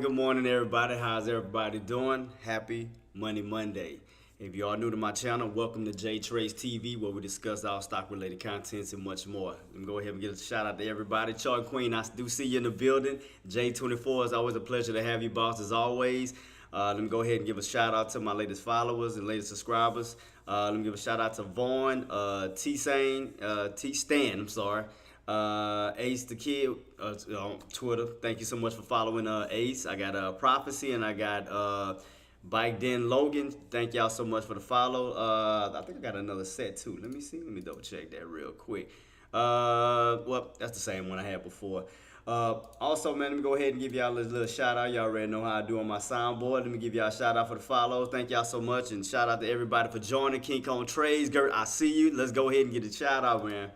Good morning, everybody. How's everybody doing? Happy Money Monday. If you are new to my channel, welcome to J Trades TV, where we discuss all stock-related contents and much more. Let me go ahead and give a shout out to everybody. Chart Queen, I do see you in the building. J24, it's always a pleasure to have you, boss, as always. Let me go ahead and give a shout out to my latest followers and latest subscribers. Let me give a shout out to Vaughn, T-Stan, I'm sorry. Ace the Kid on Twitter. Thank you so much for following Ace. I got Prophecy and I got Bike Den Logan. Thank y'all so much for the follow. I think I got another set too. Let me see. Let me double check that real quick. Well, that's the same one I had before. Also, man, let me go ahead and give y'all a little shout out. Y'all already know how I do on my soundboard. Let me give y'all a shout out for the follows. Thank y'all so much, and shout out to everybody for joining King Kong Trades. Gert, I see you. Let's go ahead and get a shout out, man.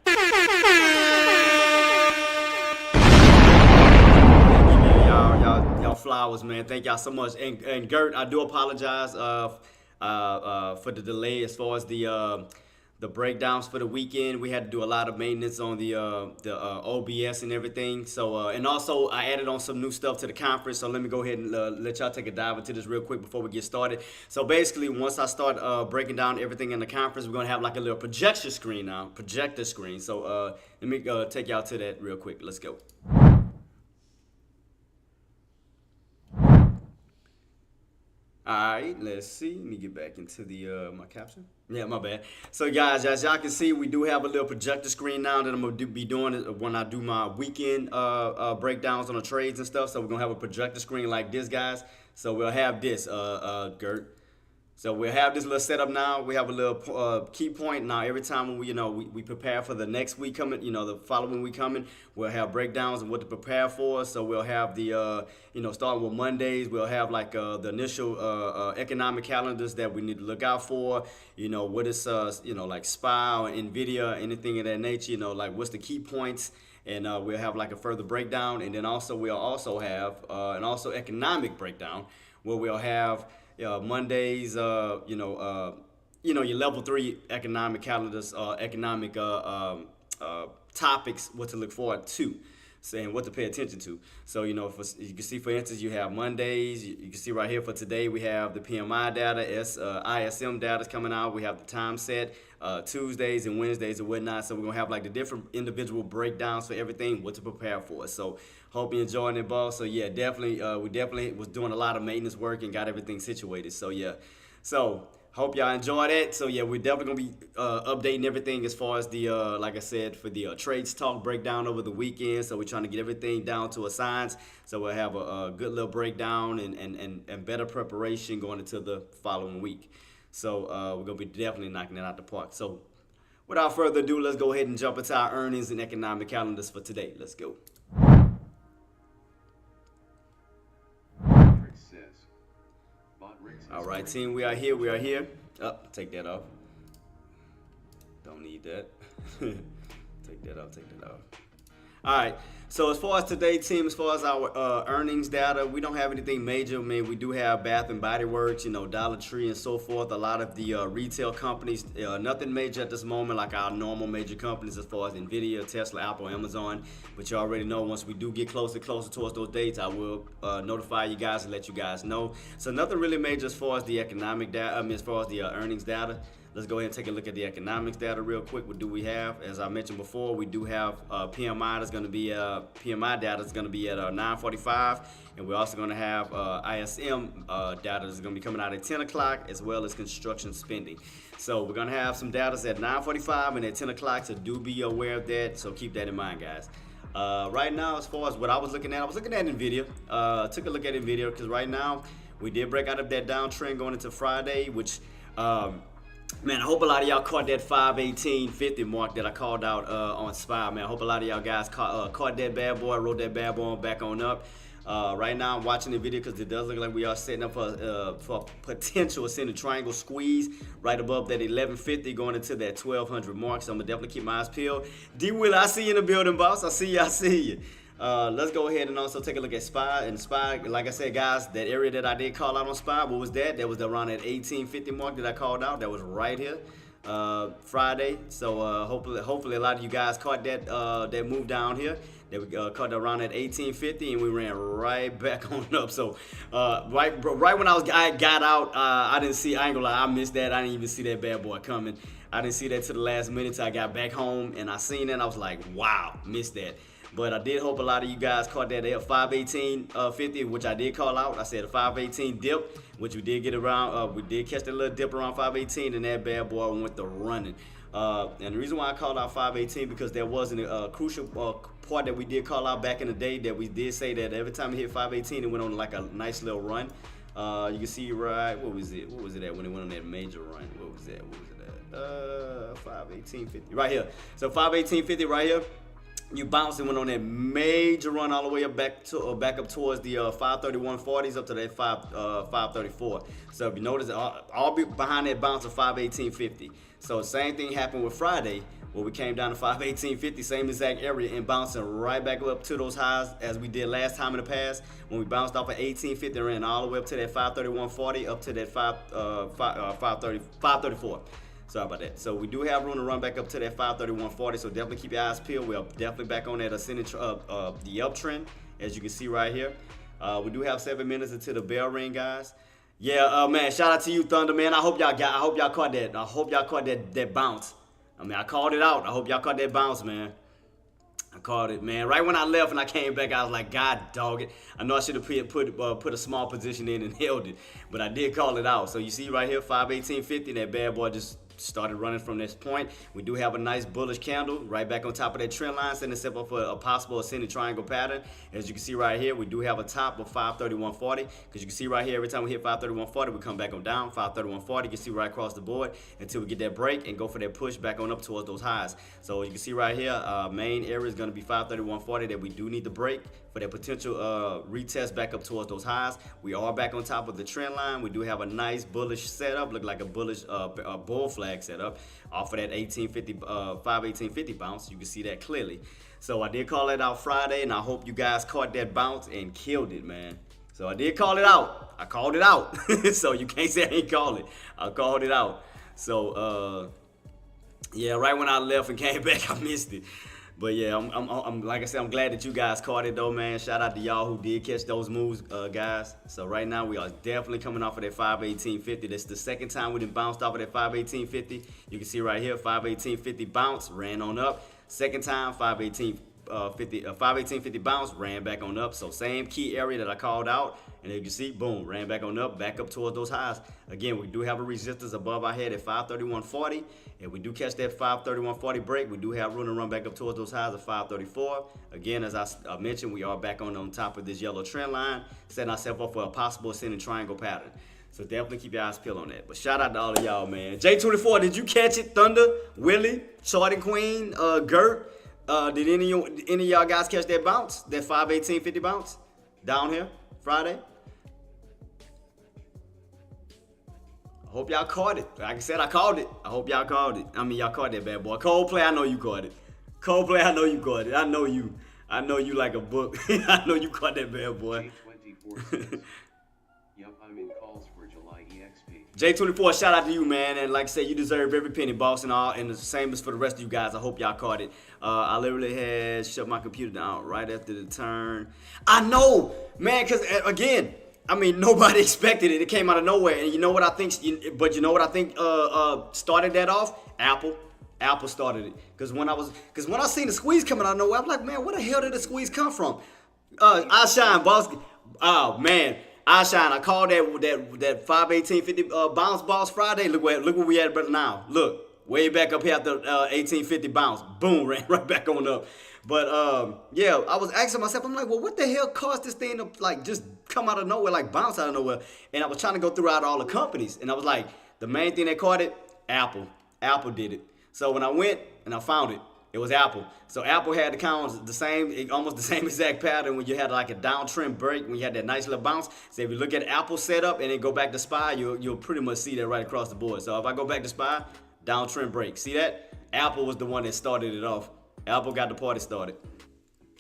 Y'all flowers, man. Thank y'all so much. And Gert, I do apologize for the delay as far as the breakdowns for the weekend. We had to do a lot of maintenance on the OBS and everything. So and also I added on some new stuff to the conference. So let me go ahead and let y'all take a dive into this real quick before we get started. So basically, once I start breaking down everything in the conference, we're gonna have like a little projector screen now, projector screen. So let me take y'all to that real quick. Let's go. right, let's see. Let me get back into the my caption. Yeah, my bad. So guys, as y'all can see, we do have a little projector screen now that I'm gonna be doing it when I do my weekend breakdowns on the trades and stuff. So we're gonna have a projector screen like this, guys. So we'll have this, Gert. So we'll have this little setup now. We have a little key point now. Every time we prepare for the next week coming, the following week coming, we'll have breakdowns of what to prepare for. So we'll have the starting with Mondays, we'll have like the initial economic calendars that we need to look out for. What is like SPY or Nvidia, anything of that nature. Like what's the key points. And we'll have like a further breakdown, and then also we'll also have an also economic breakdown where we'll have Mondays, your level 3 economic calendars, economic topics, what to look forward to, saying what to pay attention to. So, you can see, for instance, you have Mondays. You can see right here for today, we have the PMI data, ISM data is coming out. We have the time set, Tuesdays and Wednesdays and whatnot. So we're going to have like the different individual breakdowns for everything, what to prepare for. So hope you're enjoying it, boss. So yeah, definitely, we definitely was doing a lot of maintenance work and got everything situated. So yeah, so hope y'all enjoyed it. So yeah, we're definitely gonna be updating everything as far as the like I said, for the trades talk breakdown over the weekend. So we're trying to get everything down to a science. So we'll have a good little breakdown and better preparation going into the following week. So we're gonna be definitely knocking it out the park. So without further ado, let's go ahead and jump into our earnings and economic calendars for today. Let's go. All right, team, we are here. We are here. Oh, take that off. Don't need that. Take that off. Take that off. All right. So as far as today, team, as far as our earnings data, we don't have anything major. I mean, we do have Bath and Body Works, Dollar Tree and so forth. A lot of the retail companies, nothing major at this moment, like our normal major companies as far as Nvidia, Tesla, Apple, Amazon. But you already know, once we do get closer towards those dates, I will notify you guys and let you guys know. So nothing really major as far as the economic data. As far as the earnings data. Let's go ahead and take a look at the economics data real quick. What do we have? As I mentioned before, we do have PMI that's going to be PMI data is going to be at 9:45, and we're also going to have ISM data that's going to be coming out at 10 o'clock, as well as construction spending. So we're going to have some data at 9:45 and at 10 o'clock. So do be aware of that. So keep that in mind, guys. Right now, as far as what I was looking at Nvidia. Took a look at Nvidia because right now we did break out of that downtrend going into Friday, which man, I hope a lot of y'all caught that 518.50 mark that I called out on SPY, man. I hope a lot of y'all guys caught that bad boy, wrote that bad boy back on up. Right now, I'm watching the video because it does look like we are setting up for a potential ascending triangle squeeze right above that 1150 going into that 1200 mark. So I'm going to definitely keep my eyes peeled. D-Will, I see you in the building, boss. I see you. Let's go ahead and also take a look at SPY. And SPY, like I said, guys, that area that I did call out on SPY, what was that? That was around that 1850 mark that I called out. That was right here, Friday. So hopefully a lot of you guys caught that move down here. That we caught that around at 1850, and we ran right back on up. So right when I got out, I ain't gonna lie, I missed that. I didn't even see that bad boy coming. I didn't see that to the last minute till I got back home, and I seen that. I was like, wow, missed that. But I did hope a lot of you guys caught that at 518.50, which I did call out. I said a 518 dip, which we did get around. We did catch that little dip around 518, and that bad boy went to running. And the reason why I called out 518 because there wasn't a crucial part that we did call out back in the day that we did say that every time it hit 518, it went on like a nice little run. You can see right, what was it at when it went on that major run? What was it at? 518.50 right here. So 518.50 right here. You bounced and went on that major run all the way up back up towards the 531.40s up to that 534. So if you notice, all behind that bounce of 518.50. So same thing happened with Friday, where we came down to 518.50, same exact area, and bouncing right back up to those highs as we did last time in the past when we bounced off of 18.50 and ran all the way up to that 531.40 up to that 534. Sorry about that. So we do have room to run back up to that 531.40. So definitely keep your eyes peeled. We're definitely back on that ascending the uptrend, as you can see right here. We do have 7 minutes until the bell ring, guys. Yeah, man. Shout out to you, Thunder, man. I hope y'all caught that. That bounce. I mean, I called it out. I hope y'all caught that bounce, man. I called it, man. Right when I left and I came back, I was like, God dog it. I know I should have put a small position in and held it, but I did call it out. So you see right here, 518.50, that bad boy just started running from this point. We do have a nice bullish candle right back on top of that trend line, setting us up for a possible ascending triangle pattern. As you can see right here, we do have a top of 531.40, because you can see right here, every time we hit 531.40, we come back on down. 531.40, you can see right across the board until we get that break and go for that push back on up towards those highs. So you can see right here, main area is going to be 531.40 that we do need to break for that potential retest back up towards those highs. We are back on top of the trend line. We do have a nice bullish setup, look like a bullish bull flag setup off of that 518.50 bounce. You can see that clearly. So I did call it out Friday, and I hope you guys caught that bounce and killed it, man. So I did call it out. I called it out. So you can't say I ain't called it. I called it out. So yeah, right when I left and came back, I missed it. But yeah, I'm like I said, I'm glad that you guys caught it though, man. Shout out to y'all who did catch those moves, guys. So right now we are definitely coming off of that 518.50. That's the second time we done bounced off of that 518.50. You can see right here, 518.50 bounce, ran on up. Second time, 518.50 bounce, ran back on up. So same key area that I called out, and as you can see, boom, ran back on up, back up towards those highs. Again, we do have a resistance above our head at 531.40. If we do catch that 531.40 break, we do have room to run back up towards those highs of 534. Again, as I mentioned, we are back on top of this yellow trend line, setting ourselves up for a possible ascending triangle pattern. So definitely keep your eyes peeled on that. But shout out to all of y'all, man. J24, did you catch it? Thunder, Willie, Shorty Queen, Gert. Did any of y'all guys catch that bounce? That 518.50 bounce down here Friday? I hope y'all caught it. Like I said, I called it. I hope y'all called it. I mean, y'all caught that bad boy. Coldplay, I know you caught it. Coldplay, I know you caught it. I know you. I know you like a book. I know you caught that bad boy. Yup, I'm in calls for July EXP. J24, shout out to you, man. And like I said, you deserve every penny, boss, and all. And the same as for the rest of you guys. I hope y'all caught it. I literally had shut my computer down right after the turn. I know, man, because again, I mean, nobody expected it. It came out of nowhere. And you know what I think? But you know what I think started that off? Apple. Apple started it. Because when I seen the squeeze coming out of nowhere, I'm like, man, where the hell did the squeeze come from? I shine, boss. Oh man, I shine. I called that 518.50 bounce, boss, Friday. Look where we at now. Look, way back up here after 18.50 bounce. Boom, ran right back on up. But yeah, I was asking myself, I'm like, well, what the hell caused this thing to like just come out of nowhere, like bounce out of nowhere? And I was trying to go throughout all the companies, and I was like, the main thing that caught it, Apple. Apple did it. So when I went and I found it, it was Apple. So Apple had the count almost the same exact pattern when you had like a downtrend break, when you had that nice little bounce. So if you look at Apple setup and then go back to SPY, you'll pretty much see that right across the board. So if I go back to SPY, downtrend break. See that? Apple was the one that started it off. Apple got the party started.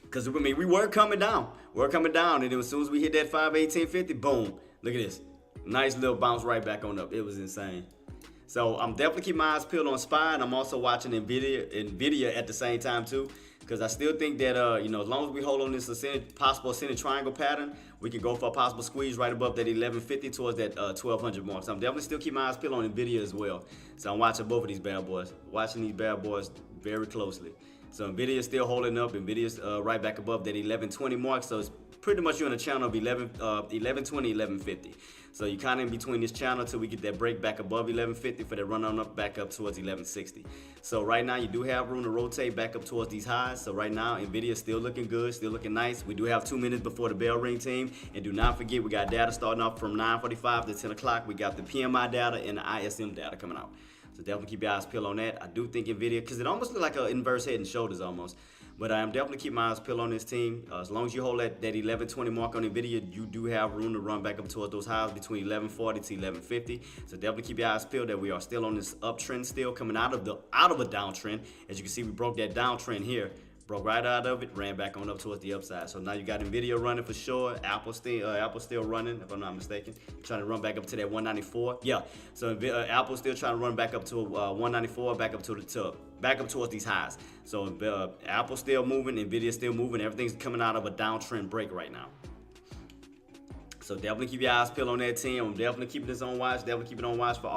Because, I mean, we were coming down. And then as soon as we hit that 518.50, boom. Look at this. Nice little bounce right back on up. It was insane. So I'm definitely keeping my eyes peeled on SPY, and I'm also watching NVIDIA at the same time too, because I still think that as long as we hold on this possible ascending triangle pattern, we can go for a possible squeeze right above that 1150 towards that 1200 mark. So I'm definitely still keeping my eyes peeled on NVIDIA as well. So I'm watching both of these bad boys, very closely. So NVIDIA is still holding up. NVIDIa's right back above that 1120 mark. So it's pretty much you're on a channel of 1120, 1150. So you're kind of in between this channel till we get that break back above 1150 for that run on up back up towards 1160. So right now you do have room to rotate back up towards these highs. So right now NVIDIA is still looking good, still looking nice. We do have 2 minutes before the bell ring, team. And do not forget, we got data starting off from 9:45 to 10 o'clock. We got the PMI data and the ISM data coming out. So definitely keep your eyes peeled on that. I do think NVIDIA, because it almost looks like an inverse head and shoulders almost. But I am definitely keeping my eyes peeled on this team. As long as you hold that 1120 mark on NVIDIA, you do have room to run back up towards those highs between 1140 to 1150. So definitely keep your eyes peeled that we are still on this uptrend, still coming out of a downtrend. As you can see, we broke that downtrend here. Broke right out of it, ran back on up towards the upside. So now you got NVIDIA running for sure. Apple still running, if I'm not mistaken. Trying to run back up to that 194. Yeah. So Apple still trying to run back up to 194, back up towards these highs. So Apple still moving, NVIDIA still moving. Everything's coming out of a downtrend break right now. So definitely keep your eyes peeled on that team. I'm definitely keeping this on watch. Definitely keep it on watch for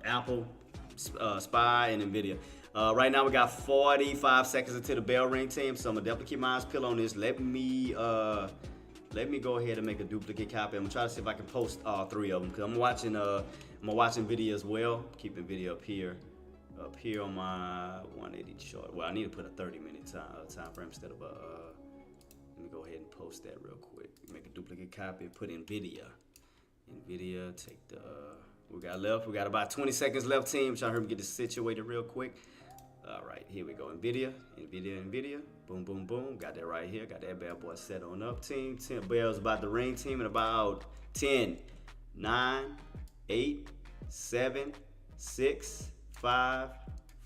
Apple, SPY, and NVIDIA. Right now we got 45 seconds until the bell ring, team. So I'm gonna definitely keep my eyes peeled on this. Let me go ahead and make a duplicate copy. I'm gonna try to see if I can post all 3 of them because I'm watching video as well. Keeping video up here on my 180 chart. Well, I need to put a 30-minute time frame instead of a. Let me go ahead and post that real quick. Make a duplicate copy and put NVIDIA. Take the. We got about 20 seconds left, team. Trying to hurry get this situated real quick. All right, here we go. NVIDIA. Boom, boom, boom. Got that right here. Got that bad boy set on up, team. 10 bells about the ring, team, in about 10, 9, 8, 7, 6, 5,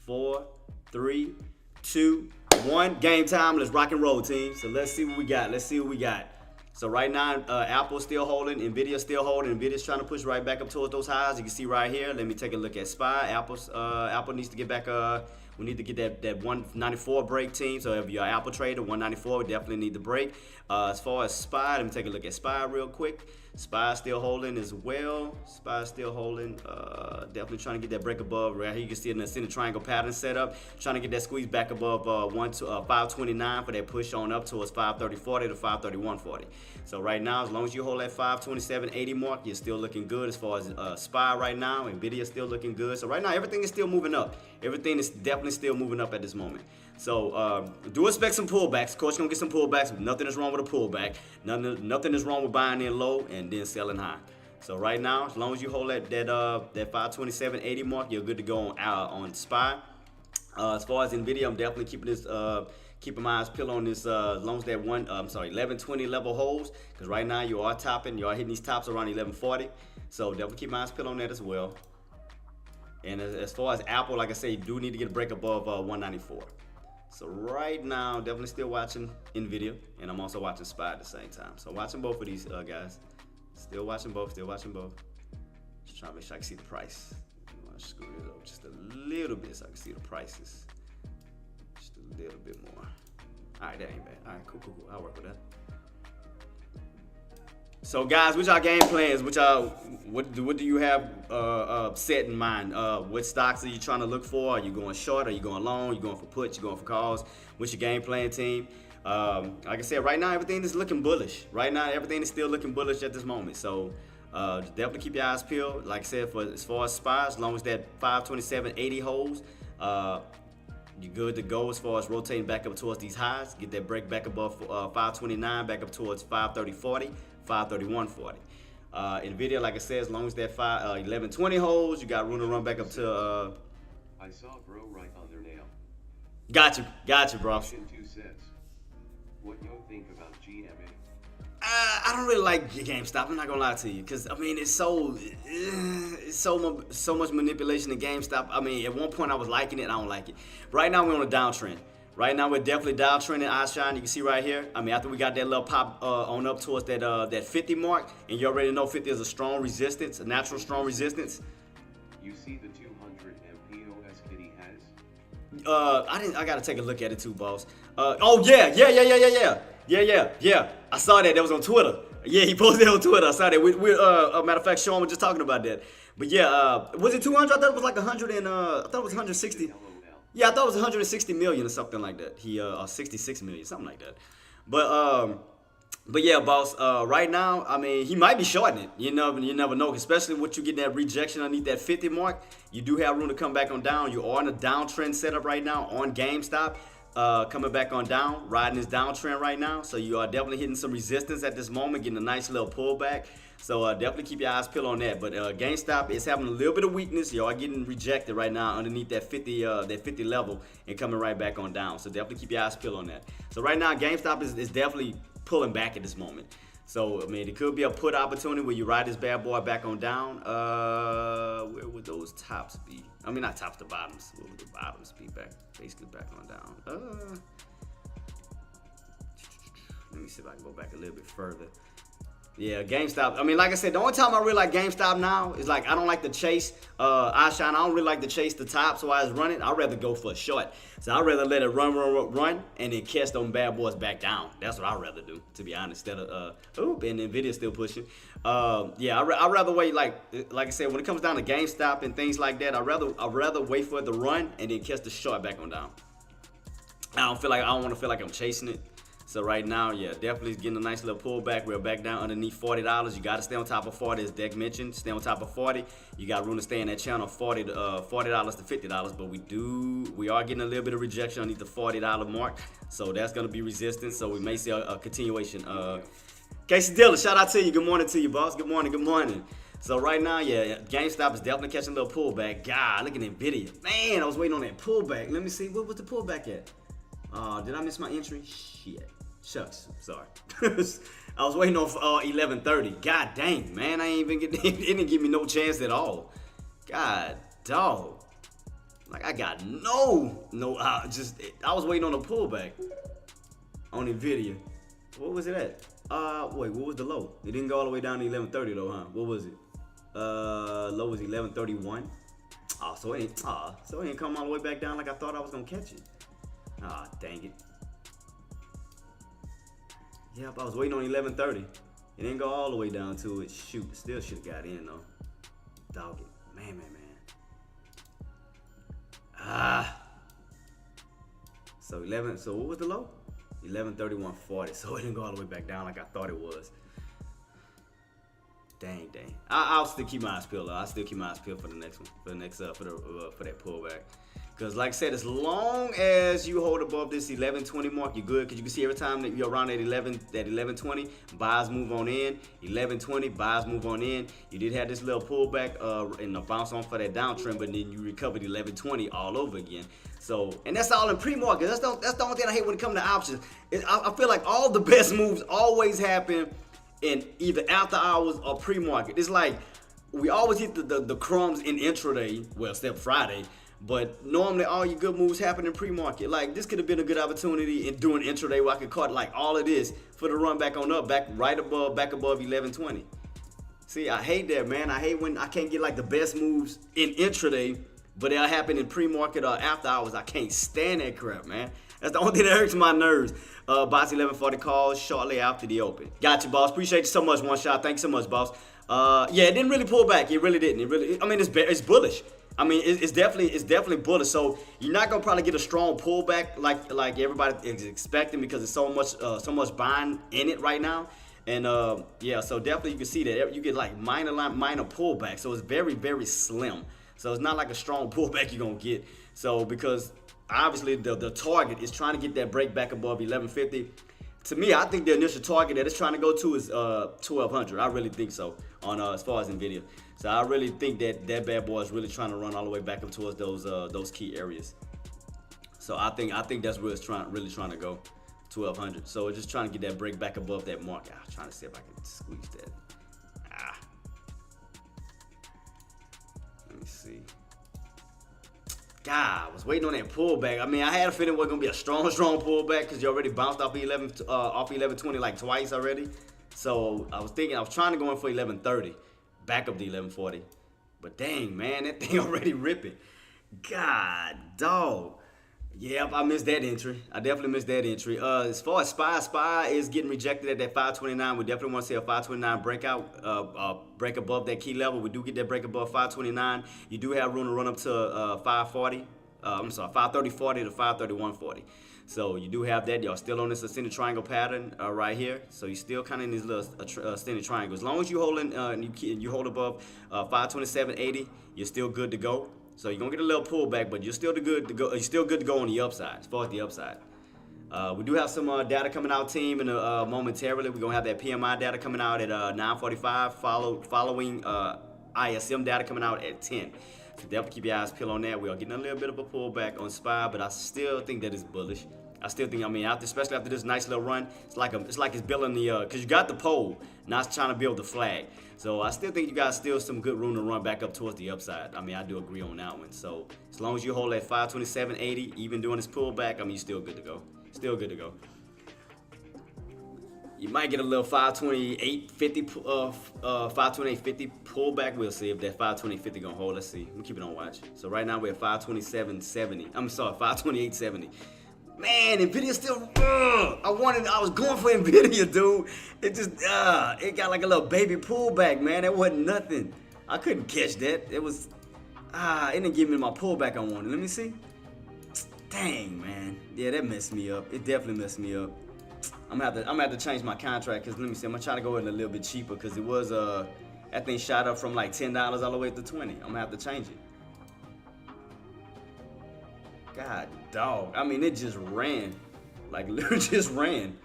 4, 3, 2, 1. Game time. Let's rock and roll, team. So let's see what we got. So right now, Apple's still holding, Nvidia's still holding. Nvidia's trying to push right back up towards those highs. You can see right here. Let me take a look at SPY. Apple needs to get back. We need to get that 194 break, team. So if you're an Apple trader, 194, we definitely need the break. As far as SPY, let me take a look at SPY real quick. SPY still holding as well. SPY still holding. Definitely trying to get that break above. Right here you can see an ascending triangle pattern set up. Trying to get that squeeze back above 529 for that push on up towards 530.40 to 531.40. So right now, as long as you hold that 527.80 mark, you're still looking good as far as SPY right now. Nvidia still looking good. So right now, everything is still moving up. Everything is definitely still moving up at this moment. So do expect some pullbacks. Of course, you're gonna get some pullbacks. Nothing is wrong with a pullback. Nothing is wrong with buying in low and then selling high. So right now, as long as you hold that 527.80 mark, you're good to go on SPY. As far as Nvidia, I'm definitely keeping my eyes peeled on this. As long as that 1120 level holds, because right now you are hitting these tops around 1140. So definitely keep my eyes peeled on that as well. And as far as Apple, like I say, you do need to get a break above 194. So right now, definitely still watching Nvidia, and I'm also watching SPY at the same time. So watching both of these guys. Still watching both. Just trying to make sure I can see the price. I'm gonna screw this up just a little bit so I can see the prices. Just a little bit more. All right, that ain't bad. All right, cool. I'll work with that. So guys, which y'all game plans? What do you have set in mind? What stocks are you trying to look for? Are you going short? Are you going long? You going for puts? You going for calls? What's your game plan, team? Like I said, right now everything is looking bullish. Right now everything is still looking bullish at this moment. So definitely keep your eyes peeled. Like I said, as far as SPY, as long as that 527.80 holds, you're good to go as far as rotating back up towards these highs. Get that break back above 529, back up towards 530.40, 531.40. Nvidia, like I said, as long as that 1120 holds, you got room to run back up to. I saw bro right on their nail. Got you, bro. Question 2 says, what you think about GMA? I don't really like GameStop. I'm not gonna lie to you, cause I mean it's so much manipulation in GameStop. I mean, at one point I was liking it, I don't like it. Right now we're on a downtrend. Right now we're definitely downtrending. iShine, you can see right here. I mean, after we got that little pop on up towards that 50 mark, and you already know 50 is a strong resistance, a natural strong resistance. You see the 200 MPOS kit he has? I gotta take a look at it too, boss. Oh yeah. I saw that. That was on Twitter. Yeah, he posted it on Twitter. I saw that. Matter of fact, Sean was just talking about that. But yeah, was it 200? I thought it was like 100 and I thought it was 160. LOL. Yeah, I thought it was 160 million or something like that. Or 66 million, something like that. But yeah, boss. Right now, I mean, he might be shorting it. You never know. Especially with you getting that rejection underneath that 50 mark, you do have room to come back on down. You are in a downtrend setup right now on GameStop. Coming back on down, riding this downtrend right now. So you are definitely hitting some resistance at this moment, getting a nice little pullback. So definitely keep your eyes peeled on that. But GameStop is having a little bit of weakness. You are getting rejected right now underneath that 50 level and coming right back on down. So definitely keep your eyes peeled on that. So right now, GameStop is definitely pulling back at this moment. So I mean, it could be a put opportunity where you ride this bad boy back on down. Where would those tops be? I mean, not tops, the bottoms. Where would the bottoms be back? Basically back on down. Let me see if I can go back a little bit further. Yeah, GameStop. I mean, like I said, the only time I really like GameStop now is like I don't like to chase iShine. I don't really like to chase the top, so I was running. I'd rather go for a short. So I'd rather let it run, and then catch them bad boys back down. That's what I'd rather do, to be honest. Instead of and Nvidia's still pushing. Yeah, I'd rather wait. Like I said, when it comes down to GameStop and things like that, I'd rather wait for it to run and then catch the short back on down. I don't want to feel like I'm chasing it. So right now, yeah, definitely getting a nice little pullback. We're back down underneath $40. You got to stay on top of 40, as Deck mentioned. Stay on top of 40. You got room to stay in that channel, $40 to $50. But we are getting a little bit of rejection underneath the $40 mark. So that's gonna be resistance. So we may see a continuation. Casey Diller, shout out to you. Good morning to you, boss. Good morning. Good morning. So right now, yeah, GameStop is definitely catching a little pullback. God, look at Nvidia. Man, I was waiting on that pullback. Let me see. What was the pullback at? Did I miss my entry? Shit. Shucks. Sorry. I was waiting on 11:30. God dang, man. I ain't even it didn't give me no chance at all. God dog. Like I got I was waiting on a pullback on Nvidia. What was it at? Wait, what was the low? It didn't go all the way down to 11:30 though, huh? What was it? Low was 11:31. So it ain't come all the way back down like I thought I was gonna catch it. Dang it. Yep, I was waiting on 11:30. It didn't go all the way down to it. Shoot, still should have got in though. Dog it. Man. So what was the low? 11:31.40. So it didn't go all the way back down like I thought it was. Dang. I'll still keep my eyes peeled. I'll still keep my eyes peeled for the next one. For that pullback. Because like I said, as long as you hold above this 1120 mark, you're good. Because you can see every time that you're around that 1120, buys move on in. 1120, buys move on in. You did have this little pullback and a bounce on for that downtrend, but then you recovered 1120 all over again. So, and that's all in pre-market. That's the only thing I hate when it comes to options. I feel like all the best moves always happen in either after hours or pre-market. It's like we always hit the crumbs in intraday, well, except Friday. But normally all your good moves happen in pre-market. Like this could have been a good opportunity in doing intraday where I could cut like all of this for the run back on up, back above 1120. See, I hate that, man. I hate when I can't get like the best moves in intraday, but they'll happen in pre-market or after hours. I can't stand that crap, man. That's the only thing that hurts my nerves. Boss 1140 calls shortly after the open. Got you, boss. Appreciate you so much, One Shot. Thanks so much, boss. Yeah, it didn't really pull back. It really didn't. It's bullish. I mean, it's definitely bullish. So you're not gonna probably get a strong pullback like everybody is expecting because there's so much buying in it right now. And yeah, so definitely you can see that you get like minor pullback. So it's very, very slim. So it's not like a strong pullback you're gonna get. So because obviously the target is trying to get that break back above 1150. To me, I think the initial target that it's trying to go to is 1200. I really think so on as far as Nvidia. So I really think that bad boy is really trying to run all the way back up towards those key areas. So I think that's where it's really trying to go, 1200. So it's just trying to get that break back above that mark. I'm trying to see if I can squeeze that. Let me see. God, I was waiting on that pullback. I mean, I had a feeling it was gonna be a strong pullback because you already bounced off 1120 like twice already. So I was trying to go in for 1130, back up to 1140. But dang, man, that thing already ripping. God, dog. Yep, I missed that entry. I definitely missed that entry. As far as SPY is getting rejected at that 529. We definitely want to see a 529 breakout, break above that key level. We do get that break above 529. You do have room to run up to 540. 530.40 to 531.40. So you do have that. Y'all still on this ascending triangle pattern right here. So you're still kind of in this little ascending triangle. As long as you hold in, you hold above 527.80, you're still good to go. So you're gonna get a little pullback, but you're still good to go. You're still good to go on the upside, as far as the upside. We do have some data coming out, team, and momentarily we're gonna have that PMI data coming out at 9:45, following ISM data coming out at 10. So definitely keep your eyes peeled on that. We are getting a little bit of a pullback on SPY, but I still think that it's bullish. I still think, especially after this nice little run, it's like it's building the, because you got the pole, now it's trying to build the flag. So I still think you got still some good room to run back up towards the upside. I do agree on that one. So as long as you hold that 527.80, even doing this pullback, you're still good to go. Still good to go. You might get a little 528.50, 528.50 pullback. We'll see if that 528.50 gonna hold. Let's see. We'll keep it on watch. So right now we're at 527.70. I'm sorry, 528.70. Man, Nvidia still. I was going for Nvidia, dude. It just, it got like a little baby pullback, man. That wasn't nothing. I couldn't catch that. It was, it didn't give me my pullback I wanted. Let me see. Dang, man. Yeah, that messed me up. It definitely messed me up. I'm gonna have to change my contract because let me see. I'm gonna try to go in a little bit cheaper because it was that thing shot up from like $10 all the way to $20. I'm gonna have to change it. God dog. I mean, it just ran. Like literally just ran.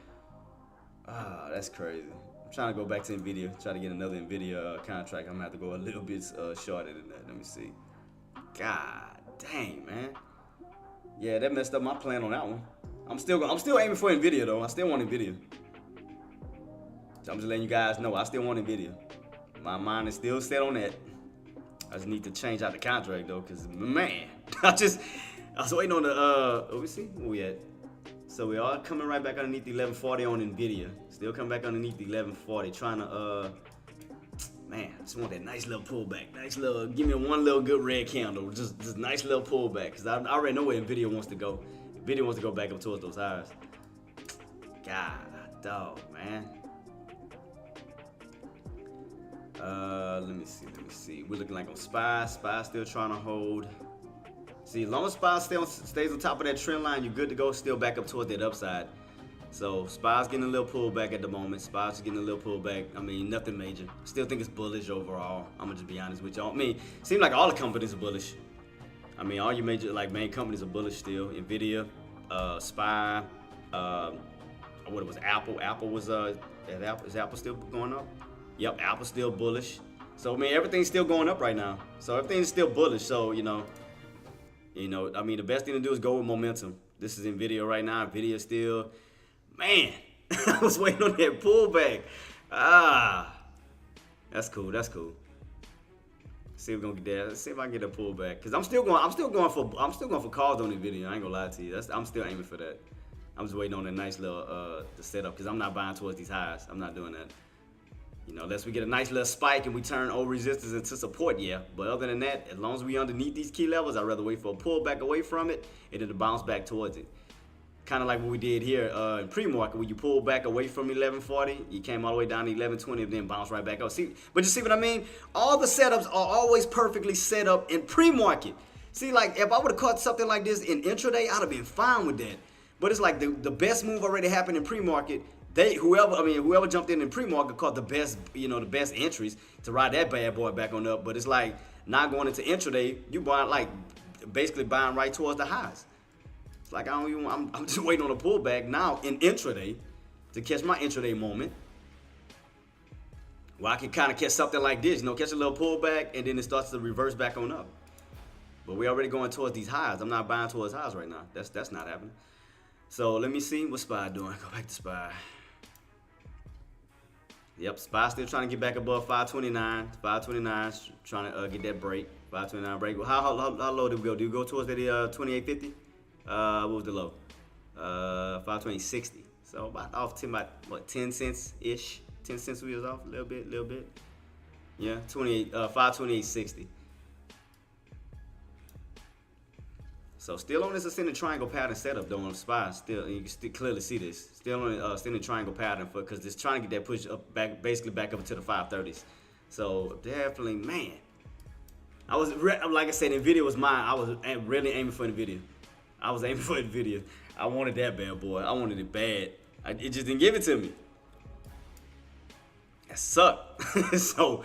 That's crazy. I'm trying to go back to Nvidia. Try to get another Nvidia contract. I'm gonna have to go a little bit shorter than that. Let me see. God dang, man. Yeah, that messed up my plan on that one. I'm still aiming for Nvidia though. I still want Nvidia. So I'm just letting you guys know I still want Nvidia. My mind is still set on that. I just need to change out the contract though, cause man, I was waiting on the let me see where we at. So we are coming right back underneath the 1140 on Nvidia. Still coming back underneath the 1140, trying to man, I just want that nice little pullback. Nice little, give me one little good red candle. Just nice little pullback. Cause I already know where Nvidia wants to go. Nvidia wants to go back up towards those highs. God dog, man. Let me see. We're looking like on SPY. SPY still trying to hold. See, as long as SPY stays on top of that trend line, you're good to go. Still back up towards that upside. So SPY's getting a little pullback at the moment. SPY's getting a little pullback. I mean, nothing major. Still think it's bullish overall. I'm gonna just be honest with y'all. I mean, seems like all the companies are bullish. I mean, all your major main companies are bullish still. Nvidia, SPY, what it was, Apple. Apple was is Apple still going up? Yep, Apple's still bullish. So I mean, everything's still going up right now. So everything's still bullish. So you know, I mean, the best thing to do is go with momentum. This is Nvidia right now. Nvidia still, man. I was waiting on that pullback. That's cool. That's cool. See if we're gonna get that. Let's see if I can get a pullback. Cause I'm still going for calls on Nvidia. I ain't gonna lie to you. I'm still aiming for that. I'm just waiting on a nice little the setup. Cause I'm not buying towards these highs. I'm not doing that. Unless we get a nice little spike and we turn old resistance into support, yeah. But other than that, as long as we underneath these key levels, I'd rather wait for a pullback away from it and then to bounce back towards it. Kind of like what we did here in pre-market, where you pull back away from 1140, you came all the way down to 1120 and then bounced right back up. But you see what I mean? All the setups are always perfectly set up in pre-market. See, like if I would have caught something like this in intraday, I'd have been fine with that. But it's like the best move already happened in pre-market. Whoever jumped in pre-market caught the best, the best entries to ride that bad boy back on up. But it's like not going into intraday, you buying basically buying right towards the highs. It's like I'm just waiting on a pullback now in intraday to catch my intraday moment. Well, I can kind of catch something like this, catch a little pullback and then it starts to reverse back on up. But we're already going towards these highs. I'm not buying towards highs right now. That's not happening. So let me see what SPY doing. Go back to SPY. Yep, SPY still trying to get back above 529. 529, trying to get that break. 529 break. Well, how low did we go? Did we go towards that 2850? What was the low? 520.60. So about off 10 cents ish. 10 cents we was off a little bit. Yeah, 528.60. So still on this ascending triangle pattern setup though on SPY. Still, you can clearly see this. Still on ascending triangle pattern because it's trying to get that push up basically back up to the 530s. So definitely, man. Like I said, Nvidia was mine. I was really aiming for Nvidia. I wanted that bad boy. I wanted it bad. It just didn't give it to me. That sucked. So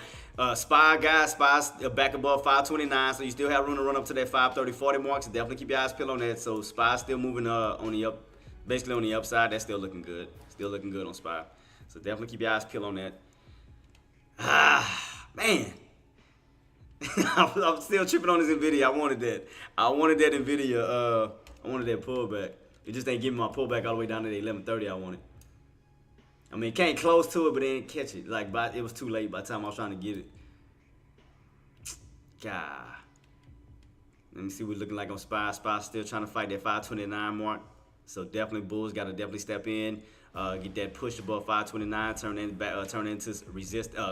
SPY guys, SPY's back above 529, so you still have room to run up to that 530-40 mark. So definitely keep your eyes peeled on that. So SPY's still moving on the up, basically on the upside. That's still looking good. Still looking good on SPY. So definitely keep your eyes peeled on that. Man. I'm still tripping on this Nvidia. I wanted that Nvidia. I wanted that pullback. It just ain't giving my pullback all the way down to the 1130 I wanted. I mean, it came close to it, but they didn't catch it. It was too late by the time I was trying to get it. God. Let me see what it's looking like on SPY. SPY still trying to fight that 529 mark. So definitely bulls got to definitely step in. Get that push above 529, turn into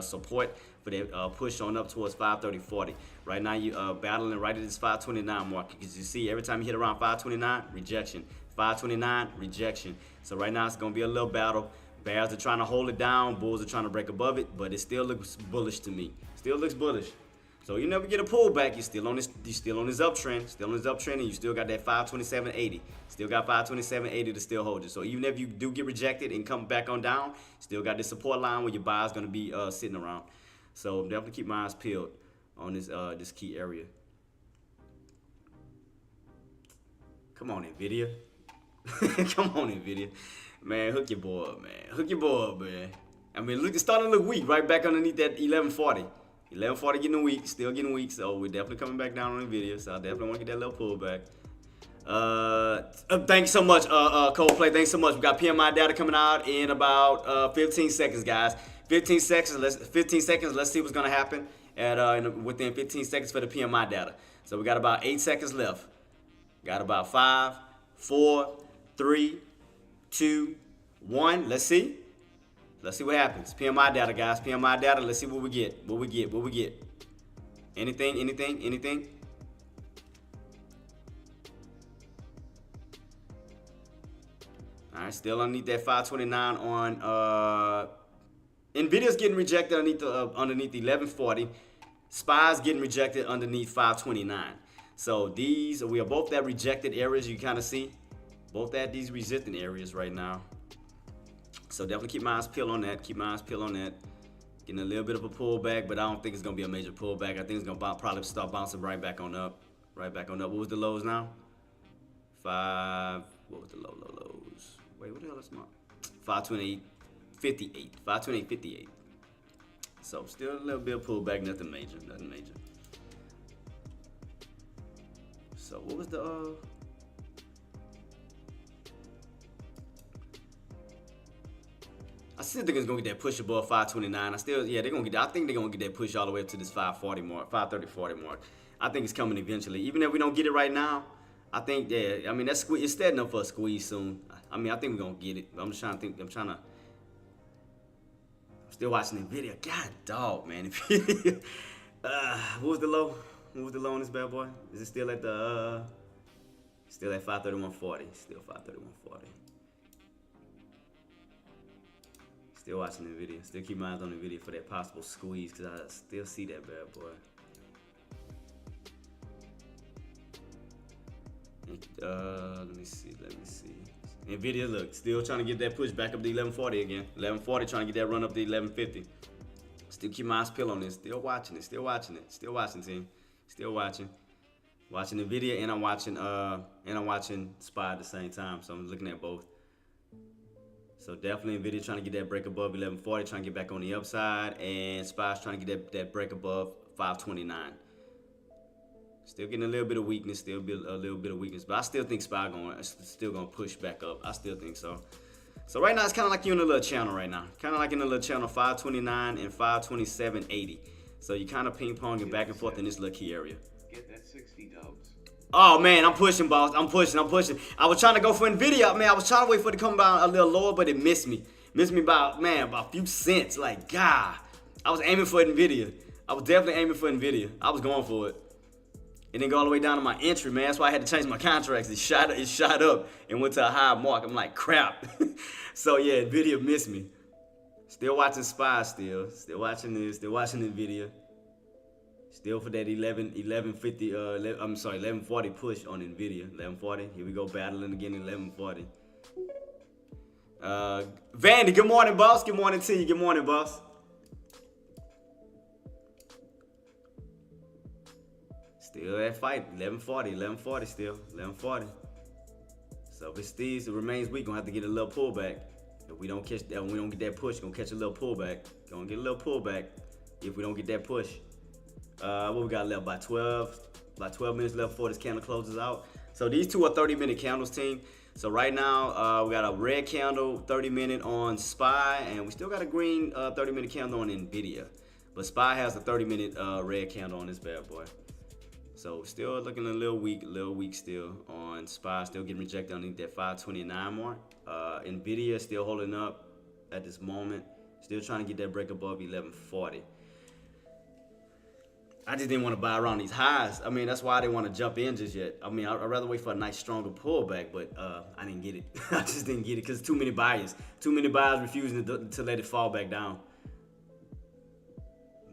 support for that push on up towards 530.40. Right now you battling right at this 529 mark. As you see, every time you hit around 529, rejection. 529, rejection. So right now it's gonna be a little battle. Bears are trying to hold it down. Bulls are trying to break above it, but it still looks bullish to me. Still looks bullish. So you never get a pullback. You're still on this uptrend. Still on this uptrend, and you still got that 527.80. Still got 527.80 to still hold you. So even if you do get rejected and come back on down, still got this support line where your buy is gonna be sitting around. So definitely keep my eyes peeled on this key area. Come on, Nvidia. Come on, Nvidia. Man, hook your boy up, man. Hook your boy up, man. I mean, look, it's starting to look weak right back underneath that 1140. 1140 getting weak, still getting weak, so we're definitely coming back down on Nvidia. So I definitely want to get that little pullback. Thank you so much, Coldplay. Thanks so much. We got PMI data coming out in about 15 seconds, guys. 15 seconds. 15 seconds. Let's see what's gonna happen within 15 seconds for the PMI data. So we got about 8 seconds left. Got about 5, 4, 3, 2, 1. Let's see. Let's see what happens. PMI data, guys. PMI data. Let's see what we get. What we get. Anything? All right, still underneath that 529 on Nvidia's getting rejected underneath the 1140. SPY's getting rejected underneath 529. So we are both at rejected areas. You kind of see both at these resistant areas right now. So definitely keep my eyes peeled on that. Getting a little bit of a pullback, but I don't think it's gonna be a major pullback. I think it's gonna probably start bouncing right back on up. What was the lows now? 5. What was the lows? Wait, what the hell is my 528.58. 528.58. So still a little bit of pullback, nothing major. So what was the I still think it's gonna get that push above 529. I think they're gonna get that push all the way up to this 540 mark, 530.40 mark. I think it's coming eventually. Even if we don't get it right now, I think that it's setting up for a squeeze soon. I think we're gonna get it. I'm just trying to think. I'm still watching Nvidia. God dog, man. What was the low? What was the low on this bad boy? Is it still at the still at 531.40? Still 531.40. Still watching Nvidia. Still keep my eyes on Nvidia for that possible squeeze, because I still see that bad boy. Let me see. Nvidia, look, still trying to get that push back up to 1140 again. 1140, trying to get that run up to 1150. Still keep my eyes peeled on this. Still watching it. Still watching, team. Still watching. Watching Nvidia, and I'm watching SPY at the same time. So I'm looking at both. So definitely Nvidia trying to get that break above 1140, trying to get back on the upside, and SPY's trying to get that break above 529. Still getting a little bit of weakness, but I still think SPY still gonna push back up. I still think so. So right now it's kind of like you're in a little channel right now, kind of like in a little channel 529 and 527.80. So you kind of ping ponging back and forth in this little key area. Get that 60 dubs. Oh man, I'm pushing, boss. I'm pushing. I was trying to go for Nvidia, man. I was trying to wait for it to come down a little lower, but it missed me. Missed me by a few cents. Like, God, I was aiming for Nvidia. I was definitely aiming for Nvidia. I was going for it. It didn't go all the way down to my entry, man. That's why I had to change my contracts. It shot up and went to a high mark. I'm like, crap. So yeah, Nvidia missed me. Still watching SPY. Still watching this. Still watching Nvidia. Still for that 1140 push on Nvidia. 1140. Here we go, battling again in 1140. Vandy, good morning, boss. Good morning to you. Good morning, boss. Still that fight. 1140 still. 1140. So if it remains weak, gonna have to get a little pullback. If we don't catch that, when we don't get that push, gonna catch a little pullback. Gonna get a little pullback if we don't get that push. What we got left? By 12 minutes left before this candle closes out. So these two are 30-minute candles, team. So right now we got a red candle 30-minute on SPY, and we still got a green 30-minute candle on Nvidia. But SPY has a 30-minute red candle on this bad boy. So still looking a little weak still on SPY, still getting rejected underneath that 529 mark. Nvidia still holding up at this moment, still trying to get that break above 1140. I just didn't want to buy around these highs. I mean, that's why I didn't want to jump in just yet. I mean, I'd rather wait for a nice, stronger pullback, but I didn't get it. I just didn't get it because too many buyers refusing to let it fall back down.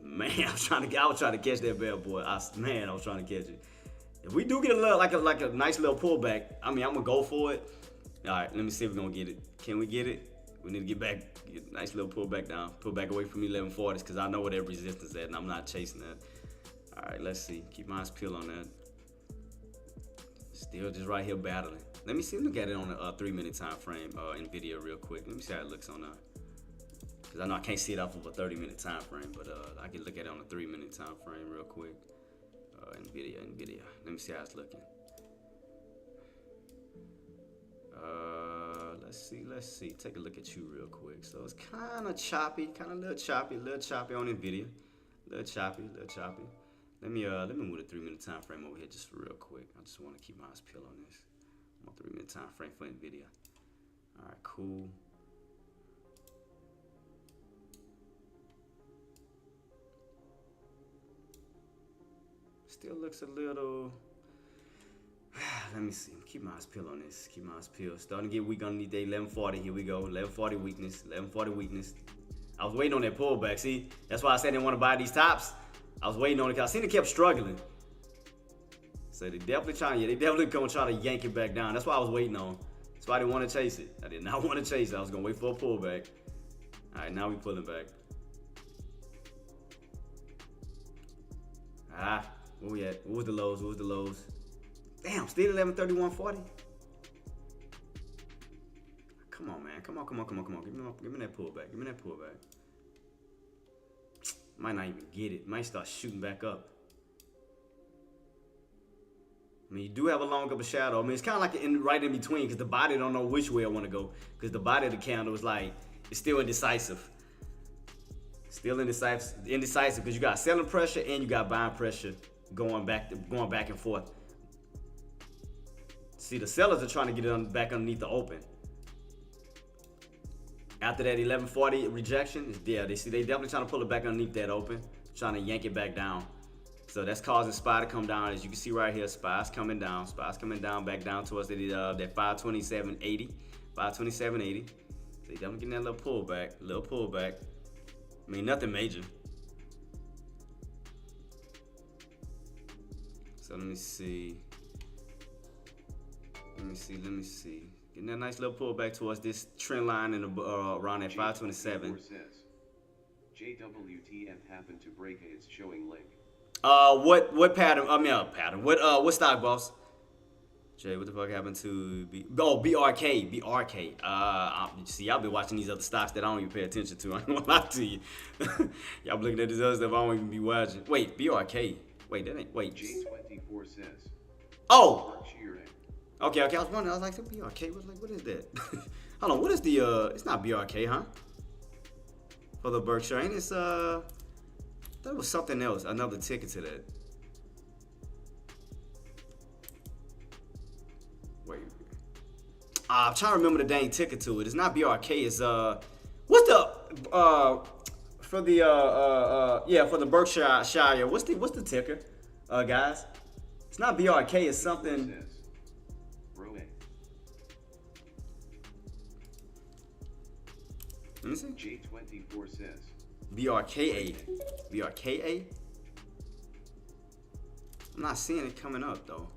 Man, I was trying to catch that bad boy. I was trying to catch it. If we do get a little, like a nice little pullback, I mean, I'm gonna go for it. All right, let me see if we're gonna get it. Can we get it? We need to get back, get a nice little pullback down, pull back away from 1140s because I know where that resistance is at, and I'm not chasing that. All right, let's see. Keep my eyes peeled on that. Still just right here battling. Let me see. Look at it on a 3-minute time frame. Nvidia real quick. Let me see how it looks on that. Cause I know I can't see it off of a 30-minute time frame, but I can look at it on a 3-minute time frame real quick. Nvidia. Let me see how it's looking. Let's see. Take a look at you real quick. So it's kind of choppy, a little choppy on Nvidia. Little choppy. Let me move the 3-minute time frame over here just for real quick. I just want to keep my eyes peeled on this. I'm on 3-minute time frame for Nvidia. All right, cool. Still looks a little. Let me see. Keep my eyes peeled on this. Starting to get weak underneath the 1140. Here we go. 1140 weakness. I was waiting on that pullback. See, that's why I said I didn't want to buy these tops. I was waiting on it because I seen it kept struggling. So they definitely gonna try to yank it back down. That's why I was waiting on. That's why I didn't want to chase it. I did not want to chase it. I was gonna wait for a pullback. All right, now we pulling back. Where we at? What was the lows? Damn, still 1131.40. Come on, man. Come on. Give me that pullback. Might not even get it. Might start shooting back up. I mean, you do have a long up a shadow. I mean, it's kind of like right in between because the body don't know which way I want to go because the body of the candle is like, it's still indecisive. Still indecisive because you got selling pressure and you got buying pressure going back and forth. See, the sellers are trying to get it back underneath the open. After that 1140 rejection, they definitely trying to pull it back underneath that open, trying to yank it back down. So that's causing SPY to come down. As you can see right here, SPY's coming down back down towards that 527.80. 527.80. So they definitely getting that little pullback. I mean, nothing major. So let me see. Getting that nice little pullback towards this trend line in around at 527. JWTF happened to break its showing link. What pattern? Pattern. What stock, boss? Jay, what the fuck happened to BRK? See, y'all been watching these other stocks that I don't even pay attention to. I ain't gonna lie to you. Y'all been looking at this other stuff I don't even be watching. Wait, BRK. Wait, that ain't. Wait. J24 says. Oh. Okay. I was wondering. I was like, BRK. What is that? Hold on. What is the? It's not BRK, huh? For the Berkshire, ain't it? That was something else. Another ticket to that. Wait. I'm trying to remember the dang ticket to it. It's not BRK. It's what's the for the Berkshire Shire. What's the ticker, guys? It's not BRK. It's something. Let me see. J24 says. BRKA. I'm not seeing it coming up though.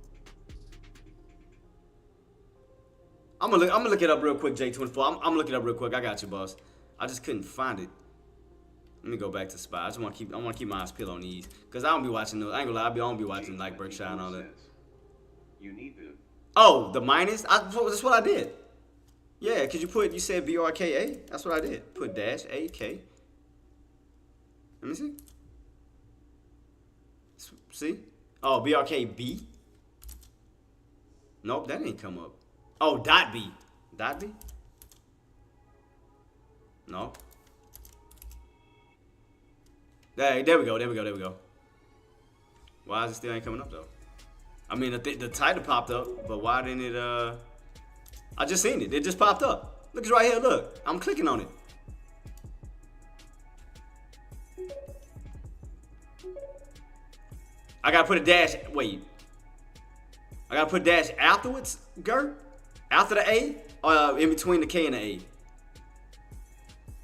I'm gonna look it up real quick, J24. I'm gonna look it up real quick. I got you, boss. I just couldn't find it. Let me go back to SPY. I want to keep my eyes peeled on these because I don't be watching those. I ain't gonna lie, I don't be watching like Berkshire and all that. You need to. Oh, the minus. That's what I did. Yeah, cause you said BRKA. That's what I did. Put dash AK. Let me see. See? Oh, BRKB. Nope, that ain't come up. Oh, dot B. Dot B? No. There we go. Why is it still ain't coming up though? I mean, the title popped up, but why didn't it? I just seen it. It just popped up. Look, it's right here. Look, I'm clicking on it. I gotta put a dash. Wait. I gotta put a dash afterwards, Gert? After the A? Or in between the K and the A?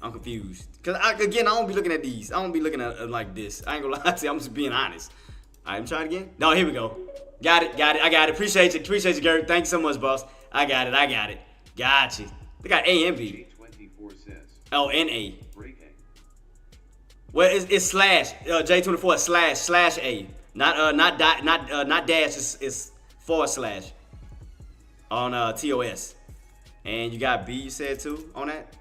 I'm confused. Because, again, I don't be looking at these. I don't be looking at it like this. I ain't gonna lie to you. I'm just being honest. All right, I'm trying again. No, here we go. Got it. I got it. Appreciate you, Gert. Thank you so much, boss. I got it. Got you. They got A and B. J24 says. Oh, and A. Break A. Well, it's slash. J24 slash A. Not dash. It's / on TOS. And you got B, you said too, on that?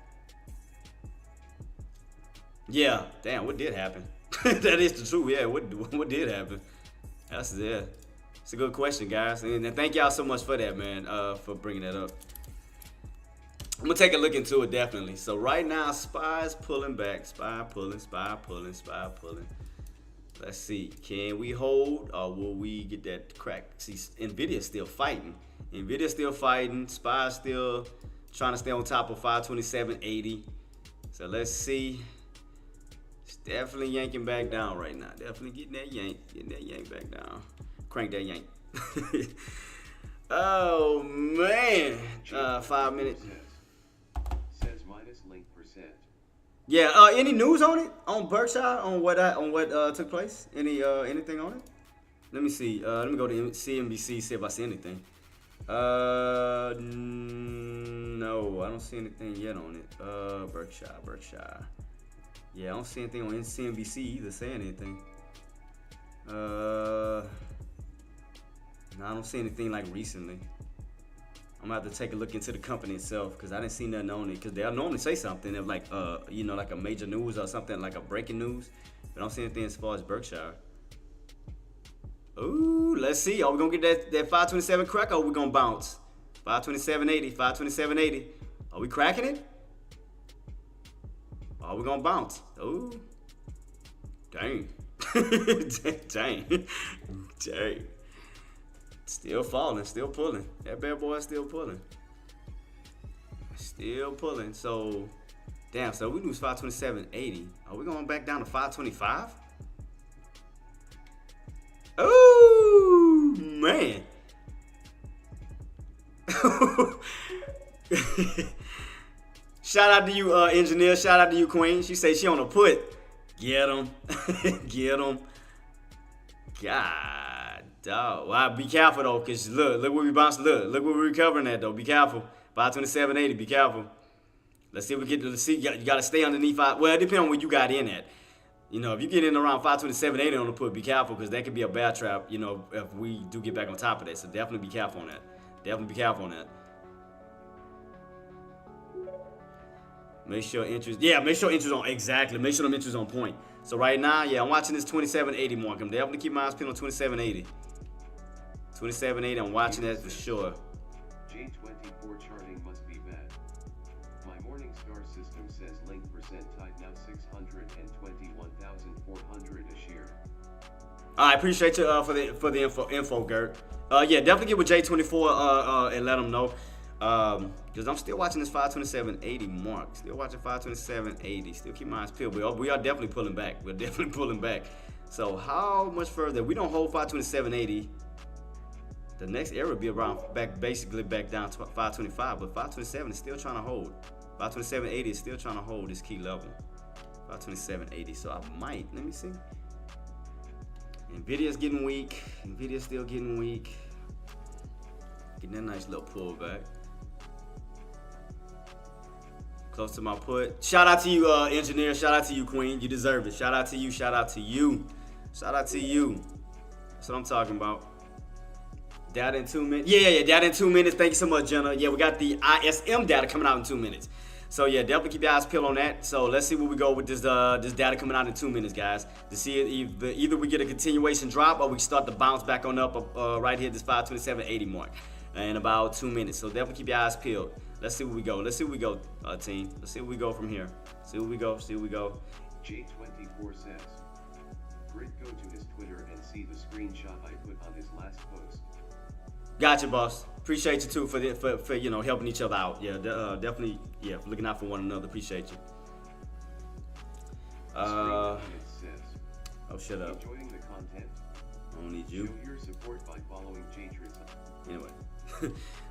Yeah. Damn, what did happen? That is the truth. Yeah, what did happen? It's a good question, guys. And thank y'all so much for that, man, for bringing that up. I'm going to take a look into it, definitely. So right now, SPY is pulling back. SPY pulling. Let's see. Can we hold or will we get that crack? See, NVIDIA's still fighting. SPY is still trying to stay on top of 527.80. So let's see. It's definitely yanking back down right now. Definitely getting that yank back down. Crank that yank. Oh, man. 5 minutes. Says minus link %. Yeah, any news on it? On Berkshire? On what took place? Anything on it? Let me see. Let me go to CNBC, see if I see anything. No, I don't see anything yet on it. Berkshire. Yeah, I don't see anything on CNBC either saying anything. No, I don't see anything like recently. I'm gonna have to take a look into the company itself because I didn't see nothing on it. Because they'll normally say something of like, like a major news or something like a breaking news. But I don't see anything as far as Berkshire. Ooh, let's see. Are we gonna get that 527 crack or are we gonna bounce? 527.80. Are we cracking it? Or are we gonna bounce? Ooh, dang. Dang. Still falling, still pulling. That bad boy is still pulling. So, damn, so we lose 527.80. Are we going back down to 525? Ooh, man. Shout out to you, engineer. Shout out to you, queen. She say she on a put. Get him. Get him. God, dog. Well, be careful, though, because look where we bounced. Look where we're recovering at, though. Be careful. 527.80, be careful. Let's see if we get to see. You got to stay underneath 5. Well, it depends on where you got in at. You know, if you get in around 527.80 on the put, be careful, because that could be a bear trap, you know, if we do get back on top of that. So definitely be careful on that. Definitely be careful on that. Make sure interest. Yeah, make sure interest on. Exactly. Make sure them interest on point. So right now, yeah, I'm watching this 27.80 mark. I'm definitely keep my eyes peeled on 27.80. 27.80, I'm watching that for sure. J24 charting must be bad. My Morningstar system says link percent tied now 621,400 a share. I appreciate you for the info, Gert. Yeah, definitely get with J24 and let them know. Because I'm still watching this 527.80 mark. Still watching 527.80. Still keep my eyes peeled. We are definitely pulling back. We're definitely pulling back. So how much further? We don't hold 527.80. The next area will be around basically back down to 525. But 527 is still trying to hold. 527.80 is still trying to hold this key level. 527.80. So I might. Let me see. NVIDIA's getting weak. NVIDIA's still getting weak. Getting that nice little pullback. Close to my put. Shout out to you, engineer. Shout out to you, queen. You deserve it. Shout out to you. Shout out to you. Shout out to you. That's what I'm talking about. Data in 2 minutes. Yeah. Data in 2 minutes. Thank you so much, Jenna. Yeah, we got the ISM data coming out in 2 minutes. So yeah, definitely keep your eyes peeled on that. So let's see where we go with this data coming out in 2 minutes, guys. To see either we get a continuation drop or we start to bounce back on up right here, this 527.80 mark, in about 2 minutes. So definitely keep your eyes peeled. Let's see where we go. Team. Let's see where we go from here. See where we go. J24 says. Grit, go to his Twitter and see the screenshot I put on his last post. Gotcha, boss. Appreciate you too for you know, helping each other out. Yeah, definitely. Yeah, for looking out for one another. Appreciate you. Screen comment says, Oh, shut up. enjoying the content? I don't need you. Show your support by following Jatris. Anyway,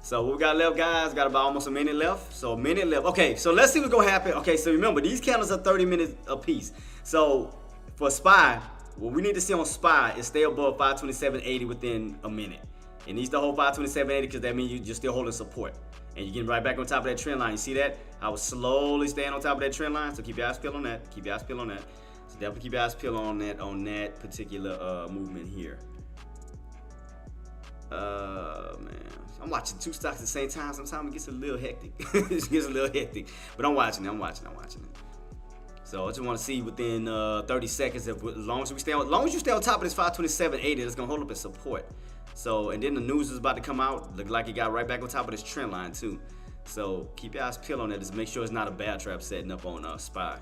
so what we got left, guys? Got about almost a minute left. So a minute left. Okay, so let's see what's gonna happen. Okay, so remember these candles are 30 minutes a piece. So for SPY, what we need to see on SPY is stay above 527.80 within a minute. It needs to hold 527.80 because that means you're still holding support. And you're getting right back on top of that trend line. You see that? I was slowly staying on top of that trend line. So keep your eyes peeled on that. Keep your eyes peeled on that. So definitely keep your eyes peeled on that particular movement here. Man, I'm watching two stocks at the same time. Sometimes it gets a little hectic. It gets a little hectic, but I'm watching it. I'm watching it. So I just want to see within 30 seconds, as long as you stay on top of this 527.80, it's gonna hold up its support. So, and then the news is about to come out. Look like it got right back on top of this trend line too. So keep your eyes peeled on that. Just make sure it's not a bad trap setting up on SPY.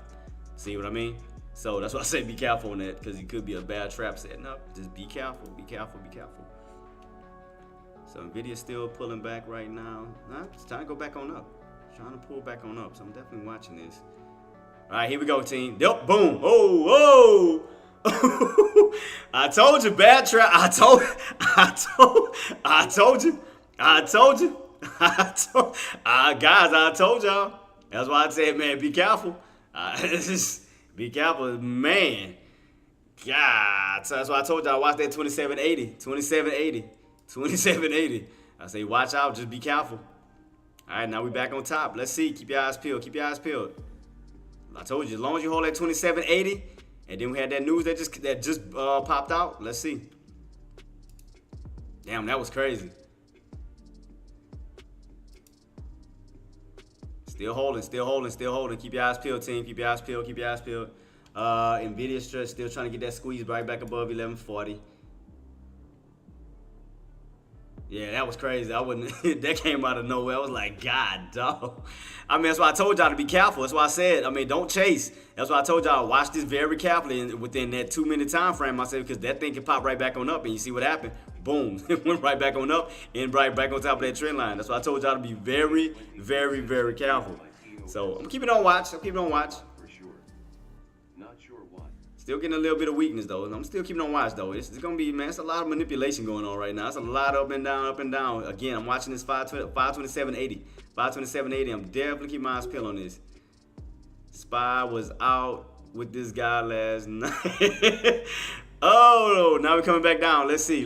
See what I mean? So that's why I say be careful on that, because it could be a bad trap setting up. Just be careful. Be careful. So Nvidia's still pulling back right now. It's time to go back on up. Trying to pull back on up. So I'm definitely watching this. All right, here we go, team. Yep, boom. Oh. I told you, bad trap. I told you. Guys, I told y'all. That's why I said, man, be careful. Be careful, man. God, so that's why I told y'all, watch that 2780. I say, watch out, just be careful. All right, now we back on top. Let's see. Keep your eyes peeled. I told you, as long as you hold that 2780, and then we had that news that just popped out. Let's see. Damn, that was crazy. Still holding. Keep your eyes peeled, team. Keep your eyes peeled. Nvidia still trying to get that squeeze right back above 1140. Yeah, that was crazy. I wouldn't. That came out of nowhere. I was like, God, dog. I mean, that's why I told y'all to be careful. That's why I said, don't chase. That's why I told y'all, watch this very carefully and within that 2-minute time frame. I said, because that thing can pop right back on up, and you see what happened. Boom, it went right back on up and right back on top of that trend line. That's why I told y'all to be very, very, very careful. So I'm keeping on watch. For sure. Not sure why. Still getting a little bit of weakness though. I'm still keeping on watch though. It's gonna be, man, it's a lot of manipulation going on right now. It's a lot up and down. Again, I'm watching this 527.80. 527.80. I'm definitely keeping my eyes peeled on this. SPY was out with this guy last night. Oh, now we're coming back down. Let's see.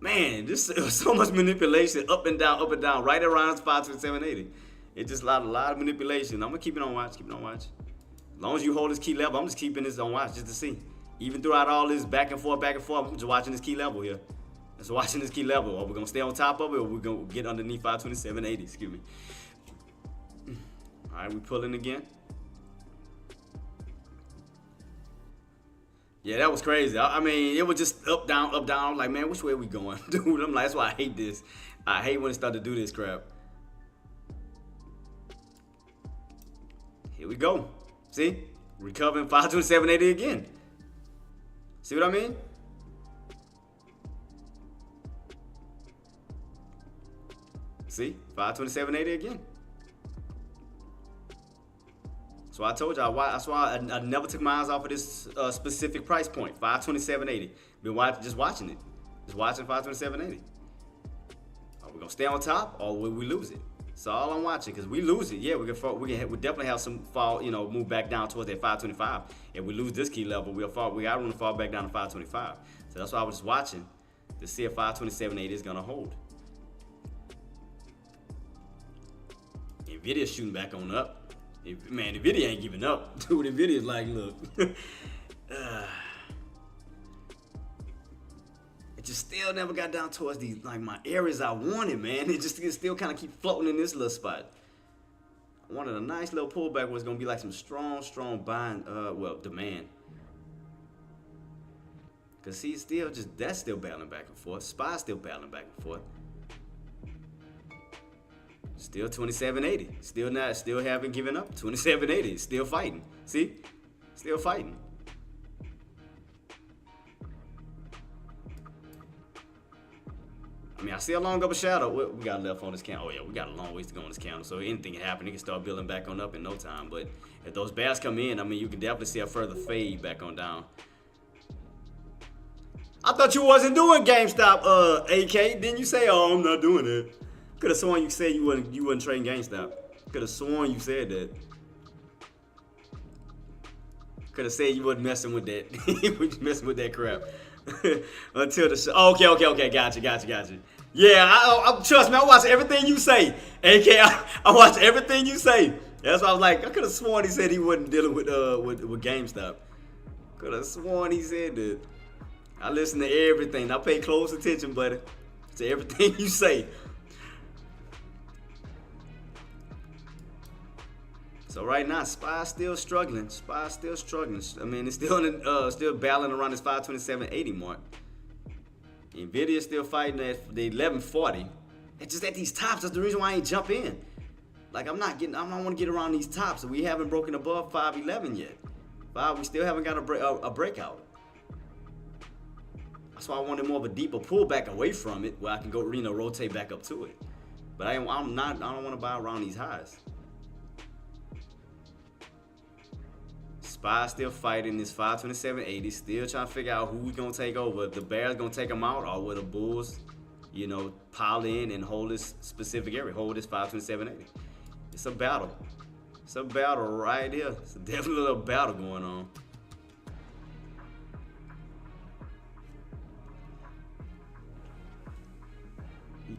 Man, this is so much manipulation, up and down, right around 527.80. It's just a lot of manipulation. I'm gonna keep it on watch. As long as you hold this key level, I'm just keeping this on watch just to see. Even throughout all this back and forth, I'm just watching this key level here. Just watching this key level. Are we gonna stay on top of it, or we're gonna get underneath 527.80? Excuse me. All right, we pulling again. Yeah, that was crazy. I mean, it was just up, down. I'm like, man, which way are we going? Dude, I'm like, that's why I hate this. I hate when it starts to do this crap. Here we go. See? Recovering 527.80 again. See what I mean? See? 527.80 again. So I told y'all, that's why I never took my eyes off of this specific price point, 527.80. Been just watching it. Just watching 527.80. Are we gonna stay on top, or will we lose it? So all I'm watching, because we lose it, yeah, we definitely have some fall, move back down towards that 525. If we lose this key level, we got room to fall back down to 525. So that's why I was just watching to see if 527.80 is gonna hold. Nvidia's shooting back on up. Man, Nvidia ain't giving up. Dude, Nvidia's like, look. It just still never got down towards these, like, my areas I wanted, man. It still kind of keep floating in this little spot. I wanted a nice little pullback where it's going to be like some strong buying, demand. Because see, that's still battling back and forth. SPY's still battling back and forth. Still 27.80. Still haven't given up. 27.80. Still fighting. See? Still fighting. I mean, I see a long up a shadow. What we got left on this candle? Oh yeah, we got a long ways to go on this candle. So anything can happen. It can start building back on up in no time. But if those bears come in, I mean, you can definitely see a further fade back on down. I thought you wasn't doing GameStop, AK. Didn't you say, "Oh, I'm not doing it"? Could have sworn you said you wasn't trading GameStop. Could have sworn you said that. Could have said you wasn't messing with that. You was messing with that crap. Until the show. Oh, okay. Gotcha. Yeah, I trust me. I watch everything you say. AK, I watch everything you say. That's why I was like, I could have sworn he said he wasn't dealing with GameStop. Could have sworn he said that. I listen to everything. I pay close attention, buddy, to everything you say. So right now, SPY's still struggling. I mean, it's still battling around this 527.80 mark. Nvidia's still fighting at the 1140. It's just at these tops. That's the reason why I ain't jump in. Like I don't want to get around these tops. We haven't broken above 511 yet. We still haven't got a breakout. That's why I wanted more of a deeper pullback away from it, where I can go, rotate back up to it. But I don't want to buy around these highs. SPY still fighting this 527.80, still trying to figure out who's gonna take over. If the bears gonna take them out, or will the bulls, pile in and hold this specific area, hold this 527.80. It's a battle. It's a battle right here. It's definitely a battle going on.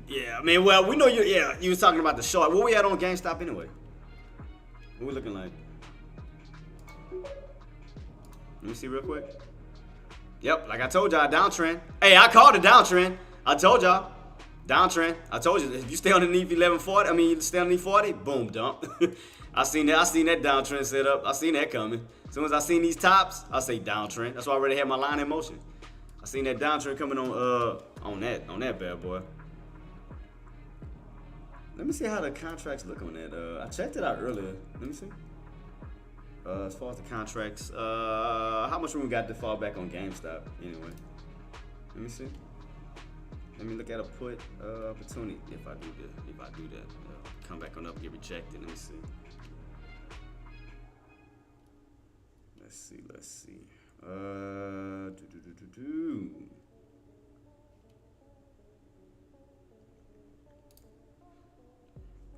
Yeah, I mean, well, we know you was talking about the short. What we had on GameStop anyway? What we looking like? Let me see real quick. Yep, like I told y'all, downtrend. Hey, I called a downtrend. I told y'all, downtrend. I told you, if you stay underneath 1140, you stay underneath 40, boom, dump. I seen that downtrend set up. I seen that coming. As soon as I seen these tops, I say downtrend. That's why I already had my line in motion. I seen that downtrend coming on that bad boy. Let me see how the contracts look on that. I checked it out earlier. Let me see. As far as the contracts, how much room we got to fall back on GameStop anyway? Let me see. Let me look at a put opportunity. If I do that, come back on up and get rejected. Let me see. Let's see.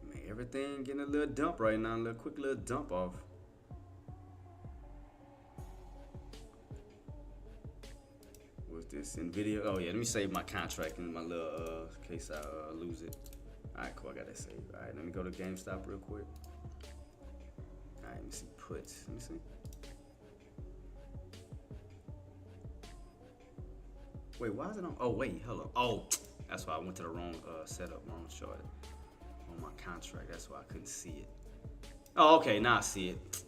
Man, everything getting a little dump right now. A little quick little dump off. This Nvidia. Oh yeah, let me save my contract in my little case I lose it. All right, cool. I got that saved. All right, let me go to GameStop real quick. All right, let me see puts. Let me see. Wait, why is it on? Oh wait, hello. Oh, that's why I went to the wrong setup, wrong chart on my contract. That's why I couldn't see it. Oh, okay, now I see it.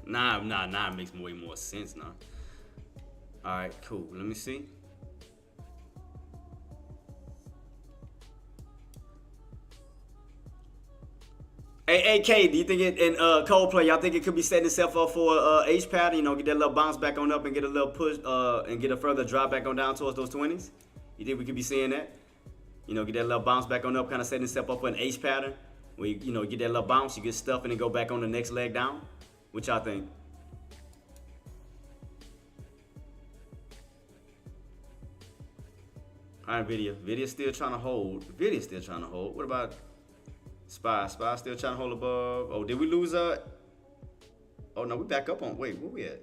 Now it makes way more sense now. All right, cool. Let me see. Hey, AK, do you think it in Coldplay? Y'all think it could be setting itself up for a H pattern? Get that little bounce back on up and get a little push, and get a further drop back on down towards those 20s. You think we could be seeing that? Get that little bounce back on up, kind of setting itself up for an H pattern. Where you get that little bounce, you get stuff, and then go back on the next leg down. What y'all think? All right, Nvidia still trying to hold. What about SPY? SPY still trying to hold above. Oh, did we lose? Oh no, we back up on. Wait, where we at?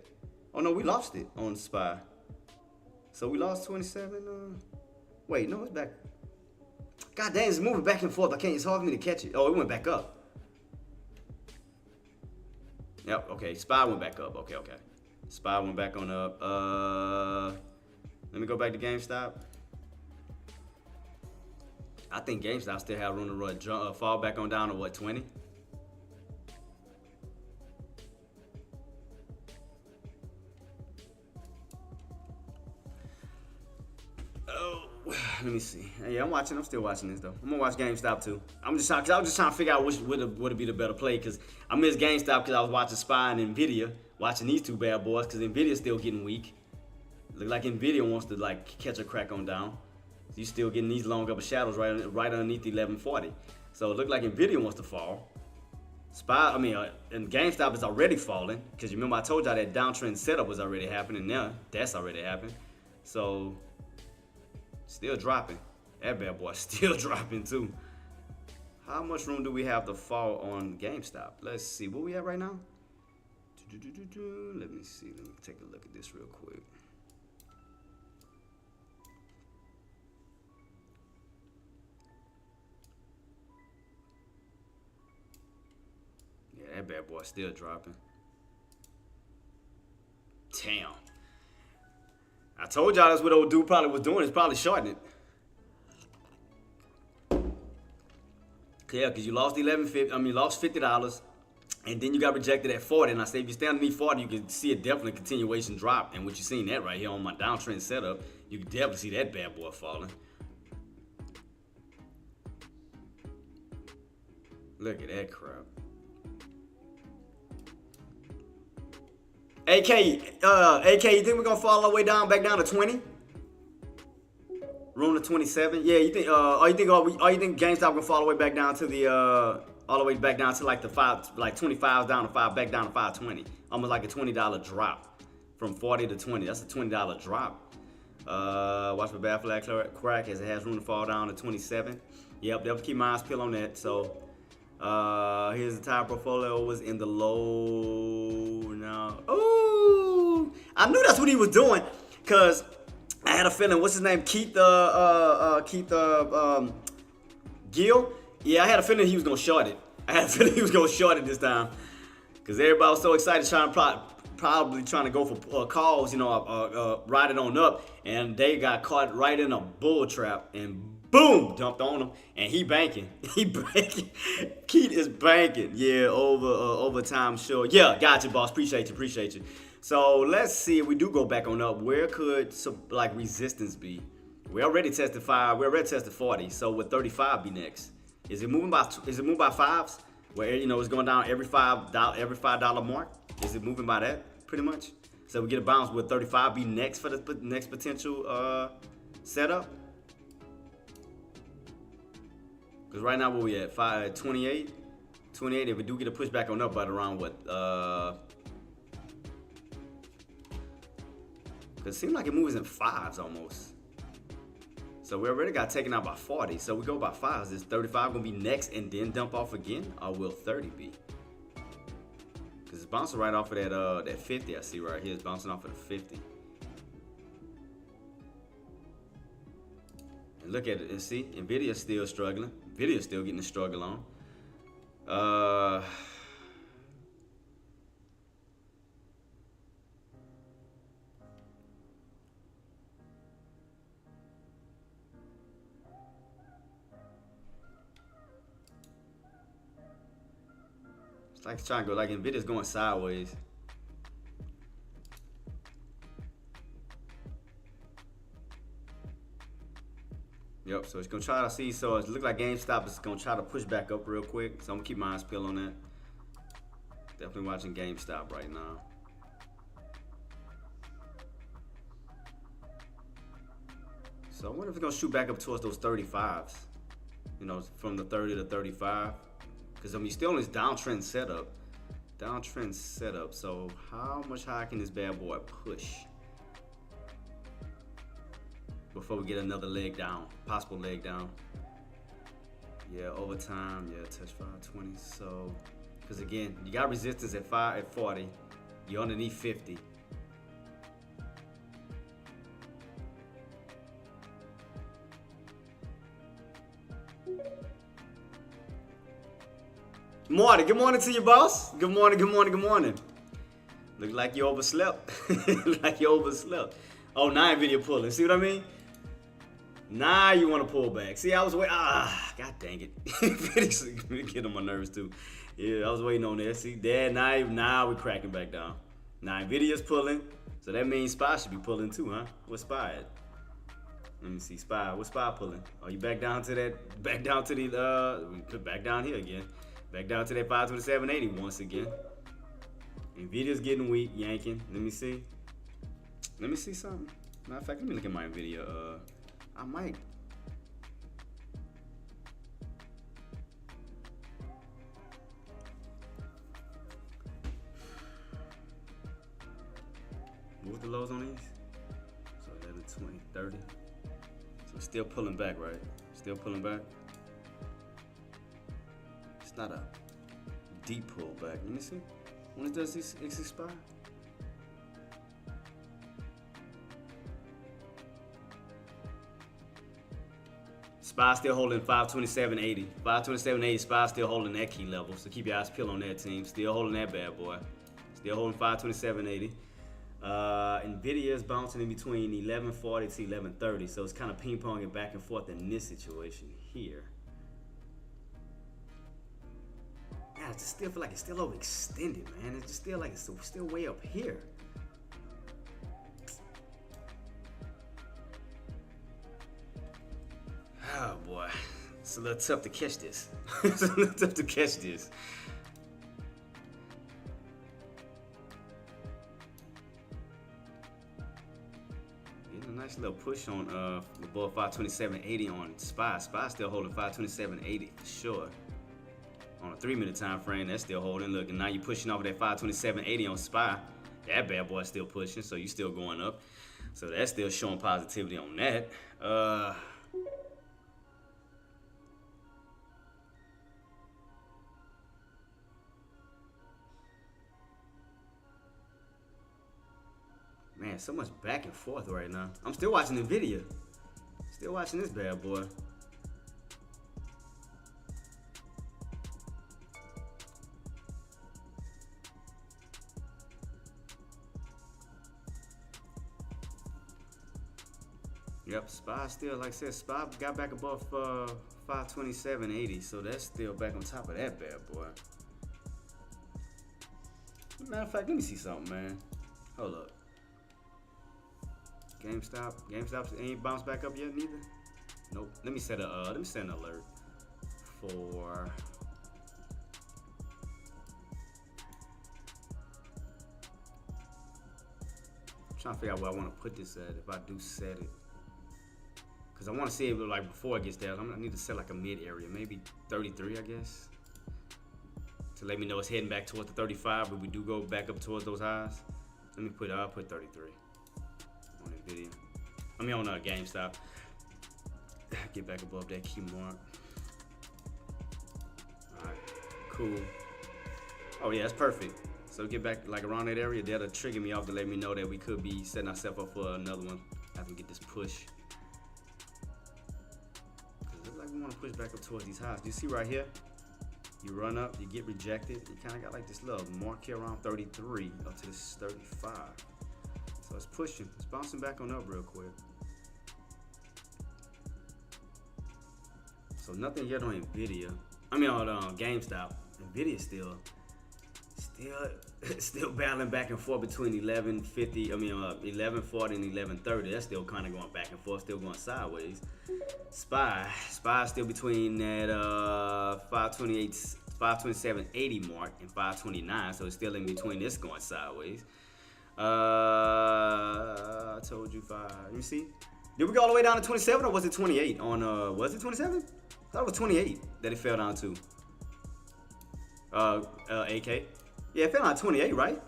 Oh no, we lost it on SPY. So we lost 27. Wait, no, it's back. God dang, it's moving back and forth. It's hard for me to catch it. Oh, it went back up. Yep. Okay, SPY went back up. Okay. SPY went back on up. Let me go back to GameStop. I think GameStop still have room to fall back on down to what, 20? Oh, let me see. Yeah, I'm still watching this though. I'm gonna watch GameStop too. I was just trying to figure out which would be the better play, because I missed GameStop because I was watching SPY and Nvidia, watching these two bad boys, because Nvidia's still getting weak. Look like Nvidia wants to catch a crack on down. You still getting these long upper shadows right underneath the 1140. So it looked like Nvidia wants to fall. And GameStop is already falling, because you remember I told y'all that downtrend setup was already happening. Now that's already happened. So still dropping. That bad boy still dropping too. How much room do we have to fall on GameStop? Let's see what we have right now. Let me see. Let me take a look at this real quick. Yeah, that bad boy still dropping. Damn. I told y'all that's what old dude probably was doing. He's probably shorting it. Yeah, because you lost lost $50, and then you got rejected at 40. And I said if you stay underneath 40, you can see a definite continuation drop. And what you're seeing that right here on my downtrend setup, you can definitely see that bad boy falling. Look at that crap. AK, you think we're gonna fall all the way down, back down to 20? Room to 27? Yeah, you think? You think GameStop gonna fall all the way back down to the all the way back down to like the 25 down to 5, back down to 520, almost like a $20 drop from 40 to 20. That's a $20 drop. Watch for bad flag crack as it has room to fall down to 27. Yep, definitely keep my eyes peeled on that. So his entire portfolio was in the low now. Ooh, I knew that's what he was doing, cause I had a feeling. What's his name? Keith Gill. Yeah, I had a feeling he was gonna short it. I had a feeling he was gonna short it this time, cause everybody was so excited probably trying to go for calls, ride it on up, and they got caught right in a bull trap and boom, dumped on him, and he banking. He banking. Keith is banking. Yeah, overtime sure. Yeah, got you, boss. Appreciate you. So let's see if we do go back on up. Where could resistance be? We already tested 5. We already tested 40. So would 35 be next? Is it moving by fives? Where it's going down every $5 mark? Is it moving by that pretty much? So we get a bounce. Would 35 be next for the next potential setup? Because right now where we at 28. 28. If we do get a pushback on up, but around what? Because it seems like it moves in 5s almost. So we already got taken out by 40. So we go by 5s. Is 35 going to be next and then dump off again? Or will 30 be? Because it's bouncing right off of that 50 I see right here. It's bouncing off of the 50. And look at it. And see, Nvidia's still struggling. Nvidia's still getting the struggle on. It's like it's trying to go, like Nvidia's going sideways. Yep, so it's gonna try to see. So it looks like GameStop is gonna try to push back up real quick. So I'm gonna keep my eyes peeled on that. Definitely watching GameStop right now. So I wonder if it's gonna shoot back up towards those 35s. From the 30 to 35. Because you're still in this downtrend setup. So how much higher can this bad boy push before we get another leg down, possible leg down? Yeah, overtime. Yeah, touch 520. So, because again, you got resistance at 40. You're underneath 50. Morning. Good morning to you, boss. Good morning. Look like you overslept. Oh, now Nvidia pulling. See what I mean? Now you want to pull back. See, I was waiting. God dang it. Nvidia's getting on my nerves too. Yeah, I was waiting on that. See, now we're cracking back down. Now Nvidia's pulling, so that means SPY should be pulling too, huh? What's SPY at? Let me see, SPY. What's SPY pulling? Oh, you back down to that? Back down to the? Back down here again. Back down to that 527.80 once again. Nvidia's getting weak, yanking. Let me see something. Matter of fact, let me look at my Nvidia. I might the lows on these? So 11, 20, 30. So it's still pulling back, right? Still pulling back. It's not a deep pullback. Let me see. When does this expire? SPY still holding 527.80. 527.80. SPY still holding that key level. So keep your eyes peeled on that team. Still holding that bad boy. Still holding 527.80. Nvidia is bouncing in between 1140 to 1130. So it's kind of ping-ponging back and forth in this situation here. Yeah, I just still feel like it's still overextended, man. It's just still like it's still way up here. Oh boy, it's a little tough to catch this. It's a little tough to catch this. Getting a nice little push on above 527.80 on SPY. SPY still holding 527.80 for sure. On a 3-minute time frame, that's still holding. Look, and now you're pushing over that 527.80 on SPY. That bad boy's still pushing, so you still going up. So that's still showing positivity on that. Man, so much back and forth right now. I'm still watching the video. Still watching this bad boy. Yep, SPY still, like I said, SPY got back above 527.80, so that's still back on top of that bad boy. Matter of fact, let me see something, man. Hold up. GameStop ain't bounced back up yet, neither. Nope. Let me set an alert for. I'm trying to figure out where I want to put this at. If I do set it, because I want to see it like before it gets there. I need to set like a mid area, maybe 33, I guess, to let me know it's heading back towards the 35. But we do go back up towards those highs. Let me put. I'll put 33. On Nvidia. I mean on GameStop. Get back above that key mark. Alright, cool. Oh yeah, that's perfect. So get back like around that area, that'll trigger me off to let me know that we could be setting ourselves up for another one after we get this push. Cause it looks like we want to push back up towards these highs. Do you see right here? You run up, you get rejected. You kind of got like this little mark here around 33 up to this 35. So it's pushing, it's bouncing back on up real quick. So nothing yet on Nvidia. I mean on GameStop. Nvidia still battling back and forth between 1140 and 1130. That's still kind of going back and forth, still going sideways. SPY still between that 527.80 mark and 529. So it's still in between this going sideways. I told you 5. Let me see. Did we go all the way down to 27 or was it 28 on was it 27? I thought it was 28 that it fell down to. AK. Yeah, it fell down to 28, right?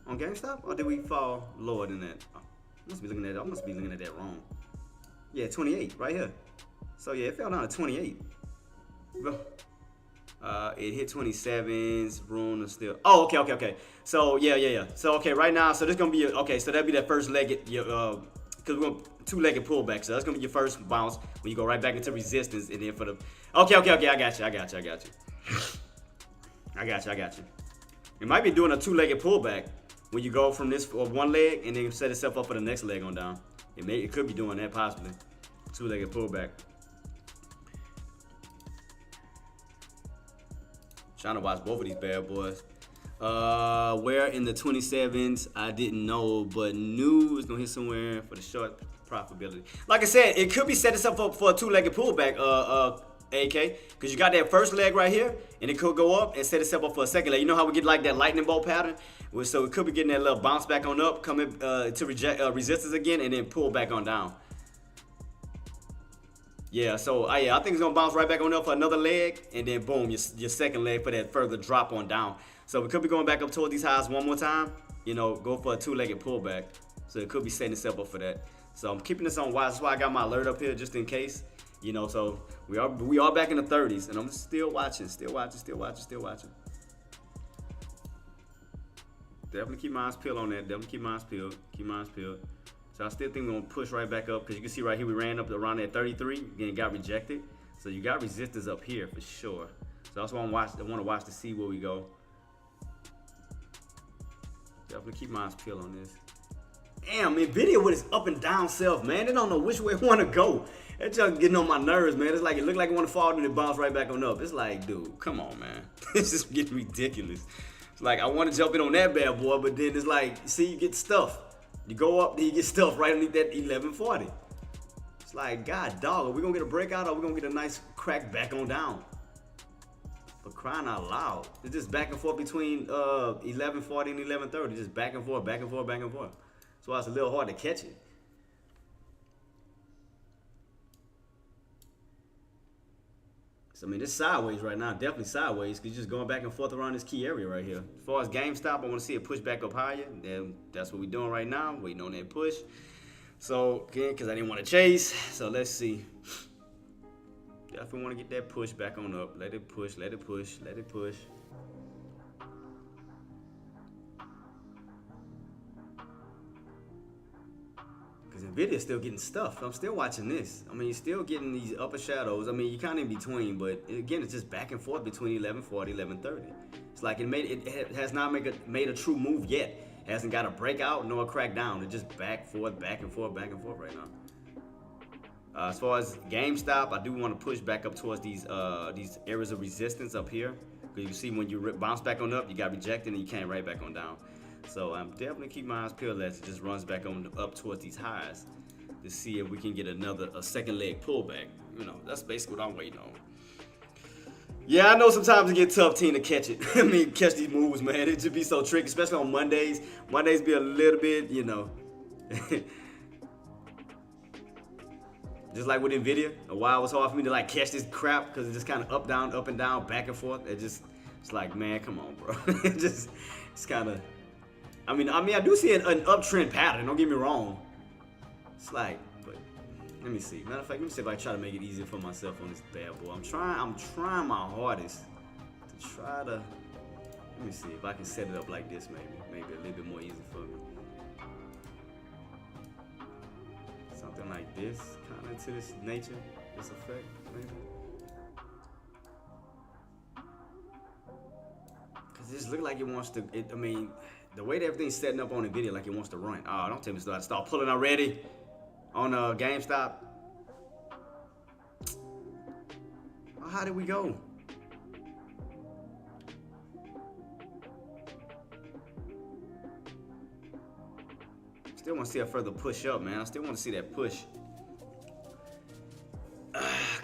On GameStop? Or did we fall lower than that? Oh, I must be looking at that wrong. Yeah, 28 right here. So yeah, it fell down to 28. It hit 27s, room is still. Oh, okay. So yeah. So okay, right now, so this gonna be okay. So that'll be that first leg, because we're going two-legged pullback. So that's gonna be your first bounce when you go right back into resistance, and then for the. Okay. I got you. It might be doing a two-legged pullback when you go from this one leg and then set itself up for the next leg on down. It could be doing that possibly. Two-legged pullback. Trying to watch both of these bad boys. Where in the 27s, I didn't know, but knew it's gonna hit somewhere for the short profitability. Like I said, it could be set itself up for a two-legged pullback, AK, because you got that first leg right here, and it could go up and set itself up for a second leg. You know how we get like that lightning bolt pattern? So it could be getting that little bounce back on up, coming to reject resistance again, and then pull back on down. Yeah, so I think it's gonna bounce right back on up for another leg, and then boom, your second leg for that further drop on down. So we could be going back up towards these highs one more time. go for a two-legged pullback. So it could be setting itself up for that. So I'm keeping this on watch. That's why I got my alert up here just in case. So we are back in the 30s, and I'm still watching. Definitely keep my eyes peeled on that. Definitely keep my eyes peeled. So I still think we're gonna push right back up because you can see right here we ran up around that 33, then got rejected. So you got resistance up here for sure. So that's why I want to watch to see where we go. Definitely keep my eyes peeled on this. Damn, Nvidia with its up and down self, man. They don't know which way it want to go. It's just getting on my nerves, man. It's like it looked like it want to fall and it bounce right back on up. It's like, dude, come on, man. This is getting ridiculous. It's like I want to jump in on that bad boy, but then it's like, see, you get stuff. You go up, then you get stuff right underneath that 1140. It's like, God dog, are we gonna get a breakout or are we gonna get a nice crack back on down? For crying out loud. It's just back and forth between 1140 and 1130. Just back and forth, back and forth, back and forth. That's why it's a little hard to catch it. So, this sideways right now, definitely sideways, because you're just going back and forth around this key area right here. As far as GameStop, I want to see it push back up higher. Then that's what we're doing right now, waiting on that push. So, again, because I didn't want to chase. So, let's see. Definitely want to get that push back on up. Let it push, let it push, let it push. Because Nvidia's still getting stuff. I'm still watching this. You're still getting these upper shadows. You're kind of in between, but again, it's just back and forth between 1140, 1130. It's like it has not made a true move yet. It hasn't got a breakout nor a crack down. It's just back and forth right now. As far as GameStop, I do want to push back up towards these areas of resistance up here. Because you see when you bounce back on up, you got rejected and you came right back on down. So I'm definitely keep my eyes peeled as it just runs back on up towards these highs to see if we can get a second leg pullback. That's basically what I'm waiting on. Yeah, I know sometimes it gets tough, team, to catch it. Catch these moves, man. It just be so tricky, especially on Mondays. Mondays be a little bit, just like with Nvidia, a while it was hard for me to catch this crap because it's just kind of up and down, back and forth. It's like, man, come on, bro. It's kind of. I do see an uptrend pattern. Don't get me wrong. It's like, but let me see. Matter of fact, let me see if I try to make it easier for myself on this bad boy. I'm trying my hardest to try to. Let me see if I can set it up like this, maybe a little bit more easy for me. Something like this, kind of to this nature, this effect, maybe. Cause it just look like it wants to. The way that everything's setting up on the video, like it wants to run. Oh, don't tell me to start pulling already on GameStop. Oh, how did we go? Still want to see a further push up, man. I still want to see that push.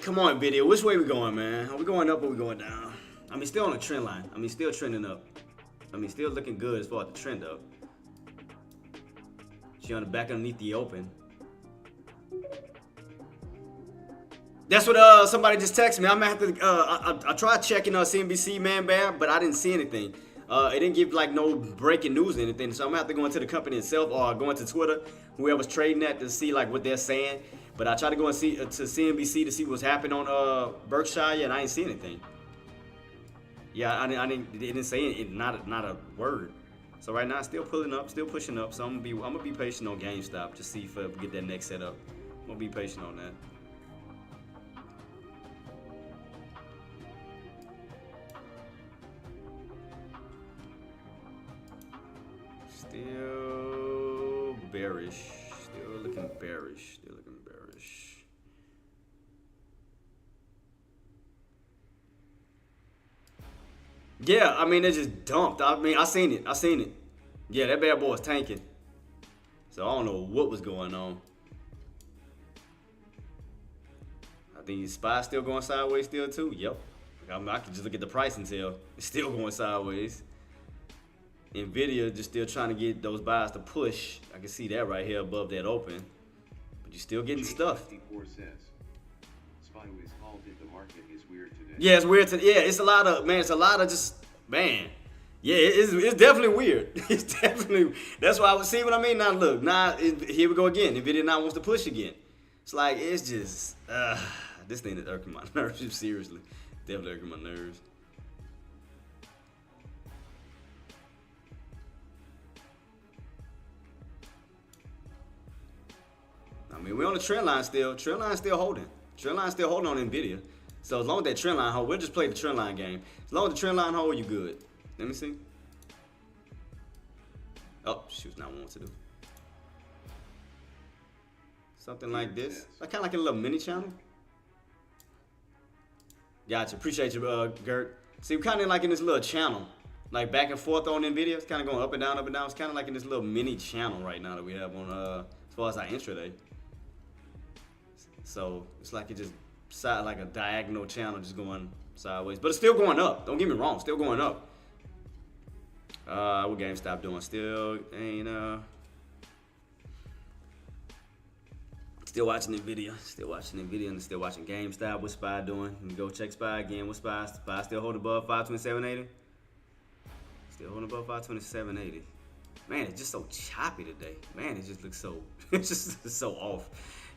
Come on, video. Which way we going, man? Are we going up or we going down? Still on a trend line. Still trending up. Still looking good as far as the trend up. She on the back underneath the open. That's what somebody just texted me. I'm gonna have to. I tried checking CNBC, man, but I didn't see anything. It didn't give no breaking news or anything. So I'm gonna have to go into the company itself or go into Twitter, whoever's trading that, to see what they're saying. But I tried to go and see to CNBC to see what's happening on Berkshire, and I didn't see anything. Yeah, I didn't. It didn't say it. Not a word. So right now, it's still pulling up, still pushing up. So I'm gonna be patient on GameStop to see if we get that next setup. I'm gonna be patient on that. Still bearish. Still looking bearish. Yeah, it just dumped. I seen it. Yeah, that bad boy is tanking. So I don't know what was going on. I think the SPY still going sideways still too. Yep. I can just look at the price and tell it's still going sideways. Nvidia just still trying to get those buys to push. I can see that right here above that open. But you're still getting stuff. The market is weird today. Yeah, it's weird today. Yeah, it's a lot of just, man. Yeah, it's definitely weird. It's definitely that's why I would see what I mean. Now look, here we go again. Nvidia now wants to push again. It's like it's just this thing is irking my nerves. Seriously, definitely irking my nerves. I mean, we're on the trend line still. Trend line still holding. Trend line still holding on Nvidia. So as long as that trend line hold, we'll just play the trend line game. As long as the trend line hold, you good. Let me see. Oh, she was not wanting to do. Something like this. Like kind of like a little mini channel. Gotcha. Appreciate you, Gert. See, we're kind of like in this little channel. Like back and forth on Nvidia. It's kind of going up and down, up and down. It's kind of like in this little mini channel right now that we have on, as far as our intraday. So it's like it just side like a diagonal channel just going sideways. But it's still going up. Don't get me wrong. Still going up. What GameStop doing? Still ain't still watching Nvidia. Still watching Nvidia and still watching GameStop. What's SPY doing? Let me go check SPY again. What's SPY? SPY still holding above 527.80? Still holding above 527.80. Man, it's just so choppy today. Man, it just looks so it's just so off.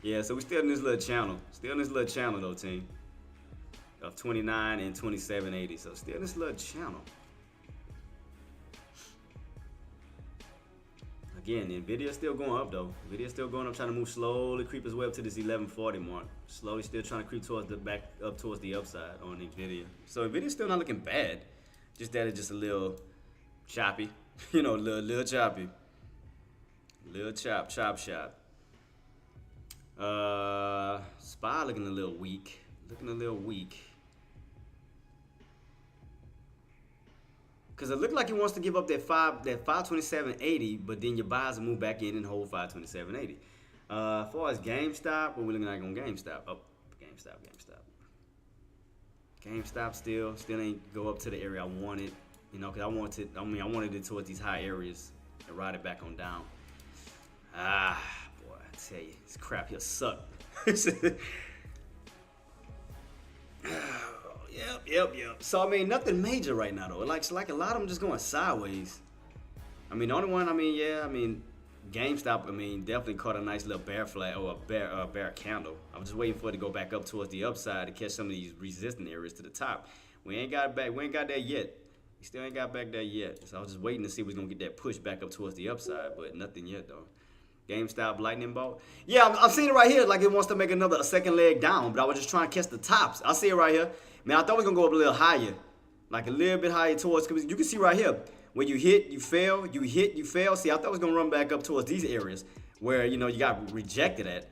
Yeah, so we still in this little channel. Still in this little channel though, team. Of 29 and 27.80. So still in this little channel. Again, Nvidia's still going up though. Nvidia's still going up, trying to move slowly, creep his way up to this 1140 mark. Slowly still trying to creep towards the back up towards the upside on Nvidia. So Nvidia's still not looking bad. Just that it's just a little choppy. You know, little choppy. Little chop. SPY looking a little weak. Cause it looked like he wants to give up that 527.80, but then your buys will move back in and hold 527.80. As far as GameStop, what we looking like on GameStop? Oh, GameStop still ain't go up to the area I wanted. You know, cause I wanted it towards these high areas and ride it back on down. Boy, I tell you, this crap here suck. Yep. So I mean, nothing major right now though. It's like a lot of them just going sideways. I mean, the only one, GameStop, definitely caught a nice little bear flag or a bear candle. I was just waiting for it to go back up towards the upside to catch some of these resistant areas to the top. We ain't got there yet. We still ain't got back there yet. So I was just waiting to see if we was gonna get that push back up towards the upside, but nothing yet though. GameStop lightning bolt. Yeah, I'm seeing it right here. Like it wants to make a second leg down, but I was just trying to catch the tops. I see it right here. Man, I thought we was gonna go up a little higher, like a little bit higher towards. Cause you can see right here where you hit, you fail, you hit, you fail. See, I thought it was gonna run back up towards these areas where you got rejected at.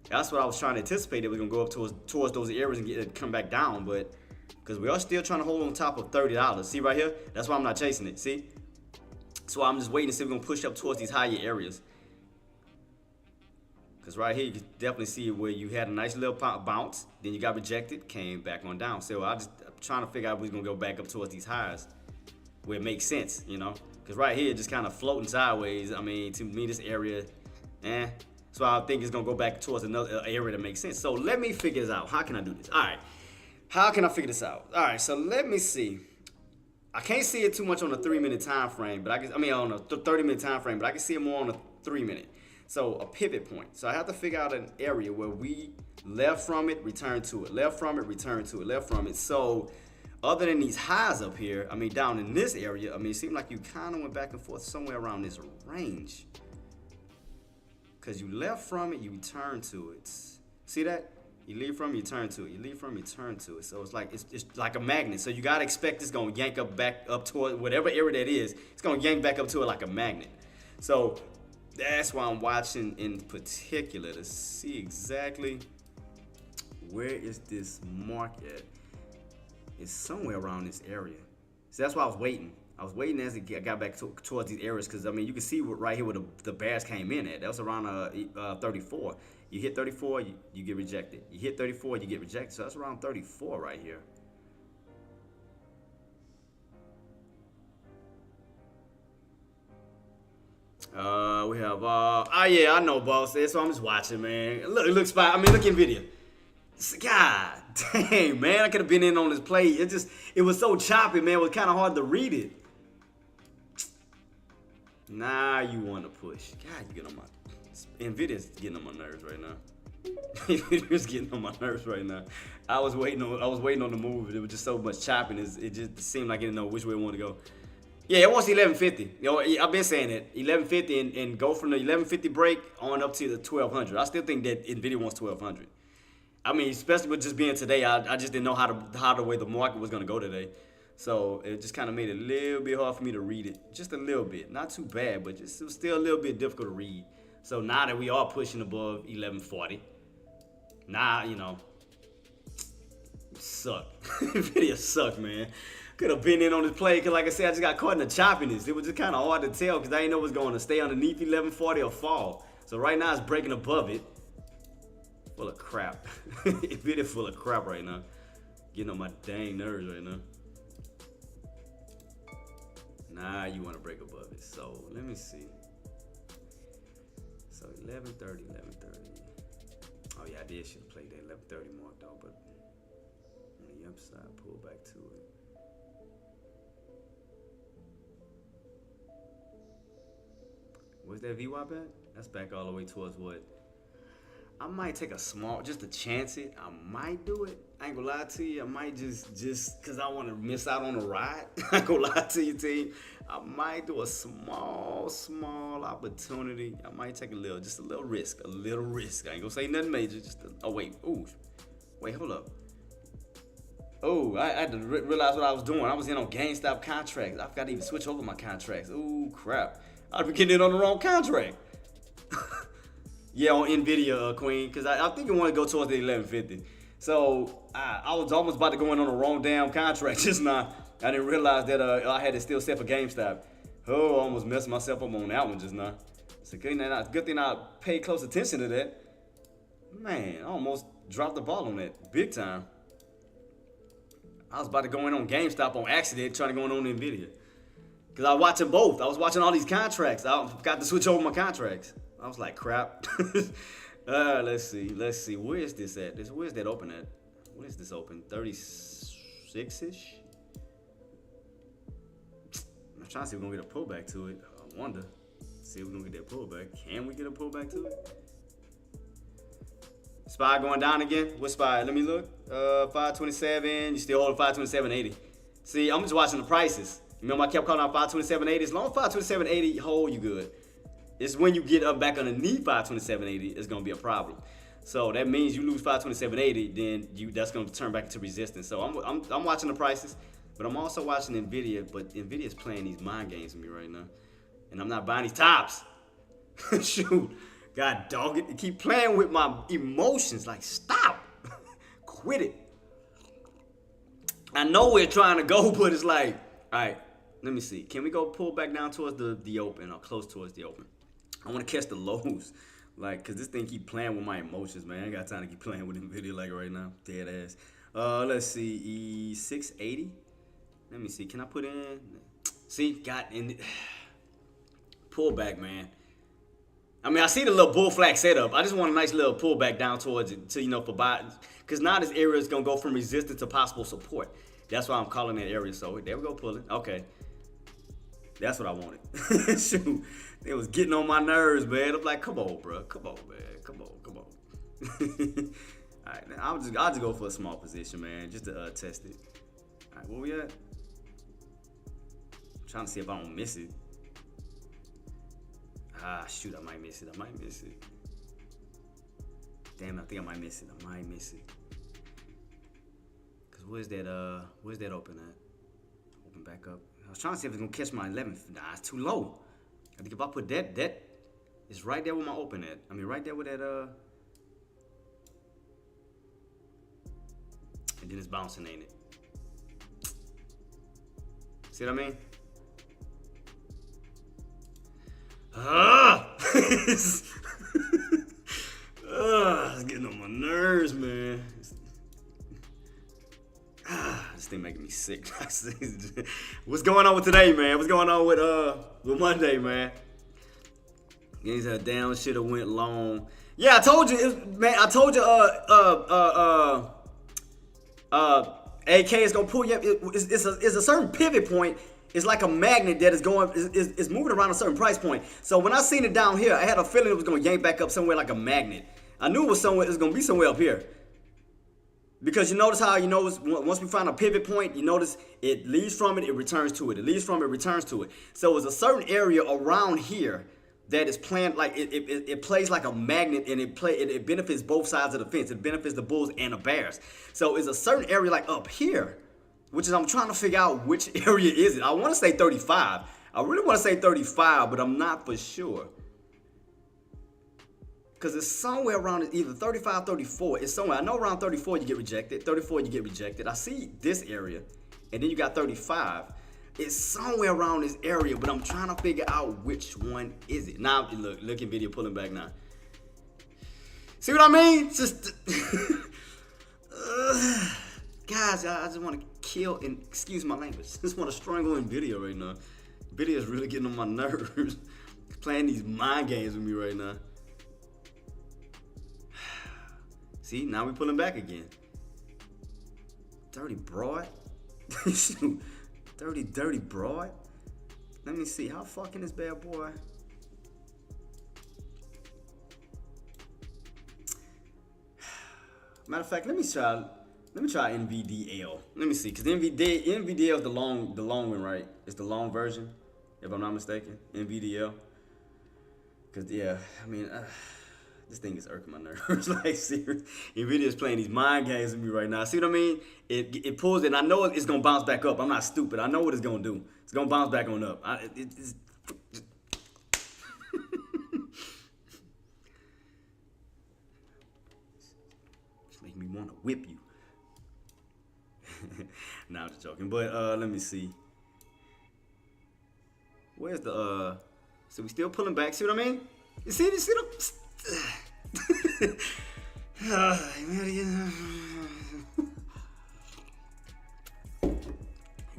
That's what I was trying to anticipate. That we're gonna go up towards those areas and come back down, but because we are still trying to hold on top of $30. See right here? That's why I'm not chasing it. See? So I'm just waiting to see if we're gonna push up towards these higher areas. Because right here, you can definitely see where you had a nice little bounce, then you got rejected, came back on down. So I'm trying to figure out if we're going to go back up towards these highs where it makes sense, Because right here, just kind of floating sideways. To me, this area, So I think it's going to go back towards another area that makes sense. So let me figure this out. How can I do this? All right. How can I figure this out? All right, so let me see. I can't see it too much on a 3-minute time frame, but on a 30-minute time frame, but I can see it more on a 3-minute. So a pivot point. So I have to figure out an area where we left from it, return to it, left from it, return to it, left from it. So other than these highs up here, down in this area, it seemed like you kind of went back and forth somewhere around this range. Because you left from it, you return to it. See that? You leave from it, you turn to it. You leave from it, you turn to it. So it's like a magnet. So you got to expect it's going to yank back up toward whatever area that is. It's going to yank back up to it like a magnet. So that's why I'm watching in particular to see exactly where is this mark at. It's somewhere around this area. So that's why I was waiting. I was waiting as it got back towards these areas because, you can see right here where the bears came in at. That was around 34. You hit 34, you get rejected. You hit 34, you get rejected. So that's around 34 right here. We have, I know, boss. So I'm just watching, man. Look, it looks fine. Look in video. God dang, man. I could have been in on this play. It was so choppy, man. It was kind of hard to read it. Nah, you want to push. God, you get on my. Nvidia's getting on my nerves right now. Nvidia's getting on my nerves right now. I was waiting on the move. There was just so much chopping. It just seemed like it didn't know which way it wanted to go. Yeah, it wants 1150. You know, I've been saying that 1150 and go from the 1150 break on up to the 1200. I still think that Nvidia wants 1200. I mean, especially with just being today, I just didn't know how the way the market was gonna go today. So it just kind of made it a little bit hard for me to read it. Just a little bit. Not too bad, but just it was still a little bit difficult to read. So now that we are pushing above 1140, now, you know, suck. Video suck, man. Could have been in on this play, because like I said, I just got caught in the choppiness. It was just kind of hard to tell, because I didn't know it was going to stay underneath 1140 or fall. So right now it's breaking above it. Full of crap. Video full of crap right now. Getting on my dang nerves right now. Nah, you want to break above it. So let me see. So 1130. Oh yeah, I did should have played that 1130 mark though, but on the upside, pull back to it. Where's that VWAP at? That's back all the way towards what? I might take a small, just to chance it. I might do it. I ain't gonna lie to you. I might just cause I want to miss out on the ride. I ain't gonna lie to you, team. I might do a small opportunity. I might take just a little risk. I ain't gonna say nothing major. Wait, hold up. Oh, I had to realize what I was doing. I was in on GameStop contracts. I forgot to even switch over my contracts. Ooh, crap. I'd be getting it on the wrong contract. Yeah, on Nvidia, Queen, because I think it want to go towards the 1150. So I was almost about to go in on the wrong damn contract just now. I didn't realize that I had it still set for GameStop. Oh, I almost messed myself up on that one just now. It's a good thing I paid close attention to that. Man, I almost dropped the ball on that big time. I was about to go in on GameStop on accident, trying to go in on Nvidia. Because I was watching both. I was watching all these contracts. I got to switch over my contracts. I was like, crap. Let's see. Where is this at? Where's that open at? What is this open? 36-ish? I'm trying to see if we're going to get a pullback to it. I wonder. See if we're going to get that pullback. Can we get a pullback to it? SPY going down again? What SPY? Let me look. 527. You still holding 527.80. See, I'm just watching the prices. Remember I kept calling out 527.80? As long as 527.80 hold, you good. It's when you get up back underneath 527.80, it's gonna be a problem. So that means you lose 527.80, then that's gonna turn back into resistance. So I'm watching the prices, but I'm also watching Nvidia. But Nvidia's playing these mind games with me right now, and I'm not buying these tops. Shoot, God dog it, keep playing with my emotions. Like stop, quit it. I know we're trying to go, but it's like, all right. Let me see. Can we go pull back down towards the open or close towards the open? I want to catch the lows, like, cause this thing keep playing with my emotions, man. I ain't got time to keep playing with Nvidia like right now. Dead ass. Let's see. 680. Let me see. Can I put in? See, got in. Pull back, man. I mean, I see the little bull flag setup. I just want a nice little pullback down towards it, to for buy, cause now this area is gonna go from resistance to possible support. That's why I'm calling that area. So there we go, pulling. Okay. That's what I wanted. Shoot, they was getting on my nerves, man. I'm like, come on, bro. Come on, man. Come on. All right, I'll just go for a small position, man, just to test it. All right, where we at? I'm trying to see if I don't miss it. Shoot, I might miss it. Damn, I think I might miss it. Cause where's that open at? Open back up. I was trying to see if it's gonna catch my 11th. Nah, it's too low. I think if I put that is right there where my open at. I mean, right there with that and then it's bouncing, ain't it? See what I mean? It's getting on my nerves, man. This thing making me sick. What's going on with today, man? What's going on with Monday, man? Games are down. Should have went long. Yeah, I told you, man. I told you. AK is gonna pull you up. It's a certain pivot point, It's like a magnet that is moving around a certain price point. So when I seen it down here, I had a feeling it was gonna yank back up somewhere like a magnet. I knew it was gonna be somewhere up here. Because you notice how, once we find a pivot point, you notice it leaves from it, it returns to it. It leaves from it, returns to it. So it's a certain area around here that is planned, like it plays like a magnet, and it benefits both sides of the fence. It benefits the Bulls and the Bears. So it's a certain area like up here, which is I'm trying to figure out which area is it. I want to say 35. I really want to say 35, but I'm not for sure. Because it's somewhere around either 35, 34. It's somewhere. I know around 34 you get rejected. 34 you get rejected. I see this area. And then you got 35. It's somewhere around this area, but I'm trying to figure out which one is it. Now, look at video pulling back now. See what I mean? Just, guys, I just want to kill and, excuse my language, I just want to strangle in video right now. Video is really getting on my nerves. Playing these mind games with me right now. See, now we pulling back again. Dirty broad. Dirty broad. Let me see. How fucking this bad boy? Matter of fact, let me try NVDL. Let me see, cause NVDL is the long one, right? It's the long version, if I'm not mistaken. NVDL. Cause yeah, I mean, this thing is irking my nerves. Like, serious. NVIDIA is playing these mind games with me right now. See what I mean? It pulls it, and I know it's gonna bounce back up. I'm not stupid. I know what it's gonna do. It's gonna bounce back on up. It's making me want to whip you. Nah, I'm just joking. But let me see. Where's the so we still pulling back? See what I mean? You see the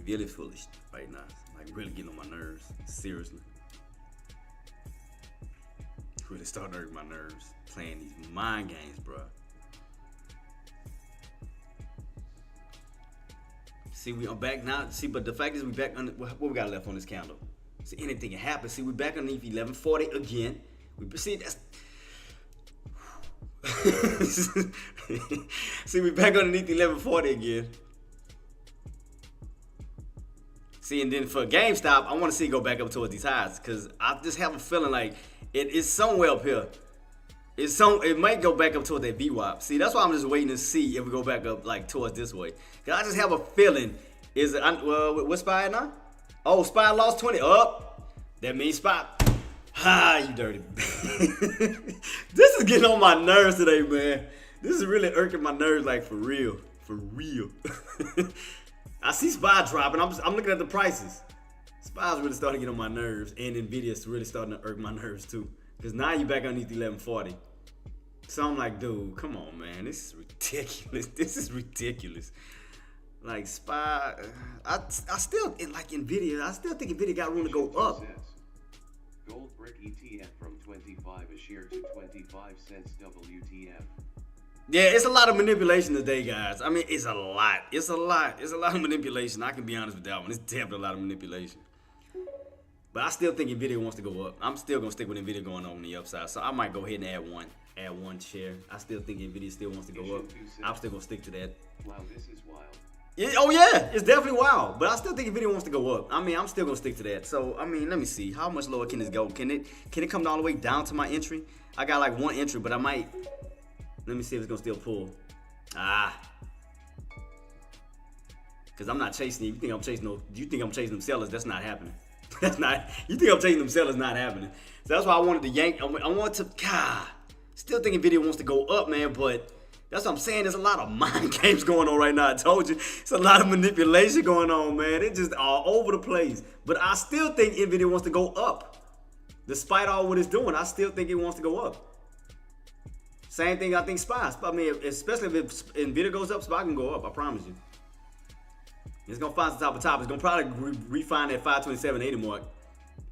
really foolish right now. Like, really getting on my nerves. Seriously. Really starting to hurt my nerves. Playing these mind games, bro. See, we are back now. See, but the fact is we back on what we got left on this candle. See, anything can happen. See, we back underneath 1140 again. We see that's see, we back underneath 1140 again. See, and then for GameStop, I want to see it go back up towards these highs, because I just have a feeling like it is somewhere up here. It might go back up toward that VWAP. See, that's why I'm just waiting to see if we go back up like towards this way. Cause I just have a feeling. What SPY now? Oh, SPY lost 20 up. That means SPY. Ah, you dirty. This is getting on my nerves today, man. This is really irking my nerves, like, for real. For real. I see SPY dropping. I'm looking at the prices. SPY's really starting to get on my nerves, and Nvidia's really starting to irk my nerves too. Because now you back underneath 1140. So I'm like, dude, come on, man. This is ridiculous. This is ridiculous. Like, SPY, I still, like Nvidia, I still think Nvidia got room to go up. Gold brick ETF from 25 a share to 25 cents WTF. Yeah, it's a lot of manipulation today, guys. I mean, it's a lot. It's a lot of manipulation. I can be honest with that one. It's definitely a lot of manipulation. But I still think Nvidia wants to go up. I'm still gonna stick with Nvidia going on the upside. So I might go ahead and add one share. I still think Nvidia still wants to go up. I'm still gonna stick to that. Wow, this is wild. Yeah, oh yeah, it's definitely wild. But I still think Nvidia wants to go up. I mean, I'm still gonna stick to that. So I mean, let me see. How much lower can this go? Can it come all the way down to my entry? I got like one entry, but I might. Let me see if it's gonna still pull. Because I'm not chasing you. You think I'm chasing them sellers? That's not happening. That's not. You think I'm chasing them sellers? Not happening. So that's why I wanted to yank. I want to. God, still thinking Nvidia wants to go up, man. But that's what I'm saying. There's a lot of mind games going on right now. I told you. It's a lot of manipulation going on, man. It's just all over the place. But I still think Nvidia wants to go up. Despite all what it's doing, I still think it wants to go up. Same thing I think SPY. I mean, especially if Nvidia goes up, SPY can go up. I promise you. It's gonna find some top. It's gonna probably refine that 527.80 mark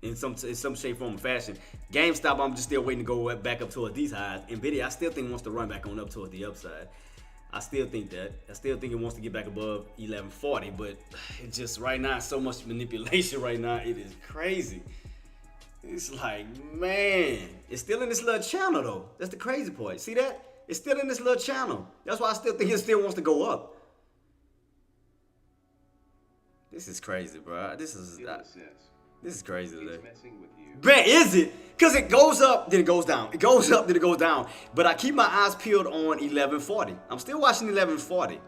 in some shape, form, or fashion. GameStop, I'm just still waiting to go back up towards these highs. Nvidia, I still think wants to run back on up towards the upside. I still think that. I still think it wants to get back above 1140, but it just right now so much manipulation right now. It is crazy. It's like, man, it's still in this little channel though. That's the crazy part. See that? It's still in this little channel. That's why I still think it still wants to go up. This is crazy, bro. This is crazy today. Man, is it? Because it goes up, then it goes down. It goes up, then it goes down. But I keep my eyes peeled on 1140. I'm still watching 1140.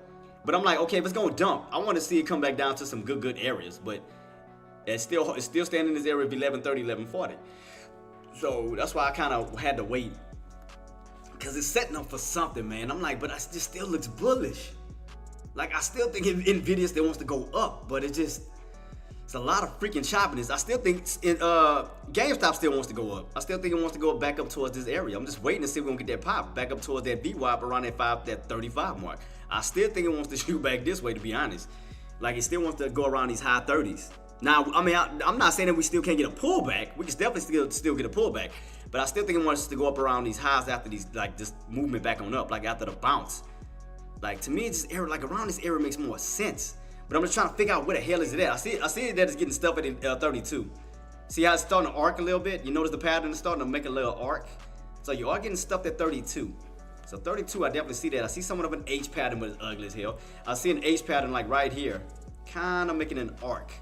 But I'm like, okay, if it's going to dump, I want to see it come back down to some good areas. But it's still standing in this area of 1130, 1140. So that's why I kind of had to wait. Because it's setting up for something, man. I'm like, but it just still looks bullish. Like, I still think Nvidia still wants to go up, but it's a lot of freaking choppiness. I still think GameStop still wants to go up. I still think it wants to go back up towards this area. I'm just waiting to see if we're going to get that pop back up towards that VWAP around that 35 mark. I still think it wants to shoot back this way, to be honest. Like, it still wants to go around these high 30s. Now, I mean, I'm not saying that we still can't get a pullback. We can definitely still get a pullback. But I still think it wants to go up around these highs after these, like, this movement back on up, like after the bounce. Like, to me, this area, like around this area makes more sense. But I'm just trying to figure out where the hell is it at. I see that it's getting stuff at 32. See how it's starting to arc a little bit? You notice the pattern is starting to make a little arc? So you are getting stuffed at 32. So 32, I definitely see that. I see somewhat of an H pattern, but it's ugly as hell. I see an H pattern like right here, kind of making an arc.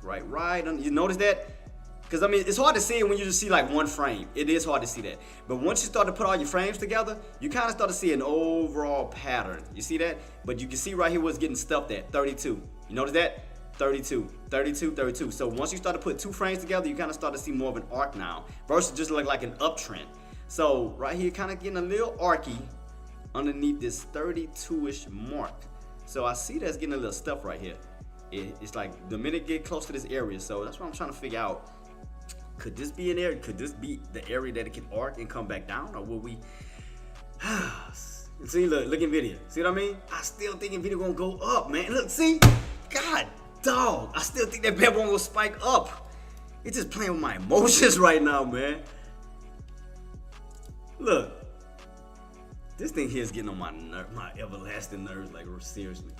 Right. You notice that? Because, I mean, it's hard to see it when you just see like one frame. It is hard to see that. But once you start to put all your frames together, you kind of start to see an overall pattern. You see that? But you can see right here what's getting stuffed at, 32. You notice that? 32, 32, 32. So once you start to put two frames together, you kind of start to see more of an arc now versus just look like an uptrend. So right here, kind of getting a little arky underneath this 32-ish mark. So I see that's getting a little stuff right here. It's like the minute get close to this area. So that's what I'm trying to figure out. Could this be an area? Could this be the area that it can arc and come back down? Or will we? See, look Nvidia. See what I mean? I still think Nvidia gonna go up, man. Look, see? God, dog. I still think that bad one will spike up. It's just playing with my emotions right now, man. Look. This thing here is getting on my everlasting nerves, like, seriously.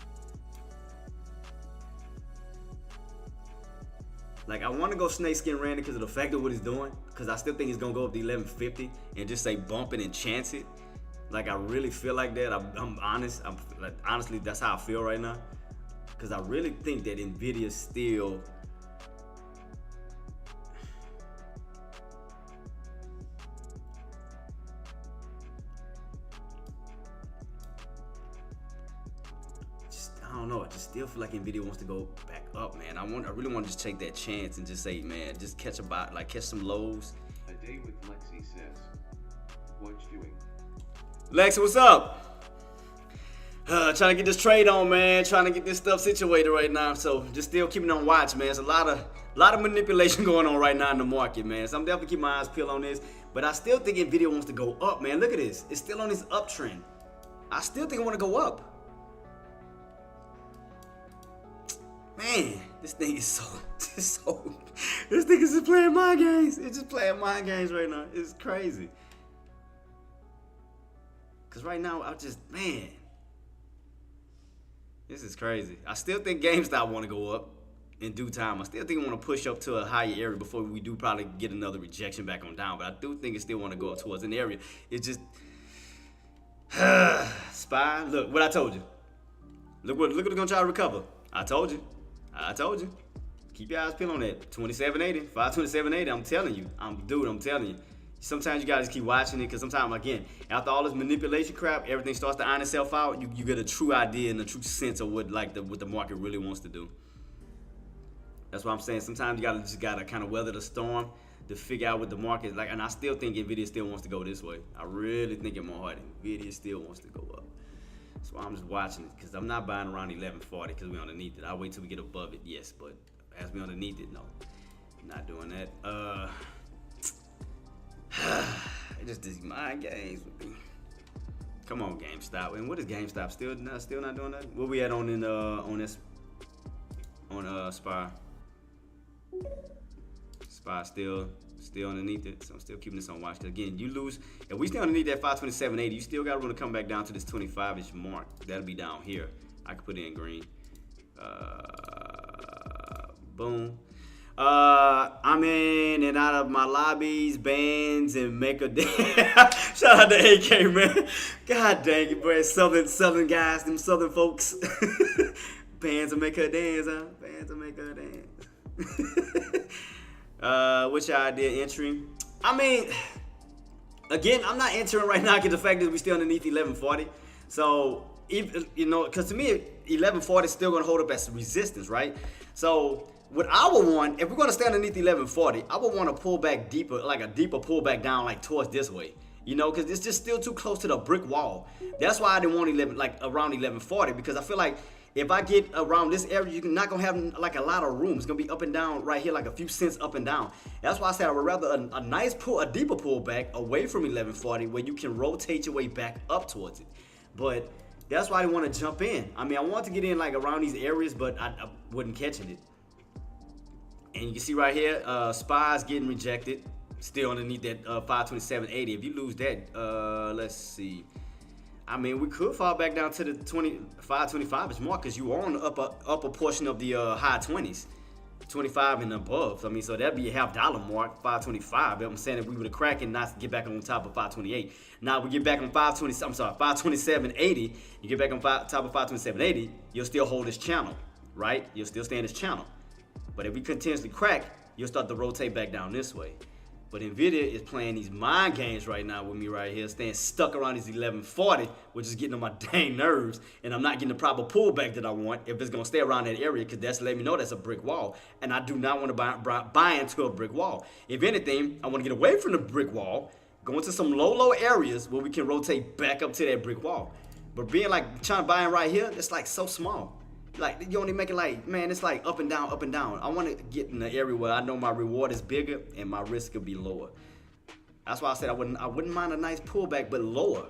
Like, I want to go snakeskin Randy because of the fact of what he's doing. Because I still think he's going to go up to 1150 and just say bump it and chance it. Like, I really feel like that. I'm honest. Honestly, that's how I feel right now. Because I really think that Nvidia still... I don't know. I just still feel like Nvidia wants to go back up, man. I really want to just take that chance and just say, man, just catch some lows. A day with Lexi says, "What you doing?" Lexi, what's up? Trying to get this trade on, man. Trying to get this stuff situated right now. So just still keeping on watch, man. There's a lot of manipulation going on right now in the market, man. So I'm definitely keeping my eyes peeled on this. But I still think Nvidia wants to go up, man. Look at this. It's still on this uptrend. I still think I want to go up. Man, this thing is this thing is just playing mind games. It's just playing mind games right now. It's crazy. Cause right now, man, this is crazy. I still think GameStop want to go up in due time. I still think I want to push up to a higher area before we do probably get another rejection back on down. But I do think it still want to go up towards an area. It's just, SPY, look what I told you. Look what it's gonna try to recover. I told you. Keep your eyes peeled on that. 2780, 52780. I'm telling you. I'm telling you. Sometimes you gotta keep watching it because sometimes, again, after all this manipulation crap, everything starts to iron itself out. You get a true idea and a true sense of what the market really wants to do. That's what I'm saying. Sometimes you just gotta kind of weather the storm to figure out what the market is like. And I still think Nvidia still wants to go this way. I really think in my heart, Nvidia still wants to go up. So I'm just watching it because I'm not buying around 1140 because we're underneath it. I'll wait till we get above it, yes, but as we underneath it, no. I'm not doing that. Just these mind games with me. Come on, GameStop. And what is GameStop? Still not doing that? What we at on SPY? SPY still Still underneath it, so I'm still keeping this on watch. Again, you lose, if we stay underneath that 527.80, you still got room to come back down to this 25-ish mark. That'll be down here. I can put it in green. Boom. I'm in and out of my lobbies, bands, and make a dance. Shout out to AK, man. God dang it, bro. Southern guys, them Southern folks. Bands will make her dance, huh? Bands will make her dance. What's your idea entering? I mean, again, I'm not entering right now because the fact is we still underneath 1140. So, because to me, 1140 is still going to hold up as resistance, right? So, what I would want, if we're going to stay underneath 1140, I would want to pull back deeper, like a deeper pullback down, like towards this way. Because it's just still too close to the brick wall. That's why I didn't want around 1140, because I feel like if I get around this area, you're not going to have like a lot of room. It's going to be up and down right here, like a few cents up and down. That's why I said I would rather a nice pull, a deeper pullback away from 1140 where you can rotate your way back up towards it. But that's why I didn't want to jump in. I mean, I want to get in like around these areas, but I wasn't catching it. And you can see right here, SPY's getting rejected. Still underneath that 527.80. If you lose that, let's see. I mean, we could fall back down to the 525-ish mark because you are on the upper portion of the high 20s. 25 and above. I mean, so that'd be a $half mark, 525. I'm saying if we were to crack and not get back on top of 528. Now we get back on 527.80. You get back on top of 527.80, you'll still hold this channel, right? You'll still stay in this channel. But if we continuously crack, you'll start to rotate back down this way. But Nvidia is playing these mind games right now with me right here, staying stuck around these 1140, which is getting on my dang nerves, and I'm not getting the proper pullback that I want if it's gonna stay around that area, because that's letting me know that's a brick wall, and I do not want to buy into a brick wall. If anything, I want to get away from the brick wall, go into some low areas where we can rotate back up to that brick wall. But being like trying to buy in right here, it's like so small. Like, you only make it like, man, it's like up and down, up and down. I want to get in the area where I know my reward is bigger and my risk could be lower. That's why I said I wouldn't mind a nice pullback, but lower.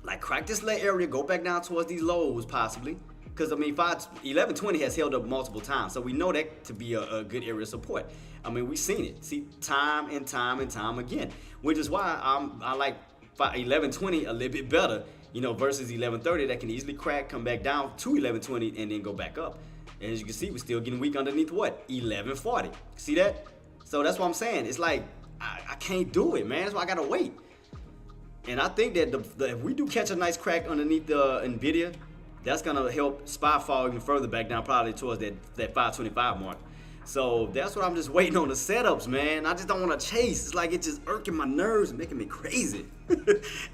Like, crack this little area, go back down towards these lows possibly. Because, I mean, 1120 has held up multiple times. So we know that to be a good area of support. I mean, we've seen it. See, time and time and time again. Which is why I like 1120 a little bit better. Versus 1130 that can easily crack, come back down to 1120, and then go back up. And as you can see, we're still getting weak underneath what? 1140. See that? So that's what I'm saying. It's like, I can't do it, man. That's why I gotta wait. And I think that if we do catch a nice crack underneath the Nvidia, that's gonna help SPY fall even further back down, probably towards that 525 mark. So that's what I'm just waiting on the setups, man. I just don't want to chase. It's like it's just irking my nerves and making me crazy.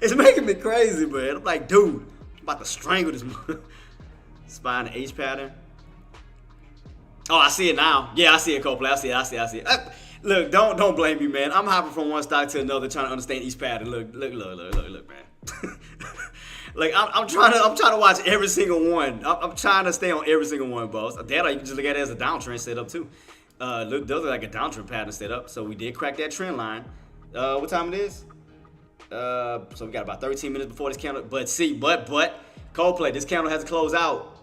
It's making me crazy, man. I'm like, dude, I'm about to strangle this SPY in the H pattern. Oh, I see it now. Yeah, I see it, Coldplay. I see it. Look, don't blame me, man. I'm hopping from one stock to another trying to understand each pattern. Look, man. Like, I'm trying to watch every single one. I'm trying to stay on every single one, boss. That, or you can just look at it as a downtrend setup too. Look, those are like a downtrend pattern setup. So we did crack that trend line. What time it is? So we got about 13 minutes before this candle. But Coldplay, this candle has to close out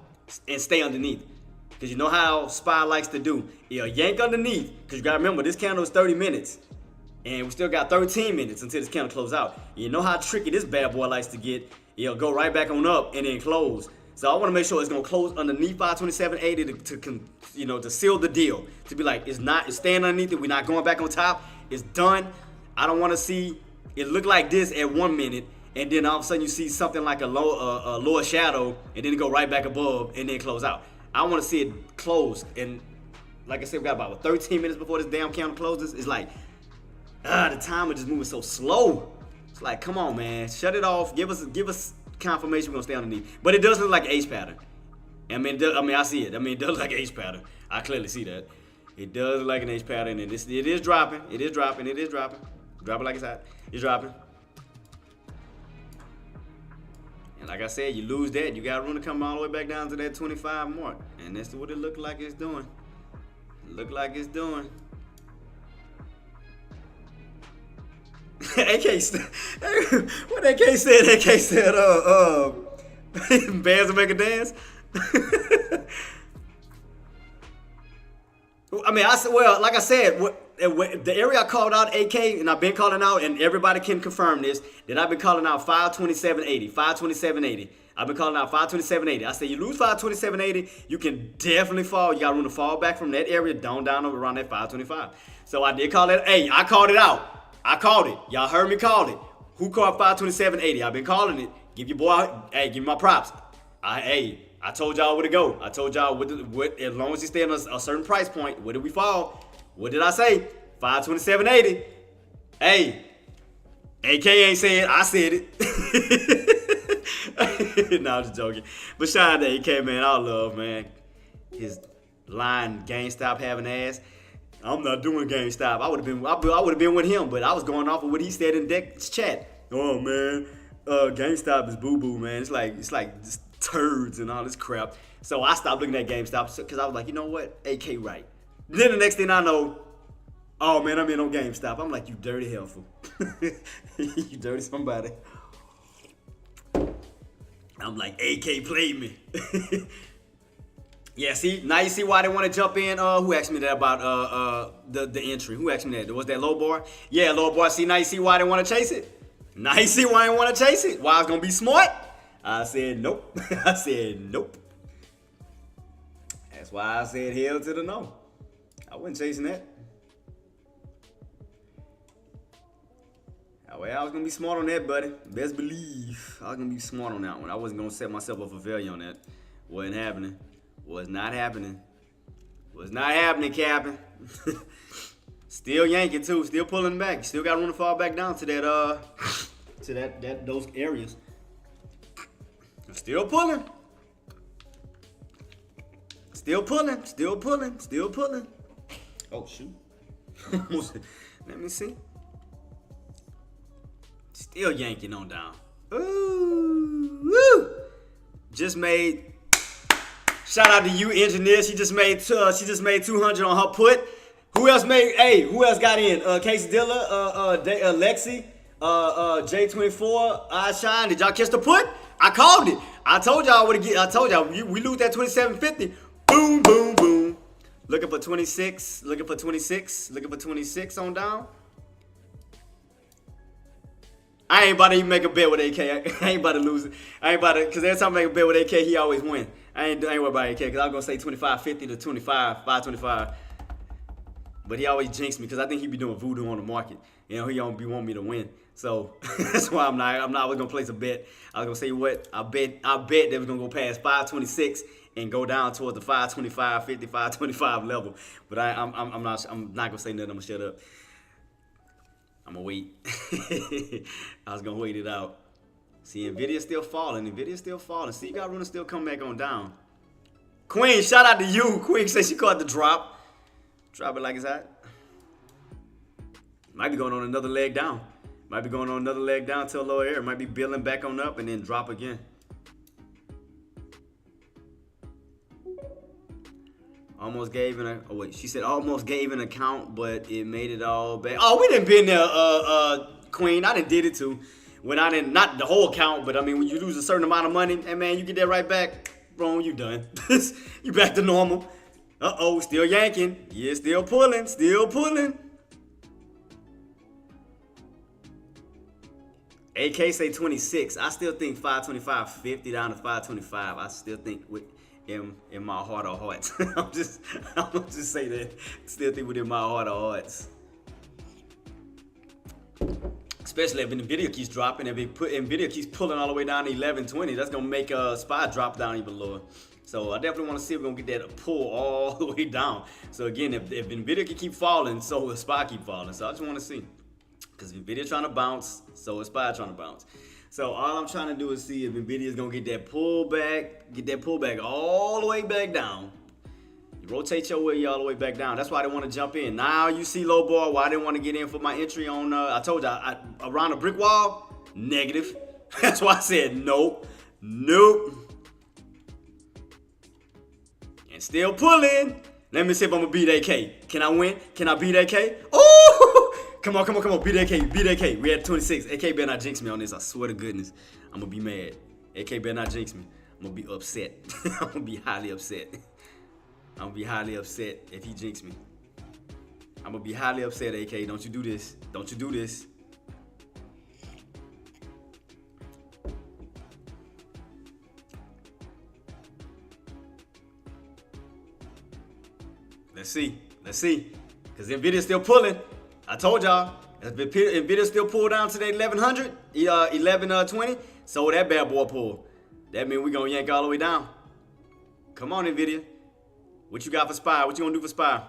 and stay underneath. Because you know how SPY likes to do. It'll yank underneath. Because you got to remember, this candle is 30 minutes. And we still got 13 minutes until this candle closes out. You know how tricky this bad boy likes to get. It'll go right back on up and then close. So I want to make sure it's going to close underneath 527.80 to seal the deal. To be like, it's staying underneath it. We're not going back on top. It's done. I don't want to see it look like this at 1 minute. And then all of a sudden you see something like a lower shadow. And then it go right back above and then close out. I want to see it close. And like I said, we got about 13 minutes before this damn candle closes. It's like, the timer just moving so slow. It's like, come on, man, shut it off. Give us confirmation we're gonna stay underneath. But it does look like an H pattern. I mean, I see it. I mean, it does look like an H pattern. I clearly see that. It does look like an H pattern, and it is dropping. It is dropping. It is dropping. Drop it like it's hot. It's dropping. And like I said, you lose that, you got room to come all the way back down to that 25 mark, and that's what it looked like it's doing. It looked like it's doing. What AK said, bands will make a dance. I mean, like I said, the area I called out AK, and I've been calling out, and everybody can confirm this, that I've been calling out 527.80, 527.80. I've been calling out 527.80. I said you lose 527.80, you can definitely fall. You got room to fall back from that area down around that 525. So I did call it. Hey, I called it out. I called it. Y'all heard me call it. Who called 527.80? I've been calling it. Give your boy, hey, give me my props. I told y'all where to go. I told y'all what as long as you stay on a certain price point, where did we fall? What did I say? 527.80. Hey, AK ain't saying I said it. No, I'm just joking. But shout out to AK, man. I love, man. His line, GameStop having ass. I'm not doing GameStop. I would have been with him, but I was going off of what he said in Deck's chat. Oh man, GameStop is boo boo, man. It's like just turds and all this crap. So I stopped looking at GameStop because I was like, you know what, AK right. Then the next thing I know, oh man, I'm in on GameStop. I'm like, you dirty helpful. You dirty somebody. I'm like, AK played me. Yeah, see, now you see why they want to jump in. Who asked me that about the entry? Who asked me that? Was that low bar? Yeah, low bar. See, now you see why they want to chase it. Now you see why they want to chase it. Why it's gonna be smart? I said nope. I said nope. That's why I said hell to the no. I wasn't chasing that. Well, I was gonna be smart on that, buddy. Best believe I was gonna be smart on that one. I wasn't gonna set myself up for failure on that. Wasn't happening. Was not happening. Was not happening, Captain. Still yanking too. Still pulling back. Still got room to fall back down to that those areas. Still pulling. Still pulling. Still pulling. Still pulling. Oh shoot. Let me see. Still yanking on down. Ooh, woo. Just made. Shout out to you, engineer. She just made 200 on her put. Who else made? Hey, who else got in? Casey Dilla, Lexi, J24, I Shine. Did y'all catch the put? I called it. I told y'all what to get. I told y'all we lose that 27.50. Boom, boom, boom. Looking for 26. Looking for 26. Looking for 26 on down. I ain't about to even make a bet with AK. I ain't about to lose it. I ain't about to, because every time I make a bet with AK, he always win. I ain't worried about AK, because I was going to say 25.50 to 25, 525. But he always jinxed me, because I think he be doing voodoo on the market. You know, he don't be wanting me to win. So that's why I'm not going to place a bet. I was going to say what? I bet they was going to go past 526 and go down towards the 525, 50, 525 level. But I'm not going to say nothing. I'm going to shut up. I'm going to wait. I was going to wait it out. See, Nvidia's still falling. See, you got room to still come back on down. Queen, shout out to you. Queen said she caught the drop. Drop it like it's hot. Might be going on another leg down. Till lower air. Might be building back on up and then drop again. Almost gave an she said almost gave an account, but it made it all back. Oh, we didn't been there, Queen. I done did it too. When I didn't, not the whole account, but I mean when you lose a certain amount of money, and man, you get that right back. Bro, you done. You back to normal. Still yanking. Yeah, still pulling. AK say 26. I still think 525, 50 down to 525. I still think in my heart of hearts. I'm gonna just say that. Still think within my heart of hearts. Especially if Nvidia keeps dropping, if Nvidia keeps pulling all the way down to 1120, that's gonna make SPY drop down even lower. So I definitely want to see if we're gonna get that pull all the way down. So again, if Nvidia can keep falling, so will SPY keep falling. So I just want to see, because Nvidia trying to bounce, so is SPY trying to bounce. So all I'm trying to do is see if Nvidia is gonna get that pullback all the way back down. You rotate your way all the way back down. That's why they want to jump in. Now you see low bar. Why they want to get in for my entry on? I told you around a brick wall, negative. That's why I said nope. And still pulling. Let me see if I'm gonna beat AK. Can I win? Can I beat AK? Oh! Come on. Beat AK. We at 26. AK better not jinx me on this. I swear to goodness. I'm gonna be mad. AK better not jinx me. I'm gonna be upset. I'm gonna be highly upset. I'm gonna be highly upset if he jinx me. I'm gonna be highly upset, AK. Don't you do this. Don't you do this. Let's see. Let's see. Because Nvidia's still pulling. I told y'all. Nvidia still pulled down to the 1100, 1120. So that bad boy pull. That means we're going to yank all the way down. Come on, Nvidia. What you got for SPY? What you going to do for SPY?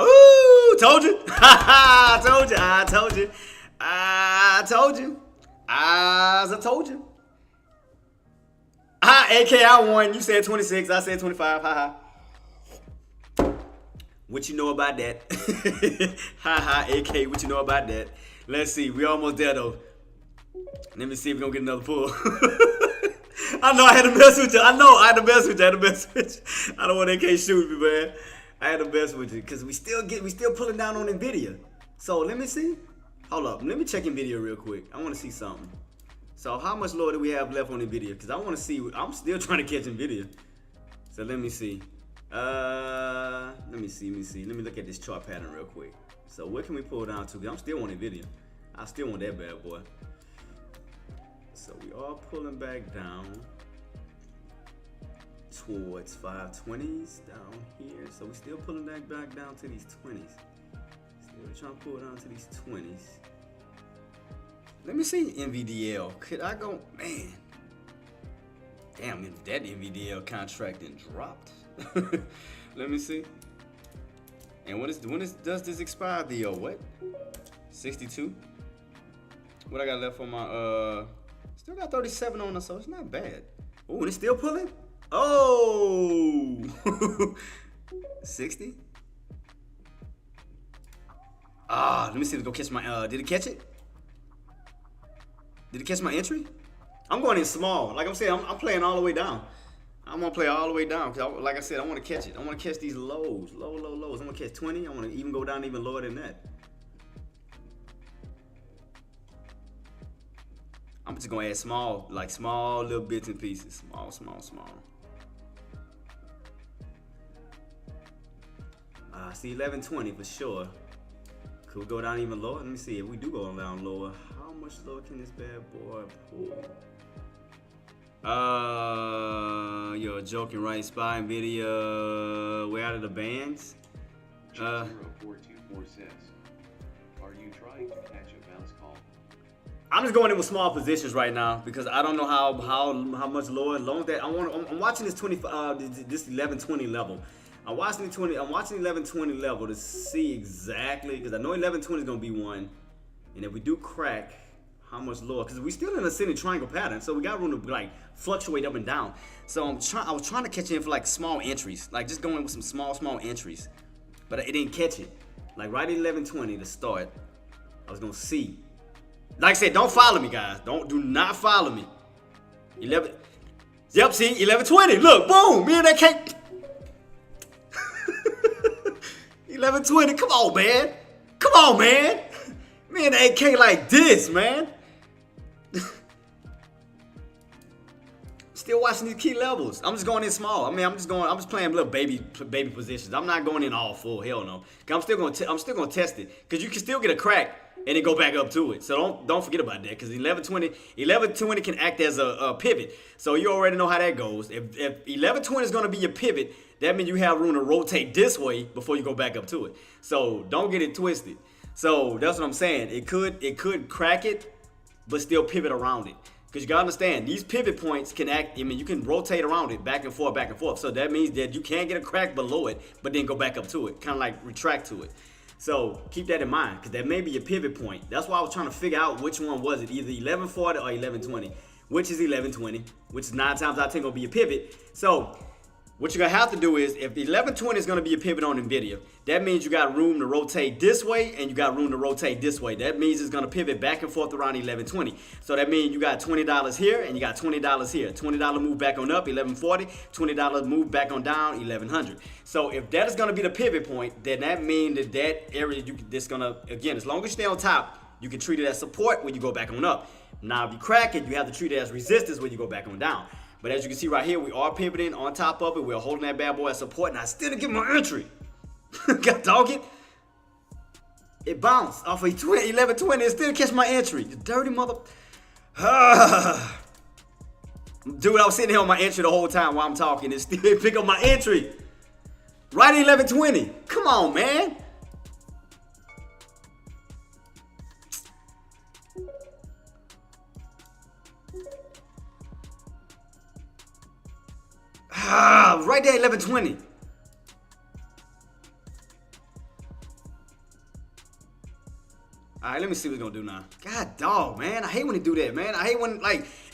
Ooh, told you. I told you. I told you. I told you. I told you. AK, I won. You said 26. I said 25. Ha. What you know about that? AK, what you know about that? Let's see. We almost there, though. Let me see if we're going to get another pull. I know I had to mess with you. I know I had to mess with you. I don't want AK shoot me, man. I had to mess with you because we still pulling down on Nvidia. So let me see. Hold up. Let me check Nvidia real quick. I want to see something. So how much lower do we have left on Nvidia? Because I want to see. I'm still trying to catch Nvidia. So let me see. Let me see. Let me look at this chart pattern real quick. So where can we pull down to? I'm still on Nvidia. I still want that bad boy. So we are pulling back down towards 520s down here. So we're still pulling back down to these 20s. Still trying to pull down to these 20s. Let me see NVDL. Could I go, man? Damn, if that NVDL contract then dropped. Let me see. And does this expire? The what? 62. What I got left on my still got 37 on us, so it's not bad. Oh, and it's still pulling? Oh 60. Let me see if it go catch my did it catch it? Did it catch my entry? I'm going in small. Like I'm saying, I'm playing all the way down. I'm gonna play all the way down because, like I said, I want to catch it. I want to catch these lows, low lows. I'm gonna catch 20. I want to even go down even lower than that. I'm just gonna add small little bits and pieces. Small. See 1120 for sure. Could we go down even lower? Let me see if we do go down lower. How much lower can this bad boy pull? You're joking, right? SPY Nvidia, we're out of the bands. 0424 says, are you trying to catch a bounce call? I'm just going in with small positions right now because I don't know how much lower. Long that I'm watching this 1120 level. I'm watching 1120 level to see exactly because I know 1120 is gonna be one, and if we do crack, how much lower? Because we still in a ascending triangle pattern, so we got room to like fluctuate up and down. So I was trying to catch in for like small entries, like just going with some small entries, but it didn't catch it. Like right at 1120 to start, I was gonna see. Like I said, don't follow me, guys. Do not follow me. 11. Yep, see 1120. Look, boom. Me and that cake. 1120. Come on, man. Come on, man. Me and the AK like this, man. Still watching these key levels. I'm just going in small. I mean, I'm just playing little baby positions. I'm not going in all full. Hell no. I'm still gonna test it because you can still get a crack and then go back up to it. So don't forget about that because 1120 can act as a pivot. So you already know how that goes. If 1120 is gonna be your pivot, that means you have room to rotate this way before you go back up to it. So don't get it twisted. So that's what I'm saying. It could crack it, but still pivot around it. Because you gotta understand, these pivot points can act, I mean, you can rotate around it back and forth. So that means that you can't get a crack below it, but then go back up to it, kind of like retract to it. So keep that in mind, because that may be your pivot point. That's why I was trying to figure out which one was it, either 1140 or 1120. Which is 1120, which is 9 times out of 10 gonna be a pivot. So what you're gonna have to do is, if the 1120 is gonna be a pivot on NVIDIA, that means you got room to rotate this way and you got room to rotate this way. That means it's gonna pivot back and forth around 1120. So that means you got $20 here and you got $20 here. $20 move back on up, 1140. $20 move back on down, 1100. So if that is gonna be the pivot point, then that means that area that's gonna, again, as long as you stay on top, you can treat it as support when you go back on up. Now if you crack it, you have to treat it as resistance when you go back on down. But as you can see right here, we are pivoting on top of it. We're holding that bad boy as support, and I still didn't get my entry. Got dog it. It bounced off of 1120 and still catch my entry. You dirty mother. Dude, I was sitting here on my entry the whole time while I'm talking and still pick up my entry. Right at 1120. Come on, man. Right there, 1120. All right, let me see what it's gonna do now. God dog, man, I hate when it do that, man. I hate when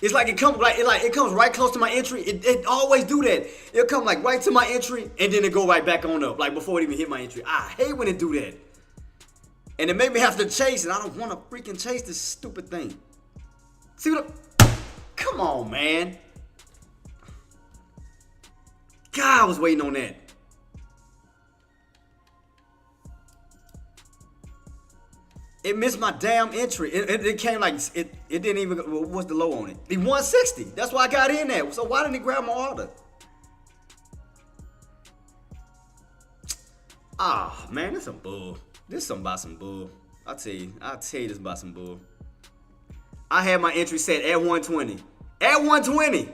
it's like it comes it comes right close to my entry. It always do that. It'll come like right to my entry and then it go right back on up, like before it even hit my entry. I hate when it do that, and it made me have to chase it. I don't want to freaking chase this stupid thing. See what? Come on, man. God, I was waiting on that. It missed my damn entry. It came like, it didn't even, what's the low on it? The 160. That's why I got in there. So why didn't it grab my order? Ah, man, this some bull. This is something about some bull. I'll tell you this about some bull. I had my entry set at 120. At 120.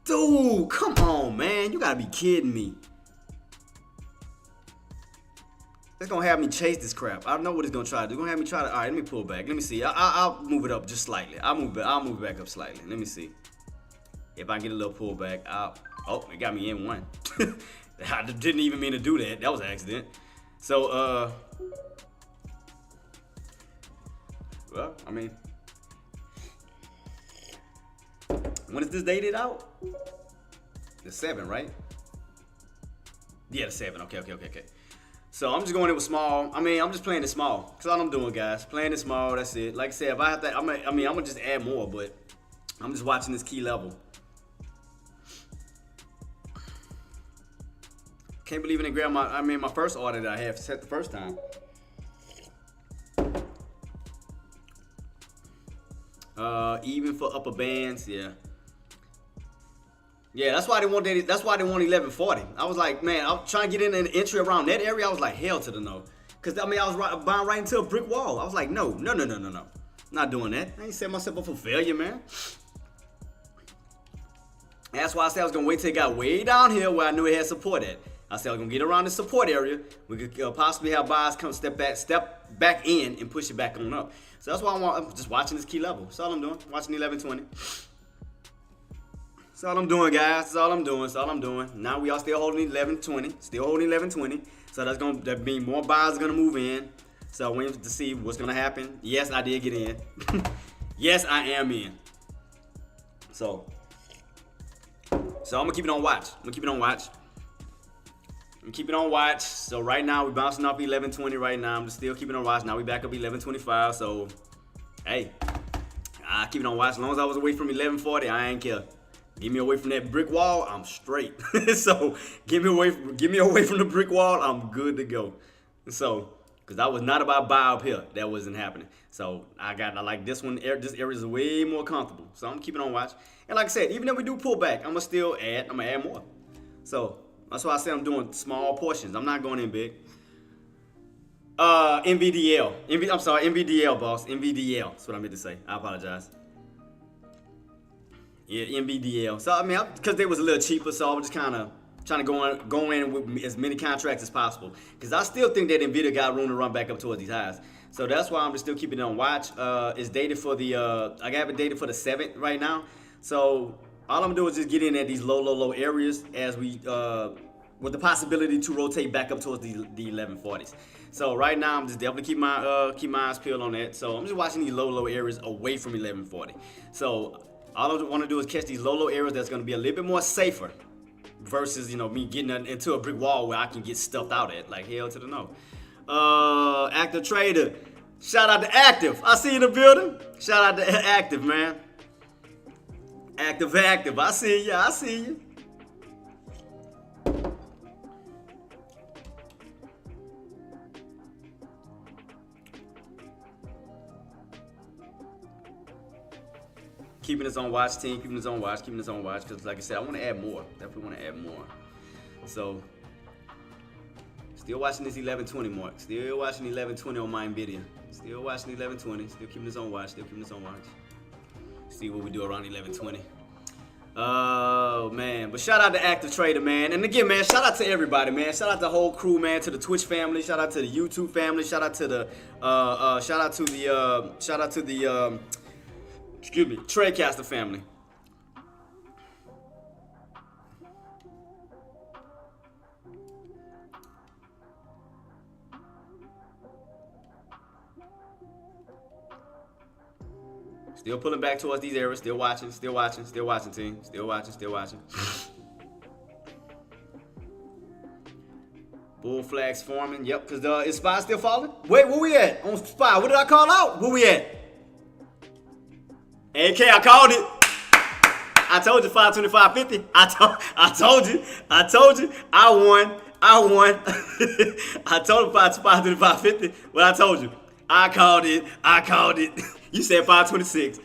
Dude, come on, man. You gotta be kidding me. It's gonna have me chase this crap. I know what it's gonna try to do. It's gonna have me try to. All right, let me pull back. Let me see. I'll move it up just slightly. I'll move it back up slightly. Let me see. If I can get a little pullback. Oh, it got me in one. I didn't even mean to do that. That was an accident. So, well, I mean, when is this dated out? The 7, right? Yeah, the 7. Okay. So I'm just going in with small. I mean, I'm just playing it small. That's all I'm doing, guys. Playing it small. That's it. Like I said, if I have to, I'm gonna just add more, but I'm just watching this key level. Can't believe it didn't grab my first order that I had set the first time. Even for upper bands, yeah. Yeah, that's why they want that. That's why they want 1140. I was like, man, I was trying to get in an entry around that area. I was like, hell to the no. Cause I mean, I was buying right into a brick wall. I was like, no. Not doing that. I ain't set myself up for failure, man. That's why I said I was gonna wait till it got way down here where I knew it had support at. I said I was gonna get around the support area. We could possibly have buyers come step back in and push it back on up. So that's why I'm just watching this key level. That's all I'm doing. Watching 1120. That's all I'm doing, guys. That's all I'm doing. Now we are still holding 1120. Still holding 1120. So that means more buyers are gonna move in. So we're waiting to see what's gonna happen. Yes, I did get in. Yes, I am in. So I'm gonna keep it on watch. So right now we're bouncing off 1120 right now. I'm just still keeping on watch. Now we back up 1125. So hey, I keep it on watch. As long as I was away from 1140, I ain't care. Get me away from that brick wall, I'm straight. So get me away from the brick wall, I'm good to go. So, cause I was not about buy up here. That wasn't happening. So I like this one. This area is way more comfortable. So I'm keeping on watch. And like I said, even if we do pull back, I'm gonna add more. So that's why I say I'm doing small portions. I'm not going in big. NVDL. I'm sorry, NVDL, boss. NVDL. That's what I meant to say. I apologize. Yeah, NVDL. So I mean, because they was a little cheaper, so I was just kind of trying to go in with as many contracts as possible. Because I still think that Nvidia got room to run back up towards these highs. So that's why I'm just still keeping it on watch. It's dated for the I have it dated for the 7th right now. So all I'm doing is just get in at these low areas as we with the possibility to rotate back up towards the 1140s. So right now I'm just definitely keep my eyes peeled on that. So I'm just watching these low areas away from 1140. So all I want to do is catch these low areas that's going to be a little bit more safer versus, me getting into a brick wall where I can get stuffed out at. Like, hell to the no. Active Trader. Shout out to Active. I see you in the building. Shout out to Active, man. Active. I see you. Keeping us on watch, team. Keeping us on watch. Keeping us on watch. Because, like I said, I want to add more. Definitely want to add more. So, still watching this 11:20 mark. Still watching 11:20 on my Nvidia. Still watching 11:20. Still keeping us on watch. Still keeping us on watch. See what we do around 11:20. Oh, man. But shout out to Active Trader, man. And again, man, shout out to everybody, man. Shout out to the whole crew, man. To the Twitch family. Shout out to the YouTube family. Shout out to the, excuse me, Tradecaster family. Still pulling back towards these areas. Still watching, team. Still watching. Bull flags forming. Yep, because is SPY still falling? Wait, where we at? On SPY. What did I call out? Where we at? AK, I called it. I told you 525.50. I told you. I won. I told him 525.50. What I told you. I called it. You said 526.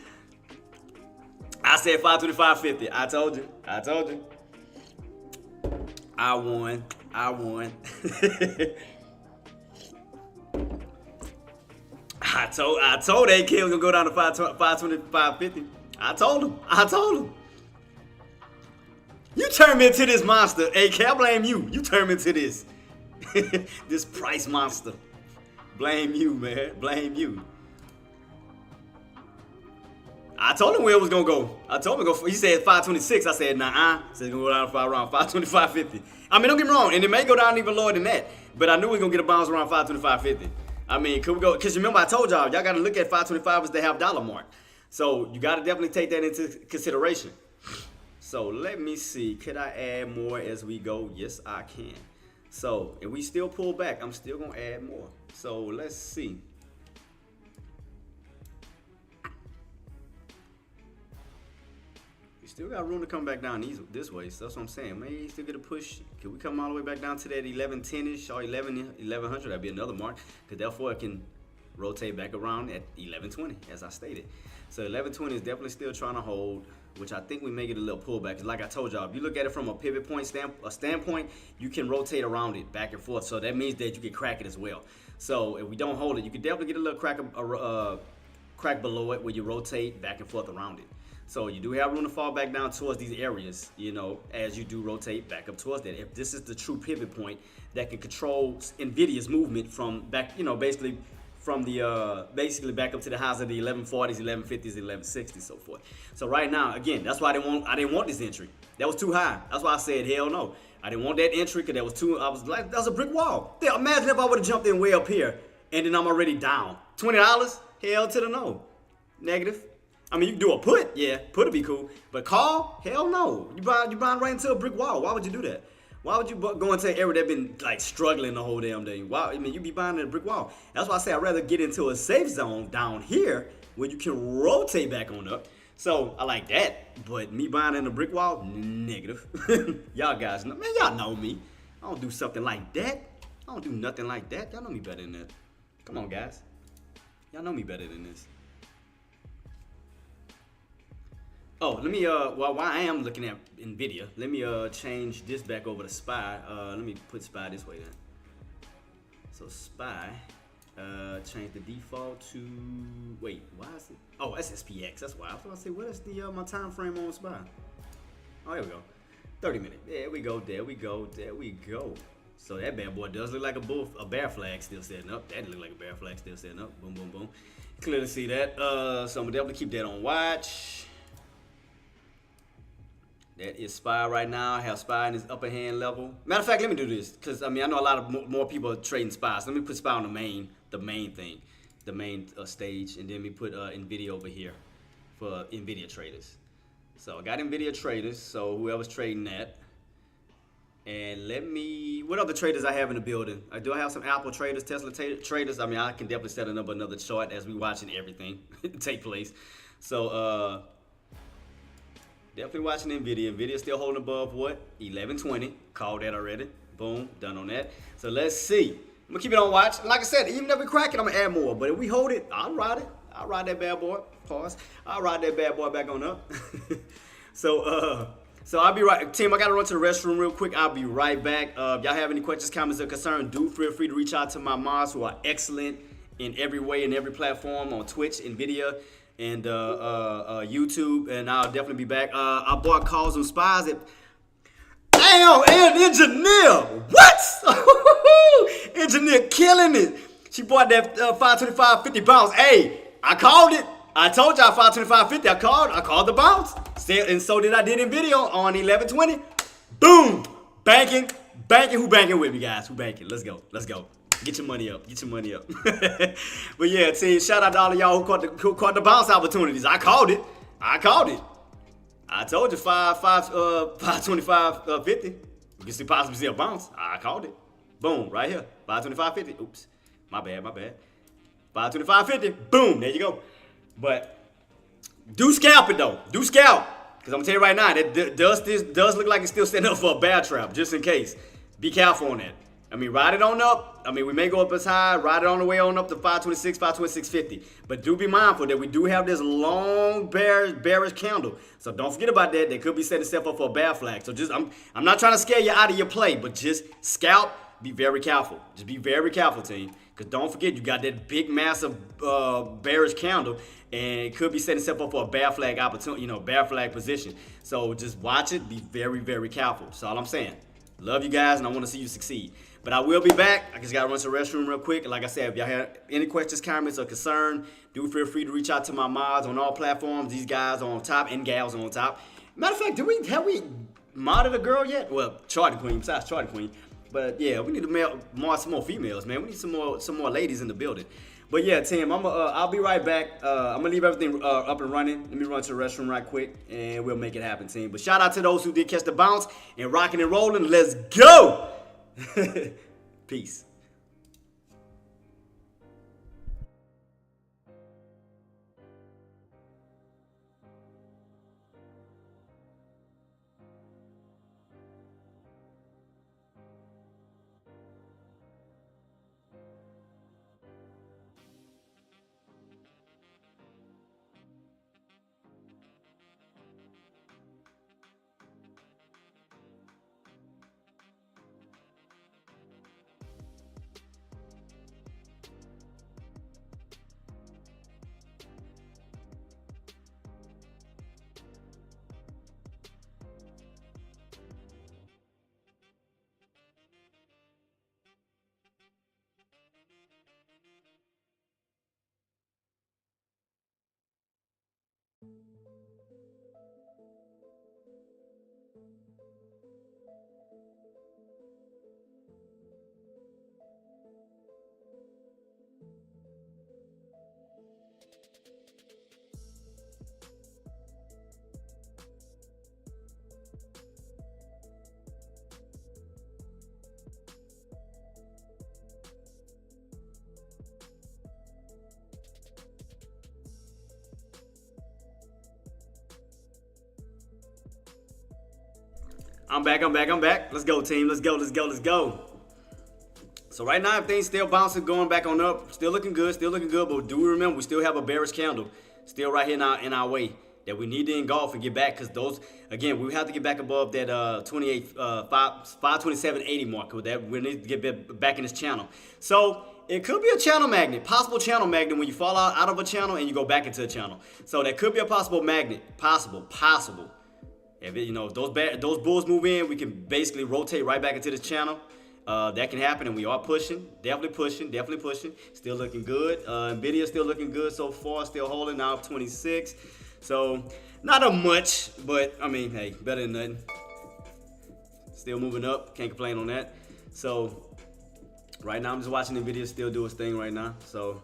I said 525.50. I told you. I won. I told AK was gonna go down to 525.50. I told him. You turned me into this monster, AK. I blame you. You turned me into this. This price monster. Blame you, man. Blame you. I told him where it was gonna go. I told him to go. He said 526. I said nah. Said it's gonna go down to around 525.50. I mean, don't get me wrong, and it may go down even lower than that. But I knew we was gonna get a bounce around 525.50. I mean, could we go? Because remember, I told y'all gotta look at 525 as the $half mark. So you gotta definitely take that into consideration. So let me see. Could I add more as we go? Yes, I can. So if we still pull back, I'm still gonna add more. So let's see. We still got room to come back down this way. So that's what I'm saying. Maybe you still get a push. Could we come all the way back down to that 1110-ish or 1100? That'd be another mark. Because therefore it can rotate back around at 1120, as I stated. So 1120 is definitely still trying to hold, which I think we may get a little pullback. Like I told y'all, if you look at it from a pivot point standpoint, you can rotate around it back and forth. So that means that you can crack it as well. So if we don't hold it, you can definitely get a little crack below it where you rotate back and forth around it. So you do have room to fall back down towards these areas, you know, as you do rotate back up towards that. If this is the true pivot point that can control Nvidia's movement from back, you know, basically from the basically back up to the highs of the 1140s, 1150s, 1160s, so forth. So right now, again, that's why I didn't want this entry. That was too high. That's why I said hell no. I didn't want that entry because that was too. I was like, that was a brick wall. Yeah, imagine if I would have jumped in way up here and then I'm already down. $20? Hell to the no. Negative. I mean, you can do a put, yeah, put would be cool, but call, hell no. You buying right into a brick wall. Why would you do that? Why would you go into an area that been like struggling the whole damn day? Why? I mean, you be buying a brick wall. That's why I say I'd rather get into a safe zone down here where you can rotate back on up. So I like that, but me buying in a brick wall, negative. Y'all guys know, man, y'all know me. I don't do something like that. I don't do nothing like that. Y'all know me better than that. Come on, guys. Y'all know me better than this. Oh, let me, while I am looking at Nvidia, let me change this back over to SPY. Let me put SPY this way then. So SPY, change the default to, wait, why is it? Oh, that's SPX, that's why. I was going to say, what is the, my time frame on SPY? Oh, here we go. 30 minutes. There we go, there we go, there we go. So that bad boy does look like a bear flag still setting up. That look like a bear flag still setting up. Boom, boom, boom. Clearly see that. So I'm going to definitely keep that on watch. That is SPY right now. I have SPY in his upper hand level. Matter of fact, let me do this because I mean I know a lot of more people are trading SPY. So let me put SPY on the main thing, the main stage, and then we put Nvidia over here for Nvidia traders. So I got Nvidia traders. So whoever's trading that, and let me. What other traders I have in the building? I do have some Apple traders, Tesla traders. I mean I can definitely set up another chart as we watching everything take place. So definitely watching Nvidia. Nvidia still holding above what? 1120. Called that already. Boom. Done on that. So let's see. I'm going to keep it on watch. Like I said, even if we crack it, I'm going to add more. But if we hold it, I'll ride it. I'll ride that bad boy. Pause. I'll ride that bad boy back on up. So I'll be right, team. I gotta run to the restroom real quick. I'll be right back. If y'all have any questions, comments, or concerns, do feel free to reach out to my mods who are excellent in every way, in every platform, on Twitch, Nvidia, and YouTube. And I'll definitely be back. I bought Calls on Spies at. Damn, and Engineer. What? Engineer killing it. She bought that 525 50 bounce. Hey, I called it. I told y'all 525 50. I called the bounce. And so did I did in video on 1120. Boom. Banking. Who banking with me, guys? Who banking? Let's go. Get your money up. But yeah, team, shout out to all of y'all who caught the bounce opportunities. I called it. I told you 525 50. You can see possibly see a bounce. I called it. Boom, right here. 525 50. Oops. My bad. 525 50. Boom. There you go. But do scalp it though. Do scalp. Because I'm gonna tell you right now, that does look like it's still setting up for a bear trap, just in case. Be careful on that. I mean, ride it on up. I mean, we may go up as high, ride it on the way on up to 526, 526.50. But do be mindful that we do have this long bearish candle. So don't forget about that. They could be setting itself up for a bear flag. So just, I'm not trying to scare you out of your play, but just scalp, be very careful. Just be very careful, team. Because don't forget, you got that big, massive bearish candle, and it could be setting itself up for a bear flag opportunity, bear flag position. So just watch it. Be very, very careful. That's all I'm saying. Love you guys, and I want to see you succeed. But I will be back. I just got to run to the restroom real quick. And like I said, if y'all have any questions, comments, or concern, do feel free to reach out to my mods on all platforms. These guys on top and gals on top. Matter of fact, have we modded a girl yet? Well, Charting Queen, besides Charting Queen. But yeah, we need to mod some more females, man. We need some more ladies in the building. But yeah, team, I'll be right back. I'm gonna leave everything up and running. Let me run to the restroom right quick, and we'll make it happen, team. But shout out to those who did catch the bounce and rocking and rolling. Let's go. Peace. I'm back. Let's go, team. Let's go. So right now, everything's still bouncing, going back on up. Still looking good. But do remember, we still have a bearish candle still right here in our way that we need to engulf and get back. Because those, again, we have to get back above that 527.80 mark. That we need to get back in this channel. So it could be a channel magnet, possible channel magnet when you fall out of a channel and you go back into a channel. So that could be a possible magnet, possible. If those bulls move in, we can basically rotate right back into this channel. That can happen, and we are pushing, definitely pushing. Still looking good. Nvidia still looking good so far. Still holding now 26. So not a much, but I mean, hey, better than nothing. Still moving up. Can't complain on that. So right now I'm just watching Nvidia still do its thing right now. So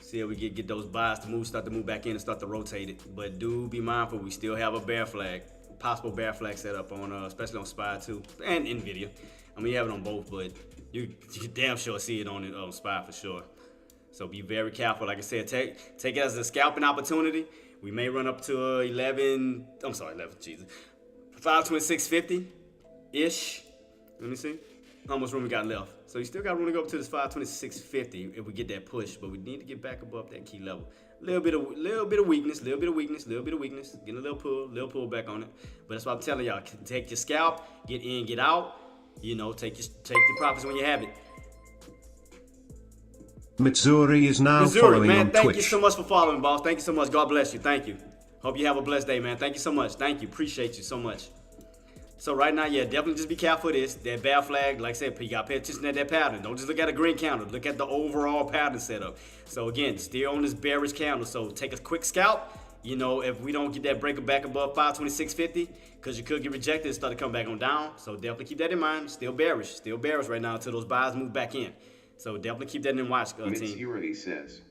see if we get those buys to start to move back in and start to rotate it. But do be mindful, we still have a bear flag, possible bear flag set up on, especially on SPY 2 and Nvidia. I mean, you have it on both, but you damn sure see it on SPY for sure. So be very careful. Like I said, take it as a scalping opportunity. We may run up to 526.50 ish. Let me see. How much room we got left? So you still got room to go up to this 526.50 if we get that push, but we need to get back above that key level. Little bit of weakness, little bit of weakness. Getting a little pull back on it. But that's what I'm telling y'all. Take your scalp, get in, get out. You know, take your profits when you have it. Mitsuri is now Missouri, following man, on thank Twitch. you so much for following, boss. Thank you so much. God bless you. Thank you. Hope you have a blessed day, man. Thank you so much. Thank you. Appreciate you so much. So right now, yeah, definitely just be careful of this. That bear flag, like I said, you gotta pay attention to that pattern. Don't just look at a green candle. Look at the overall pattern setup. So again, still on this bearish candle. So take a quick scalp. You know, if we don't get that breaker back above 526.50, because you could get rejected and start to come back on down. So definitely keep that in mind. Still bearish right now until those buys move back in. So definitely keep that in watch, team. Mitsurity says,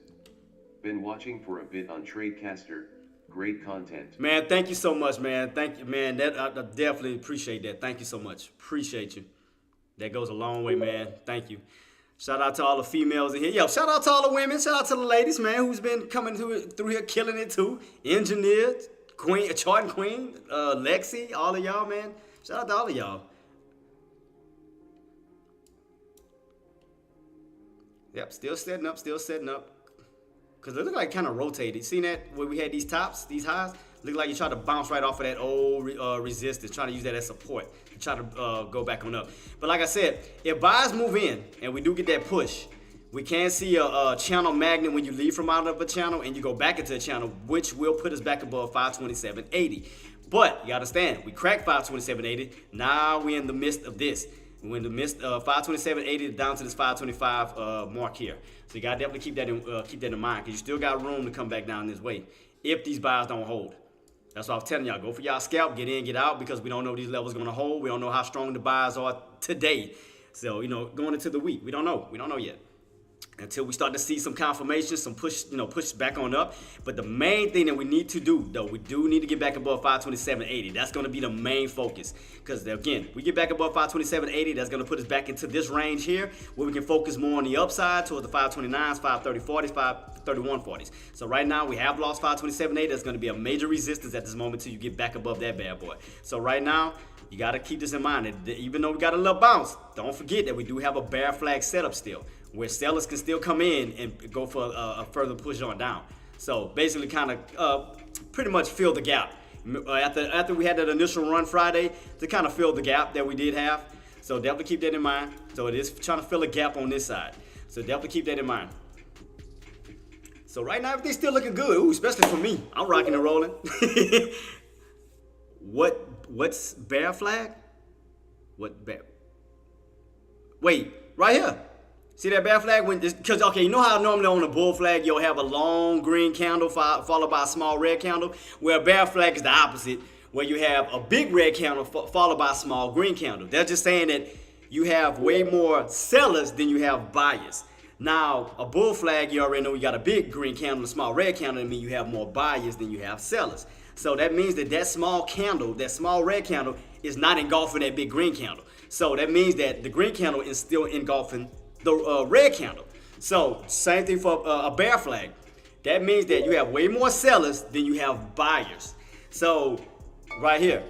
been watching for a bit on Tradecaster. Great content. Man, thank you so much, man. Thank you, man. That I definitely appreciate that. Thank you so much. Appreciate you. That goes a long way, man. Thank you. Shout out to all the females in here. Yo, shout out to all the women. Shout out to the ladies, man, who's been coming through here killing it too. Engineer, Queen, Charting Queen, Lexi, all of y'all, man. Shout out to all of y'all. Yep, still setting up. Because it looked like kind of rotated. Seen that where we had these tops, these highs? Looked like you tried to bounce right off of that old resistance, trying to use that as support, to try to go back on up. But like I said, if buys move in and we do get that push, we can see a channel magnet when you leave from out of a channel and you go back into a channel, which will put us back above 527.80. But you understand, we cracked 527.80. Now we're in the midst of this. We're in the midst of 527.80 down to this 525 mark here. So you gotta definitely keep that in mind, because you still got room to come back down this way if these buys don't hold. That's what I was telling y'all. Go for y'all scalp, get in, get out, because we don't know these levels are gonna hold. We don't know how strong the buys are today. So, you know, going into the week, we don't know. We don't know yet. Until we start to see some confirmation, some push, push back on up. But the main thing that we need to do, though, we do need to get back above 527.80. That's going to be the main focus. Because, again, we get back above 527.80, that's going to put us back into this range here, where we can focus more on the upside towards the 529s, 530.40s, 531.40s. So right now, we have lost 527.80. That's going to be a major resistance at this moment until you get back above that bad boy. So right now, you got to keep this in mind. That even though we got a little bounce, don't forget that we do have a bear flag setup still, where sellers can still come in and go for a further push on down. So basically kind of pretty much fill the gap. After we had that initial run Friday, to kind of fill the gap that we did have. So definitely keep that in mind. So it is trying to fill a gap on this side. So definitely keep that in mind. So right now, everything's still looking good. Ooh, especially for me. I'm rocking and rolling. What's bear flag? What bear? Wait, right here. See that bear flag? Because, okay, you know how normally on a bull flag you'll have a long green candle followed by a small red candle? Well, a bear flag is the opposite, where you have a big red candle followed by a small green candle. They're just saying that you have way more sellers than you have buyers. Now, a bull flag, you already know you got a big green candle, a small red candle, that means you have more buyers than you have sellers. So that means that small candle, that small red candle, is not engulfing that big green candle. So that means that the green candle is still engulfing the red candle. So same thing for a bear flag. That means that you have way more sellers than you have buyers. So right here,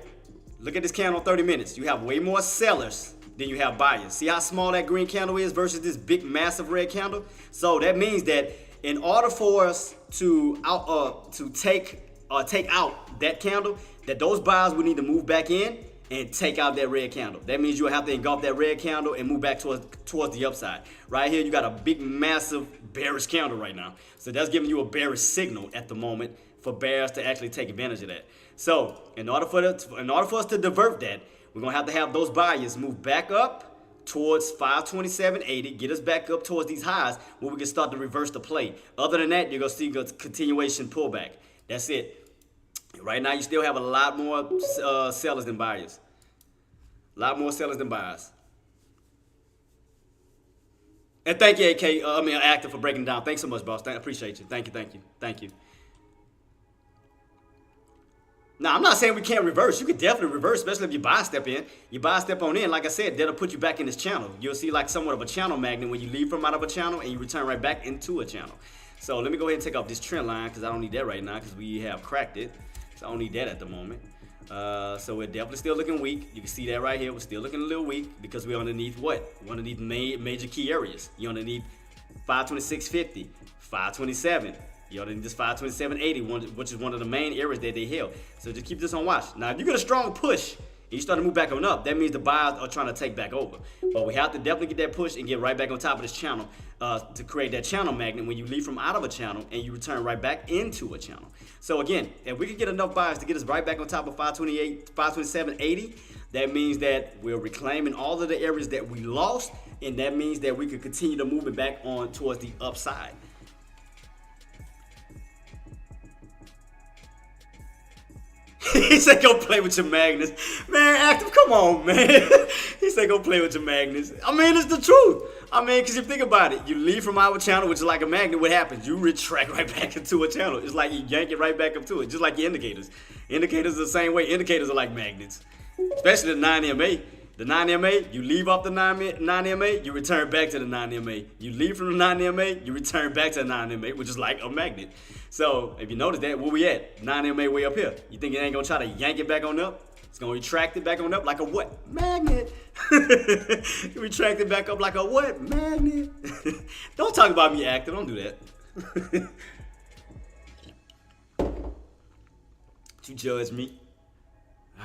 look at this candle 30 minutes. You have way more sellers than you have buyers. See how small that green candle is versus this big massive red candle? So that means that in order for us to take out that candle, that those buyers will need to move back in and take out that red candle. That means you'll have to engulf that red candle and move back towards the upside. Right here, you got a big, massive bearish candle right now. So that's giving you a bearish signal at the moment for bears to actually take advantage of that. So in order for us to divert that, we're gonna to have those buyers move back up towards 527.80, get us back up towards these highs where we can start to reverse the play. Other than that, you're gonna see a continuation pullback. That's it. Right now, you still have a lot more sellers than buyers. A lot more sellers than buyers. And thank you, Actor, for breaking it down. Thanks so much, boss. I appreciate you. Thank you. Now, I'm not saying we can't reverse. You can definitely reverse, especially if you buy step in. You buy step on in, like I said, that'll put you back in this channel. You'll see like somewhat of a channel magnet when you leave from out of a channel and you return right back into a channel. So let me go ahead and take off this trend line because I don't need that right now because we have cracked it. So I don't need that at the moment. So we're definitely still looking weak. You can see that right here. We're still looking a little weak because we're underneath what? We're underneath major key areas. You're underneath 526.50, 527. You're underneath this 527.80, which is one of the main areas that they held. So just keep this on watch. Now, if you get a strong push and you start to move back on up, that means the buyers are trying to take back over. But we have to definitely get that push and get right back on top of this channel to create that channel magnet when you leave from out of a channel and you return right back into a channel. So again, if we can get enough buyers to get us right back on top of 528, 527.80, that means that we're reclaiming all of the areas that we lost, and that means that we can continue to move it back on towards the upside. He said, go play with your magnets. Man, Active, come on, man. He said, go play with your magnets. I mean, it's the truth. I mean, because you think about it, you leave from our channel, which is like a magnet, what happens? You retract right back into a channel. It's like you yank it right back up to it, just like your indicators. Indicators are the same way. Indicators are like magnets, especially the 9MA. The 9MA, you leave off the 9MA, you return back to the 9MA. You leave from the 9MA, you return back to the 9MA, which is like a magnet. So if you notice that, where we at? 9MA way up here. You think it ain't gonna try to yank it back on up? It's gonna retract it back on up like a what? Magnet. Retract it back up like a what? Magnet. Don't talk about me, Actor. Don't do that. You judge me.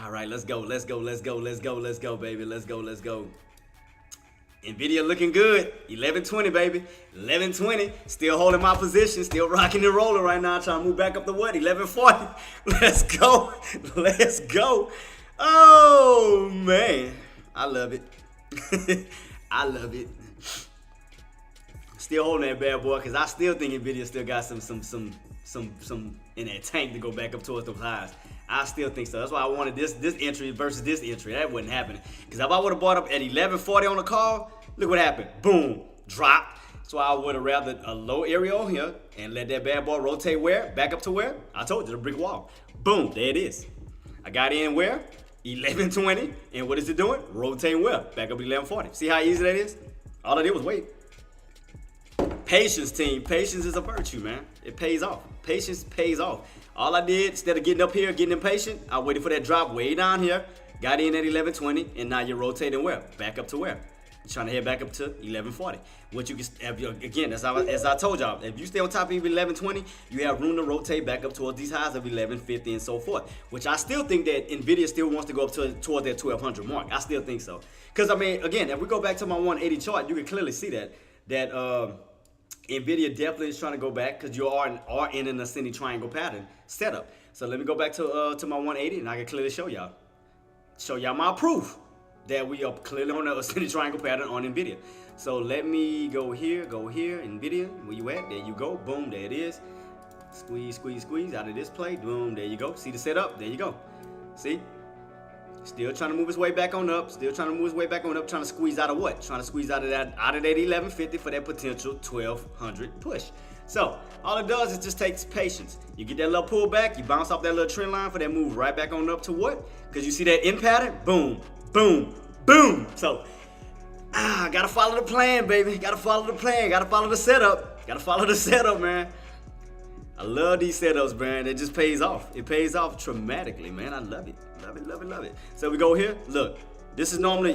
All right, let's go, let's go, let's go, let's go, let's go, baby. Let's go, let's go. Nvidia looking good. 1120, baby. 1120. Still holding my position. Still rocking and rolling right now. Trying to move back up to what? 1140. Let's go. Let's go. Oh, man. I love it. I love it. Still holding that bad boy because I still think Nvidia still got some in that tank to go back up towards those highs. I still think so. That's why I wanted this entry versus this entry. That wasn't happening. Because if I would have bought up at 1140 on the call, look what happened. Boom. Drop. So I would have rather a low area on here and let that bad boy rotate where? Back up to where? I told you, the brick wall. Boom. There it is. I got in where? 1120. And what is it doing? Rotating where? Back up 1140. See how easy that is? All I did was wait. Patience, team. Patience is a virtue, man. It pays off. Patience pays off. All I did, instead of getting up here, getting impatient, I waited for that drop way down here, got in at 1120, and now you're rotating where? Back up to where? You're trying to head back up to 1140. What you can, again, as I told y'all, if you stay on top of 1120, you have room to rotate back up towards these highs of 1150 and so forth. Which I still think that Nvidia still wants to go up towards that 1200 mark. I still think so. Because, I mean, again, if we go back to my 180 chart, you can clearly see that Nvidia definitely is trying to go back because you are in an ascending triangle pattern setup. So let me go back to my 180 and I can clearly show y'all my proof that we are clearly on the ascending triangle pattern on Nvidia. So let me go here, Nvidia, where you at? There you go, boom, there it is. Squeeze, squeeze, squeeze out of this play, boom, there you go. See the setup? There you go. See? Still trying to move his way back on up. Still trying to move his way back on up. Trying to squeeze out of what? Trying to squeeze out of that 1150 for that potential 1200 push. So all it does is just takes patience. You get that little pullback. You bounce off that little trend line for that move right back on up to what? Because you see that in pattern. Boom, boom, boom. So gotta follow the plan, baby. Gotta follow the plan. Gotta follow the setup. Gotta follow the setup, man. I love these setups, man. It just pays off. It pays off dramatically, man. I love it. Love it, love it, love it. So we go here. Look, this is normally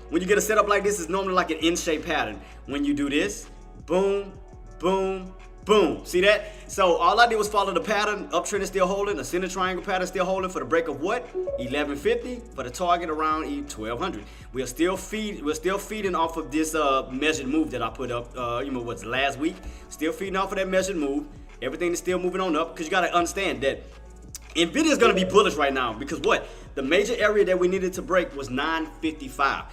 when you get a setup like this, it's normally like an in-shape pattern. When you do this, boom, boom, boom. See that? So all I did was follow the pattern. Uptrend is still holding. Ascending triangle pattern still holding for the break of what? 1150 for the target around 1200. We're still feeding off of this measured move that I put up. What's last week? Still feeding off of that measured move. Everything is still moving on up because you got to understand that Nvidia is going to be bullish right now because what? The major area that we needed to break was 955.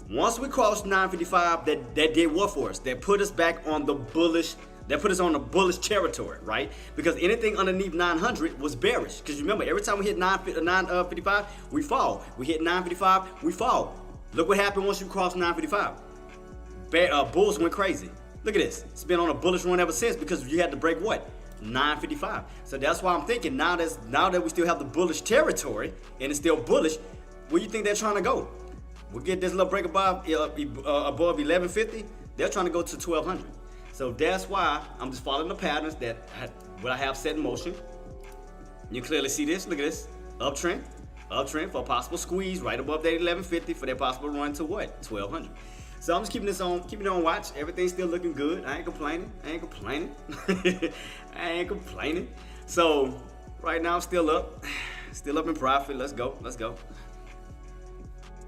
Once we crossed 955, that did what for us? That put us back on the bullish. That put us on the bullish territory, right? Because anything underneath 900 was bearish. Because remember, every time we hit 955, we fall. We hit 955, we fall. Look what happened once you crossed 955. Bulls went crazy. Look at this. It's been on a bullish run ever since because you had to break what? 955. So that's why I'm thinking now that we still have the bullish territory and it's still bullish, where do you think they're trying to go? We'll get this little break above 1150. They're trying to go to 1200. So that's why I'm just following the patterns that what I have set in motion. You clearly see this. Look at this. uptrend for a possible squeeze right above that 1150 for that possible run to what? 1200. So I'm just keeping it on watch. Everything's still looking good. I ain't complaining. I ain't complaining. So right now I'm still up in profit. Let's go.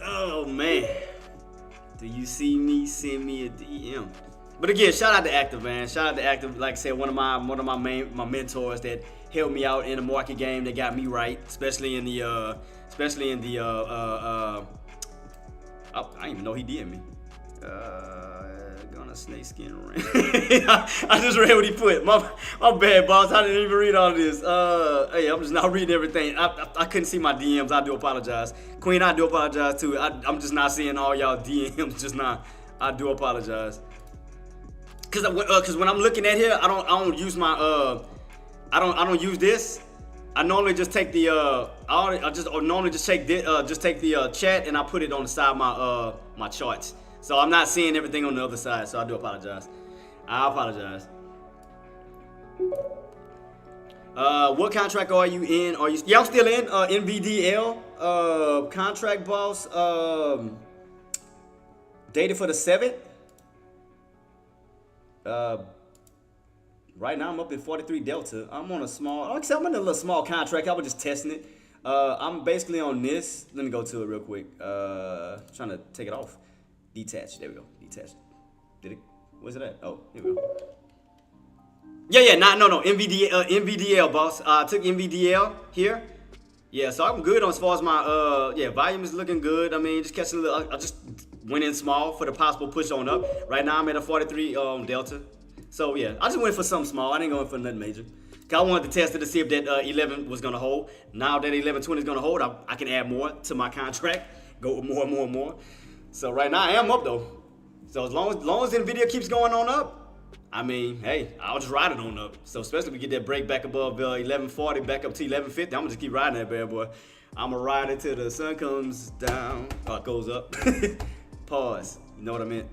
Oh man, do you see me? Send me a DM. But again, shout out to Active, man. Shout out to Active. Like I said, one of my mentors that helped me out in the market game. That got me right, especially in the I didn't even know he did me. Gonna snake skin ring. I just read what he put. My bad, boss. I didn't even read all of this. Hey, I'm just not reading everything. I couldn't see my DMs. I do apologize. Queen, I do apologize too. I'm just not seeing all y'all DMs. Just not. I do apologize. Cause when I'm looking at here, I don't use my I don't use this. I normally just take the take the chat and I put it on the side of my charts. So I'm not seeing everything on the other side. So I do apologize. I apologize. What contract are you in? Yeah, I'm still in NVDL contract, boss. Dated for the 7th. Right now I'm up in 43 Delta. I'm on a small, like I said, I'm in a little small contract. I was just testing it. I'm basically on this. Let me go to it real quick. Trying to take it off. Detach. There we go. Detached. Did it? Where's it at? Oh, here we go. Yeah. No. NVDL, boss. I took NVDL here. Yeah, so I'm good on as far as my volume is looking good. I mean, just catching a little. I just went in small for the possible push on up. Right now I'm at a 43 Delta. So yeah, I just went for something small. I didn't go in for nothing major. Cause I wanted to test it to see if that 11 was gonna hold. Now that 1120 is gonna hold, I can add more to my contract. Go with more. So right now I am up though. So as long as Nvidia keeps going on up, I mean, hey, I'll just ride it on up. So especially if we get that break back above 1140, back up to 1150, I'm gonna just keep riding that bad boy. I'm gonna ride it till the sun comes down or goes up. Pause. You know what I meant?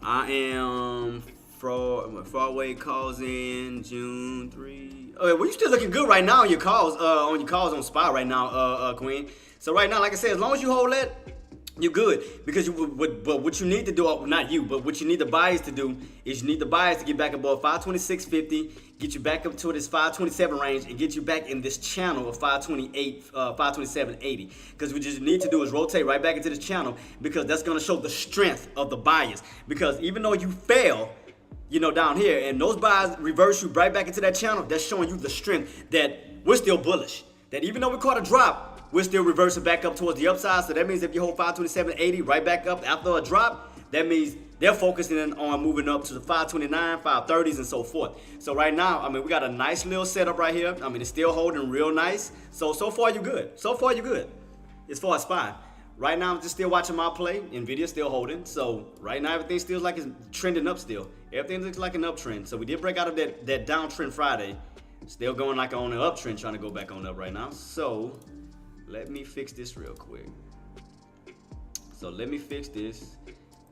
I am Faraway calls in June 3. Okay, well, you still looking good right now on your calls on SPY right now, Queen. So right now, like I said, as long as you hold that, you're good. Because but what you need to do, not you, but what you need the buyers to do is you need the buyers to get back above 526.50, get you back up to this 527 range, and get you back in this channel of 527.80. Because what you need to do is rotate right back into this channel, because that's going to show the strength of the buyers. Because even though you fail, down here, and those buyers reverse you right back into that channel, that's showing you the strength that we're still bullish. That even though we caught a drop, we're still reversing back up towards the upside. So that means if you hold 527.80 right back up after a drop, that means they're focusing on moving up to the 529, 530s, and so forth. So right now, I mean, we got a nice little setup right here. I mean, it's still holding real nice. So far you're good. As far as SPY. Right now, I'm just still watching my play. Nvidia's still holding. So right now, everything still like it's trending up still. Everything looks like an uptrend. So we did break out of that downtrend Friday. Still going like on an uptrend, trying to go back on up right now. So let me fix this real quick. So let me fix this.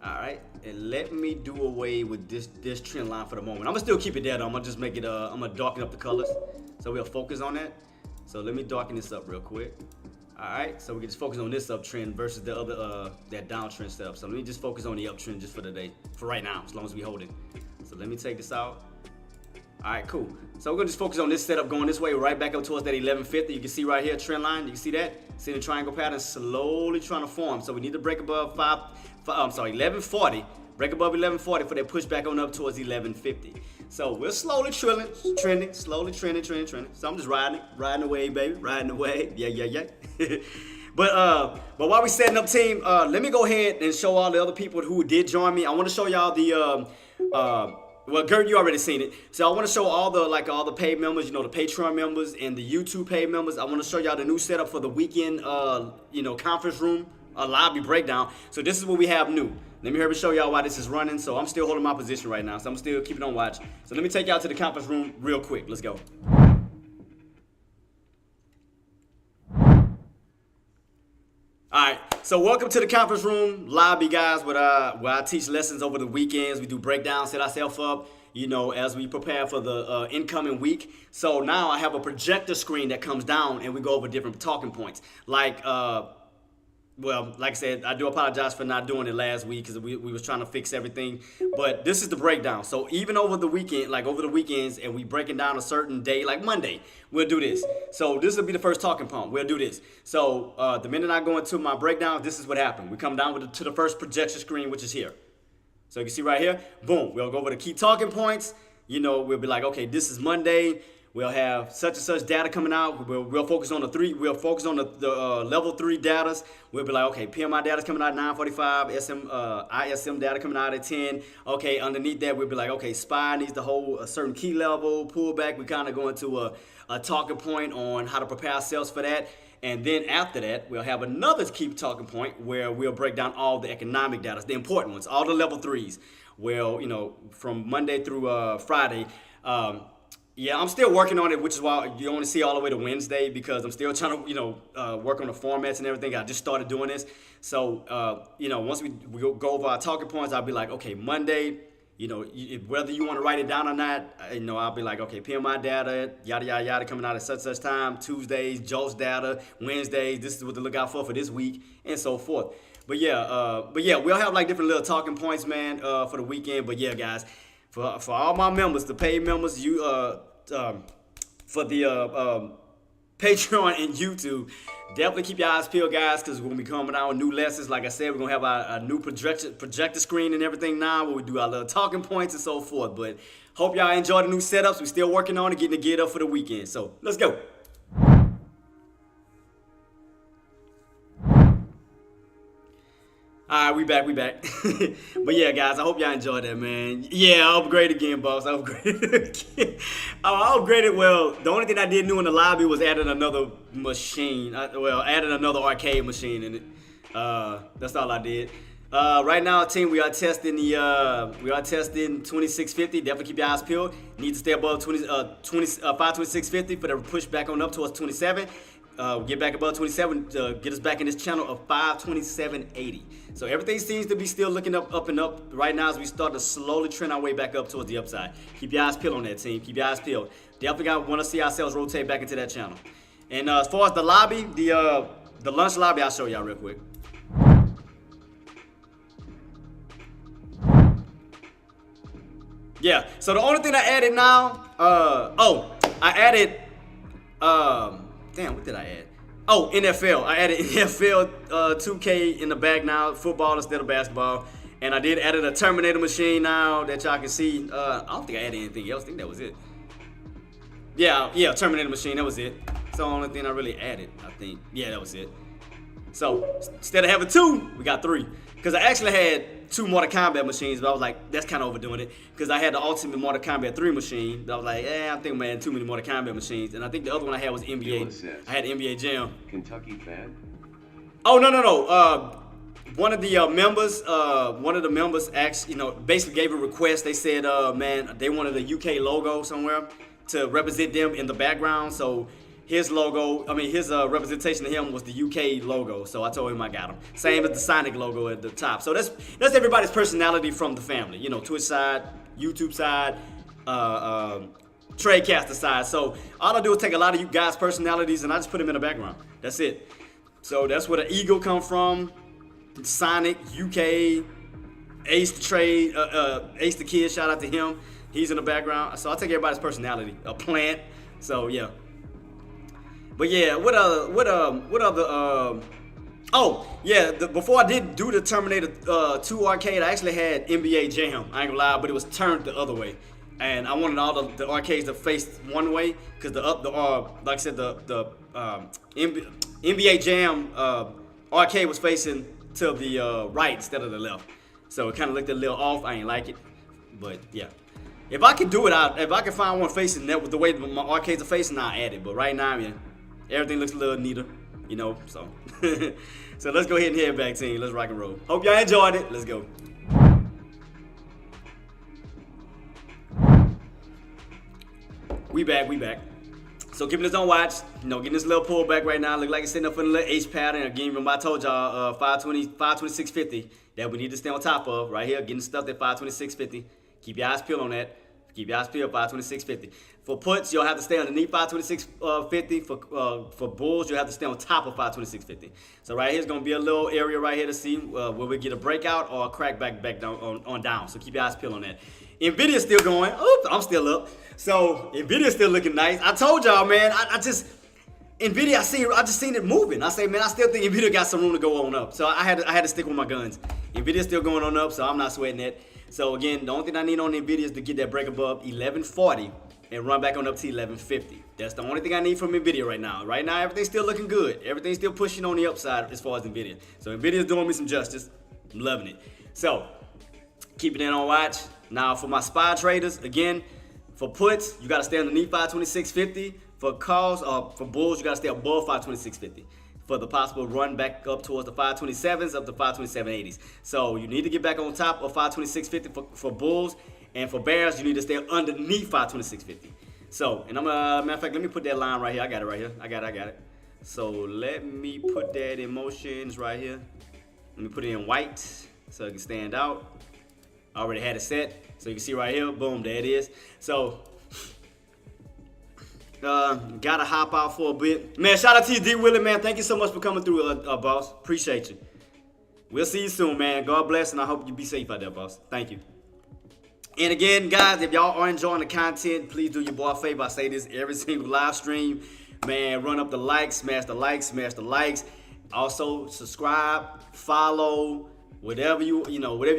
All right, and let me do away with this trend line for the moment. I'm gonna still keep it there though. I'm gonna just make it. I'm gonna darken up the colors, so we'll focus on that. So let me darken this up real quick. All right, so we can just focus on this uptrend versus the other that downtrend stuff. So let me just focus on the uptrend just for today, for right now, as long as we hold it. So let me take this out. All right, cool. So we're gonna just focus on this setup going this way, right back up towards that 1150. You can see right here, trend line. You can see that. See the triangle pattern slowly trying to form. So we need to break above 1140. Break above 1140 for that push back on up towards 1150. So we're slowly trending. So I'm just riding away, baby, riding away. Yeah. But while we setting up team, let me go ahead and show all the other people who did join me. I want to show y'all the well, Gert, you already seen it. So I want to show all the paid members, the Patreon members and the YouTube paid members. I want to show y'all the new setup for the weekend, conference room, lobby breakdown. So this is what we have new. Let me show y'all why this is running. So I'm still holding my position right now. So I'm still keeping on watch. So let me take y'all to the conference room real quick. Let's go. Alright, so welcome to the conference room lobby, guys, where I teach lessons over the weekends. We do breakdowns, set ourselves up, as we prepare for the incoming week. So now I have a projector screen that comes down and we go over different talking points. Like I said, I do apologize for not doing it last week because we was trying to fix everything. But this is the breakdown. So even over the weekend, like over the weekends, and we breaking down a certain day, like Monday, we'll do this. So this will be the first talking point. We'll do this. So the minute I go into my breakdown, this is what happened. We come down to the first projection screen, which is here. So you can see right here, boom. We'll go over the key talking points. We'll be like, okay, this is Monday. We'll have such and such data coming out. We'll focus on the three. We'll focus on the level 3 data. We'll be like, okay, PMI data is coming out at 9:45. ISM data coming out at 10. Okay, underneath that, we'll be like, okay, SPY needs to hold a certain key level. Pullback, we kind of go into a talking point on how to prepare ourselves for that. And then after that, we'll have another key talking point where we'll break down all the economic data, the important ones, all the level 3s. Well, from Monday through Friday. Yeah, I'm still working on it, which is why you only see all the way to Wednesday, because I'm still trying to, work on the formats and everything. I just started doing this. So, once we go over our talking points, I'll be like, okay, Monday, whether you want to write it down or not, I'll be like, okay, PMI data, yada, yada, yada, coming out at such time. Tuesdays, JOLTS data. Wednesdays, this is what to look out for this week, and so forth. But yeah, we'll have like different little talking points, man, for the weekend. But yeah, guys, for all my members, the paid members, for the Patreon and YouTube, definitely keep your eyes peeled, guys, because we're going to be coming out with new lessons. Like I said, we're going to have our new projector screen and everything now, where we do our little talking points and so forth. But hope y'all enjoy the new setups. We're still working on it, getting the geared up for the weekend. So let's go. All right, we back. But yeah, guys, I hope y'all enjoyed that, man. Yeah, I upgraded again, boss. I upgraded again. I upgraded. Well, the only thing I did new in the lobby was adding another machine. Adding another arcade machine in it. That's all I did. Right now, team, we are testing 2650. Definitely keep your eyes peeled. Need to stay above 52650 for the push back on up towards 27. Get back above 27 to get us back in this channel of 527.80. So everything seems to be still looking up and up right now as we start to slowly trend our way back up towards the upside. Keep your eyes peeled on that, team. Keep your eyes peeled. Definitely want to see ourselves rotate back into that channel. And as far as the lobby, the lunch lobby, I'll show y'all real quick. Yeah. So the only thing I added now, I added. Damn, what did I add? Oh, NFL. I added NFL 2K in the back now, football instead of basketball. And I did add a Terminator machine now that y'all can see. I don't think I added anything else. I think that was it. Yeah, Terminator machine, that was it. It's the only thing I really added, I think. Yeah, that was it. So instead of having 2, we got 3. Because I actually had 2 Mortal Kombat machines, but I was like, that's kind of overdoing it. Because I had the Ultimate Mortal Kombat 3 machine. But I was like, I think I'm adding too many Mortal Kombat machines. And I think the other one I had was NBA. I had NBA Jam. Kentucky fan? Oh, no. One of the members actually, basically gave a request. They said, man, they wanted a UK logo somewhere to represent them in the background. So his representation of him was the UK logo. So I told him I got him. Same as the Sonic logo at the top. So that's everybody's personality from the family. Twitch side, YouTube side, Tradecaster side. So all I do is take a lot of you guys' personalities and I just put them in the background. That's it. So that's where the Eagle come from. Sonic, UK, Ace the Trade, Ace the Kid, shout out to him. He's in the background. So I take everybody's personality. A plant. So yeah. But yeah, before I did do the Terminator 2 arcade, I actually had NBA Jam. I ain't gonna lie, but it was turned the other way. And I wanted all the arcades to face one way, because like I said, the NBA Jam arcade was facing to the right instead of the left. So it kind of looked a little off. I ain't like it, but yeah. If I could do it, if I could find one facing that with the way my arcades are facing, I'll add it. But right now, yeah, everything looks a little neater, so. So let's go ahead and head back, team. Let's rock and roll. Hope y'all enjoyed it. Let's go. We back. So keeping this on watch, getting this little pullback right now. Look like it's sitting up for the little H pattern. Again, remember I told y'all 526.50 that we need to stay on top of right here, getting stuff at 526.50. Keep your eyes peeled on that. Keep your eyes peeled, 526.50. For puts, you'll have to stay underneath 526.50. For bulls, you'll have to stay on top of 526.50. So right here's going to be a little area right here to see where we get a breakout or a crack back down on down. So keep your eyes peeled on that. Nvidia's still going. Oops, I'm still up. So Nvidia's still looking nice. I told y'all, man, Nvidia, I just seen it moving. I say, man, I still think Nvidia got some room to go on up. So I had to stick with my guns. Nvidia's still going on up, so I'm not sweating it. So again, the only thing I need on Nvidia is to get that break above 1140 and run back on up to 1150. That's the only thing I need from Nvidia right now. Right now, everything's still looking good. Everything's still pushing on the upside as far as Nvidia. So Nvidia's doing me some justice. I'm loving it. So keeping it on watch. Now for my SPY traders, again, for puts, you got to stay underneath 526.50. For calls, for bulls, you got to stay above 526.50. For the possible run back up towards the 527s, up to 527.80s. So you need to get back on top of 526.50 for bulls. And for bears, you need to stay underneath 526.50. So, and matter of fact, let me put that line right here. I got it right here. I got it. So let me put that in motions right here. Let me put it in white so it can stand out. I already had it set. So you can see right here, boom, there it is. So, gotta hop out for a bit. Man, shout out to you, D. Willie, man. Thank you so much for coming through, boss. Appreciate you. We'll see you soon, man. God bless, and I hope you be safe out there, boss. Thank you. And again, guys, if y'all are enjoying the content, please do your boy a favor. I say this every single live stream. Man, run up the likes, smash the likes, smash the likes. Also, subscribe, follow, whatever you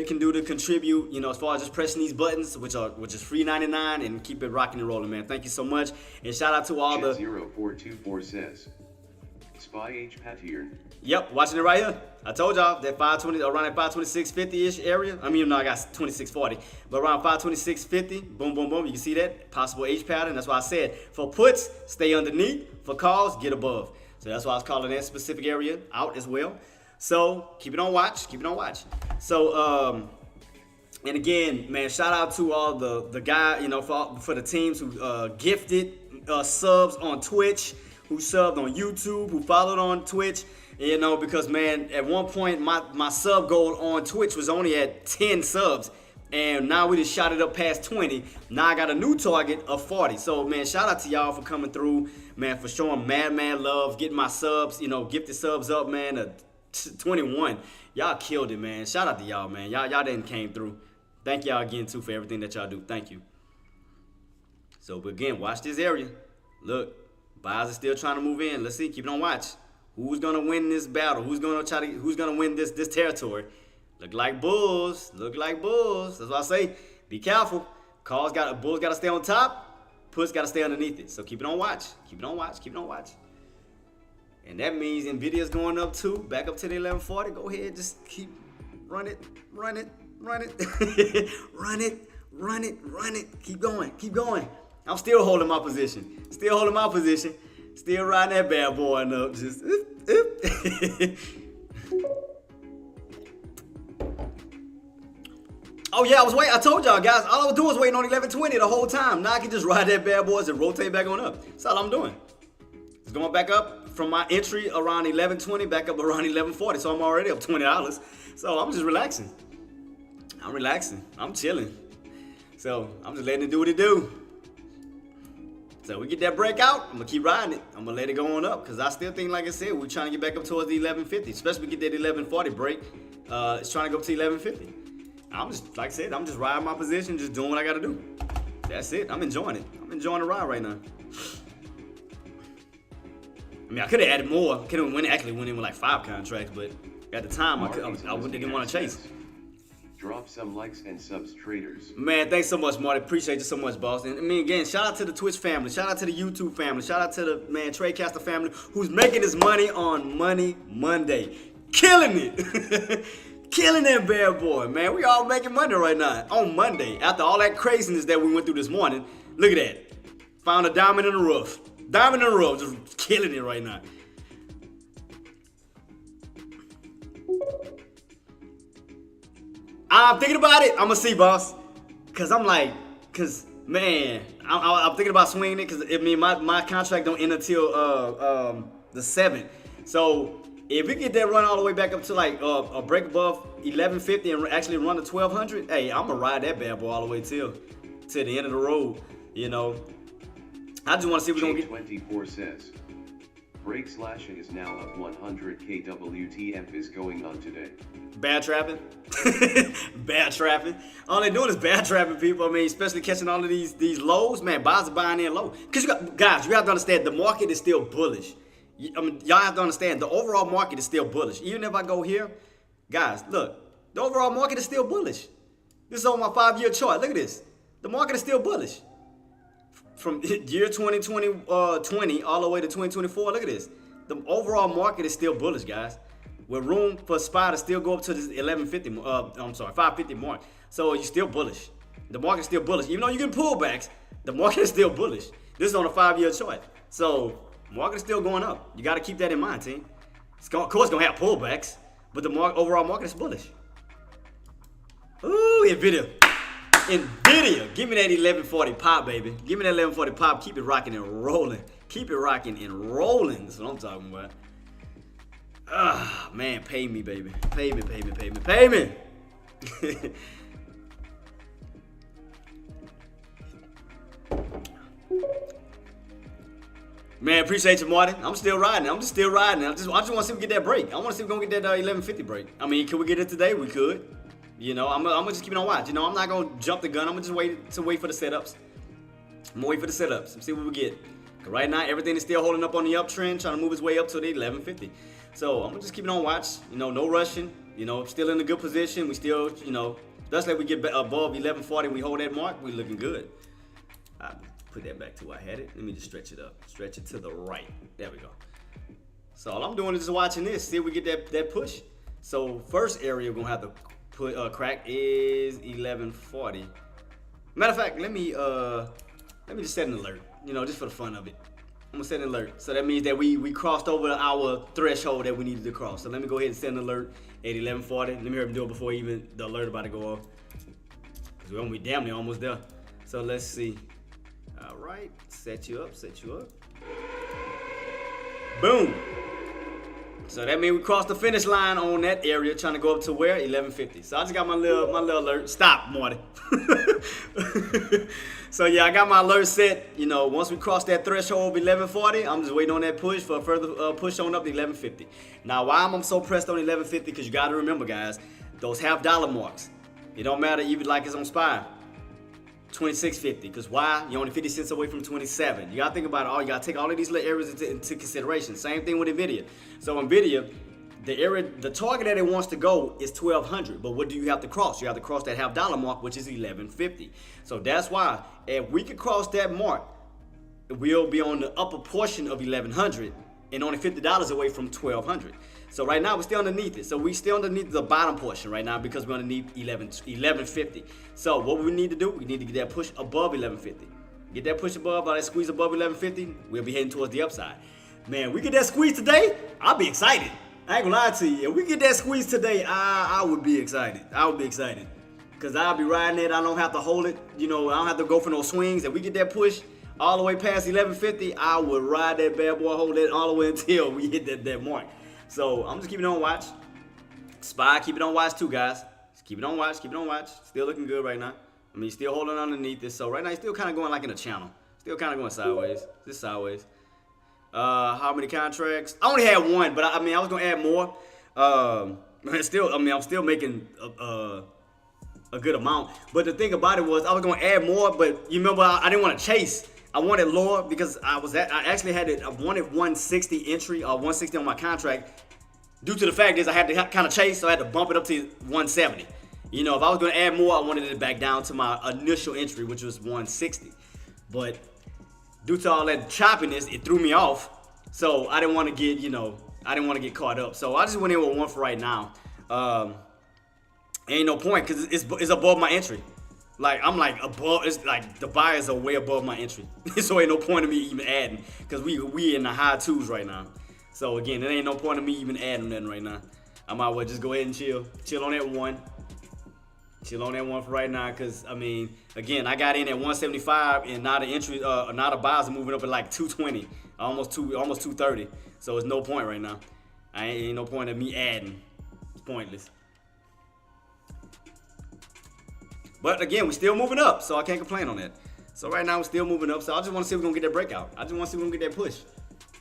can do to contribute, as far as just pressing these buttons, which is free 99, and keep it rocking and rolling, man. Thank you so much. And shout out to all the 0424 says Spy H Pattern. Yep, watching it right here. I told y'all that 520 around that 526.50-ish area. I mean, no, I got 26.40, but around 526.50, boom, boom, boom. You can see that possible H pattern. That's why I said for puts, stay underneath. For calls, get above. So that's why I was calling that specific area out as well. So keep it on watch. Keep it on watch. So and again, man, shout out to all the guy, for the teams who gifted subs on Twitch, who subbed on YouTube, who followed on Twitch. Because, man, at one point, my sub goal on Twitch was only at 10 subs. And now we just shot it up past 20. Now I got a new target of 40. So, man, shout out to y'all for coming through, man, for showing mad love, getting my subs, gifted subs up, man, 21. Y'all killed it, man. Shout out to y'all, man. Y'all didn't came through. Thank y'all again, too, for everything that y'all do. Thank you. So, but again, watch this area. Look, buyers are still trying to move in. Let's see. Keep it on watch. Who's gonna win this battle? Who's gonna win this territory? Look like bulls. Look like bulls. That's why I say, be careful. Bulls gotta stay on top. Puts gotta stay underneath it. So keep it on watch. Keep it on watch. Keep it on watch. And that means Nvidia's going up too. Back up to the 1140. Go ahead, just keep run it. Run it. Run it. Keep going. I'm still holding my position. Still riding that bad boy up. Just Oh yeah, I told y'all guys, all I was doing was waiting on 1120 the whole time. Now I can just ride that bad boy and rotate back on up. That's all I'm doing. It's going back up from my entry around 1120 back up around 1140. So I'm already up $20. So I'm just relaxing. I'm chilling. So I'm just letting it do what it do. So we get that breakout, I'm going to keep riding it. I'm going to let it go on up because I still think, like I said, we're trying to get back up towards the 1150, especially if we get that 1140 break. It's trying to go up to 1150. I'm just, like I said, I'm just riding my position, just doing what I got to do. That's it. I'm enjoying it. I'm enjoying the ride right now. I mean, I could have added more. Could have went in with like 5 contracts, but at the time, I didn't want to chase. Drop some likes and subs, traders. Man, thanks so much, Marty. Appreciate you so much, boss. And I mean, again, shout out to the Twitch family. Shout out to the YouTube family. Shout out to the, man, Tradecaster family who's making his money on Money Monday. Killing it. Killing that bad boy, man. We all making money right now on Monday. After all that craziness that we went through this morning, look at that. Found a diamond in the rough. Diamond in the rough. Just killing it right now. I'm thinking about it. I'm going to see, boss. Man, I'm thinking about swinging it because, I mean, my contract don't end until the 7th. So, if we get that run all the way back up to, like, a break above 1150 and actually run to 1200, hey, I'm going to ride that bad boy all the way till. to the end of the road. You know, I just want to see if we're gonna get. 24 says, break slashing is now up 100k. WTF is going on today? Bad trapping. Bad trapping. All they're doing is bad trapping people. I mean, especially catching all of these lows. Man, buyers are buying in low. Because guys, you have to understand the market is still bullish. I mean, y'all have to understand the overall market is still bullish. Even if I go here, guys, look, the overall market is still bullish. This is on my 5-year chart. Look at this. The market is still bullish. From year 2020 all the way to 2024, look at this. The overall market is still bullish, guys. With room for SPY to still go up to this 550 mark. So you're still bullish. The market's still bullish. Even though you get pullbacks, the market is still bullish. This is on a 5-year chart. So market is still going up. You got to keep that in mind, team. Of course, it's going to have pullbacks, but the overall market is bullish. Ooh, NVIDIA. NVIDIA. Give me that 1140 pop, baby. Give me that 1140 pop. Keep it rocking and rolling. Keep it rocking and rolling. That's what I'm talking about. Ah, man, pay me, baby. Pay me, pay me, pay me, pay me. Man, appreciate you, Martin. I'm still riding. I'm just still riding. I just want to see if we get that break. I want to see if we're going to get that 1150 break. I mean, can we get it today? We could. You know, I'm going to just keep it on watch. You know, I'm not going to jump the gun. I'm going to just wait for the setups. I'm going to wait for the setups and see what we get. Because right now, everything is still holding up on the uptrend, trying to move its way up to the 1150. So I'm going to just keep it on watch. You know, no rushing. You know, still in a good position. We still, you know, just like we get above 1140 and we hold that mark, we're looking good. I put that back to where I had it. Let me just stretch it up. Stretch it to the right. There we go. So all I'm doing is just watching this. See if we get that push. So first area we're going to have to crack is 1140. Matter of fact, let me just set an alert, you know, just for the fun of it. I'm gonna set an alert. So that means that we crossed over our threshold that we needed to cross. So let me go ahead and set an alert at 1140. Let me hear him do it before even the alert about to go off. Cause we're gonna be damn near almost there. So let's see. All right, set you up. Boom. So that means we crossed the finish line on that area, trying to go up to where? 1150. So I just got my little alert. Stop, Marty. So yeah, I got my alert set. You know, once we cross that threshold of 1140, I'm just waiting on that push for a further push on up to 1150. Now, why am I so pressed on 1150? Because you got to remember, guys, those $half marks. It don't matter even like it's on SPY. 26.50, because why? You're only 50 cents away from 27. You gotta think about it all. You gotta take all of these little areas into consideration. Same thing with NVIDIA. So NVIDIA, the target that it wants to go is 1200. But what do you have to cross? You have to cross that $half mark, which is 1150. So that's why if we could cross that mark, we'll be on the upper portion of 1100 and only $50 away from 1200. So right now we're still underneath it. So we still underneath the bottom portion right now because we're underneath 1150. So what we need to do, we need to get that push above 1150. Get that push above, or that squeeze above 1150, we'll be heading towards the upside. Man, we get that squeeze today, I'll be excited. I ain't gonna lie to you. If we get that squeeze today, I would be excited. I would be excited. Because I'll be riding it. I don't have to hold it. You know, I don't have to go for no swings. If we get that push all the way past 1150, I would ride that bad boy, hold it all the way until we hit that mark. So I'm just keeping it on watch. SPY, keep it on watch too, guys. Just keep it on watch, keep it on watch. Still looking good right now. I mean, still holding underneath this. So right now, it's still kind of going like in a channel. Still kind of going sideways. Just sideways. How many contracts? I only had one, but I mean, I was gonna add more. I'm still making a good amount. But the thing about it was, I was gonna add more, but you remember, I didn't want to chase. I wanted lower because I wanted 160 entry or 160 on my contract. Due to the fact is I had to kind of chase, so I had to bump it up to 170. You know, if I was going to add more, I wanted it back down to my initial entry, which was 160. But due to all that choppiness, it threw me off. So I didn't want to get, get caught up. So I just went in with one for right now. Ain't no point because it's above my entry. Like, I'm like above, it's like the buyers are way above my entry. So ain't no point of me even adding because we in the high twos right now. So again, there ain't no point of me even adding nothing right now. I might well just go ahead and chill on that one. Chill on that one for right now because, I mean, again, I got in at 175 and now the entry, now the buyers are moving up at like 220, almost 230. So it's no point right now. Ain't no point of me adding. It's pointless. But again, we're still moving up, so I can't complain on that. So right now we're still moving up. So I just want to see if we're gonna get that breakout. I just want to see if we're gonna get that push.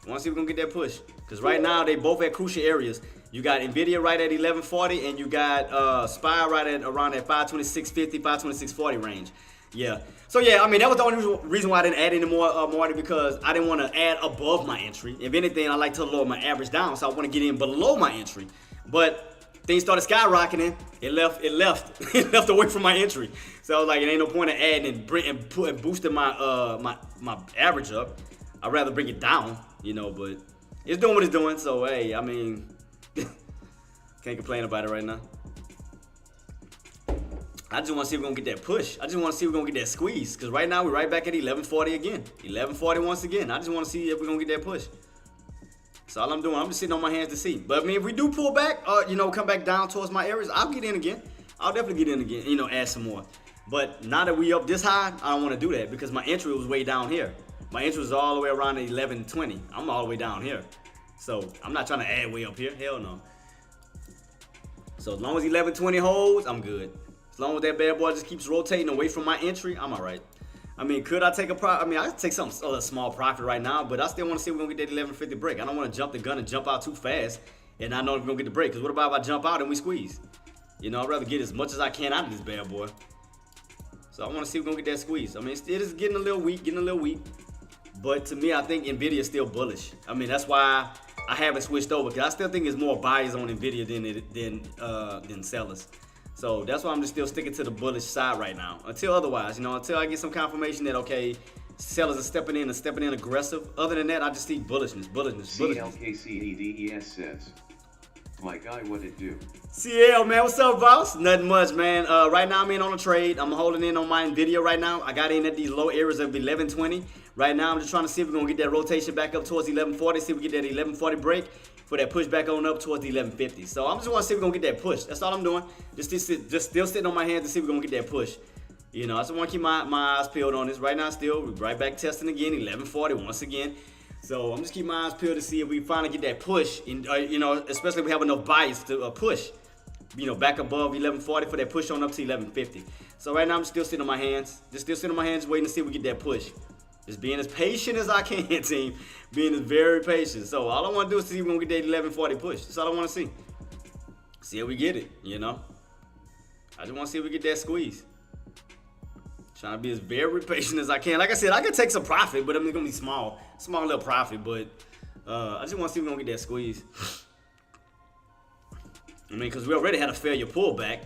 I want to see if we're gonna get that push. Because right now they both at crucial areas. You got Nvidia right at 1140, and you got SPY right at around that 526.50, 526.40 range. Yeah. So yeah, I mean that was the only reason why I didn't add any more money, because I didn't want to add above my entry. If anything, I like to lower my average down, so I want to get in below my entry. But things started skyrocketing. It left it left away from my entry. So I was like, it ain't no point in adding and boosting my my average up. I'd rather bring it down, you know. But it's doing what it's doing. So hey, I mean, can't complain about it right now. I just want to see if we're gonna get that push. I just want to see if we're gonna get that squeeze. Cause right now we're right back at 1140 again. 1140 once again. I just want to see if we're gonna get that push. That's all I'm doing. I'm just sitting on my hands to see. But I mean, if we do pull back, you know, come back down towards my areas, I'll get in again. I'll definitely get in again, you know, add some more. But now that we up this high, I don't want to do that because my entry was way down here. My entry was all the way around 1120. I'm all the way down here. So I'm not trying to add way up here. Hell no. So as long as 1120 holds, I'm good. As long as that bad boy just keeps rotating away from my entry, I'm all right. I mean, could I take a profit? I mean, I could take a small profit right now, but I still want to see if we're going to get that 1150 break. I don't want to jump the gun and jump out too fast and not know if we're going to get the break. Because what about if I jump out and we squeeze? You know, I'd rather get as much as I can out of this bad boy. So I want to see if we're going to get that squeeze. I mean, it is getting a little weak, But to me, I think Nvidia is still bullish. I mean, that's why I haven't switched over. Because I still think there's more buyers on Nvidia than sellers. So that's why I'm just still sticking to the bullish side right now. Until otherwise, you know, until I get some confirmation that, okay, sellers are stepping in aggressive. Other than that, I just see bullishness. CLKCEDES says, my guy, what it do? CL, man, what's up, boss? Nothing much, man. Right now I'm in on a trade. I'm holding in on my Nvidia right now. I got in at these low areas of 1120. Right now I'm just trying to see if we're going to get that rotation back up towards 1140. See if we get that 1140 break. For that push back on up towards the 1150. So I'm just want to see if we're going to get that push. That's all I'm doing. Just still sitting on my hands to see if we're going to get that push. You know, I just want to keep my eyes peeled on this. Right now, still, we're right back testing again, 1140 once again. So I'm just keeping my eyes peeled to see if we finally get that push. And, you know, especially if we have enough bias to push, you know, back above 1140 for that push on up to 1150. So right now, I'm still sitting on my hands. Just still sitting on my hands waiting to see if we get that push. Just being as patient as I can, team. Being as very patient. So all I want to do is see if we're going to get that 1140 push. That's all I want to see. See if we get it, you know. I just want to see if we get that squeeze. Trying to be as very patient as I can. Like I said, I could take some profit, but it's going to be small little profit. But I just want to see if we're going to get that squeeze. I mean, because we already had a failure pullback.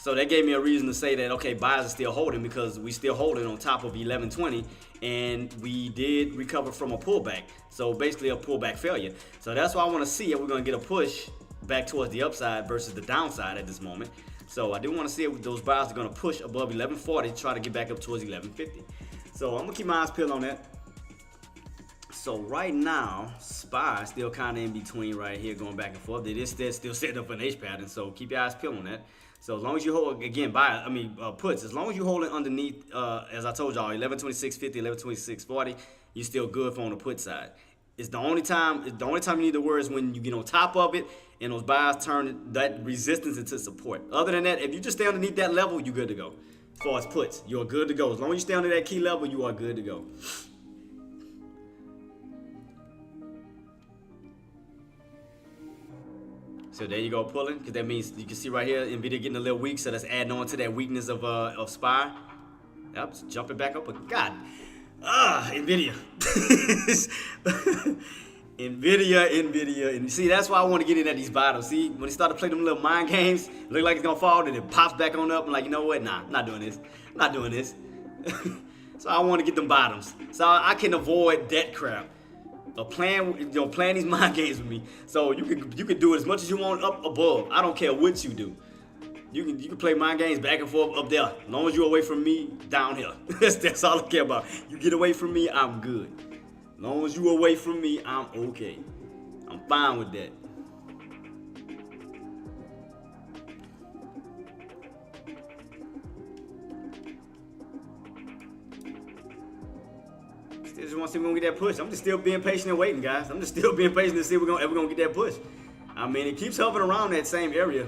So that gave me a reason to say that, okay, buyers are still holding because we still holding on top of 1120 and we did recover from a pullback. So basically a pullback failure. So that's why I want to see if we're going to get a push back towards the upside versus the downside at this moment. So I do want to see if those buyers are going to push above 1140 to try to get back up towards 1150. So I'm going to keep my eyes peeled on that. So right now, SPY still kind of in between right here going back and forth. It is still setting up an H pattern. So keep your eyes peeled on that. So as long as you hold, again, puts, as long as you hold it underneath, as I told y'all, 1126.50, 1126.40, you're still good for on the put side. It's the only time you need to worry is when you get on top of it and those buys turn that resistance into support. Other than that, if you just stay underneath that level, you're good to go. As far as puts, you're good to go. As long as you stay under that key level, you are good to go. So there you go, pulling, because that means you can see right here, Nvidia getting a little weak, so that's adding on to that weakness of SPY. Yep, it's jumping back up, but God, Nvidia. Nvidia, and see, that's why I want to get in at these bottoms. See, when they start to play them little mind games, look like it's gonna fall, then it pops back on up, and like, you know what, nah, I'm not doing this. So I want to get them bottoms, so I can avoid that crap. Playing these mind games with me. So you can do it as much as you want up above. I don't care what you do. You can play mind games back and forth up there. As long as you're away from me, down here. That's all I care about. You get away from me, I'm good. As long as you're away from me, I'm okay. I'm fine with that. Just want to see if we're going to get that push. I'm just still being patient and waiting, guys. I'm just still being patient to see if we're going to get that push. I mean, it keeps hovering around that same area.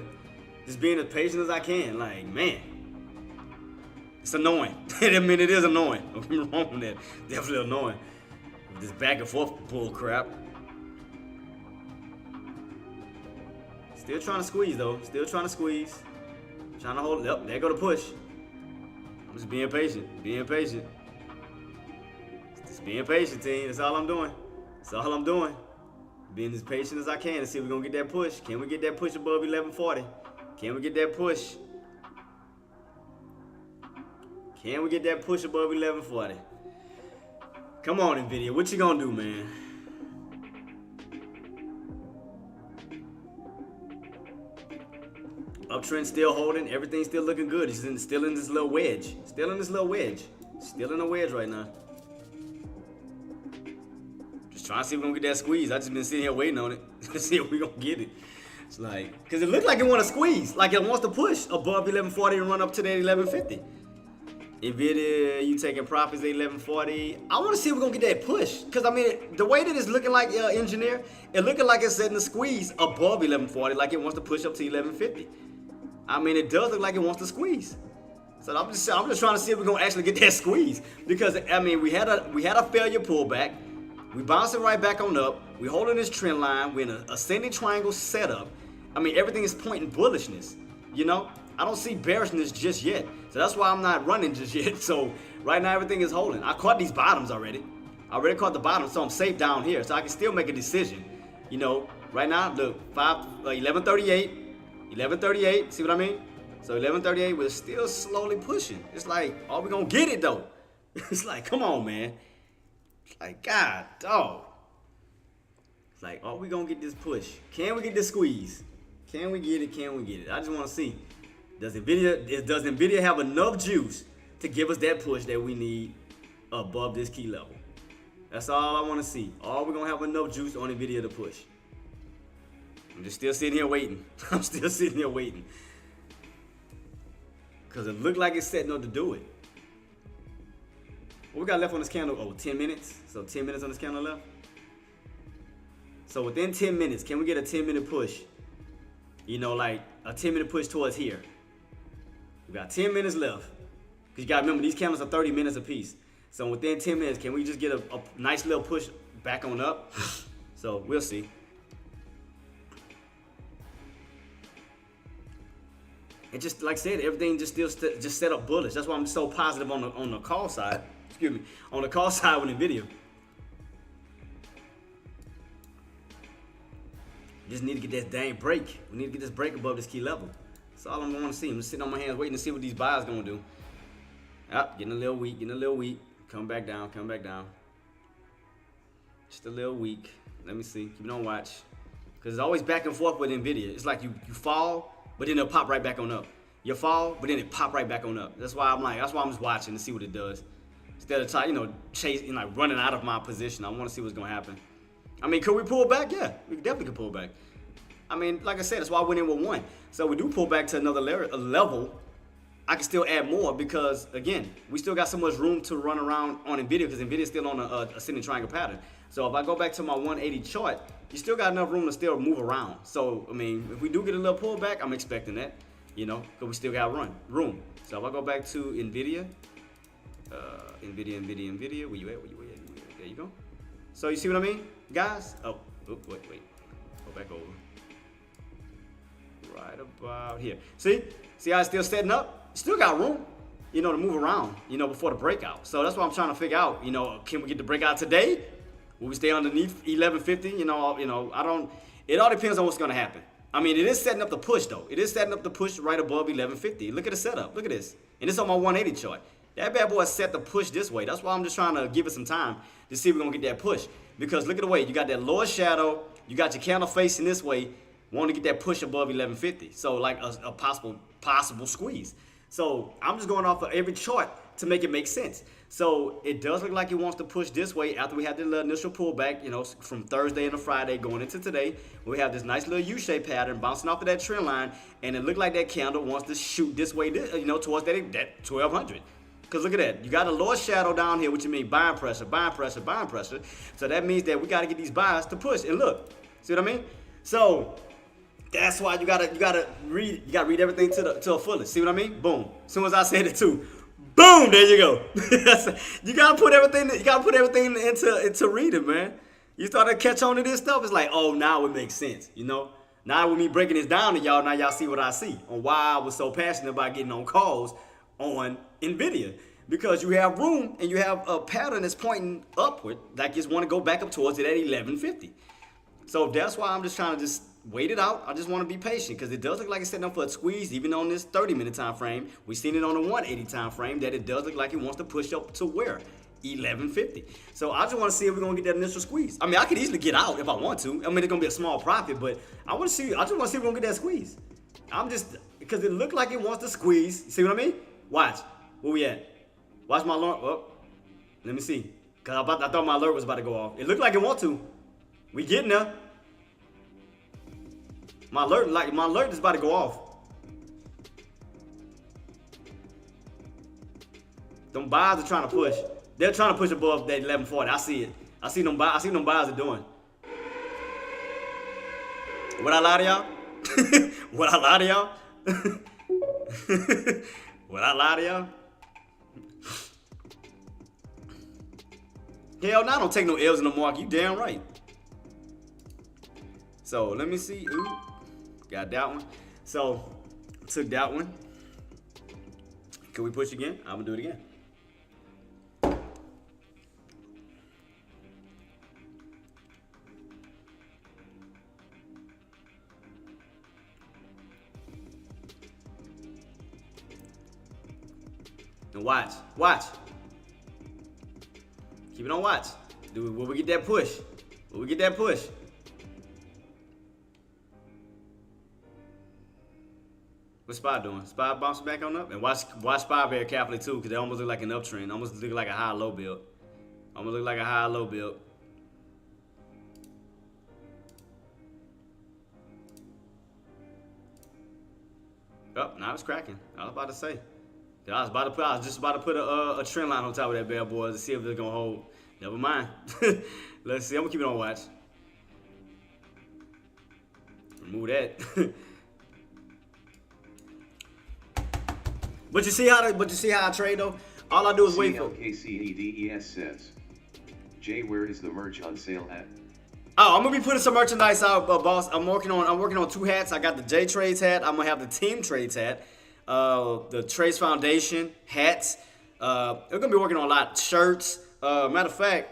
Just being as patient as I can. Like, man. It's annoying. I mean, it is annoying. Don't get me wrong with that. Definitely annoying. This back and forth bull crap. Still trying to squeeze though. Still trying to squeeze. Trying to hold. Yep, there go the push. I'm just being patient. Being patient. Just being patient, team. That's all I'm doing. That's all I'm doing. Being as patient as I can to see if we're gonna get that push. Can we get that push above 1140? Can we get that push? Can we get that push above 1140? Come on, Nvidia. What you gonna do, man? Uptrend still holding. Everything's still looking good. It's still in this little wedge. Still in this little wedge. Still in a wedge right now. Just trying to see if we're gonna get that squeeze. I just been sitting here waiting on it. to see if we're gonna get it. It's like, because it looked like it want to squeeze. Like it wants to push above 1140 and run up to that 1150. Nvidia, you taking profits at 1140. I want to see if we're going to get that push. Because, I mean, the way that it's looking like engineer, it looking like it's setting a squeeze above 1140, like it wants to push up to 1150. I mean, it does look like it wants to squeeze. So I'm just trying to see if we're going to actually get that squeeze. Because, I mean, we had a failure pullback. We bouncing right back on up. We holding this trend line. We're in an ascending triangle setup. I mean, everything is pointing bullishness, you know? I don't see bearishness just yet. So that's why I'm not running just yet. So right now everything is holding. I caught these bottoms already. I already caught the bottom, so I'm safe down here. So I can still make a decision. You know, right now, look, 1138. 1138, see what I mean? So 1138, we're still slowly pushing. It's like, are we gonna get it though? It's like, come on, man. It's like, God, dog. It's like, are we gonna get this push? Can we get this squeeze? Can we get it? Can we get it? I just want to see. Does Nvidia have enough juice to give us that push that we need above this key level? That's all I want to see. Are we gonna have enough juice on Nvidia to push? I'm just still sitting here waiting. I'm still sitting here waiting. Because it looked like it's setting up to do it. What we got left on this candle? Oh, 10 minutes. So 10 minutes on this candle left. So within 10 minutes, can we get a 10-minute push? You know, like a 10-minute push towards here. We got 10 minutes left. Because you got to remember, these candles are 30 minutes apiece. So within 10 minutes, can we just get a nice little push back on up? So we'll see. And just like I said, everything just still just set up bullish. That's why I'm so positive on the call side. Excuse me, on the call side with Nvidia. Just need to get this dang break. We need to get this break above this key level. That's all I want to see. I'm just sitting on my hands waiting to see what these buyers gonna do. Yep, getting a little weak, getting a little weak. Come back down, come back down. Just a little weak. Let me see. Keep it on watch. Because it's always back and forth with Nvidia. It's like you fall, but then it'll pop right back on up. You fall, but then it pop right back on up. That's why I'm just watching to see what it does. Instead of trying, chasing, like running out of my position. I want to see what's gonna happen. I mean, could we pull back? Yeah, we definitely could pull back. I mean, like I said, that's why I went in with one. So we do pull back to another level. I can still add more because, again, we still got so much room to run around on Nvidia because Nvidia's still on a ascending triangle pattern. So if I go back to my 180 chart, you still got enough room to still move around. So, I mean, if we do get a little pullback, I'm expecting that, because we still got room. So if I go back to Nvidia, Nvidia, where you at? There you go. So you see what I mean, guys? Oh, wait. Go back over. Right about here. See how it's still setting up? Still got room, to move around, before the breakout. So that's what I'm trying to figure out. Can we get the breakout today? Will we stay underneath 1150? It all depends on what's gonna happen. I mean, it is setting up the push though. It is setting up the push right above 1150. Look at the setup. Look at this. And it's on my 180 chart. That bad boy set the push this way. That's why I'm just trying to give it some time to see if we're gonna get that push. Because look at the way you got that lower shadow, you got your candle facing this way, want to get that push above 1150. So like a possible squeeze. So I'm just going off of every chart to make it make sense. So it does look like it wants to push this way after we had the initial pullback, from Thursday into Friday going into today. We have this nice little U-shaped pattern bouncing off of that trend line, and it looked like that candle wants to shoot this way, towards that 1200. Because look at that. You got a lower shadow down here, which means buying pressure. So that means that we got to get these buyers to push. And look, see what I mean? So that's why you gotta read everything to the fullest. See what I mean? Boom. As soon as I said it too, Boom, there you go. You gotta put everything. You gotta put everything into reading, man. You start to catch on to this stuff. It's like, oh, now it makes sense. You know. Now with me breaking this down to y'all, now y'all see what I see on why I was so passionate about getting on calls on NVIDIA. Because you have room and you have a pattern that's pointing upward, like you want to go back up towards it at 1150. So that's why I'm just trying to just wait it out. I just want to be patient because it does look like it's setting up for a squeeze, even on this 30-minute time frame. We've seen it on the 180 time frame that it does look like it wants to push up to where? 1150. So I just want to see if we're gonna get that initial squeeze. I mean, I could easily get out if I want to. I mean, it's gonna be a small profit, but I just want to see if we're gonna get that squeeze. I'm just because it looked like it wants to squeeze. See what I mean? Watch. Where we at? Watch my alert. Oh, let me see. Cause I thought my alert was about to go off. It looked like it want to. We getting there. My alert is about to go off. Them buys are trying to push. They're trying to push above that 1140. I see it. I see them buys are doing. Would I lie to y'all? Would I lie to y'all? Would I lie to y'all? Hell no, I don't take no L's in the market. You damn right. So let me see. Ooh, got that one. So took that one. Can we push again? I'm gonna do it again. And watch. Keep it on watch. Will we get that push? Will we get that push? What's SPY doing? SPY bouncing back on up? And watch SPY very carefully too, because they almost look like an uptrend. Almost look like a high-low build. Almost look like a high-low build. Oh, now it's cracking. I was about to say. I was just about to put a trend line on top of that bad boy to see if they're gonna hold. Never mind. Let's see. I'm gonna keep it on watch. Remove that. But you see how I trade though? All I do is wait for. CLKCEDES says, Jay, where is the merch on sale at? Oh, I'm gonna be putting some merchandise out, boss. I'm working on 2 hats. I got the J Trades hat. I'm gonna have the Team Trades hat. The Trades Foundation hats. We're gonna be working on a lot. Shirts. Matter of fact,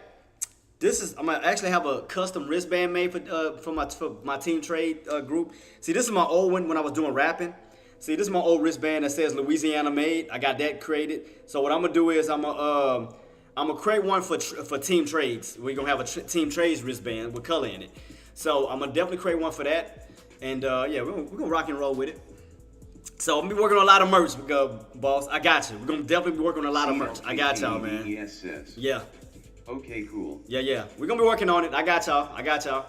I'm gonna actually have a custom wristband made for my Team Trade group. See, this is my old one when I was doing rapping. See, this is my old wristband that says Louisiana made. I got that created. So what I'm gonna do is I'm gonna create one for Team Trades. We're gonna have a Team Trades wristband with color in it. So I'm gonna definitely create one for that. And yeah, we're gonna rock and roll with it. So I'm gonna be working on a lot of merch, boss. I got you. We're gonna definitely be working on a lot of merch. I got y'all, man. Yeah. Okay, cool. Yeah. We're gonna be working on it. I got y'all.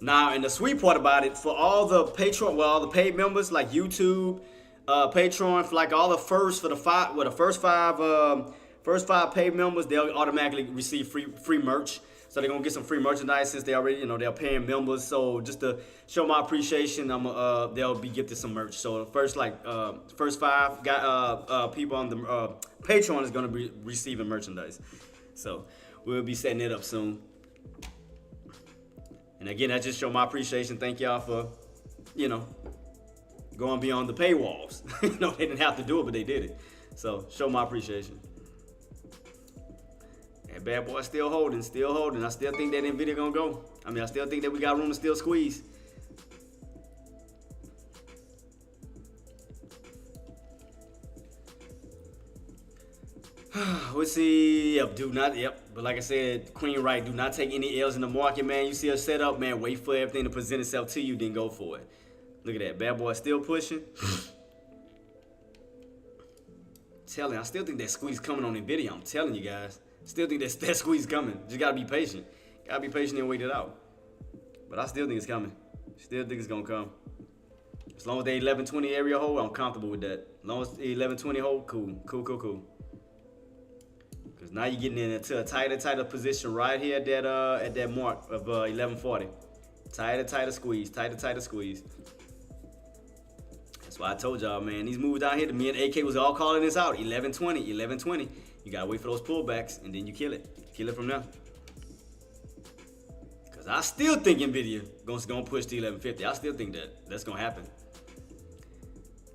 Now, and the sweet part about it, for all the Patreon, all the paid members like YouTube, Patreon, for like all the first five paid members, they'll automatically receive free merch. So they're gonna get some free merchandise since they already, they're paying members. So just to show my appreciation, they'll be gifted some merch. So the first 5 people on the Patreon is gonna be receiving merchandise. So we'll be setting it up soon. And again, I just show my appreciation. Thank y'all for, going beyond the paywalls. They didn't have to do it, but they did it. So show my appreciation. And bad boy still holding. I still think that NVIDIA gonna go. I still think that we got room to still squeeze. Let's see. Yep. But like I said, Queen Right, do not take any L's in the market, man. You see a setup, man. Wait for everything to present itself to you, then go for it. Look at that. Bad boy still pushing. I still think that squeeze coming on NVIDIA. I'm telling you guys. Still think that squeeze coming. Just gotta be patient. Gotta be patient and wait it out. But I still think it's coming. Still think it's gonna come. As long as they 1120 area hold, I'm comfortable with that. As long as the 1120 hold, cool. Because now you're getting into a tighter position right here at that mark of 1140. Tighter squeeze. Tighter squeeze. That's why I told y'all, man. These moves down here, me and AK was all calling this out. 11:20, 11:20. You gotta wait for those pullbacks, and then you kill it. Kill it from there. Cause I still think Nvidia gonna push to 1150. I still think that's gonna happen.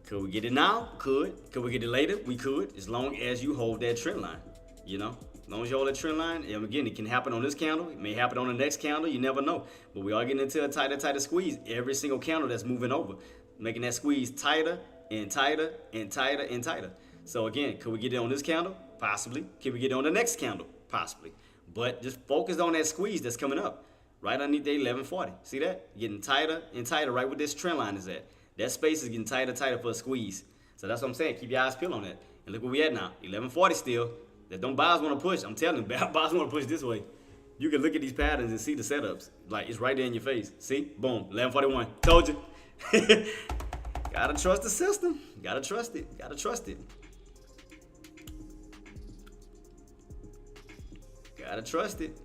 Could we get it now? Could we get it later? We could, as long as you hold that trend line. You know, as long as you hold that trend line. And again, it can happen on this candle. It may happen on the next candle. You never know. But we are getting into a tighter squeeze every single candle that's moving over, making that squeeze tighter and tighter and tighter and tighter. So again, could we get it on this candle? Possibly. Can we get it on the next candle? Possibly. But just focus on that squeeze that's coming up right underneath the 1140. See that? Getting tighter and tighter right where this trend line is at. That space is getting tighter for a squeeze. So that's what I'm saying. Keep your eyes peeled on that. And look where we at now. 1140 still. That don't buyers want to push. I'm telling you, buyers want to push this way. You can look at these patterns and see the setups. Like, it's right there in your face. See? Boom. 1141. Told you. Gotta trust the system. Gotta trust it. Gotta trust it. Gotta trust it.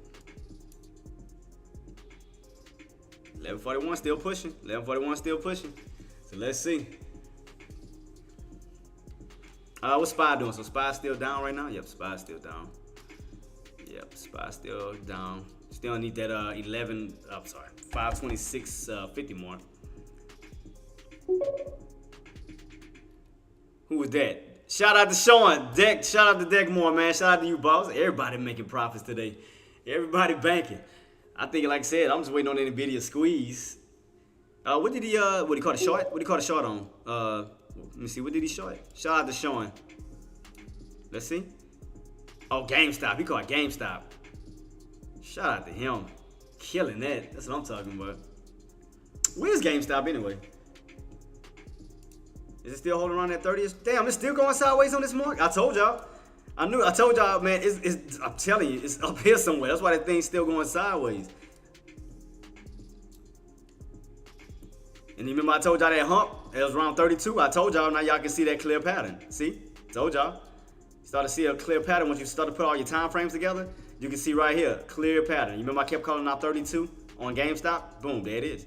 1141 still pushing. 1141 still pushing. So let's see. What's SPY doing? So SPY still down right now? Yep, SPY still down. Yep, SPY still down. Still need that 526.50 mark. Who was that? Shout out to Sean. Deck. Shout out to Deck more, man. Shout out to you, boss. Everybody making profits today. Everybody banking. I think, like I said, I'm just waiting on the Nvidia squeeze. What did he call it short? What did he call it short on? Let me see. What did he short? Shout out to Sean. Let's see. Oh, GameStop. He called it GameStop. Shout out to him. Killing that. That's what I'm talking about. Where's GameStop anyway? Is it still holding around that 30ish? Damn, it's still going sideways on this mark. I told y'all. I told y'all, man. I'm telling you, it's up here somewhere. That's why that thing's still going sideways. And you remember I told y'all that hump? It was around 32. I told y'all, now y'all can see that clear pattern. See? Told y'all. Start to see a clear pattern. Once you start to put all your time frames together, you can see right here, clear pattern. You remember I kept calling out 32 on GameStop? Boom, there it is.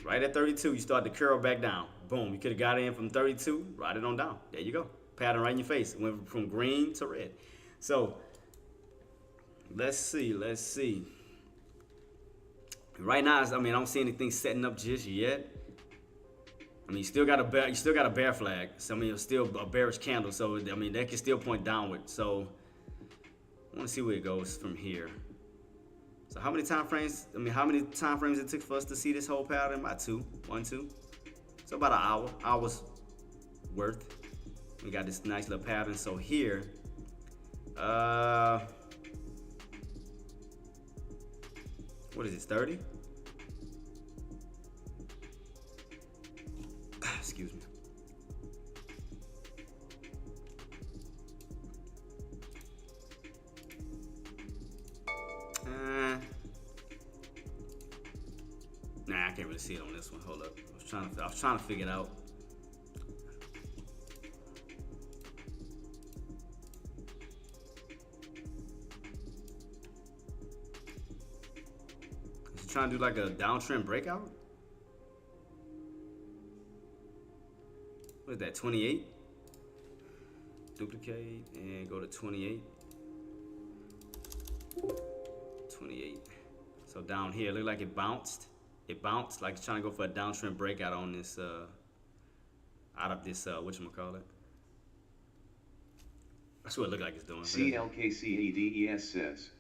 Right at 32, you start to curl back down. Boom, you could have got in from 32, ride it on down. There you go. Pattern right in your face. It went from green to red. So, let's see. Right now, I mean, I don't see anything setting up just yet. I mean, you still got a bear flag. So I mean, it's still a bearish candle. So I mean, that can still point downward. So I want to see where it goes from here. So how many time frames? I mean, how many time frames it took for us to see this whole pattern? About 2. So about an hour's worth. We got this nice little pattern. So here, what is this, 30? Excuse me. Nah, I can't really see it on this one. Hold up. I was trying to figure it out. Trying to do like a downtrend breakout. What is that, 28? Duplicate and go to 28. 28. So down here, look like it bounced. It bounced like it's trying to go for a downtrend breakout on this, out of this, whatchamacallit. That's what it looked like it's doing. CLKCADES says,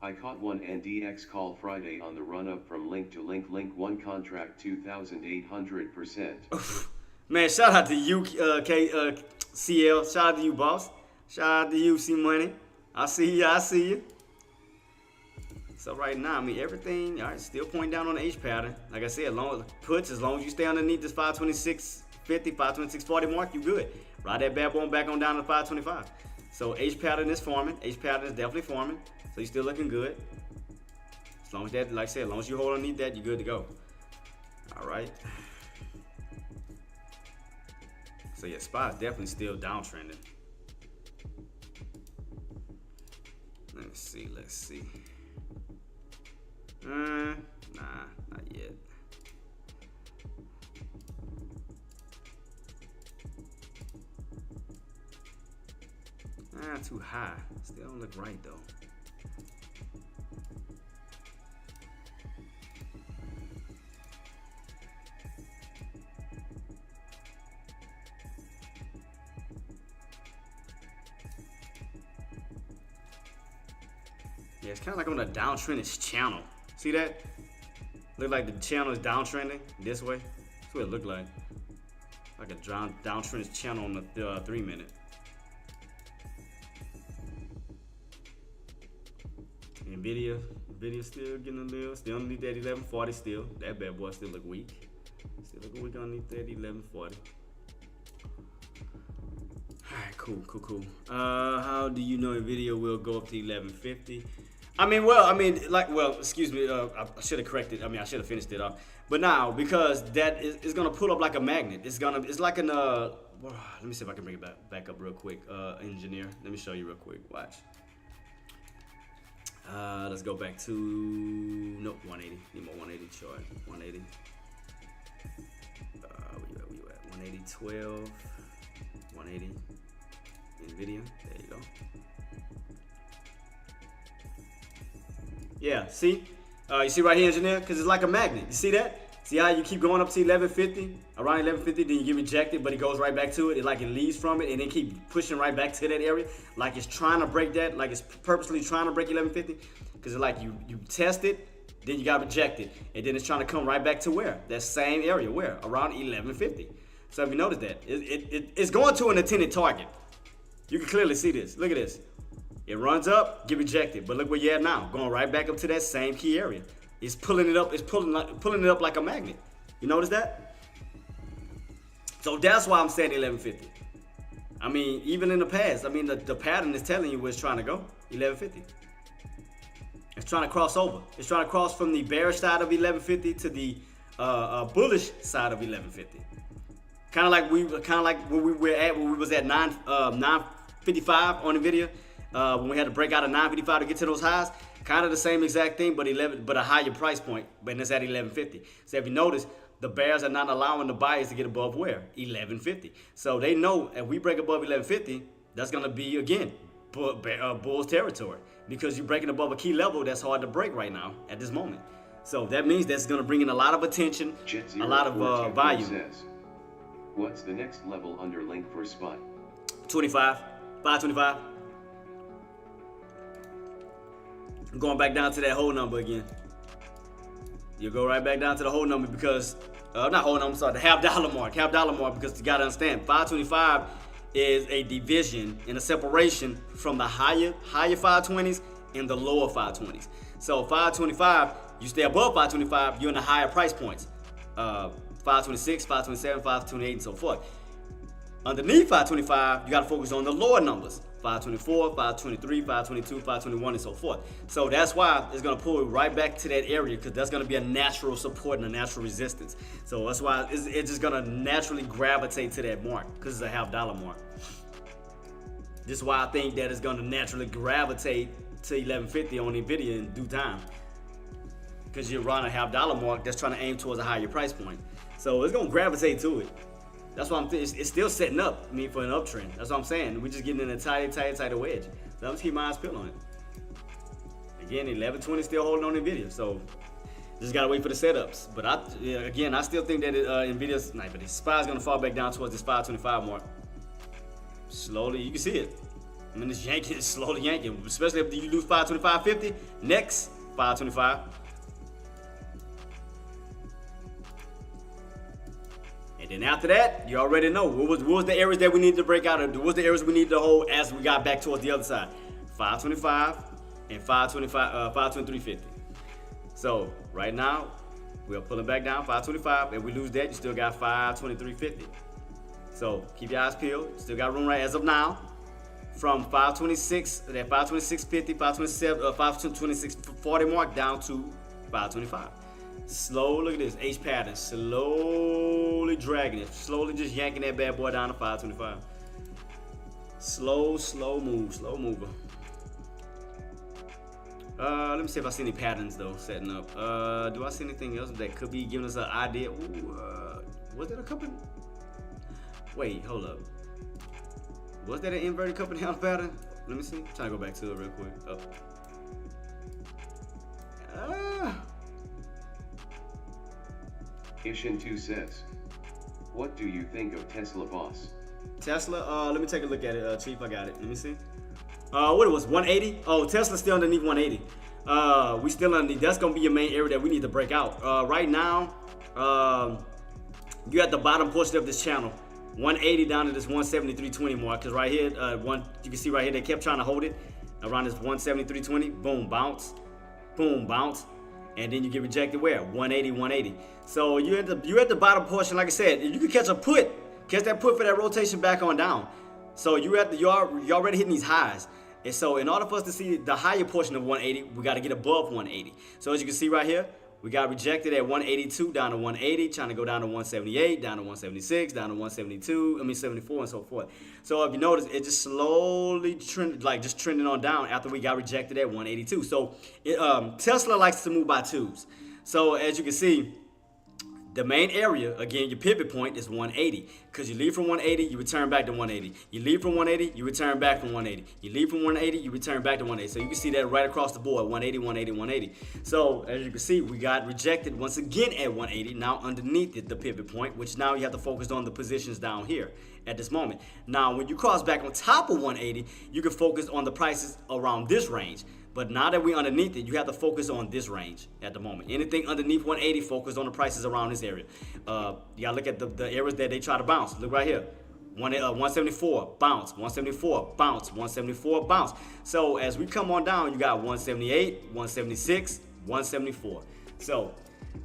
I caught one NDX call Friday on the run-up from link to link 1 contract 2,800%. Man, shout out to you, CL. Shout out to you, boss. Shout out to you, C-Money. I see you. So right now, I mean, everything, all right, still pointing down on the H pattern. Like I said, as long as you stay underneath this 526.50, 526.40 mark, you good. Ride that bad boy back on down to 525. So H pattern is forming. H pattern is definitely forming. So you're still looking good. As long as that, like I said, as long as you hold underneath that, you're good to go. All right. So yeah, SPY is definitely still downtrending. Let's see. Nah, not yet. Too high. Still don't look right though. Yeah, it's kind of like on a downtrending channel. See that? Look like the channel is downtrending this way. That's what it looked like. Like a downtrending channel on the 3 minute. Nvidia still getting a little, still underneath that 1140 still. That bad boy still look weak. Still look weak underneath that 1140. Alright, cool. How do you know Nvidia will go up to 1150? Excuse me, I should have corrected. I should have finished it off. But now, because that is gonna pull up like a magnet. It's like an let me see if I can bring it back up real quick. Engineer, let me show you real quick. Watch. Let's go back to 180. Need more 180 chart. 180. Where you at? 180, 12, 180. Nvidia. There you go. Yeah, see? You see right here, engineer? Because it's like a magnet. You see that? See how you keep going up to 1150, around 1150, then you get rejected, but it goes right back to it. It leaves from it, and then keep pushing right back to that area, like it's trying to break that, like it's purposely trying to break 1150. Because it's like you test it, then you got rejected, and then it's trying to come right back to where? That same area, where? Around 1150. So if you notice that, it's going to an intended target. You can clearly see this. Look at this. It runs up, get rejected, but look where you're at now, going right back up to that same key area. It's pulling it up. It's pulling it up like a magnet. You notice that? So that's why I'm saying 1150. Even in the past, the pattern is telling you where it's trying to go. 1150. It's trying to cross over. It's trying to cross from the bearish side of 1150 to the bullish side of 1150. Kind of like where we were at when we was at 955 on Nvidia. When we had to break out of 955 to get to those highs. Kind of the same exact thing, but a higher price point, but it's at 1150. So if you notice, the bears are not allowing the buyers to get above where? 1150. So they know if we break above 1150, that's gonna be again bull's territory, because you're breaking above a key level that's hard to break right now at this moment. So that means that's gonna bring in a lot of attention, a lot of volume. Says, what's the next level under link for spot? 25, 525. Going back down to that whole number again. You go right back down to the whole number because, not whole number, sorry, the half dollar mark, because you gotta understand, 525 is a division and a separation from the higher 520s and the lower 520s. So 525, you stay above 525, you're in the higher price points. 526, 527, 528, and so forth. Underneath 525, you gotta focus on the lower numbers. 524, 523, 522, 521, and so forth. So that's why it's gonna pull right back to that area, because that's gonna be a natural support and a natural resistance. So that's why it's just gonna naturally gravitate to that mark, because it's a half dollar mark. This is why I think that it's gonna naturally gravitate to 1150 on Nvidia in due time, because you're around a half dollar mark that's trying to aim towards a higher price point. So it's gonna gravitate to it. That's why it's still setting up, for an uptrend. That's what I'm saying. We're just getting in a tighter wedge. So I'm just keep my eyes peeled on it. Again, 1120 still holding on Nvidia, so just gotta wait for the setups. But I still think that Nvidia's SPY is gonna fall back down towards this 525 mark. Slowly, you can see it. It's yanking, it's slowly yanking. Especially if you lose 525.50, next 525. And then after that, you already know what was the areas that we needed to break out of. What was the areas we needed to hold as we got back towards the other side? 525 and 523.50. So right now, we are pulling back down 525. If we lose that, you still got 523.50. So keep your eyes peeled. Still got room right as of now. From 526, that 526.50, 527, 526.40 mark down to 525. Slow, look at this, H pattern, slowly dragging it, slowly just yanking that bad boy down to 525. Slow mover. Let me see if I see any patterns though setting up. Do I see anything else that could be giving us an idea? Ooh, was that a company? Wait, hold up. Was that an inverted company house pattern? Let me see. I'm trying to go back to it real quick. Ishin2 says, what do you think of Tesla boss? Tesla, let me take a look at it, Chief. I got it. Let me see. What it was, 180? Oh, Tesla's still underneath 180. We still underneath. That's gonna be your main area that we need to break out. Right now, you're at the bottom portion of this channel. 180 down to this 173.20 mark. Cause right here, you can see right here, they kept trying to hold it around this 173.20. Boom, bounce. Boom, bounce. And then you get rejected where? 180, 180. So you're at the bottom portion. Like I said, you can catch a put. Catch that put for that rotation back on down. So you're already hitting these highs. And so in order for us to see the higher portion of 180, we got to get above 180. So as you can see right here, we got rejected at 182 down to 180, trying to go down to 178, down to 176, down to 74 and so forth. So if you notice, it just slowly trending on down after we got rejected at 182. So Tesla likes to move by twos. So as you can see, the main area, again, your pivot point is 180. Because you leave from 180, you return back to 180. You leave from 180, you return back from 180. You leave from 180, you return back to 180. So you can see that right across the board, 180, 180, 180. So as you can see, we got rejected once again at 180. Now underneath it, the pivot point, which now you have to focus on the positions down here at this moment. Now, when you cross back on top of 180, you can focus on the prices around this range. But now that we're underneath it, you have to focus on this range at the moment. Anything underneath 180, focus on the prices around this area. You gotta look at the areas that they try to bounce. Look right here. 174, bounce. 174, bounce. 174, bounce. So as we come on down, you got 178, 176, 174. So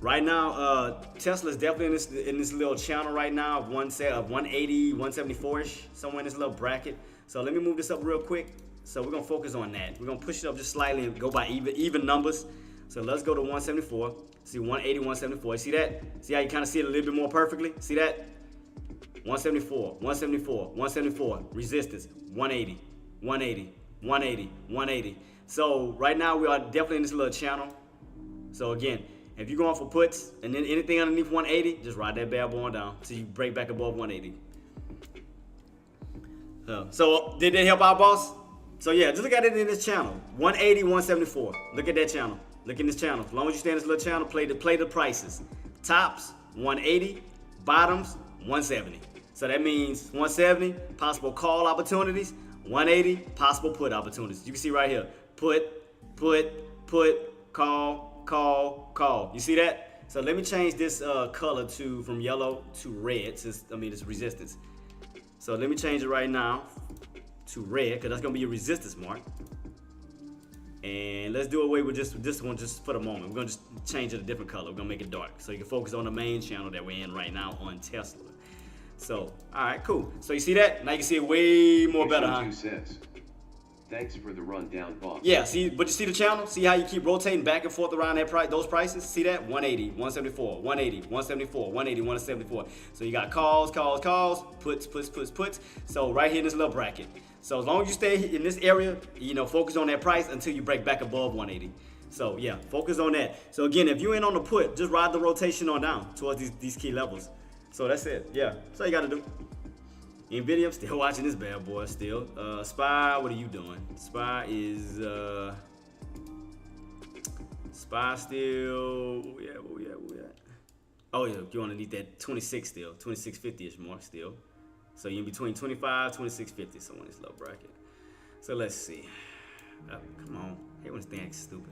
right now, Tesla is definitely in this little channel right now of 180, 174-ish, somewhere in this little bracket. So let me move this up real quick. So we're gonna focus on that. We're gonna push it up just slightly and go by even numbers. So let's go to 174. See 180, 174. You see that? See how you kind of see it a little bit more perfectly? See that? 174, 174, 174. Resistance. 180, 180, 180, 180. So right now we are definitely in this little channel. So again, if you're going for puts and then anything underneath 180, just ride that bad boy on down till you break back above 180. So did that help out, boss? So yeah, just look at it in this channel. 180, 174. Look at that channel. Look in this channel. As long as you stay in this little channel, play the prices. Tops, 180. Bottoms, 170. So that means 170, possible call opportunities. 180, possible put opportunities. You can see right here. Put, call, call, call. You see that? So let me change this color from yellow to red, since, it's resistance. So let me change it right now to red, because that's going to be your resistance mark. And let's do away with this one just for the moment. We're going to just change it a different color. We're going to make it dark so you can focus on the main channel that we're in right now on Tesla. So, all right, cool. So you see that? Now you can see it way more better, huh? Says, thanks for the rundown, boss. Yeah, see, but you see the channel? See how you keep rotating back and forth around those prices? See that? 180, 174, 180, 174, 180, 174. So you got calls, puts. So right here in this little bracket. So as long as you stay in this area, focus on that price until you break back above 180. So yeah, focus on that. So again, if you ain't on the put, just ride the rotation on down towards these key levels. So that's it. Yeah, that's all you gotta do. Nvidia, I'm still watching this bad boy still. SPY, what are you doing? SPY is SPY still. Where we at? Oh yeah, you wanna need that 26 still, 2650-ish mark still. So you're in between 25, 2650, somewhere in this little bracket. So let's see. Come on, I hate when this thing acts stupid.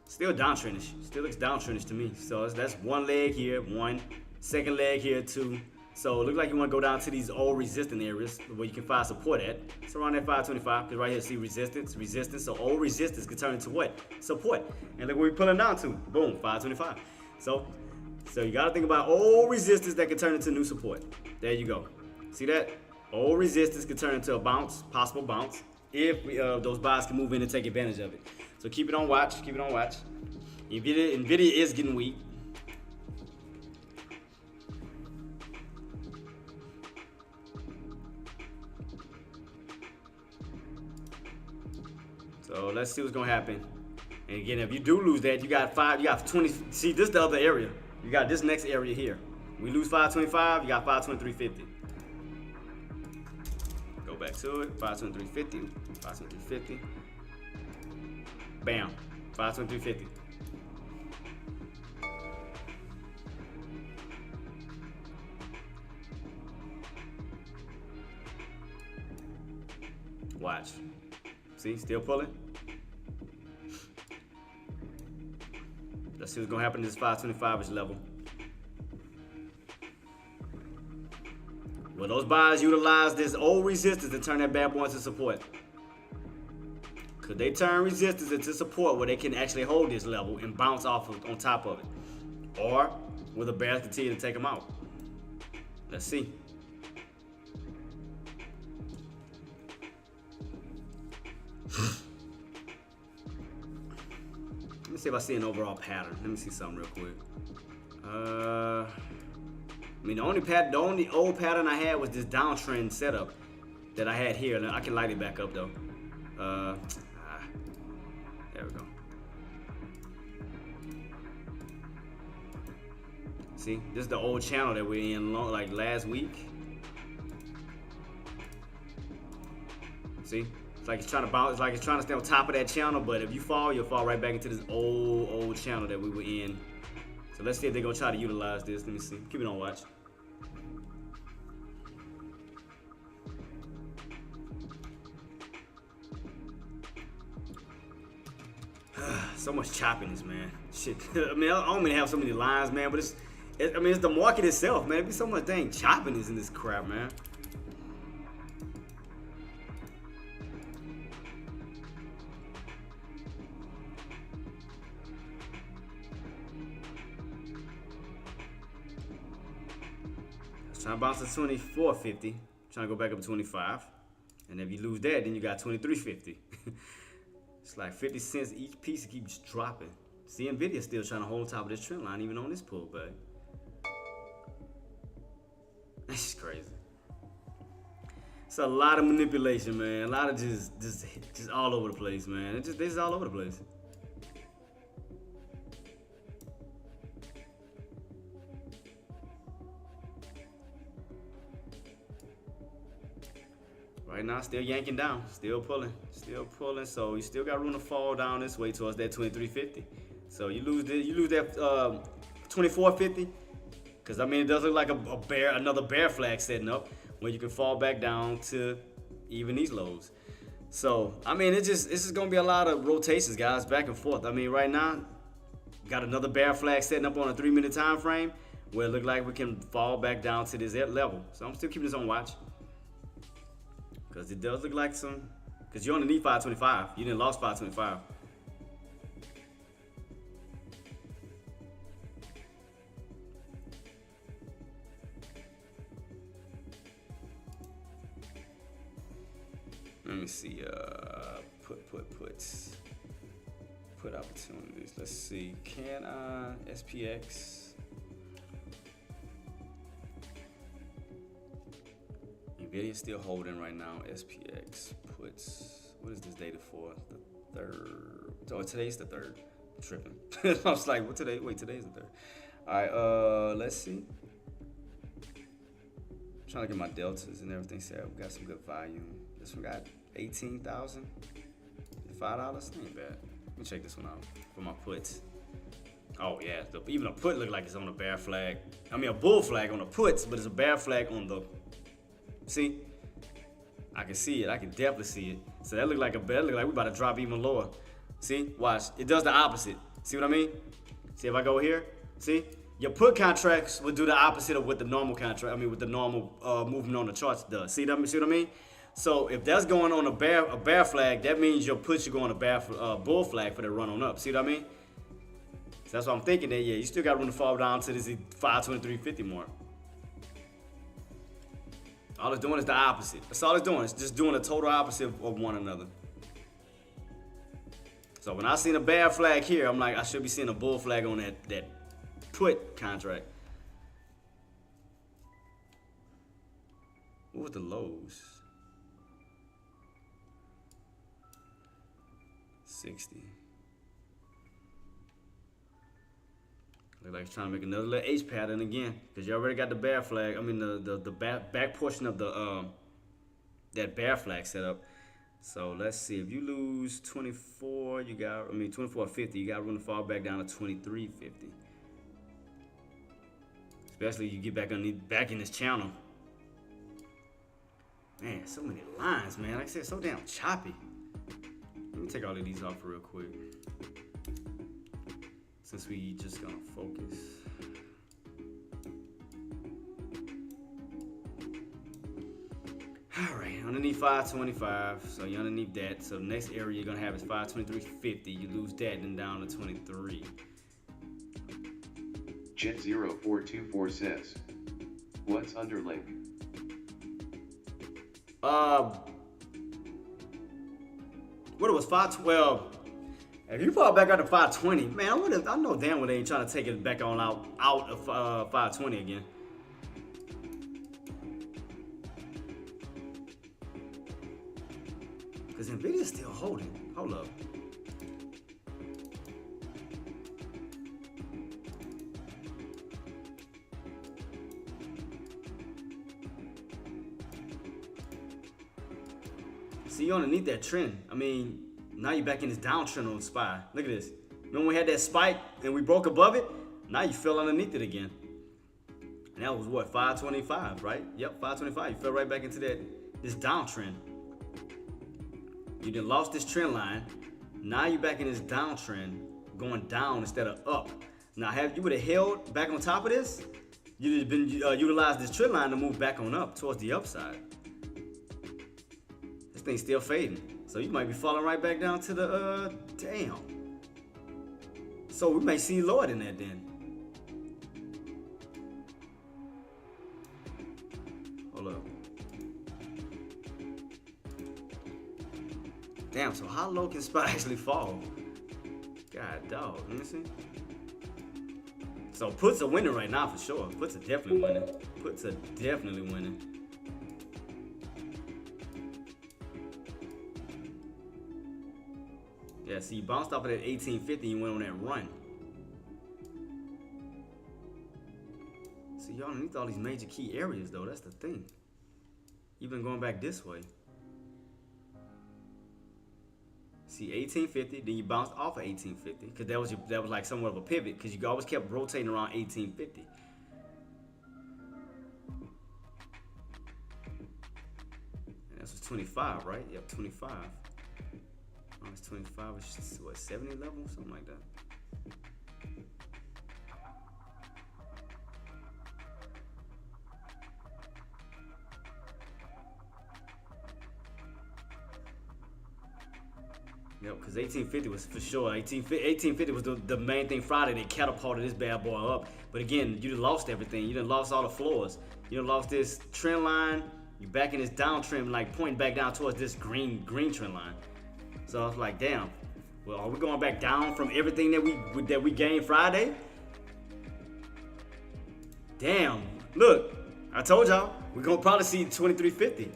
Still downtrendish. Still looks downtrendish to me. So that's one leg here, one. Second leg here, two. So it looks like you want to go down to these old resistant areas where you can find support at. It's around that 525. Because right here, see resistance. So old resistance can turn into what? Support. And look where we're pulling down to. Boom, 525. So you got to think about old resistance that can turn into new support. There you go. See that? Old resistance can turn into a bounce, possible bounce, if those buys can move in and take advantage of it. So keep it on watch. Keep it on watch. Nvidia is getting weak. So let's see what's gonna happen. And again, if you do lose that, you got 20. See, this is the other area. You got this next area here. We lose 525, you got 523.50. Go back to it. 523.50. 523.50. Bam. 523.50. Watch. See, still pulling. Let's see what's gonna happen to this 525-ish level. Well, those buyers utilize this old resistance and turn that bad boy into support. Could they turn resistance into support where they can actually hold this level and bounce off on top of it? Or will the bears continue to take them out? Let's see. Let me see if I see an overall pattern. Let me see something real quick. I mean, the only old pattern I had was this downtrend setup that I had here. I can light it back up though. There we go. See, this is the old channel that we're in like last week. See, it's like it's trying to bounce. It's like it's trying to stay on top of that channel. But if you fall, you'll fall right back into this old channel that we were in. So let's see if they're gonna try to utilize this. Let me see. Keep it on watch. So much choppiness, man. Shit. I mean, I don't mean to have so many lines, man, but it's the market itself, man. It be so much dang choppiness in this crap, man. Trying to bounce to 24.50. Trying to go back up to 25. And if you lose that, then you got 23.50. It's like 50 cents each piece. It keeps dropping. See, Nvidia still trying to hold on top of this trend line, even on this pullback. That's just crazy. It's a lot of manipulation, man. A lot of just all over the place, man. It's just all over the place. Right now, still yanking down, still pulling. So you still got room to fall down this way towards that 23.50. So you lose that 24.50, because I mean it does look like another bear flag setting up where you can fall back down to even these lows. So I mean it's just gonna be a lot of rotations, guys, back and forth. I mean right now, got another bear flag setting up on a 3-minute time frame where it look like we can fall back down to this level. So I'm still keeping this on watch. Because it does look like because you only need 525. You didn't lost 525. Let me see, put opportunities. Let's see, can I, SPX. Nvidia still holding right now. SPX puts, what is this data for? The 3rd. Oh, today's the 3rd. I'm tripping. I was like, what today? Wait, today's the 3rd. All right, let's see. I'm trying to get my deltas and everything set. We got some good volume. This one got 18,000. $5. Ain't bad. Let me check this one out for my puts. Oh yeah, even a put look like it's on a bear flag. I mean a bull flag on the puts, but it's a bear flag on the. See, I can see it. I can definitely see it. So that look like a bear. Look like we about to drop even lower. See, watch. It does the opposite. See what I mean? See if I go here. See, your put contracts would do the opposite of what the normal contract. I mean, what the normal movement on the charts does. See what I mean? So if that's going on a bear flag, that means your puts should go on a bull flag for the run on up. See what I mean? So that's what I'm thinking. That yeah, you still got room to fall down to this 523.50 mark. All it's doing is the opposite. That's all it's doing. It's just doing the total opposite of one another. So when I seen a bear flag here, I'm like, I should be seeing a bull flag on that put contract. What was the lows? 60. Look like it's trying to make another little H pattern again, because you already got the bear flag. I mean the back portion of the that bear flag set up. So let's see, if you lose 24, 24.50, you got room to fall back down to 23.50. Especially you get back in this channel. Man, so many lines, man. Like I said, so damn choppy. Let me take all of these off real quick, since we just gonna focus. All right, underneath 525, so you're underneath that. So the next area you're gonna have is 523.50. You lose that, and then down to 23. Jet0424 says, what's under link? What it was 512. If you fall back out to 520, man, I know damn well they ain't trying to take it back on out of 520 again. Because Nvidia's still holding. Hold up. See, you underneath that trend. I mean, now you're back in this downtrend on the SPY. Look at this. Remember we had that spike and we broke above it? Now you fell underneath it again. And that was what, 525, right? Yep, 525. You fell right back into this downtrend. You done lost this trend line. Now you're back in this downtrend, going down instead of up. Now, if you would have held back on top of this, you'd have been utilized this trend line to move back on up towards the upside. This thing's still fading, so you might be falling right back down to the damn. So we may see lower than that then. Hold up. Damn, so how low can SPY actually fall? God dog, let me see. So puts are winning right now for sure. Puts are definitely winning. Puts are definitely winning. Yeah, see, you bounced off of that 1850, you went on that run. See, y'all underneath all these major key areas though, that's the thing. You've been going back this way. See, 1850, then you bounced off of 1850, because that was like somewhat of a pivot, because you always kept rotating around 1850. And this was 25, right? Yep, 25. Minus 25 is what, 70 level? Something like that. Yep, because 1850 was for sure. 1850 was the main thing Friday. They catapulted this bad boy up. But again, you done lost everything. You done lost all the floors. You done lost this trend line. You're back in this downtrend, like pointing back down towards this green trend line. So I was like, damn. Well, are we going back down from everything that we gained Friday? Damn. Look, I told y'all, we're gonna probably see 2350.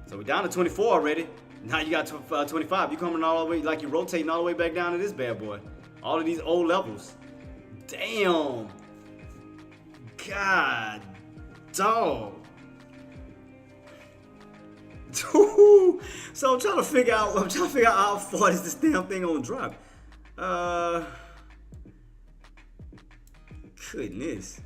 So we're down to 24 already. Now you got 25. You coming all the way, like you're rotating all the way back down to this bad boy. All of these old levels. Damn. God, dog. So I'm trying to figure out how far is this damn thing gonna drop. Goodness.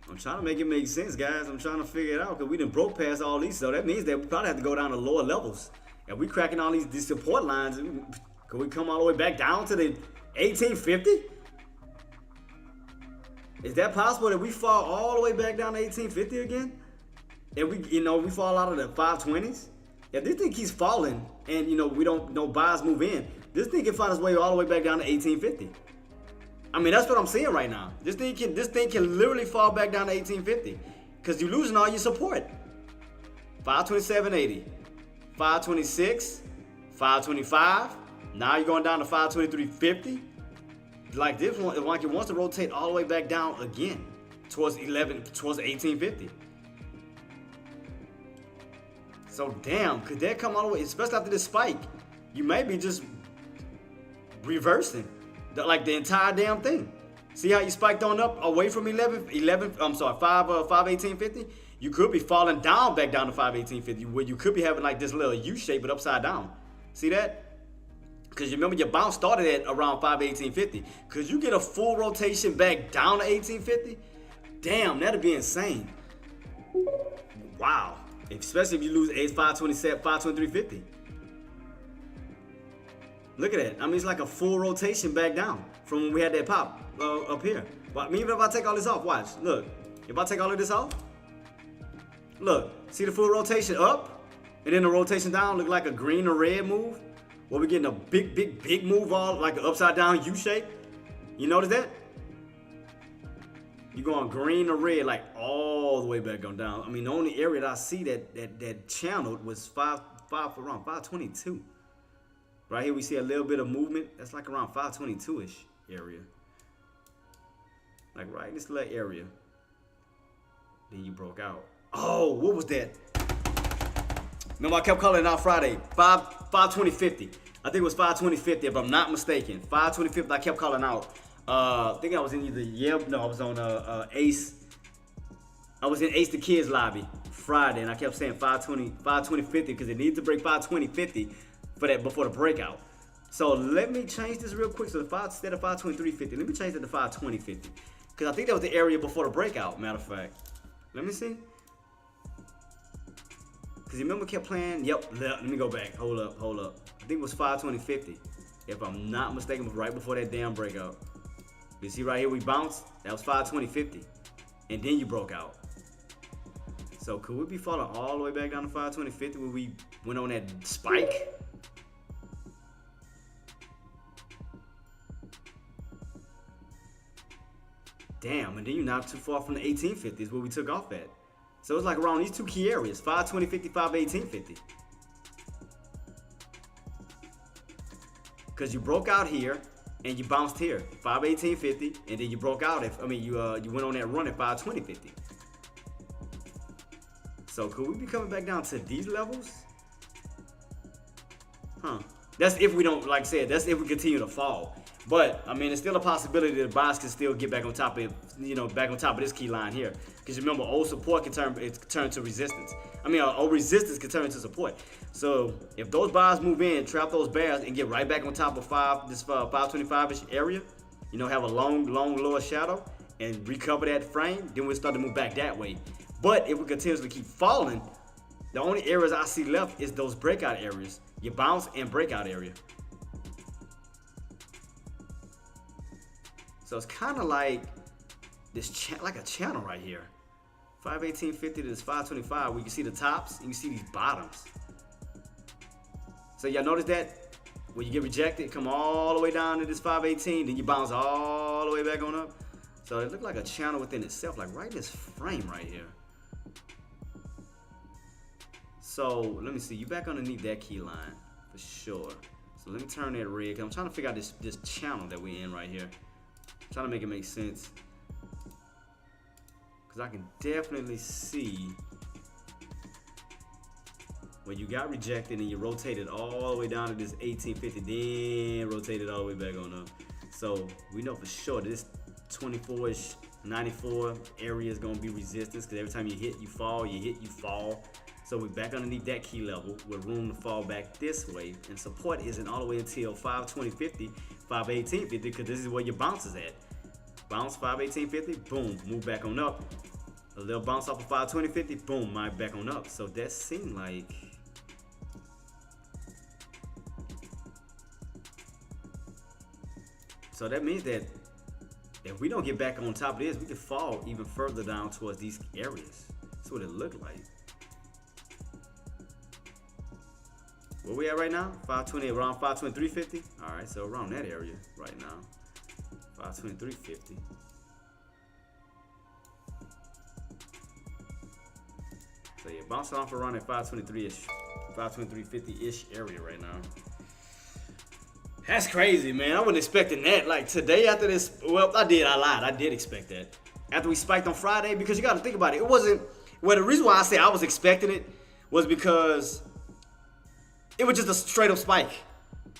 I'm trying to make it make sense, guys. I'm trying to figure it out, because we done broke past all these, so that means that we probably have to go down to lower levels. And we cracking all these support lines. Could we come all the way back down to the 1850? Is that possible that we fall all the way back down to 1850 again? And we fall out of the 520s? If this thing keeps falling and we don't no buys move in, this thing can find its way all the way back down to 1850. I mean, that's what I'm seeing right now. This thing can literally fall back down to 1850, because you're losing all your support. 527.80, 526, 525. Now you're going down to 523.50. Like this one, like it wants to rotate all the way back down again towards 1850. So damn, could that come all the way, especially after this spike? You may be just reversing like the entire damn thing. See how you spiked on up away from 518.50? You could be falling down back down to 518.50, where you could be having like this little U shape but upside down. See that? Because you remember your bounce started at around 518.50. Could you get a full rotation back down to 18.50? Damn, that'd be insane. Wow. Especially if you lose 527, 523.50. Look at that. I mean, it's like a full rotation back down from when we had that pop up here. But even if I take all this off, watch. Look. If I take all of this off, look. See the full rotation up? And then the rotation down look like a green or red move? Where we're getting a big move all like an upside down U shape. You notice that? You're going green or red like all the way back on down. I mean, the only area that I see that channeled was around 522. Right here we see a little bit of movement. That's like around 522-ish area. Like right in this little area. Then you broke out. Oh, what was that? Remember I kept calling it out Friday. 520.50. I think it was 520.50 if I'm not mistaken. 520.50 I kept calling out. I think I was in either I was on Ace. I was in Ace the Kids lobby Friday, and I kept saying 520.50 because it needed to break 520.50 for that before the breakout. So let me change this real quick. So instead of 523.50, let me change it to 520.50 because I think that was the area before the breakout. Matter of fact, let me see. Because you remember kept playing. Yep. Let me go back. Hold up. I think it was 520.50 if I'm not mistaken. It was right before that damn breakout. You see right here we bounced. That was 520.50, and then you broke out. So could we be falling all the way back down to 520.50 when we went on that spike? Damn, and then you're not too far from the 1850s where we took off at. So it's like around these two key areas, 520.50, 518.50. Because you broke out here and you bounced here, 518.50, and then you broke out you went on that run at 520.50. So could we be coming back down to these levels? Huh. That's if we don't, like I said, that's if we continue to fall. But I mean, it's still a possibility that buyers can still get back on top of, back on top of this key line here. Because remember, old support can turn to resistance. I mean, old resistance can turn to support. So if those buyers move in, trap those bears, and get right back on top of this 525-ish area, have a long lower shadow and recover that frame, then we'll start to move back that way. But if we continuously keep falling, the only areas I see left is those breakout areas, your bounce and breakout area. So it's kind of like this, like a channel right here. 518.50 to this 525, where you can see the tops and you see these bottoms. So y'all notice that when you get rejected, come all the way down to this 518, then you bounce all the way back on up. So it looked like a channel within itself, like right in this frame right here. So let me see, you back underneath that key line for sure. So let me turn that red, because I'm trying to figure out this channel that we're in right here. I'm trying to make it make sense. Because I can definitely see when you got rejected and you rotated all the way down to this 1850, then rotated all the way back on up. So we know for sure that this 24-ish, 94 area is going to be resistance, because every time you hit, you fall, you hit, you fall. So we're back underneath that key level with room to fall back this way. And support isn't all the way until 520.50, 518.50, because this is where your bounce is at. Bounce 518.50, boom, move back on up. A little bounce off of 520.50, boom, back on up. So that seemed like... So that means that if we don't get back on top of this, we could fall even further down towards these areas. That's what it looked like. Where we at right now? 520, around 523.50. All right, so around that area right now. 523.50. So yeah, bouncing off around that 523-ish, 523.50-ish area right now. That's crazy, man. I wasn't expecting that. Like today after this, well, I lied. I did expect that. After we spiked on Friday, because you got to think about it. It wasn't, well, the reason why I say I was expecting it was because it was just a straight up spike.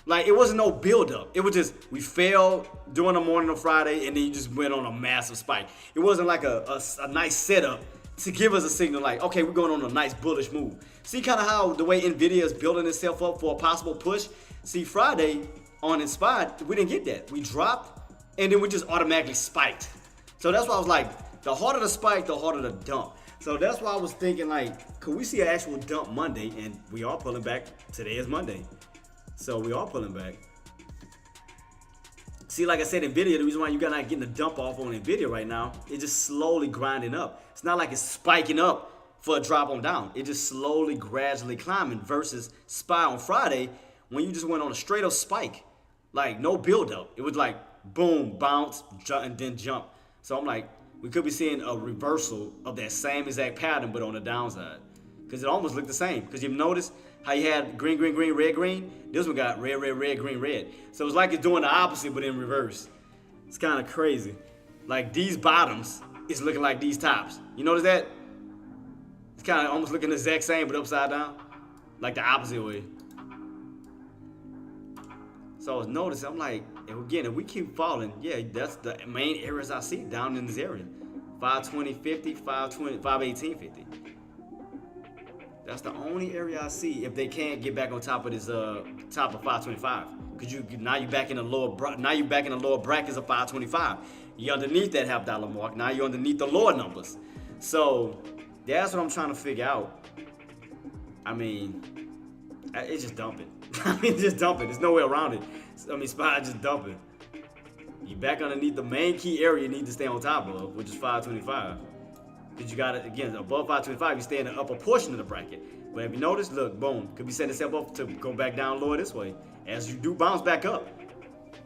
Like, it wasn't no build up. It was just, we fell during the morning of Friday, and then you just went on a massive spike. It wasn't like a nice setup to give us a signal like, okay, we're going on a nice bullish move. See kind of how the way Nvidia is building itself up for a possible push? See, Friday on Inspired, we didn't get that. We dropped, and then we just automatically spiked. So that's why I was like, the harder the spike, the harder the dump. So that's why I was thinking, like, could we see an actual dump Monday? And we are pulling back. Today is Monday. So we are pulling back. See, like I said, Nvidia, the reason why you're not getting the dump off on Nvidia right now, it's just slowly grinding up. It's not like it's spiking up for a drop on down. It's just slowly, gradually climbing versus SPY on Friday when you just went on a straight up spike. Like, no build up. It was like, boom, bounce, jump, and then jump. So I'm like, we could be seeing a reversal of that same exact pattern, but on the downside. Because it almost looked the same. Because you've noticed how you had green, green, green, red, green? This one got red, red, red, green, red. So it's like it's doing the opposite, but in reverse. It's kind of crazy. Like, these bottoms is looking like these tops. You notice that? It's kind of almost looking the exact same, but upside down. Like the opposite way. So I was noticing, I'm like, again, if we keep falling, yeah, that's the main areas I see down in this area. 520.50, 520, 518.50. That's the only area I see if they can't get back on top of this top of 525. Cause now you're back in the lower brackets of 525. You're underneath that $50 mark. Now you're underneath the lower numbers. So that's what I'm trying to figure out. I mean, it's just dumping. I mean, just dumping. There's no way around it. I mean, SPY just dumping. You back underneath the main key area you need to stay on top of, which is 525. Because you got it, again, above 525, you stay in the upper portion of the bracket. But if you notice, look, boom, could be setting itself up to go back down lower this way. As you do bounce back up,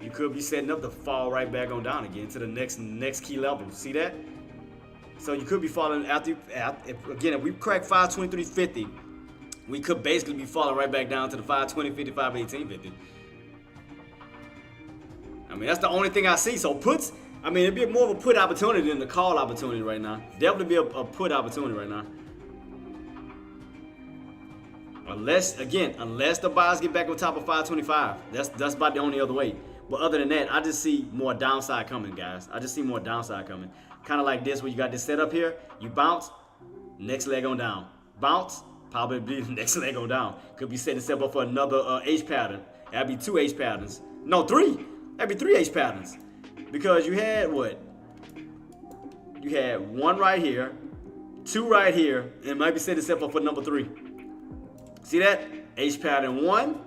you could be setting up to fall right back on down again to the next key level. See that? So you could be falling after again, if we crack 523.50, we could basically be falling right back down to the 520.50, 518.50. I mean, that's the only thing I see. So puts, I mean, it'd be more of a put opportunity than the call opportunity right now. Definitely be a put opportunity right now. Unless the buyers get back on top of 525. That's about the only other way. But other than that, I just see more downside coming, guys. I just see more downside coming. Kind of like this, where you got this set up here. You bounce, next leg on down. Bounce, probably be the next leg on down. Could be setting itself up for another H pattern. That'd be 2 H patterns. No, 3. That'd be 3 H patterns. Because you had what? You had 1 right here, 2 right here, and it might be setting itself up for number 3. See that? H pattern 1,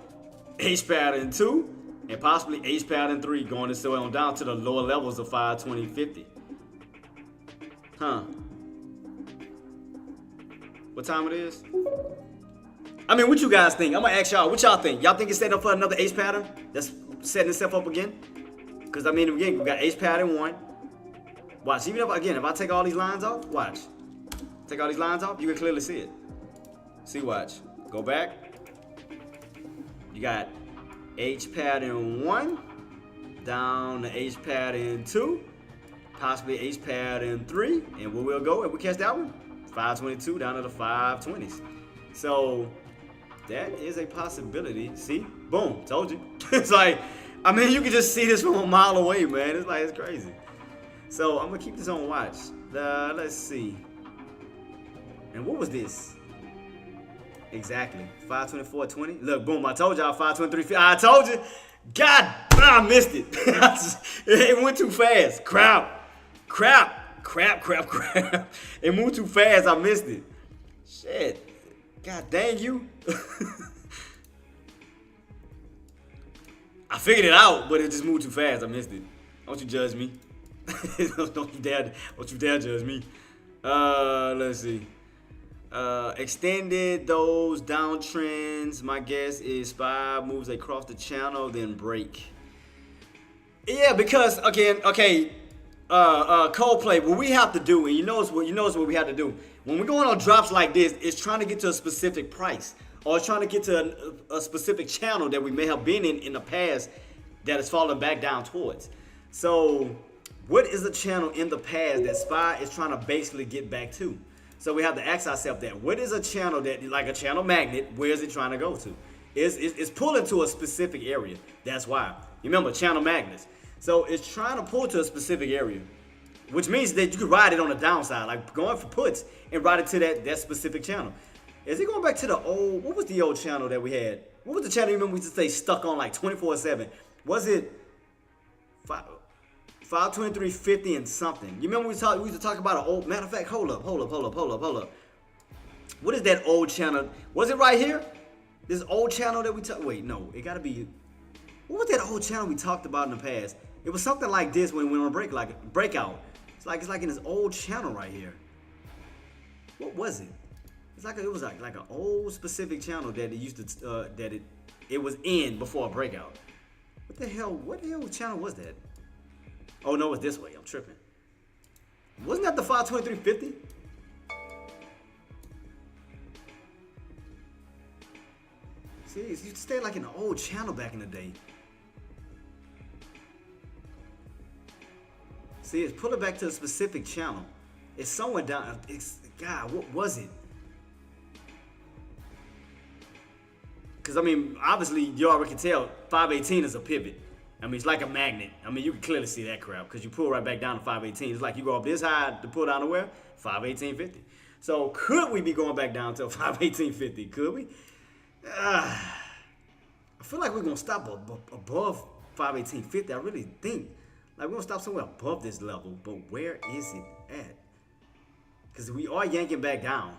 H pattern 2, and possibly H pattern 3 going this way on down to the lower levels of 520.50. Huh. What time it is? I mean, what you guys think? I'm gonna ask y'all, what y'all think? Y'all think it's setting up for another H pattern that's setting itself up again? Because I mean, again, we got H pattern 1. Watch, even if I take all these lines off, watch. Take all these lines off, you can clearly see it. See, watch. Go back. You got H pattern 1 down to H pattern 2, possibly H pattern 3, and where we'll go if we catch that one, 522 down to the 520s. So that is a possibility. See, boom, told you. It's like, I mean, you can just see this from a mile away, man. It's like, it's crazy. So I'm gonna keep this on watch. Let's see. And what was this? Exactly, 524.20. Look, boom, I told y'all 523. I told you. God, I missed it. It went too fast. Crap. It moved too fast. I missed it. Shit. God dang you. I figured it out, but it just moved too fast. I missed it. Don't you judge me. Don't you dare judge me. Let's see. Extended those downtrends. My guess is SPY moves across the channel, then break. Yeah, because again, okay, Coldplay. What we have to do, and you know what we have to do when we're going on drops like this, is trying to get to a specific price, or trying to get to a specific channel that we may have been in the past that is falling back down towards. So, what is the channel in the past that SPY is trying to basically get back to? So we have to ask ourselves that, what is a channel that, like a channel magnet, where is it trying to go to? It's pulling to a specific area. That's why. You remember channel magnets. So it's trying to pull to a specific area, which means that you could ride it on the downside, like going for puts and ride it to that specific channel. Is it going back to the old, what was the old channel that we had? What was the channel you remember we used to stay stuck on like 24/7? Was it 523.50 and something? You remember we used to talk about an old, matter of fact, hold up. What is that old channel? Was it right here? This old channel that we wait, no, it gotta be, what was that old channel we talked about in the past? It was something like this when we went on a break, like a breakout. It's like in this old channel right here. What was it? It was like an old specific channel that it used to it was in before a breakout. What the hell channel was that? Oh no, it's this way. I'm tripping. Wasn't that the 523.50? See, it used to stay like in an old channel back in the day. See, it's pulling back to a specific channel. It's somewhere down. God, what was it? Because, I mean, obviously, you already can tell 518 is a pivot. I mean, it's like a magnet. I mean, you can clearly see that crap because you pull right back down to 518. It's like you go up this high to pull down to where? 518.50. So, could we be going back down to 518.50? Could we? I feel like we're going to stop above 518.50. I really think. Like, we're going to stop somewhere above this level. But where is it at? Because we are yanking back down.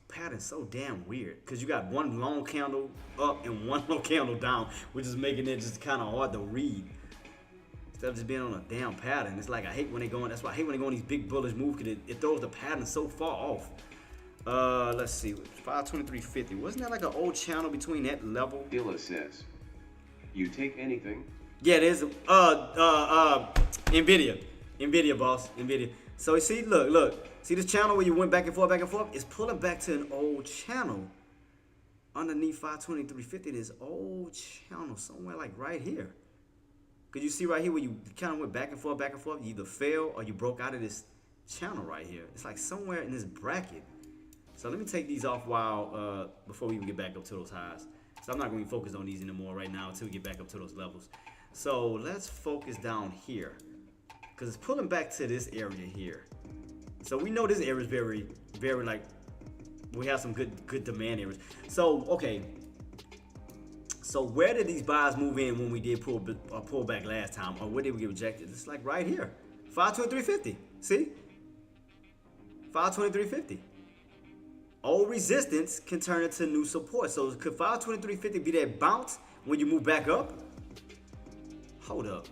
Pattern so damn weird because you got one long candle up and one long candle down, which is making it just kind of hard to read instead of just being on a damn pattern. It's like I hate when they go on. That's why I hate when they go on these big bullish moves because it throws the pattern so far off. Let's see, 523.50. Wasn't that like an old channel between that level? Illa says, "You take anything?" Yeah, there's Nvidia, boss, Nvidia. So you see, look. See this channel where you went back and forth? It's pulling back to an old channel underneath 523.50. This old channel somewhere like right here. Because you see right here where you kind of went back and forth. You either fell or you broke out of this channel right here. It's like somewhere in this bracket. So let me take these off while before we even get back up to those highs. So I'm not going to be focused on these anymore right now until we get back up to those levels. So let's focus down here. Because it's pulling back to this area here. So we know this area is very, very like, we have some good demand areas. So, okay. So where did these buys move in when we did pull back last time? Or where did we get rejected? It's like right here. 523.50. See? 523.50. Old resistance can turn into new support. So could 523.50 be that bounce when you move back up? Hold up.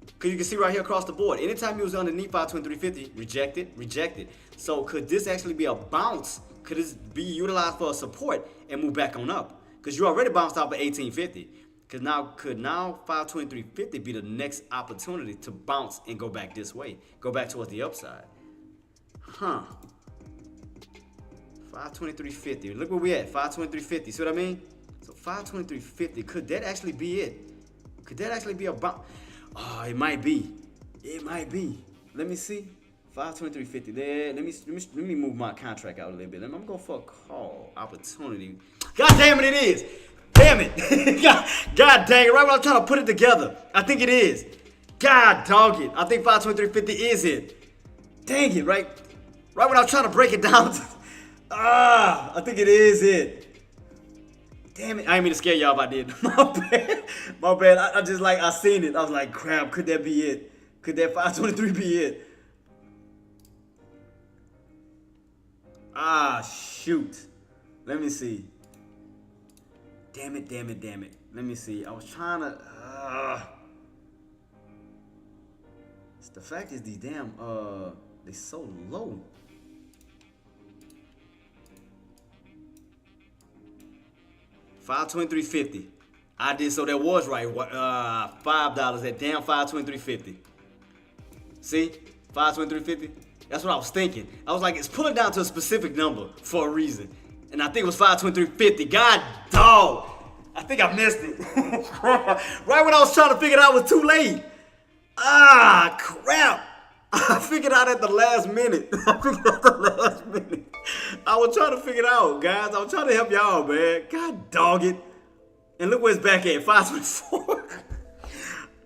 Because you can see right here across the board, anytime you was underneath 523.50, rejected. So could this actually be a bounce? Could this be utilized for a support and move back on up? Because you already bounced off of 1850. Because could 523.50 be the next opportunity to bounce and go back this way? Go back towards the upside. 523.50. Look where we at, 523.50. See what I mean? So 523.50, could that actually be it? Could that actually be a bounce? Oh, it might be. Let me see. 523.50 there. Let me move my contract out a little bit. I'm gonna go for a call opportunity. God damn it is. Damn it. God dang it. Right when I'm trying to put it together. I think it is. God dog it. I think 523.50 is it. Dang it, right when I was trying to break it down. I think it is it. Damn it. I didn't mean to scare y'all if I did. My bad. I just like, I seen it. I was like, crap, could that be it? Could that 523 be it? Shoot. Let me see. Damn it. Let me see. I was trying to, the fact is these damn, they so low. $523.50. I did, so that was right. $5. That damn $523.50. See? $523.50. That's what I was thinking. I was like, it's pulling down to a specific number for a reason. And I think it was $523.50. God dog. I think I missed it. Right when I was trying to figure it out, it was too late. Ah, crap. I figured out at the last minute. I was trying to figure it out, guys. I was trying to help y'all, man. God dog it. And look where it's back at, 524.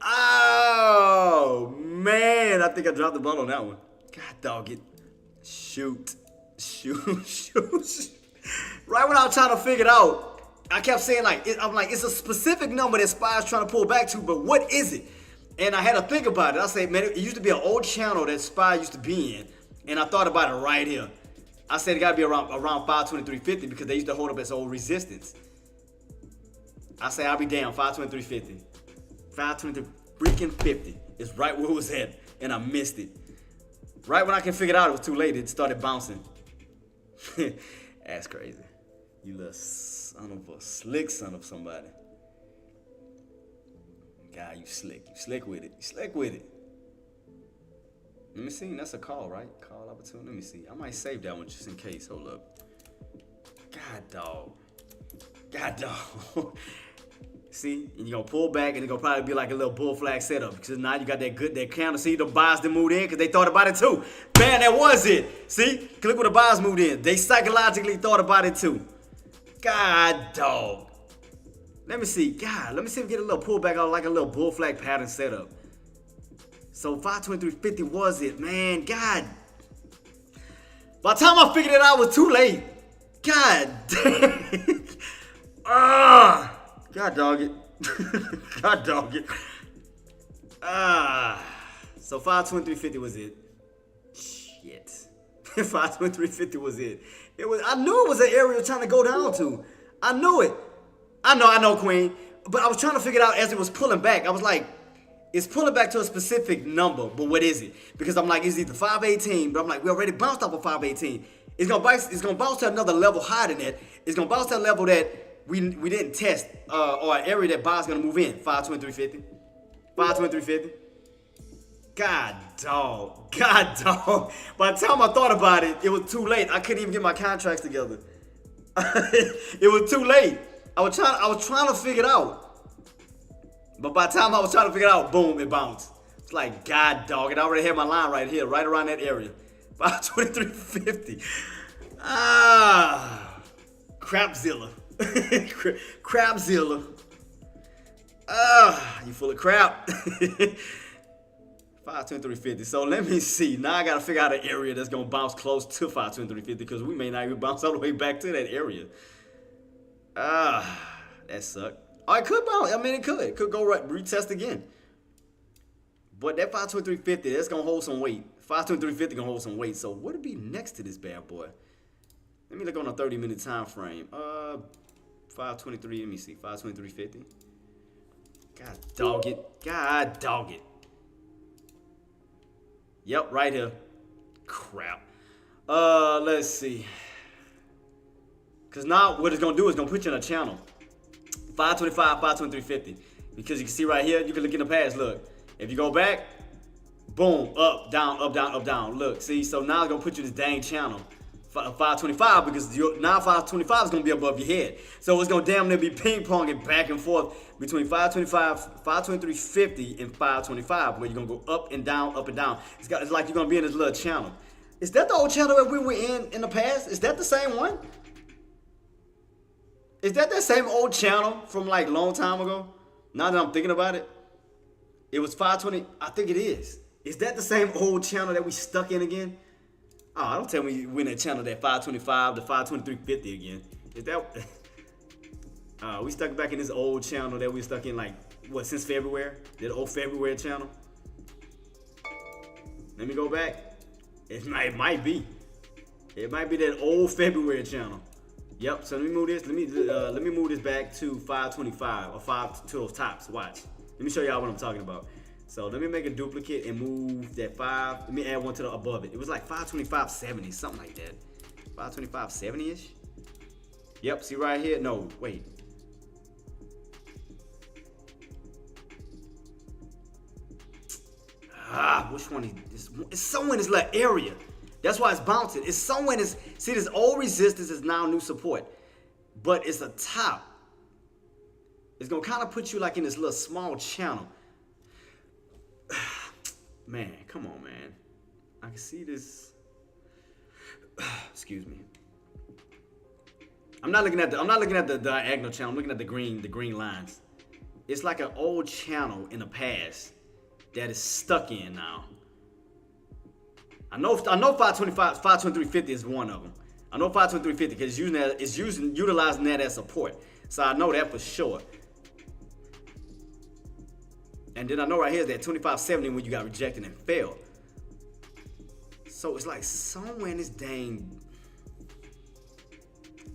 Oh, man. I think I dropped the ball on that one. God dog it. Shoot. Right when I was trying to figure it out, I kept saying, like, I'm like, it's a specific number that Spy's trying to pull back to, but what is it? And I had to think about it. I said, man, it used to be an old channel that Spy used to be in, and I thought about it right here. I said it got to be around 523.50 because they used to hold up its old resistance. I say I'll be damn, 523.50. 523 freaking 50 is right where it was at, and I missed it. Right when I can figure it out, it was too late. It started bouncing. That's crazy. You little son of a slick son of somebody. God, you slick. You slick with it. You slick with it. Let me see. That's a call, right? Call opportunity. Let me see. I might save that one just in case. Hold up. God, dog. See? And you're going to pull back, and it's going to probably be like a little bull flag setup. Because now you got that counter. See, the buys that moved in because they thought about it too. Bam, that was it. See? Look where the buys moved in. They psychologically thought about it too. God, dog. Let me see. God, let me see if we get a little pullback out like a little bull flag pattern setup. So 523.50 was it, man. God. By the time I figured it out, it was too late. God damn. God dog it. God dog it. So 523.50 was it. Shit. 523.50 was it. I knew it was an area trying to go down to. I knew it. I know, Queen. But I was trying to figure it out as it was pulling back. I was like, it's pulling back to a specific number, but what is it? Because I'm like, it's either 518, but I'm like, we already bounced off of 518. It's gonna bounce to another level higher than that. It's gonna bounce to a level that we didn't test, or an area that buy's gonna move in. 523.50. 523.50. God dog. By the time I thought about it, it was too late. I couldn't even get my contracts together. It was too late. I was trying to figure it out. But by the time I was trying to figure it out, boom, it bounced. It's like, God dog, it already had my line right here, right around that area. 523.50. Crapzilla. Crapzilla. You full of crap. 523.50. So let me see. Now I gotta figure out an area that's gonna bounce close to 523.50 because we may not even bounce all the way back to that area. That sucked. Oh, it could bounce. I mean, it could. It could go right, retest again. But that 523.50, that's gonna hold some weight. 523.50 gonna hold some weight. So what'd be next to this bad boy? Let me look on a 30-minute time frame. 523. Let me see. 523.50. God dog it. Yep, right here. Crap. Let's see. Because now what it's going to do is going to put you in a channel. 525, 523.50. Because you can see right here, you can look in the past. Look, if you go back, boom, up, down, up, down, up, down. Look, see, so now it's going to put you in this dang channel. 525 because now 525 is going to be above your head. So it's going to damn near be ping-ponging back and forth between 525, 523.50 and 525 where you're going to go up and down, up and down. It's like you're going to be in this little channel. Is that the old channel that we were in the past? Is that the same one? Is that same old channel from like a long time ago? Now that I'm thinking about it. It was 520. I think it is. Is that the same old channel that we stuck in again? Oh, don't tell me we're in that channel that 525 to 523.50 again. Is that... we stuck back in this old channel that we stuck in like, what, since February? That old February channel? Let me go back. It might be. It might be that old February channel. Yep, so let me move this. Let me move this back to 525 or 5 to those tops. Watch. Let me show y'all what I'm talking about. So let me make a duplicate and move that 5. Let me add one to the above it. It was like 525.70, something like that. 525.70-ish? Yep, see right here? No, wait. Which one is this? It's somewhere in this little area. That's why it's bouncing. It's somewhere in this. See, this old resistance is now new support. But it's a top. It's going to kind of put you like in this little small channel. Man, come on, man. I can see this. Excuse me. I'm not looking at the diagonal channel. I'm looking at the green lines. It's like an old channel in the past that is stuck in now. I know 523.50 is one of them. I know 523.50 because it's utilizing that as support. So I know that for sure. And then I know right here is that 25.70 when you got rejected and failed. So it's like somewhere in this dang.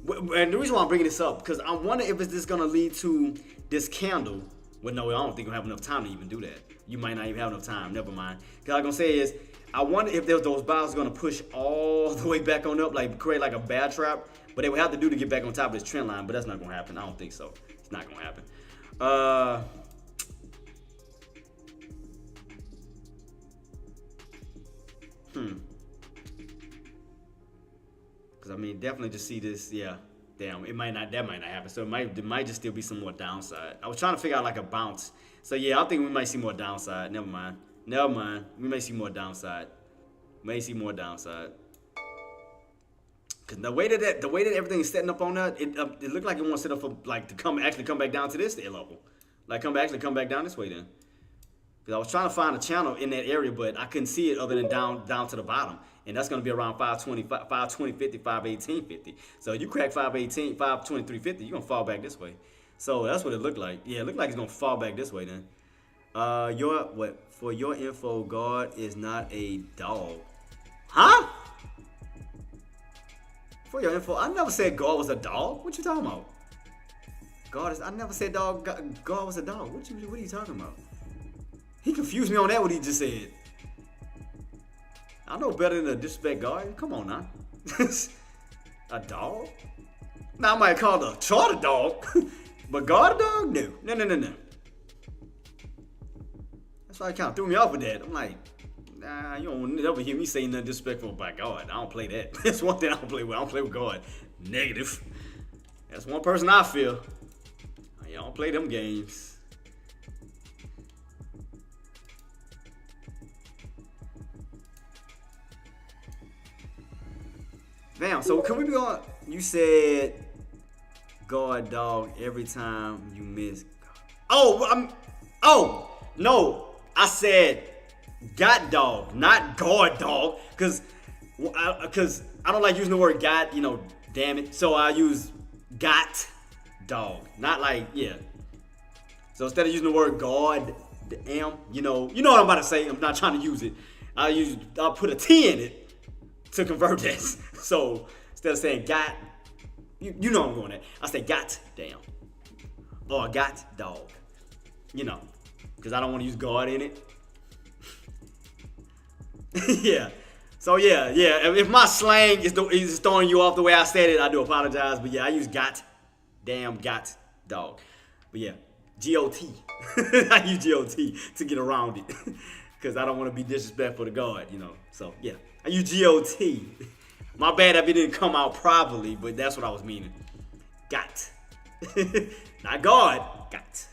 And the reason why I'm bringing this up because I wonder if it's just gonna lead to this candle. Well, no, I don't think we'll have enough time to even do that. You might not even have enough time. Never mind. Because I'm gonna say is, I wonder if those buyers are gonna push all the way back on up, like create like a bear trap. But they would have to do to get back on top of this trend line. But that's not gonna happen. I don't think so. It's not gonna happen. Because I mean, definitely just see this. Yeah. Damn, that might not happen. So it might just still be some more downside. I was trying to figure out like a bounce. So yeah, I think we might see more downside. Never mind. We may see more downside. Cause the way that everything is setting up on that, it looked like it wants to set up for like to come back down to this level. Like come back down this way then. Cause I was trying to find a channel in that area, but I couldn't see it other than down to the bottom. And that's going to be around 520.50, 518.50. So you crack 518, 523.50, you're going to fall back this way. So that's what it looked like. Yeah, it looked like it's going to fall back this way then. For your info, God is not a dog. Huh? For your info, I never said God was a dog. What you talking about? I never said God was a dog. What are you talking about? He confused me on that, what he just said. I know better than to disrespect God. Come on now. A dog? Now I might call the chart a dog, but God a dog? No. That's why it kind of threw me off with that. I'm like, nah, you don't never hear me say nothing disrespectful about God. I don't play that. That's one thing I don't play with. I don't play with God. Negative. That's one person I feel. I don't play them games. Damn, so can we be on? You said God dog every time you miss. Oh, no. I said got dog, not God dog. Cause I don't like using the word got, damn it. So I use got dog. Not like, yeah. So instead of using the word God, you know what I'm about to say. I'm not trying to use it. I'll put a T in it to convert this. So instead of saying got, you know I'm going at. I say got damn. Or got dog. Because I don't want to use God in it. Yeah. So yeah. If my slang is throwing you off the way I said it, I do apologize. But yeah, I use got dog. But yeah, G-O-T. I use G-O-T to get around it. Because I don't want to be disrespectful to God, So yeah, I use G-O-T. My bad if it didn't come out properly, but that's what I was meaning. Got. Not God. Got.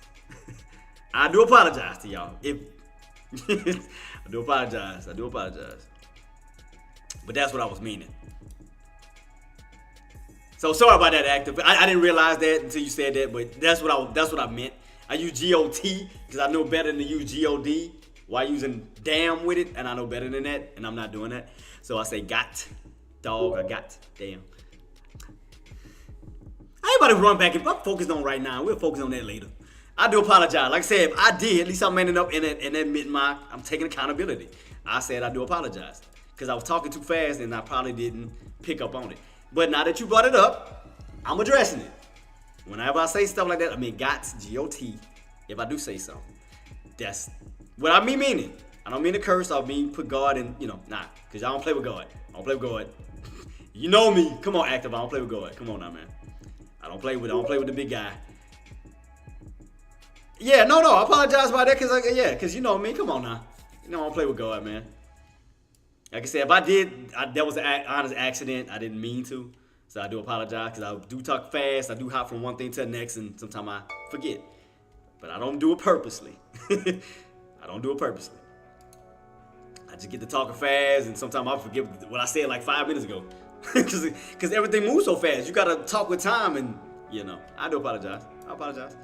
I do apologize to y'all. I do apologize. But that's what I was meaning. So sorry about that, Active. I didn't realize that until you said that, but that's what I meant. I use G-O-T because I know better than to use G-O-D while using damn with it, and I know better than that, and I'm not doing that. So I say got dog or got damn. I ain't about to run back and I'm focused on right now. We'll focus on that later. I do apologize. Like I said, if I did, at least I'm manning up and admitting I'm taking accountability. I said I do apologize. Because I was talking too fast and I probably didn't pick up on it. But now that you brought it up, I'm addressing it. Whenever I say stuff like that, I mean got, G-O-T, if I do say so. That's what I meaning. I don't mean to curse. I mean put God in, nah. Because I don't play with God. I don't play with God. You know me. Come on, Active. I don't play with God. Come on now, man. I don't play with the big guy. Yeah, no, I apologize about that because you know me. Come on now. I don't play with God, man. Like I said, if I did, that was an honest accident. I didn't mean to. So I do apologize because I do talk fast. I do hop from one thing to the next, and sometimes I forget. But I don't do it purposely. I don't do it purposely. just get to talking fast, and sometimes I forget what I said like 5 minutes ago. Because everything moves so fast. You got to talk with time, and, you know, I do apologize. I apologize.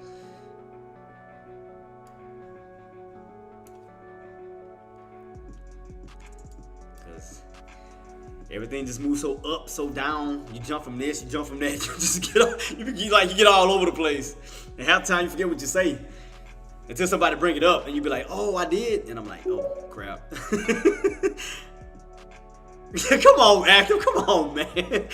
Because everything just moves so up, so down. You jump from this, you jump from that. You just you get all over the place. And half the time you forget what you say. Until somebody bring it up and you be like, oh, I did. And I'm like, oh, crap. Come on, actor. Come on, man.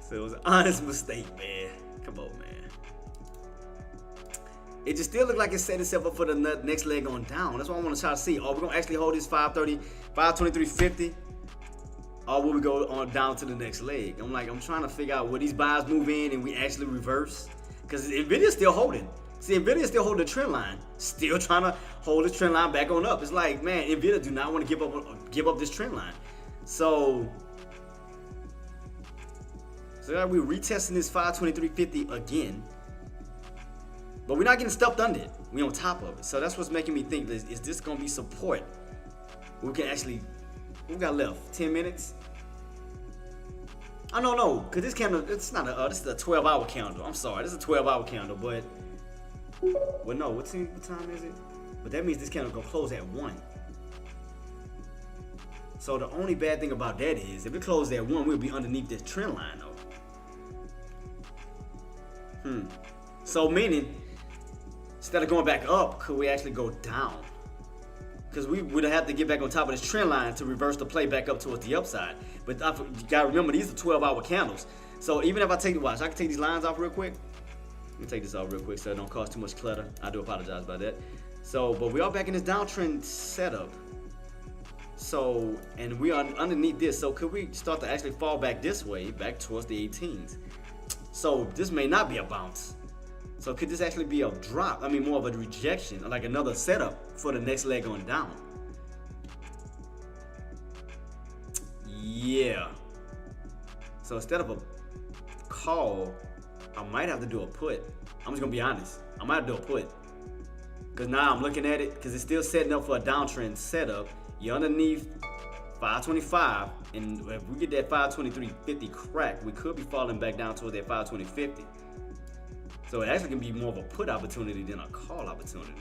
So it was an honest mistake, man. Come on, man. It just still looked like it set itself up for the next leg on down. That's what I want to try to see. Are we going to actually hold this 523.50? Or will we go on down to the next leg? I'm trying to figure out where these buys move in and we actually reverse. Because Nvidia's still holding. See, Nvidia's still holding the trend line. Still trying to hold the trend line back on up. It's like, man, Nvidia do not want to give up this trend line. So we're retesting this 523.50 again. But we're not getting stuffed under it. We're on top of it. So that's what's making me think, is this going to be support? We can actually, what we got left? 10 minutes? I don't know, because this candle, it's not this is a 12-hour candle. I'm sorry, this is a 12-hour candle, but, well, no, what time is it? But that means this candle gonna close at 1. So the only bad thing about that is, if it closes at 1, we'll be underneath this trend line, though. So meaning, instead of going back up, could we actually go down? Because we would have to get back on top of this trend line to reverse the play back up towards the upside. But you gotta remember, these are 12-hour candles. So even if I take the watch, I can take these lines off real quick. Let me take this off real quick so it don't cause too much clutter. I do apologize about that. So, but we are back in this downtrend setup. So, and we are underneath this. So could we start to actually fall back this way, back towards the 18s? So this may not be a bounce. So could this actually be a drop? I mean, more of a rejection, like another setup for the next leg on down. Yeah. So instead of a call, I might have to do a put. I'm just gonna be honest. I might have to do a put. Because now I'm looking at it, because it's still setting up for a downtrend setup. You're underneath 525, and if we get that 523.50 crack, we could be falling back down towards that 520.50. So it actually can be more of a put opportunity than a call opportunity.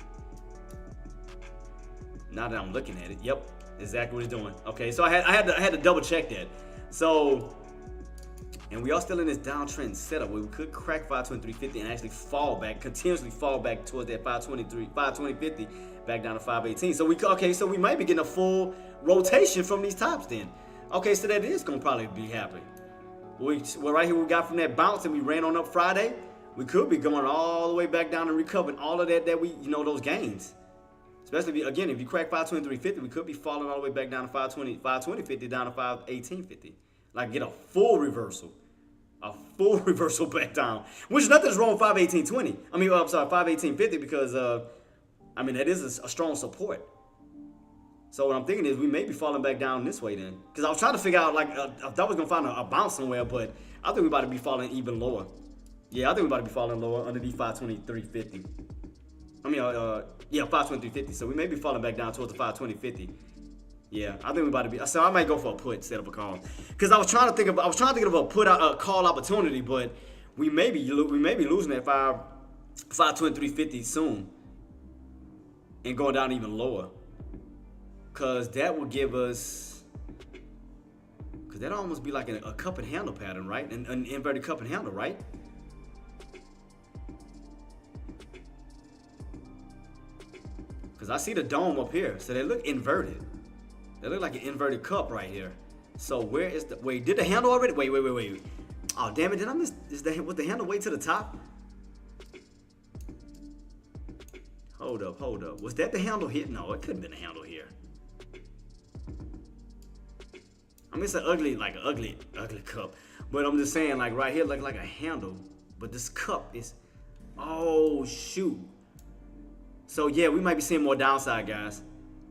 Now that I'm looking at it, yep, exactly what it's doing. Okay, so I had to double check that. So, and we are still in this downtrend setup where we could crack 523.50 and actually fall back, continuously fall back towards that 520.50, back down to 518. So so we might be getting a full rotation from these tops then. Okay, so that is gonna probably be happening. Well, right here we got from that bounce and we ran on up Friday. We could be going all the way back down and recovering all of that those gains. Especially, if you crack 523.50, we could be falling all the way back down to 520.50 down to 518.50. Like, get a full reversal. A full reversal back down. Which nothing's wrong with 518.20. I mean, I'm sorry, 518.50 because, that is a strong support. So what I'm thinking is we may be falling back down this way then. Because I was trying to figure out, I thought we was going to find a bounce somewhere, but I think we're about to be falling even lower. Yeah, I think we're about to be falling lower underneath 523.50. 523.50. So we may be falling back down towards the 520.50. Yeah, I think we're about to be. So I might go for a put instead of a call. Because I was trying to think of a call opportunity, but we may be losing that 523.50 soon and going down even lower. Because that will give us. Because that'll almost be like a cup and handle pattern, right? An inverted cup and handle, right? Because I see the dome up here, so they look inverted. They look like an inverted cup right here. So where is the, wait, did the handle already? Wait. Oh, damn it, did I miss, was the handle way to the top? Hold up. Was that the handle here? No, it couldn't have been the handle here. I mean, it's an ugly cup. But I'm just saying, like right here, look like a handle. But this cup is, oh shoot. So yeah, we might be seeing more downside, guys.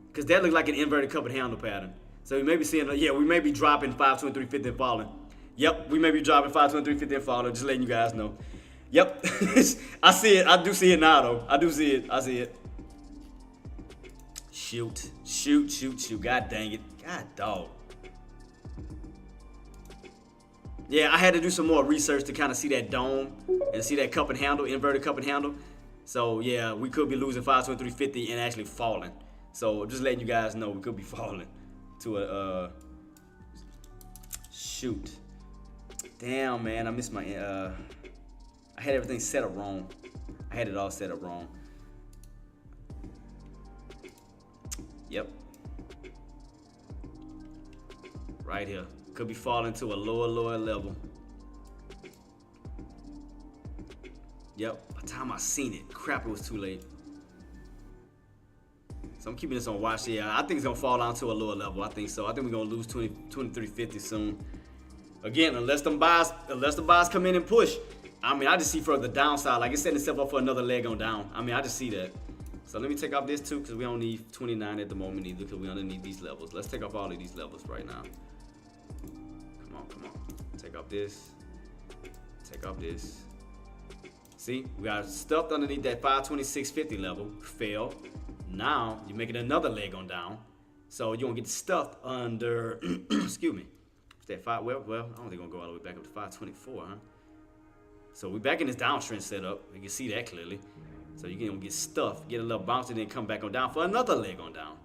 Because that looked like an inverted cup and handle pattern. So we may be seeing, we may be dropping 523.50 and falling. Yep, we may be dropping 523.50 and falling, just letting you guys know. Yep, I see it. I do see it now, though. I do see it. I see it. Shoot. God dang it. God dog. Yeah, I had to do some more research to kind of see that dome and see that cup and handle, inverted cup and handle. So yeah, we could be losing 523.50 and actually falling. So just letting you guys know we could be falling to a shoot. Damn, man, I missed my I had everything set up wrong. I had it all set up wrong. Yep. Right here. Could be falling to a lower level. Yep. By the time I seen it, crap, it was too late. So I'm keeping this on watch here. I think it's gonna fall down to a lower level. I think so. I think we're gonna lose 23.50 soon. Again, unless the buys come in and push. I mean, I just see further downside. Like it's setting itself up for another leg on down. I mean, I just see that. So let me take off this too, because we don't need 29 at the moment either, because we only need these levels. Let's take off all of these levels right now. Come on. Take off this. Take off this. See, we got stuffed underneath that 526.50 level. Failed. Now you're making another leg on down. So you're gonna get stuffed under excuse me. That five, well, I don't think we're gonna go all the way back up to 524, huh? So we're back in this downtrend setup. You can see that clearly. So you're gonna get stuffed, get a little bounce, and then come back on down for another leg on down.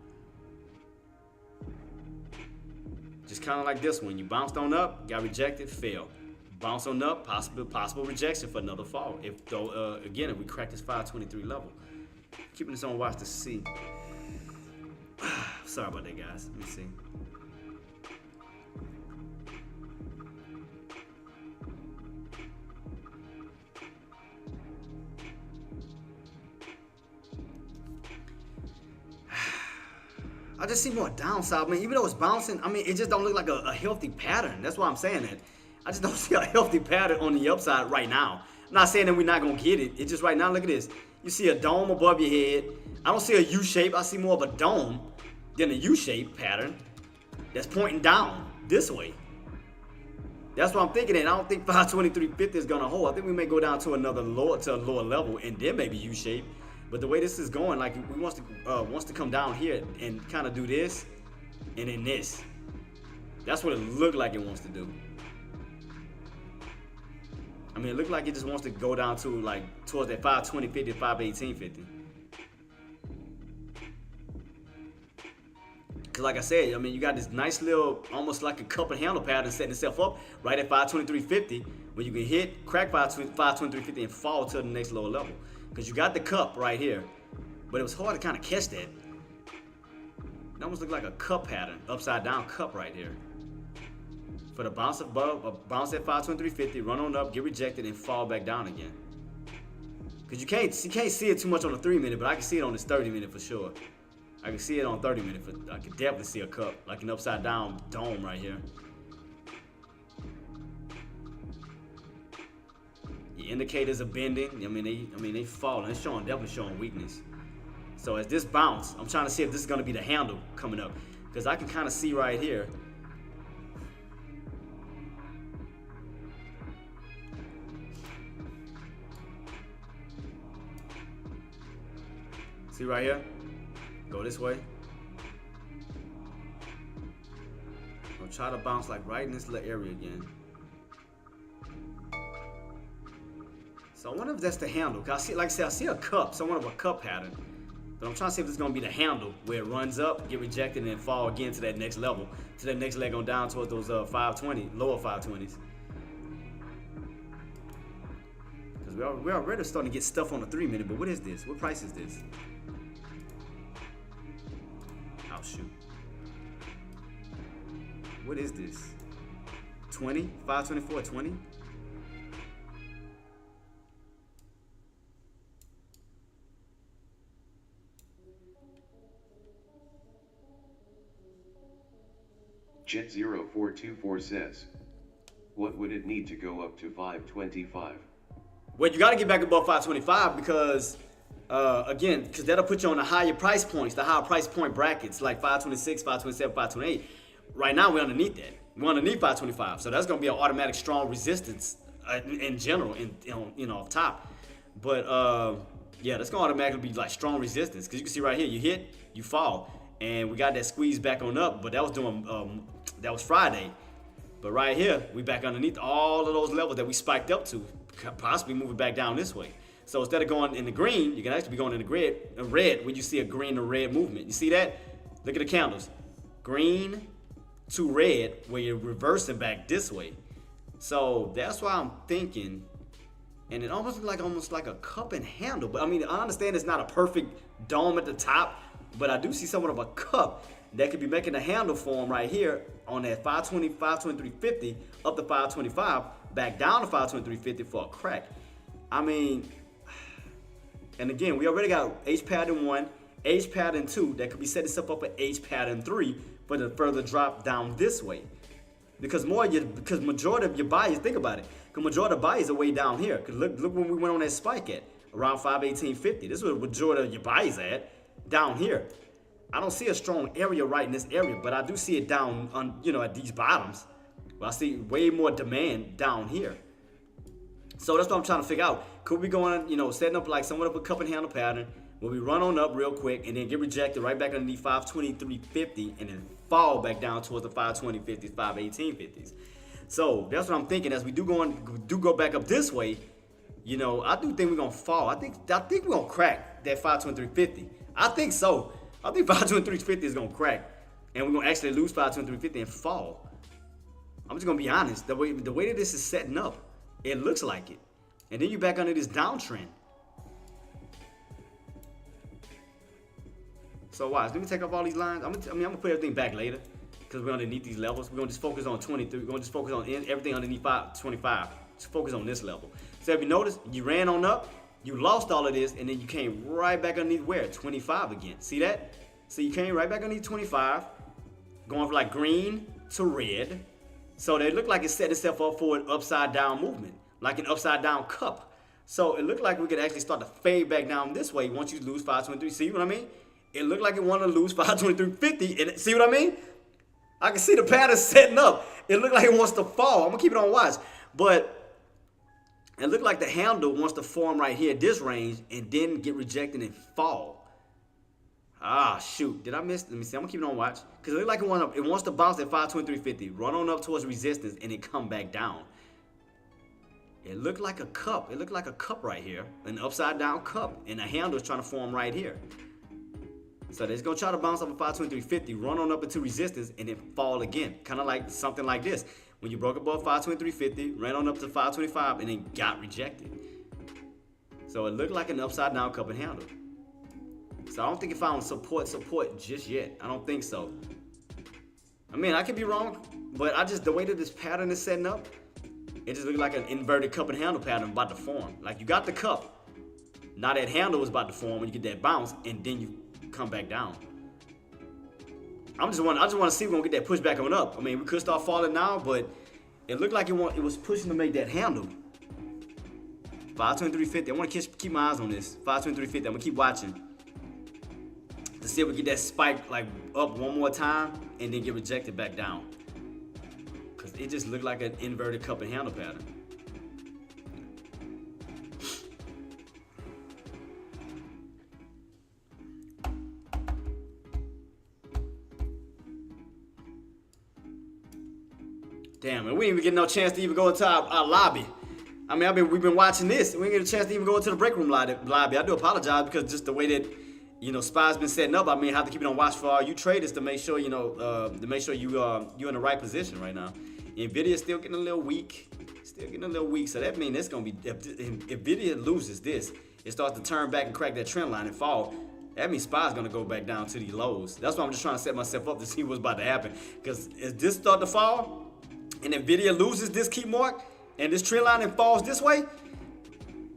Just kind of like this one. You bounced on up, got rejected, failed. Bounce on up, possible rejection for another fall. If again, if we crack this 523 level. Keeping this on watch to see. Sorry about that, guys. Let me see. I just see more downside, man. Even though it's bouncing, I mean, it just don't look like a healthy pattern. That's why I'm saying that. I just don't see a healthy pattern on the upside right now. I'm not saying that we're not going to get it. It's just right now, look at this. You see a dome above your head. I don't see a U shape. I see more of a dome than a U shape pattern that's pointing down this way. That's what I'm thinking. And I don't think 523.50 is going to hold. I think we may go down to a lower level and then maybe U shape. But the way this is going, like we wants to come down here and kind of do this and then this. That's what it looked like it wants to do. I mean, it looked like it just wants to go down to like towards that 520.50, 518.50. Cause like I said, I mean, you got this nice little, almost like a cup and handle pattern setting itself up right at 523.50, where you can hit, crack 523.50 and fall to the next lower level. Cause you got the cup right here, but it was hard to kind of catch that. It almost looked like a cup pattern, upside down cup right here. For the bounce above, bounce at 523.50, run on up, get rejected, and fall back down again. Cause you can't see it too much on the 3-minute, but I can see it on this 30-minute for sure. I can see it on 30-minute. I can definitely see a cup, like an upside down dome right here. Your indicators are bending. I mean they falling. It's definitely showing weakness. So as this bounce, I'm trying to see if this is gonna be the handle coming up, because I can kind of see right here. See right here? Go this way. I'll try to bounce like right in this little area again. So I wonder if that's the handle. Cause I see, like I said, I see a cup, somewhat of a cup pattern. But I'm trying to see if this is gonna be the handle where it runs up, get rejected, and then fall again to that next level, to that next leg on down towards those 520, lower 520s. Because we're already starting to get stuff on the 3-minute. But what is this? What price is this? Oh shoot. What is this? 20? 524, 20? Jet0424 says, what would it need to go up to 525? Well, you got to get back above 525 because, again, because that'll put you on the higher price points, the higher price point brackets, like 526, 527, 528. Right now, we're underneath that. We're underneath 525, so that's going to be an automatic strong resistance in general, off top. But Yeah, that's gonna automatically be like strong resistance because you can see right here, you hit, you fall, and we got that squeeze back on up, but that was doing that was Friday. But right here, we back underneath all of those levels that we spiked up to, possibly moving back down this way. So instead of going in the green, you can actually be going in the red when you see a green to red movement. You see that? Look at the candles. Green to red, where you're reversing back this way. So that's why I'm thinking, and it almost like a cup and handle. But I mean, I understand it's not a perfect dome at the top, but I do see somewhat of a cup that could be making a handle form right here on that 520, 523.50 up to 525, back down to 523.50 for a crack. I mean, and again, we already got H pattern 1, H pattern 2 that could be setting itself up for H pattern 3 for the further drop down this way. Because majority of your buyers, think about it, because majority of buyers are way down here. Because look when we went on that spike at around 518.50. This is where majority of your buyers at, down here. I don't see a strong area right in this area, but I do see it down on, at these bottoms. But I see way more demand down here. So that's what I'm trying to figure out. Could we go on, setting up like somewhat of a cup and handle pattern where we run on up real quick and then get rejected right back underneath 523.50 and then fall back down towards the 520.50s, 518.50s. So that's what I'm thinking. As we do go back up this way, I do think we're gonna fall. I think we're gonna crack that 523.50. I think so. I think 523.50 is gonna crack, and we're gonna actually lose 523.50 and fall. I'm just gonna be honest. The way that this is setting up, it looks like it. And then you back under this downtrend. So watch. Let me take off all these lines. I'm gonna put everything back later because we're underneath these levels. We're gonna just focus on 23. We're gonna just focus on everything underneath 525. Just focus on this level. So if you notice, you ran on up. You lost all of this, and then you came right back underneath where? 25 again. See that? So you came right back underneath 25, going from like green to red. So they look like it set itself up for an upside down movement, like an upside down cup. So it looked like we could actually start to fade back down this way once you lose 523. See what I mean? It looked like it wanted to lose 523.50. And see what I mean? I can see the pattern setting up. It looked like it wants to fall. I'm going to keep it on watch. But it looked like the handle wants to form right here at this range and then get rejected and fall. Ah, shoot. Did I miss? Let me see. I'm going to keep it on watch. Because it looked like it wants to bounce at 523.50, run on up towards resistance, and then come back down. It looked like a cup. It looked like a cup right here. An upside down cup. And the handle is trying to form right here. So they're going to try to bounce off of 523.50, run on up into resistance, and then fall again. Kind of like something like this. When you broke above 523.50, ran on up to 525, and then got rejected. So it looked like an upside down cup and handle. So I don't think it found support just yet. I don't think so. I mean, I could be wrong, but the way that this pattern is setting up, it just looked like an inverted cup and handle pattern about to form. Like you got the cup, now that handle is about to form when you get that bounce, and then you come back down. I just want to see if we're gonna get that pushback on up. I mean, we could start falling now, but it looked like it was pushing to make that handle. 523.50. I want to keep my eyes on this. 523.50. I'm gonna keep watching to see if we get that spike like up one more time and then get rejected back down. Cause it just looked like an inverted cup and handle pattern. Damn, and we didn't even get no chance to even go into our lobby. I mean, we've been watching this. We didn't get a chance to even go into the break room lobby. I do apologize because just the way that, SPY's been setting up. I mean, I have to keep it on watch for all you traders to make sure, you're in the right position right now. Nvidia's still getting a little weak. So that means it's going to be, if Nvidia loses this, it starts to turn back and crack that trend line and fall. That means SPY's going to go back down to these lows. That's why I'm just trying to set myself up to see what's about to happen. Because if this start to fall, and Nvidia loses this key mark, and this trend line and falls this way,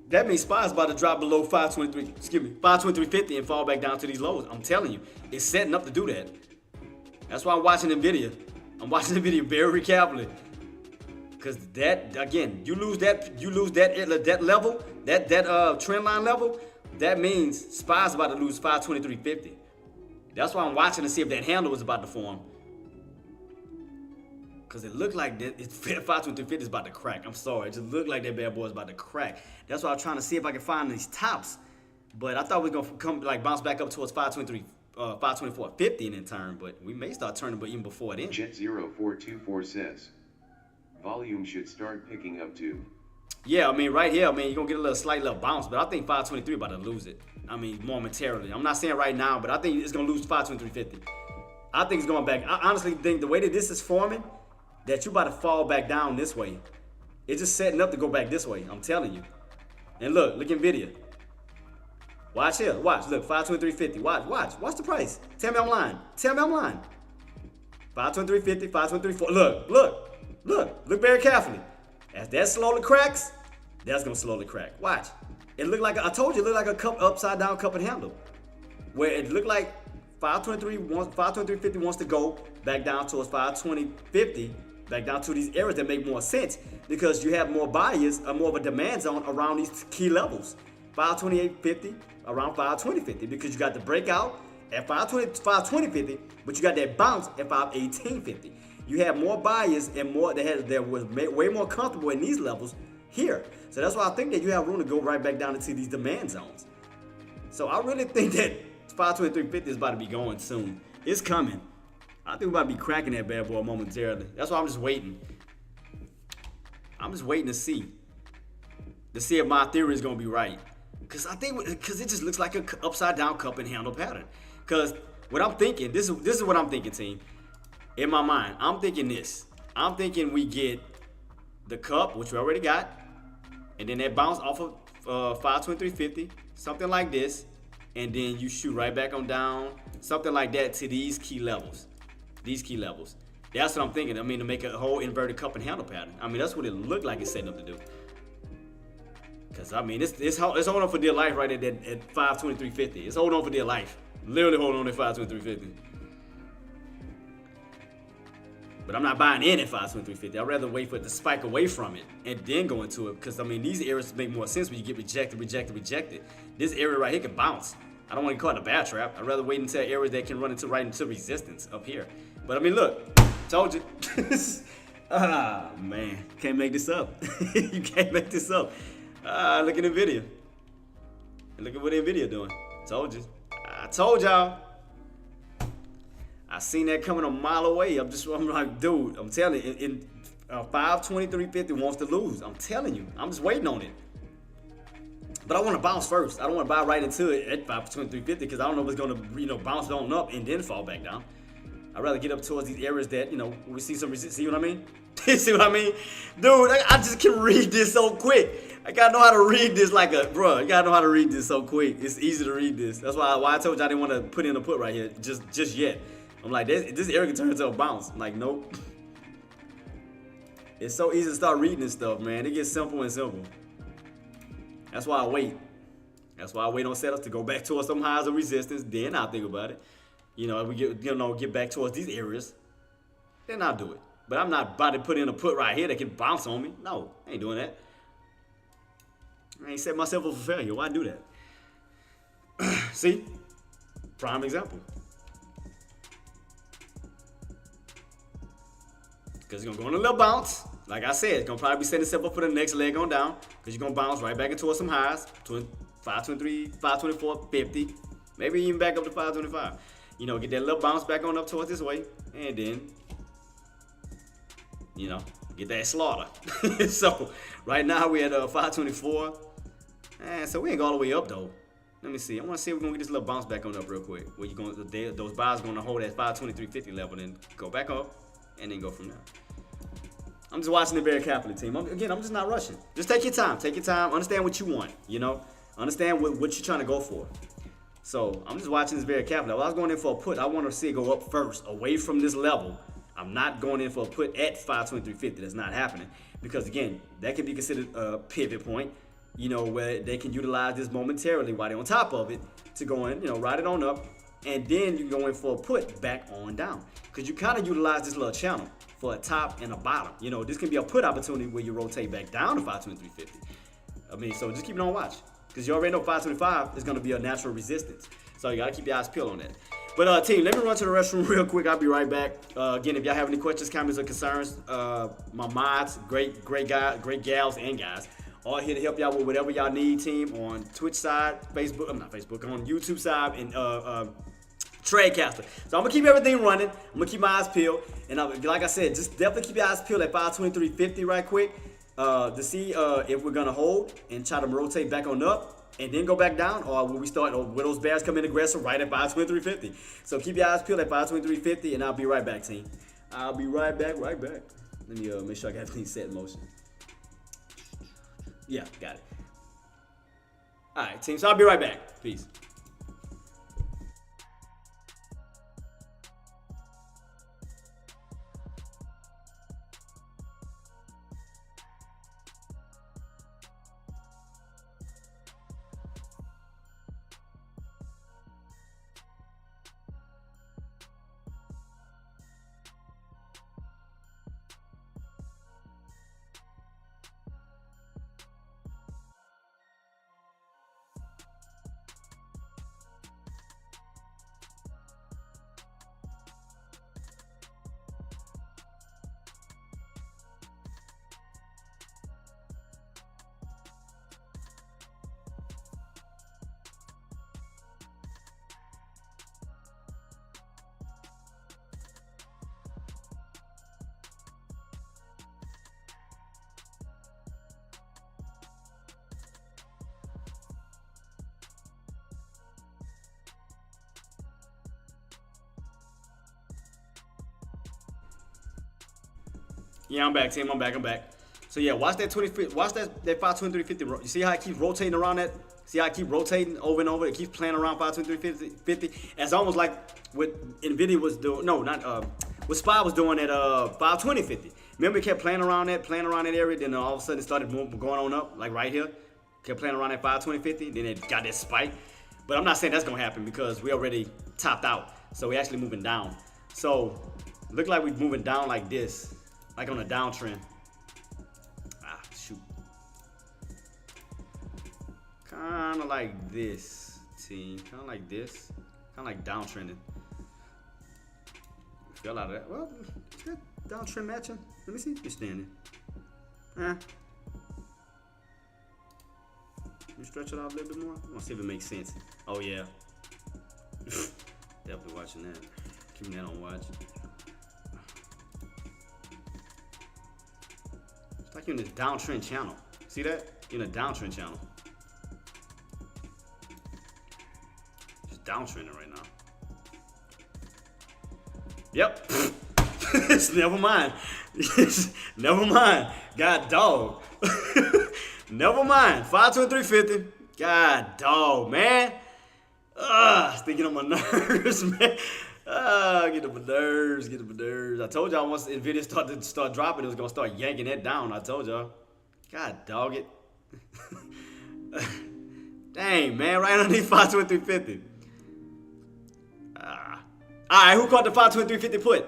that means SPY is about to drop below 523.50 and fall back down to these lows. I'm telling you, it's setting up to do that. That's why I'm watching Nvidia. I'm watching Nvidia very carefully. Because that, again, you lose that level, that trend line level, that means SPY is about to lose 523.50. That's why I'm watching to see if that handle is about to form. Because it looked like that 523.50 is about to crack. I'm sorry. It just looked like that bad boy is about to crack. That's why I'm trying to see if I can find these tops But I thought we were gonna come like bounce back up towards 523, 524.50 and then turn. But we may start turning, but even before then. Jet0424 says, volume should start picking up too. Yeah, I mean, right here, I mean, you're going to get a slight little bounce, but I think 523 about to lose it. I mean, momentarily. I'm not saying right now, but I think it's going to lose 523.50. I think it's going back. I honestly think the way that this is forming, that you're about to fall back down this way. It's just setting up to go back this way. I'm telling you. And look NVIDIA. Watch here. Watch. Look, 523.50. Watch the price. Tell me I'm lying. 523.50, 523.4. Look very carefully. As that slowly cracks, that's gonna slowly crack. Watch. It looked like I told you, it looked like a cup upside down cup and handle, where it looked like 523.50 wants to go back down towards 520.50, back down to these areas that make more sense because you have more buyers or more of a demand zone around these key levels. 528.50 around 520.50 because you got the breakout at 520.50, but you got that bounce at 518.50. You have more buyers and more that was way more comfortable in these levels here. So that's why I think that you have room to go right back down into these demand zones. So I really think that 523.50 is about to be going soon. It's coming. I think we're about to be cracking that bad boy momentarily. That's why I'm just waiting. I'm just waiting to see if my theory is going to be right. Because it just looks like an upside down cup and handle pattern. Because what I'm thinking, this is what I'm thinking, team. In my mind, I'm thinking this. I'm thinking we get the cup, which we already got, and then that bounce off of 523.50, something like this, and then you shoot right back on down, something like that to these key levels. That's what I'm thinking. I mean, to make a whole inverted cup and handle pattern. I mean, that's what it looked like it's setting up to do. Because, I mean, it's holding on for dear life right at 523.50. It's holding on for dear life. Literally holding on at 523.50. But I'm not buying in at 523.50. I'd rather wait for it to spike away from it and then go into it. Because, I mean, these areas make more sense when you get rejected. This area right here can bounce. I don't want to get caught in a bad trap. I'd rather wait until areas that can run right into resistance up here. But, I mean, look. Told you. Man. Can't make this up. You can't make this up. Look at NVIDIA. Look at what NVIDIA doing. Told you. I told y'all. I seen that coming a mile away. I'm like, dude, I'm telling you, 523.50 wants to lose. I'm telling you. I'm just waiting on it. But I want to bounce first. I don't want to buy right into it at 523.50 because I don't know if it's going to, bounce on up and then fall back down. I'd rather get up towards these areas that, we see some resistance. See what I mean? See what I mean? Dude, I just can read this so quick. I gotta know how to read this like a, bro. You gotta know how to read this so quick. It's easy to read this. That's why I told you I didn't want to put in a put right here just yet. I'm like, this area can turn into a bounce. I'm like, nope. It's so easy to start reading this stuff, man. It gets simple and simple. That's why I wait. That's why I wait on setups to go back towards some highs of resistance. Then I'll think about it. If we get back towards these areas, then I'll do it. But I'm not about to put in a put right here that can bounce on me. No, I ain't doing that. I ain't set myself up for failure. Why do that? See? Prime example. Because it's going to go on a little bounce. Like I said, it's going to probably be setting itself up for the next leg on down. Because you're going to bounce right back into some highs. 523, 524.50. Maybe even back up to 525. Get that little bounce back on up towards this way. And then, get that slaughter. So, right now we're at 524. So we ain't go all the way up, though. Let me see. I want to see if we're going to get this little bounce back on up real quick. Where those buys are going to hold at 523.50 level and go back up. And then go from there. I'm just watching it very carefully, team. I'm just not rushing. Just take your time. Take your time. Understand what you want, Understand what you're trying to go for. So, I'm just watching this very carefully. If I was going in for a put, I want to see it go up first, away from this level. I'm not going in for a put at 523.50. That's not happening. Because, again, that can be considered a pivot point, where they can utilize this momentarily while they're on top of it to go in, ride it on up. And then you go in for a put back on down. Because you kind of utilize this little channel for a top and a bottom. This can be a put opportunity where you rotate back down to 523.50. So just keep it on watch. Because you already know 525 is going to be a natural resistance. So you got to keep your eyes peeled on that. But team, let me run to the restroom real quick. I'll be right back. Again, if y'all have any questions, comments, or concerns, my mods, great guys, great gals and guys, All here to help y'all with whatever y'all need, team, on Twitch side, Facebook, not Facebook, on YouTube side, and Tradecaster. So I'm gonna keep everything running. I'm gonna keep my eyes peeled, and like I said, just definitely keep your eyes peeled at 523.50 right quick to see if we're gonna hold and try to rotate back on up and then go back down, or will we start, or will those bears come in aggressive right at 523.50? So keep your eyes peeled at 523.50, and I'll be right back, team. I'll be right back. Let me make sure I got everything set in motion. Yeah, got it. All right, team. So I'll be right back. Peace. Yeah, I'm back, team. I'm back. So yeah, watch that 20. Watch that 523.50. You see how it keeps rotating around that? See how it keeps rotating over and over? It keeps playing around 523.50. It's almost like what Nvidia was doing. No, not what SPY was doing at 520.50. Remember, it kept playing around that area. Then all of a sudden, it started going on up, like right here. Kept playing around at 520.50. Then it got that spike. But I'm not saying that's gonna happen because we already topped out. So we're actually moving down. So look like we're moving down like this. Like on a downtrend. Ah, shoot. Kind of like this, team. Kind of like this. Kind of like downtrending. Fell out of that. Well, is that downtrend matching? Let me see if you're standing. Let me stretch it out a little bit more. I want to see if it makes sense. Oh, yeah. Definitely watching that. Keeping that on watch. Like you're in this downtrend channel. See that? You're in a downtrend channel. Just downtrending right now. Yep. Never mind. Never mind. God dog. Never mind. 523.50. God dog, man. It's thinking on my nerves, man. Get on my nerves. I told y'all once Nvidia start dropping, it was gonna start yanking that down. I told y'all. God dog it. Dang, man, right underneath 523.50. Alright, who caught the 523.50 put?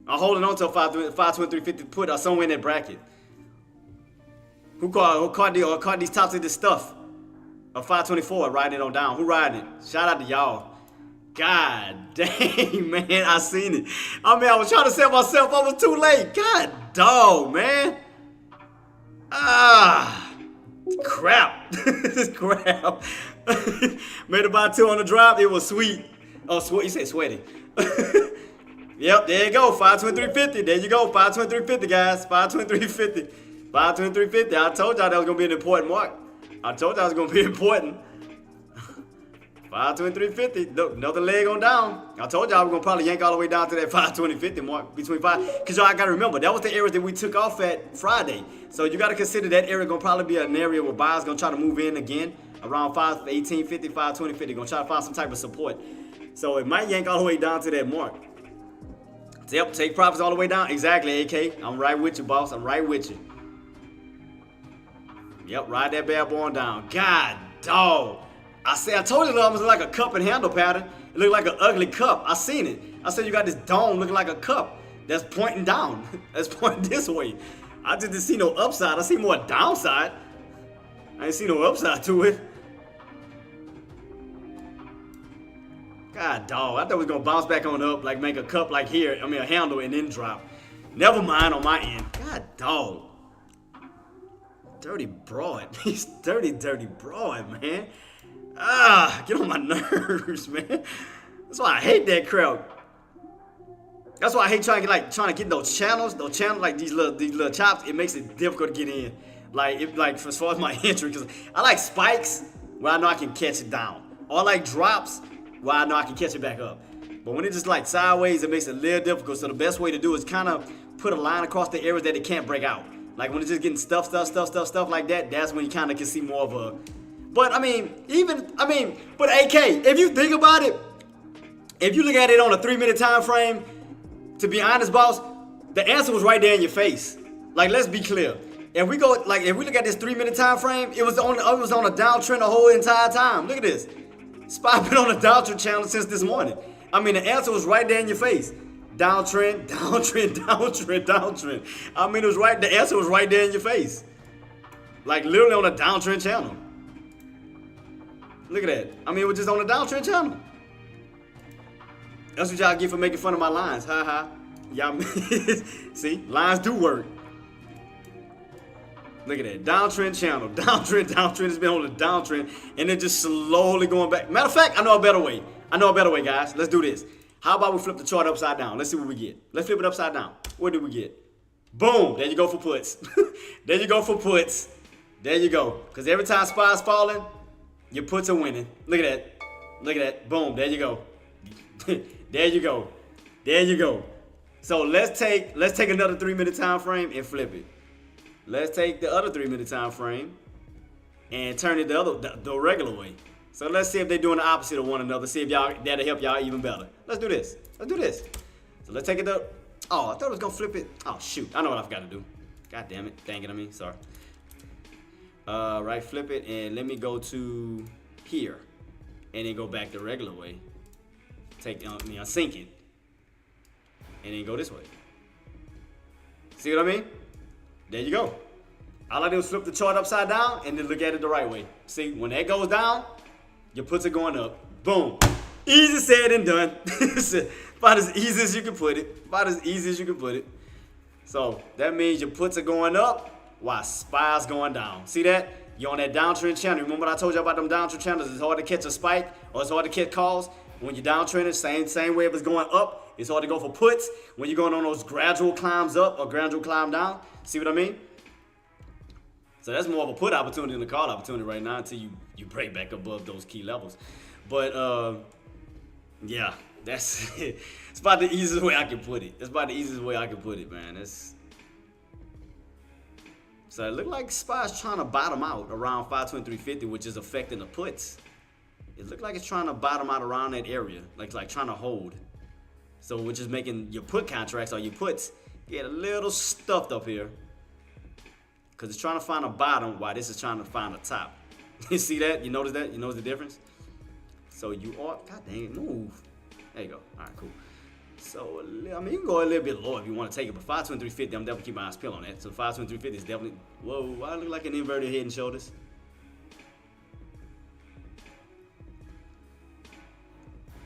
I'm holding on to a 523.50 put or somewhere in that bracket. Who caught these tops of this stuff? A 524 riding it on down. Who riding it? Shout out to y'all. God dang, man, I seen it. I mean, I was trying to sell myself. I was too late. God dog, man. Crap. This crap. Made about 2 on the drop. It was sweet. Oh, sweet. You said sweaty. Yep, there you go. 523.50. There you go. 523.50, guys. 523.50. 523.50. I told y'all that was going to be an important mark. I told y'all it was going to be important. 523.50. Look, another leg on down. I told y'all we're going to probably yank all the way down to that 520.50 mark. Between 5. Because y'all got to remember, that was the area that we took off at Friday. So you got to consider that area going to probably be an area where buyers going to try to move in again. Around 518.50, 520.50. Going to try to find some type of support. So it might yank all the way down to that mark. Yep, take profits all the way down. Exactly, AK. I'm right with you, boss. I'm right with you. Yep, ride that bad boy on down. God dog. I told you it almost looked like a cup and handle pattern. It looked like an ugly cup. I seen it. I said you got this dome looking like a cup that's pointing down. That's pointing this way. I just didn't see no upside. I see more downside. I didn't see no upside to it. God dog, I thought we was gonna bounce back on up, like make a cup like here, I mean a handle and then drop. Never mind on my end. God dog. Dirty broad. He's dirty broad, man. Get on my nerves, man. That's why I hate that crowd. That's why I hate trying to get those channels like these little chops. It makes it difficult to get in. Like as far as my entry, because I like spikes where I know I can catch it down, or I like drops where I know I can catch it back up. But when it's just like sideways, it makes it a little difficult. So the best way to do is kind of put a line across the areas that it can't break out. Like when it's just getting stuff like that, that's when you kind of can see more of a. But but AK, if you think about it, if you look at it on a 3-minute time frame, to be honest, boss, the answer was right there in your face. Like, let's be clear. If we look at this 3-minute time frame, it was on a downtrend the whole entire time. Look at this. SPY been on a downtrend channel since this morning. I mean, the answer was right there in your face. Downtrend. I mean, the answer was right there in your face. Like, literally on a downtrend channel. Look at that. I mean, it was just on a downtrend channel. That's what y'all get for making fun of my lines. Ha ha. Y'all see, lines do work. Look at that. Downtrend channel. Downtrend. It's been on the downtrend. And then just slowly going back. Matter of fact, I know a better way, guys. Let's do this. How about we flip the chart upside down? Let's see what we get. Let's flip it upside down. What do we get? Boom. There you go for puts. There you go for puts. There you go. Because every time SPY's falling, your puts are winning. Look at that. Boom. There you go. There you go. So let's take another 3-minute time frame and flip it. Let's take the other 3-minute time frame and turn it the regular way. So let's see if they're doing the opposite of one another. See if that'll help y'all even better. Let's do this. So let's take it up. Oh, I thought I was gonna flip it. Oh shoot, I know what I've got to do. God damn it, dang it on me. Sorry. Right, flip it and let me go to here, and then go back the regular way. Sync it, and then go this way. See what I mean? There you go. All I do is flip the chart upside down and then look at it the right way. See, when that goes down, your puts are going up. Boom. Easy said and done. About as easy as you can put it. So that means your puts are going up while SPY's going down. See that? You're on that downtrend channel. Remember what I told you about them downtrend channels? It's hard to catch a spike or it's hard to catch calls. When you're downtrending, same way if it's going up, it's hard to go for puts. When you're going on those gradual climbs up or gradual climb down, see what I mean? So that's more of a put opportunity than a call opportunity right now until you break back above those key levels. But yeah, that's it. It's about the easiest way I can put it. Man. So it looks like SPY's trying to bottom out around 523.50, which is affecting the puts. It looks like it's trying to bottom out around that area, like trying to hold. So which is making your put contracts or your puts get a little stuffed up here. Because it's trying to find a bottom while this is trying to find a top. You see that? You notice that? You notice the difference? So you are, god dang it, move. There you go. All right, cool. So, I mean, you can go a little bit lower if you want to take it, but 523.50, I'm definitely keeping my eyes peeled on that. So 523.50 is definitely, whoa, I look like an inverted head and shoulders.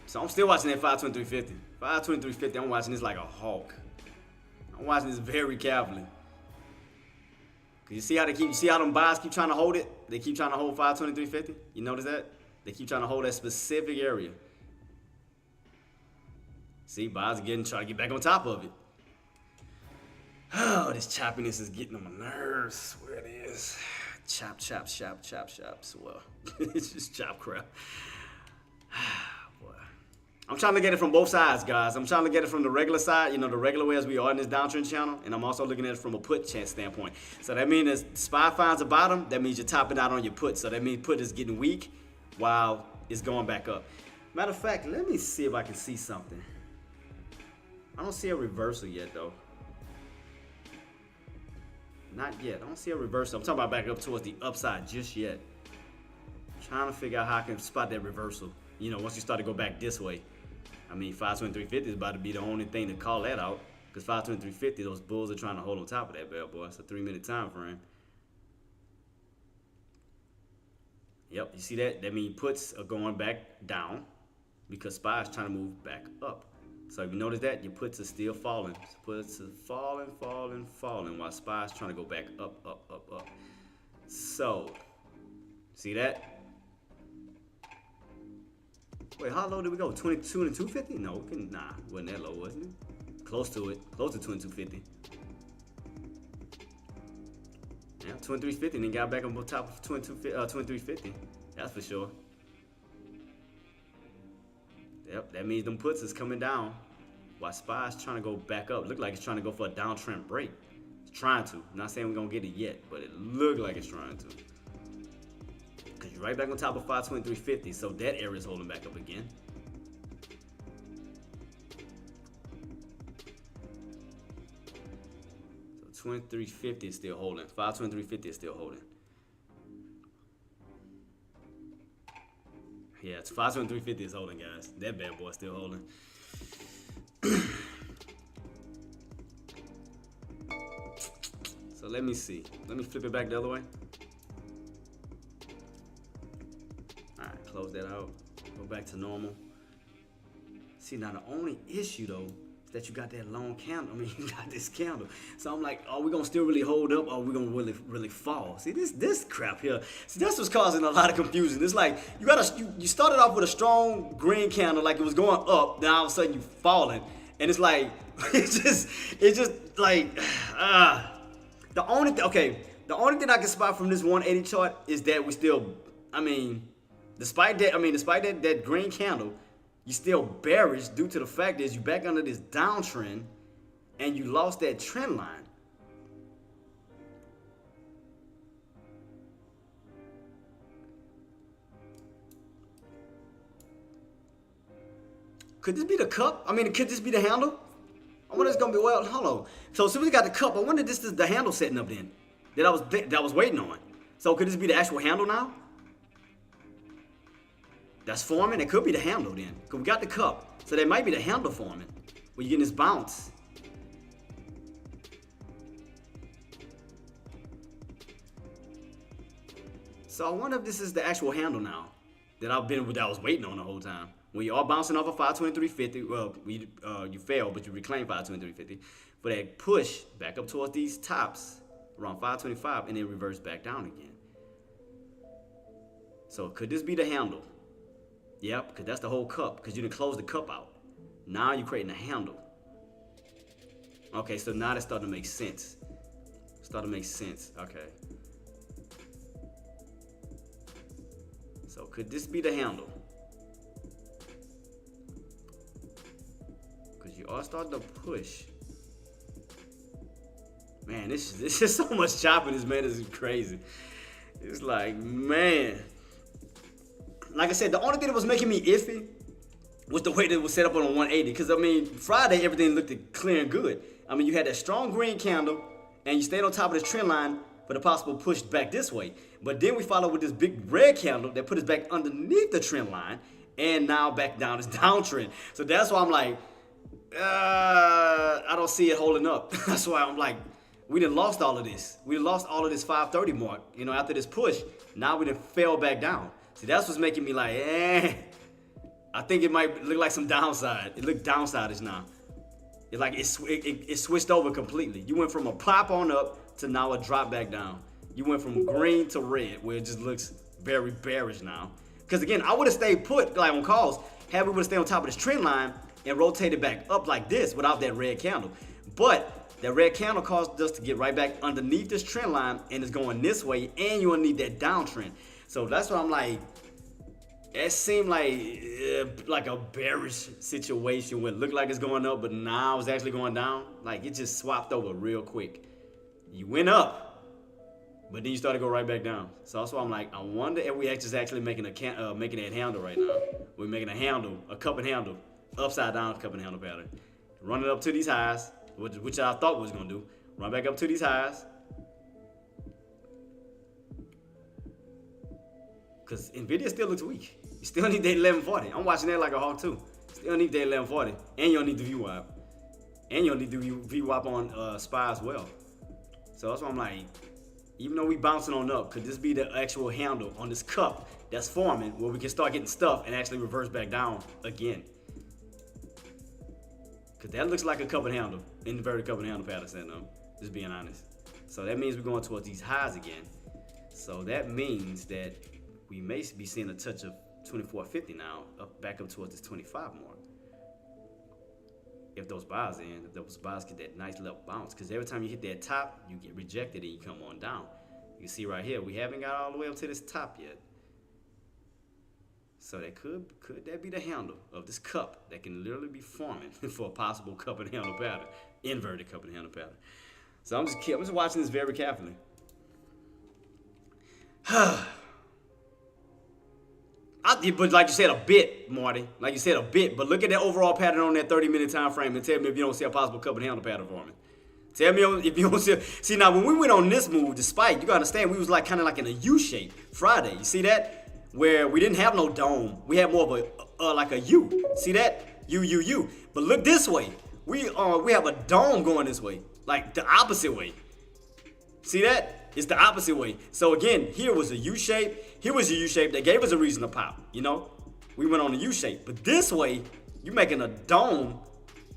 So I'm still watching that 523.50. 523.50, I'm watching this like a hawk. I'm watching this very carefully. Cause you see how them buys keep trying to hold it? They keep trying to hold 523.50. You notice that? They keep trying to hold that specific area. See, buys are trying to get back on top of it. Oh, this choppiness is getting on my nerves. Where it is. Chop. Well, it's just chop crap. Boy. I'm trying to look at it from both sides, guys. I'm trying to look at it from the regular side, the regular way as we are in this downtrend channel. And I'm also looking at it from a put chance standpoint. So that means as SPY finds a bottom, that means you're topping out on your put. So that means put is getting weak while it's going back up. Matter of fact, let me see if I can see something. I don't see a reversal yet, though. Not yet. I don't see a reversal. I'm talking about back up towards the upside just yet. I'm trying to figure out how I can spot that reversal. Once you start to go back this way. I mean, 523.50 is about to be the only thing to call that out. Because 523.50, those bulls are trying to hold on top of that bad boy. It's a 3-minute time frame. Yep, you see that? That means puts are going back down because SPY is trying to move back up. So if you notice that, your puts are still falling. Puts are falling while SPY is trying to go back up. So, see that? Wait, how low did we go? 22 and 250? No, nah, wasn't that low, wasn't it? Close to it, close to 2250. Yeah, 2350, and then got back on top of 2350. That's for sure. Yep, that means them puts is coming down. While SPY's trying to go back up. Look like it's trying to go for a downtrend break. It's trying to. I'm not saying we're gonna get it yet, but it look like it's trying to. Cause you're right back on top of 523.50, so that area is holding back up again. So 2350 is still holding. 523.50 is still holding. Yeah, it's 523.50 is holding, guys. That bad boy is still holding. So let me see. Let me flip it back the other way. Alright, close that out. Go back to normal. See, now the only issue though is that you got that long candle. I mean, you got this candle. So I'm like, are we gonna still really hold up, or are we gonna really fall? See, this crap here. See, that's what's causing a lot of confusion. It's like you started off with a strong green candle, like it was going up. Then all of a sudden you falling, and it's like it's just like the only thing I can spot from this 180 chart is that we still, I mean, despite that green candle, you still bearish due to the fact that you back under this downtrend and you lost that trend line. Could this be the cup? I mean, could this be the handle? I wonder if it's gonna be, well, hold on. So as soon as we got the cup, I wonder if this is the handle setting up then that I was waiting on. So could this be the actual handle now? That's forming. It could be the handle then. Cause we got the cup. So that might be the handle forming. Where you're getting this bounce. So I wonder if this is the actual handle now that I was waiting on the whole time. When you are bouncing off of 523.50, well, you fail, but you reclaim 523.50. For that push back up towards these tops around 525 and then reverse back down again. So could this be the handle? Yep, because that's the whole cup, because you didn't close the cup out. Now you're creating a handle. Okay, so now that's starting to make sense. Okay. So could this be the handle? Because you are starting to push. Man, this is so much choppiness, man. This is crazy. It's like, man. Like I said, the only thing that was making me iffy was the way that it was set up on a 180. Because, I mean, Friday, everything looked clear and good. I mean, you had that strong green candle, and you stayed on top of this trend line for the possible push back this way. But then we followed with this big red candle that put us back underneath the trend line, and now back down this downtrend. So that's why I'm like, I don't see it holding up. That's why I'm like, we done lost all of this. We lost all of this 530 mark, you know, after this push. Now we done fell back down. See, that's what's making me like, I think it might look like some downside. It looked downside-ish now. It's like it switched over completely. You went from a pop on up to now a drop back down. You went from green to red, where it just looks very bearish now. Because again, I would have stayed put, like on calls, had we would have stayed on top of this trend line and rotated back up like this without that red candle. But that red candle caused us to get right back underneath this trend line, and it's going this way, and you need that downtrend. So that's why I'm like, it seemed like a bearish situation where it looked like it's going up, but now it's actually going down. Like it just swapped over real quick. You went up, but then you started to go right back down. So that's why I'm like, I wonder if we actually making that handle right now. We're making a handle, a cup and handle, upside down cup and handle pattern. Run it up to these highs, which I thought was gonna do. Run back up to these highs. Because NVIDIA still looks weak. You still need that 1140. I'm watching that like a hawk too. Still need that 1140. And you'll need the VWAP. And you'll need the VWAP on SPY as well. So that's why I'm like, even though we bouncing on up, could this be the actual handle on this cup that's forming where we can start getting stuff and actually reverse back down again? Because that looks like a cup and handle. Inverted cup and handle pattern setting up. Just being honest. So that means we're going towards these highs again. So that means that we may be seeing a touch of 24.50 now, back up towards this 25 mark. If those buys get that nice little bounce, because every time you hit that top, you get rejected and you come on down. You see right here, we haven't got all the way up to this top yet. So that could that be the handle of this cup that can literally be forming for a possible cup and handle pattern, inverted cup and handle pattern. So I'm just watching this very carefully. But like you said, a bit, Marty. Like you said, a bit. But look at that overall pattern on that 30-minute time frame and tell me if you don't see a possible cup and handle pattern forming. Tell me if you don't see. See, now when we went on this move, the spike, you gotta understand, we was like kind of like in a U shape Friday. You see that? Where we didn't have no dome, we had more of a like a U. See that? U. But look this way. We have a dome going this way, like the opposite way. See that? It's the opposite way. So again, here was a U shape. Here was a U shape that gave us a reason to pop. You know, we went on a U shape. But this way, you're making a dome,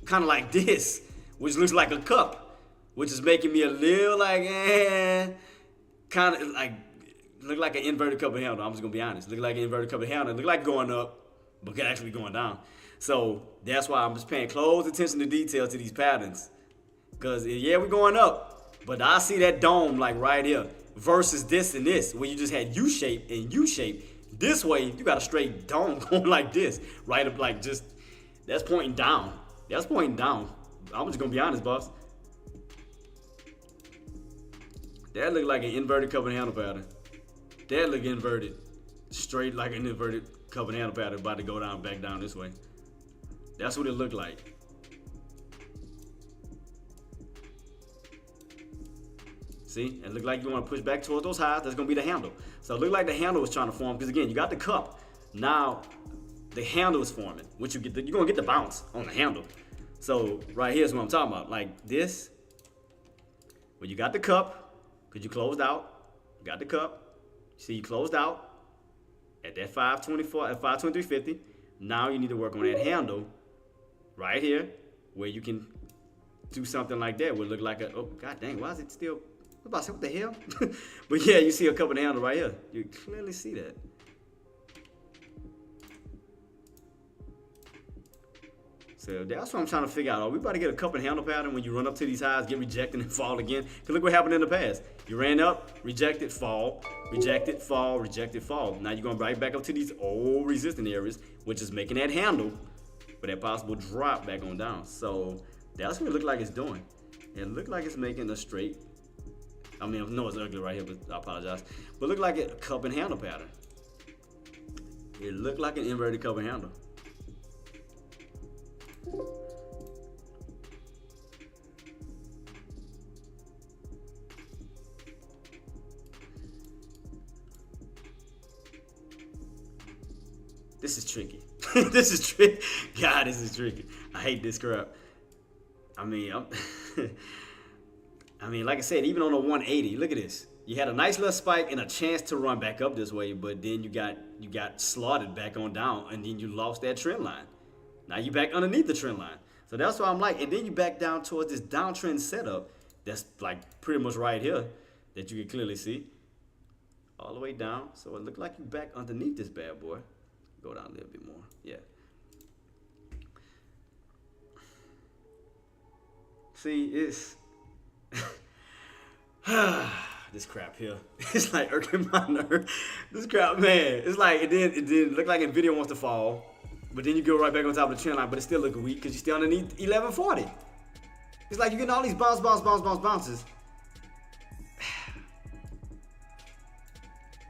kind of like this, which looks like a cup, which is making me a little like, kind of like. Look like an inverted cup and handle. I'm just gonna be honest. Look like an inverted cup and handle. Look like going up, but actually going down. So that's why I'm just paying close attention to detail to these patterns. Cause yeah, we're going up, but I see that dome like right here versus this and this, where you just had U shape and U shape. This way, you got a straight dome going like this, right up like just. That's pointing down. That's pointing down. I'm just gonna be honest, boss. That look like an inverted cup and handle pattern. That look inverted, straight like an inverted cup and handle pattern about to go down, back down this way. That's what it looked like. See, it looked like you want to push back towards those highs. That's gonna be the handle. So it looked like the handle was trying to form, because again, you got the cup. Now the handle is forming, which you're gonna get the bounce on the handle. So right here is what I'm talking about, like this. Where you got the cup, because you closed out. You got the cup. See, you closed out at that 524, at 523.50. Now you need to work on that handle right here, where you can do something like that. Would look like a, oh god dang, why is it still? I was about to say, what the hell? But yeah, you see a cup and handle right here. You clearly see that. So that's what I'm trying to figure out. Are we about to get a cup and handle pattern when you run up to these highs, get rejected, and fall again? Because look what happened in the past. You ran up, rejected, fall, rejected, fall, rejected, fall. Now you're going right back up to these old resistant areas, which is making that handle for that possible drop back on down. So that's what it looked like it's doing. It looked like it's making a straight. I mean, no, it's ugly right here, but I apologize. But it looked like a cup and handle pattern. It looked like an inverted cup and handle. This is tricky. This is tricky. God, this is tricky. I hate this crap. I mean, like I said, even on a 180, look at this. You had a nice little spike and a chance to run back up this way, but then you got slaughtered back on down, and then you lost that trend line. Now you back underneath the trend line. So that's why I'm like, and then you back down towards this downtrend setup that's like pretty much right here that you can clearly see. All the way down. So it looked like you back underneath this bad boy. Go down a little bit more. Yeah. See, it's this crap here. It's like irking my nerve. This crap, man. It's like it did look like Nvidia wants to fall. But then you go right back on top of the trend line, but it's still looking weak because you're still underneath 1140. It's like you're getting all these bounces.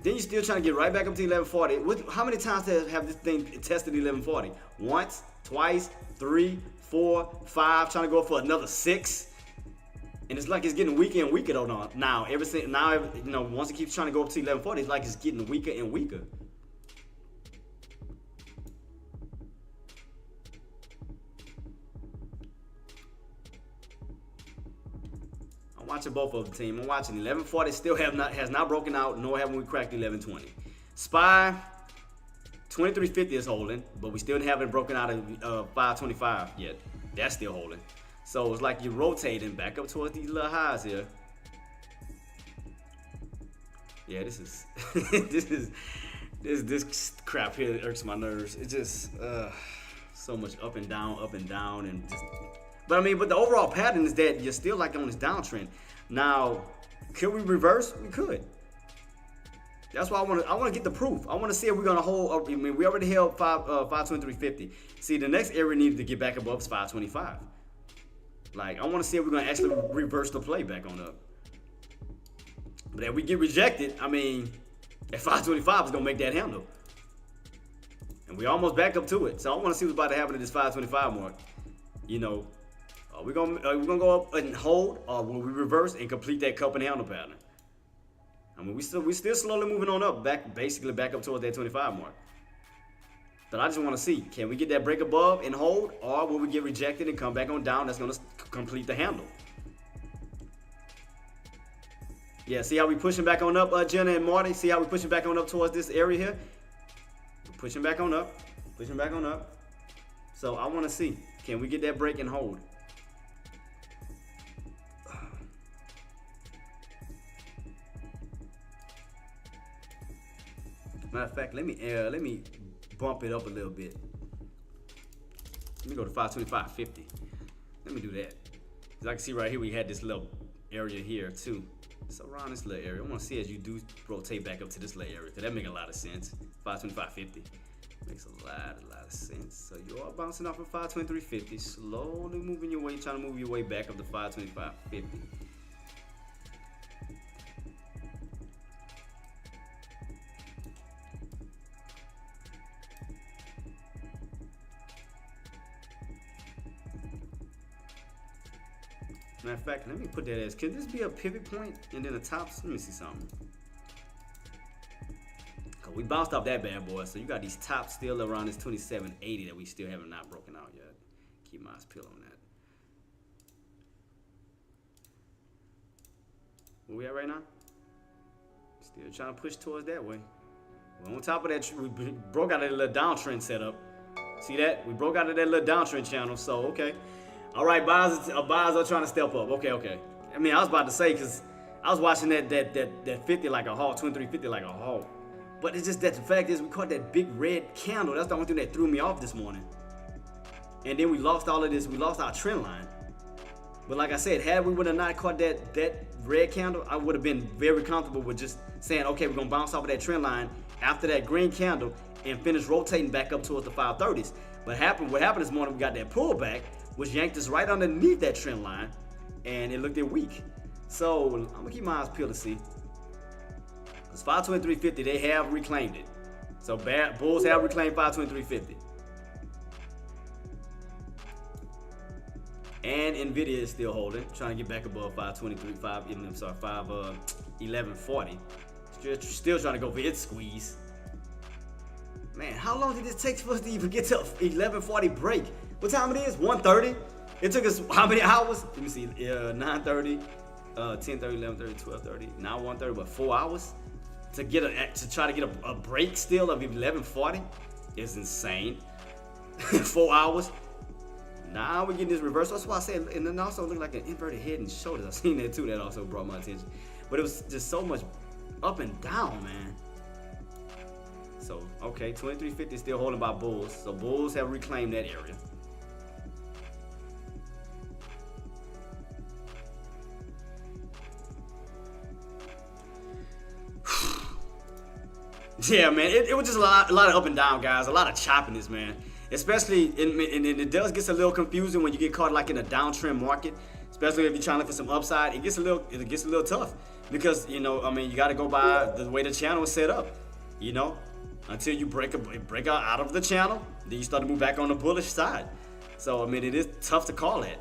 Then you're still trying to get right back up to 1140. How many times have this thing tested 1140? Once, twice, 3, 4, 5, trying to go for another 6. And it's like it's getting weaker and weaker though now. Once it keeps trying to go up to 1140, it's like it's getting weaker and weaker. I'm watching both of the team. I'm watching 1140 still has not broken out, nor haven't we cracked 1120. SPY 2350 is holding, but we still haven't broken out of 525 yet. That's still holding. So it's like you're rotating back up towards these little highs here. Yeah, this is this crap here irks my nerves. It's just so much up and down, and just. But I mean, but the overall pattern is that you're still like on this downtrend. Now, could we reverse? We could. That's why I want to get the proof. I want to see if we're gonna hold. I mean, we already held 523.50. See, the next area needed to get back above is 525. Like, I want to see if we're gonna actually reverse the play back on up. But if we get rejected, I mean, at 525 is gonna make that handle, and we almost back up to it. So I want to see what's about to happen at this 525 mark. You know, are we gonna go up and hold, or will we reverse and complete that cup and handle pattern? I mean, we still slowly moving on up, basically back up towards that 25 mark. But I just want to see, can we get that break above and hold, or will we get rejected and come back on down? That's gonna complete the handle. Yeah, see how we pushing back on up, Jenna and Marty? See how we pushing back on up towards this area here? We're pushing back on up. Pushing back on up. So I want to see, can we get that break and hold? Matter of fact, let me bump it up a little bit. Let me go to 525.50. Let me do that. As I can see right here, we had this little area here too. It's around this little area. I want to see as you do rotate back up to this little area. That makes a lot of sense. 525.50 makes a lot of sense. So you are bouncing off of 523.50, slowly moving your way, trying to move your way back up to 525.50. Matter of fact, let me put that as, could this be a pivot point and then the tops? Let me see something. Cause we bounced off that bad boy, so you got these tops still around this 27.80 that we still haven't not broken out yet. Keep my eyes peeled on that. Where we at right now? Still trying to push towards that way. Well, on top of that, we broke out of that little downtrend setup. See that? We broke out of that little downtrend channel, so okay. All right, buyers are trying to step up. Okay. I mean, I was about to say, because I was watching that 50 like a halt, 23.50 like a halt. But it's just that the fact is we caught that big red candle. That's the only thing that threw me off this morning. And then we lost all of this. We lost our trend line. But like I said, had we would have not caught that red candle, I would have been very comfortable with just saying, okay, we're going to bounce off of that trend line after that green candle and finish rotating back up towards the 530s. But what happened this morning, we got that pullback, which yanked us right underneath that trend line, and it looked weak. So I'm gonna keep my eyes peeled to see. Because 523.50, they have reclaimed it. So bulls have reclaimed 523.50. And Nvidia is still holding, trying to get back above 511.40. Still trying to go for its squeeze. Man, how long did this take for us to even get to 11:40 break? What time it is? 1:30? It took us how many hours? Let me see. 9:30, 10:30, 11:30, 12:30. Now 1:30, but 4 hours to try to get a break still of 11:40 is insane. 4 hours. Now we're getting this reversal. That's why I said, and then also look like an inverted head and shoulders. I've seen that too. That also brought my attention. But it was just so much up and down, man. So okay, 23.50 is still holding by bulls. So bulls have reclaimed that area. Yeah, man, it was just a lot of up and down, guys. A lot of choppiness, man. Especially, and it does get a little confusing when you get caught like in a downtrend market. Especially if you're trying to look for some upside, it gets a little tough because you know, I mean, you got to go by the way the channel is set up. You know, until you break out of the channel, then you start to move back on the bullish side. So I mean, it is tough to call that.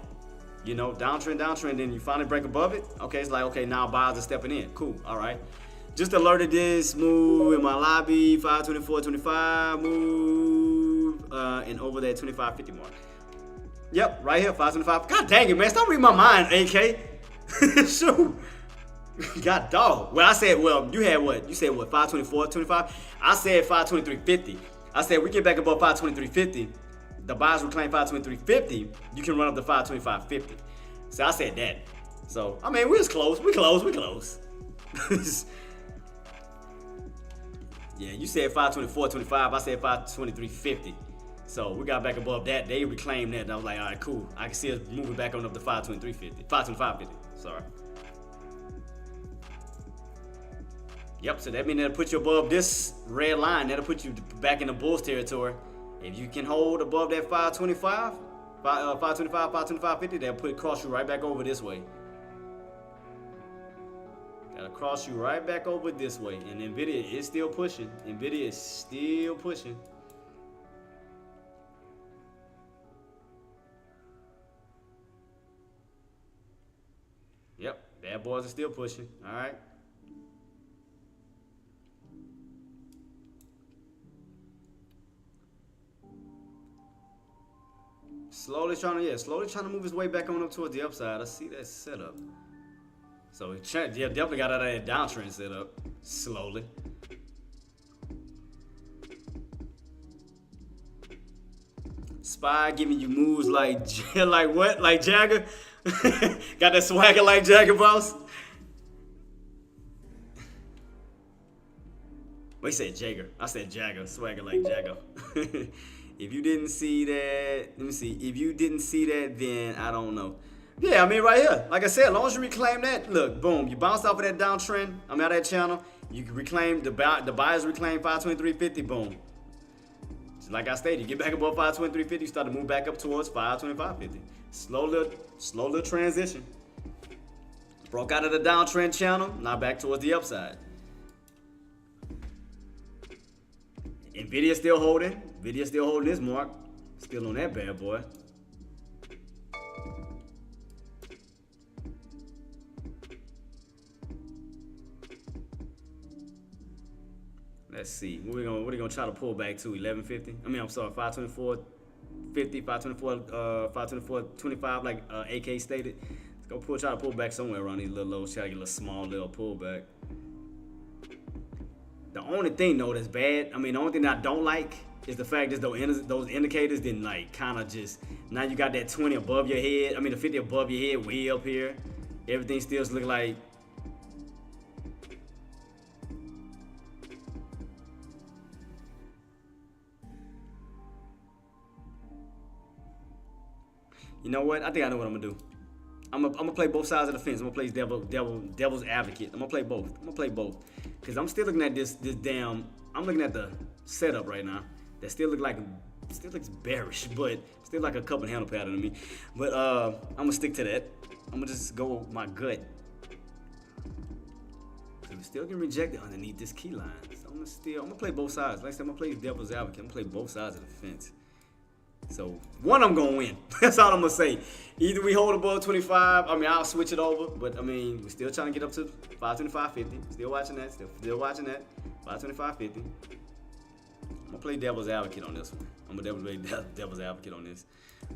You know, downtrend, then you finally break above it. Okay, it's like, okay, now buyers are stepping in. Cool, all right. Just alerted this move in my lobby, 524.25 move, and over that 25.50 mark. Yep, right here, 525. God dang it, man, stop reading my mind, AK. Shoot. God dog. Well, I said, you had what? You said what, 524.25? I said 523.50. I said we get back above 523.50. The buyers reclaim 523.50. You can run up to 525.50. So I said that. So, I mean, we was close. We close. Yeah, you said 524.25. I said 523.50. So we got back above that. They reclaimed that. And I was like, all right, cool. I can see us moving back on up to 523.50. 525.50. Sorry. Yep. So that means that'll put you above this red line. That'll put you back in the bulls territory. If you can hold above that 525, 525, 525.50, that'll cross you right back over this way. That'll cross you right back over this way. And Nvidia is still pushing. Nvidia is still pushing. Yep, bad boys are still pushing. All right. Slowly trying to move his way back on up towards the upside. I see that setup. So he definitely got out of that downtrend setup slowly. Spy giving you moves like what? Like Jagger? Got that swagger like Jagger, boss? Well, he said Jagger. I said Jagger. Swagger like Jagger. If you didn't see that, let me see. If you didn't see that, then I don't know. Yeah, I mean, right here. Like I said, as long as you reclaim that, look, boom, you bounced off of that downtrend. I'm out of that channel. You can reclaim, the buyers reclaim 523.50, boom. Just like I stated, you get back above 523.50, you start to move back up towards 525.50. Slow little transition. Broke out of the downtrend channel, now back towards the upside. Nvidia still holding. Nvidia still holding this mark. Still on that bad boy. Let's see. What are we gonna try to pull back to? 1150? I mean, I'm sorry, 524.50, 524.25, like AK stated. Let's go try to pull back somewhere around these little lows. Try to get a little small little pullback. The only thing though that's bad, I mean, the only thing that I don't like is the fact that those indicators didn't like kind of just, now you got that 20 above your head, I mean the 50 above your head, way up here. Everything still looks like, you know what? I think I know what I'm gonna do. I'm gonna play both sides of the fence. I'm gonna play devil's advocate. I'm gonna play both. Cause I'm still looking at this damn. I'm looking at the setup right now. That still looks bearish, but still like a cup and handle pattern to me. But I'm gonna stick to that. I'm gonna just go with my gut. We still getting rejected underneath this key line. So I'm gonna play both sides. Like I said, I'm gonna play devil's advocate. I'm gonna play both sides of the fence. So one, I'm gonna win. That's all I'm gonna say. Either we hold above 25. I mean, I'll switch it over. But I mean, we're still trying to get up to 525.50. Still watching that. Still watching that. 525.50. I'm gonna play devil's advocate on this one. I'm gonna play devil's advocate on this.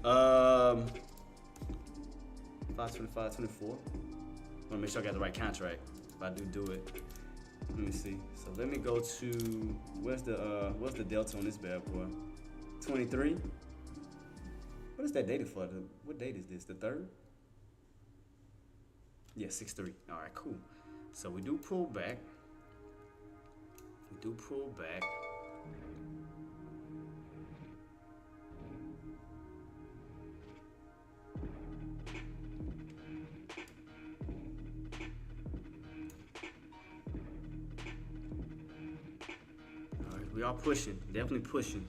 525.24. Wanna make sure I got the right contract. If I do it. Let me see. So let me go to what's the delta on this bad boy? 23. What is that dated for? What date is this? The 3rd? Yeah, 6/3. All right, cool. So we do pull back. All right, we are pushing. Definitely pushing.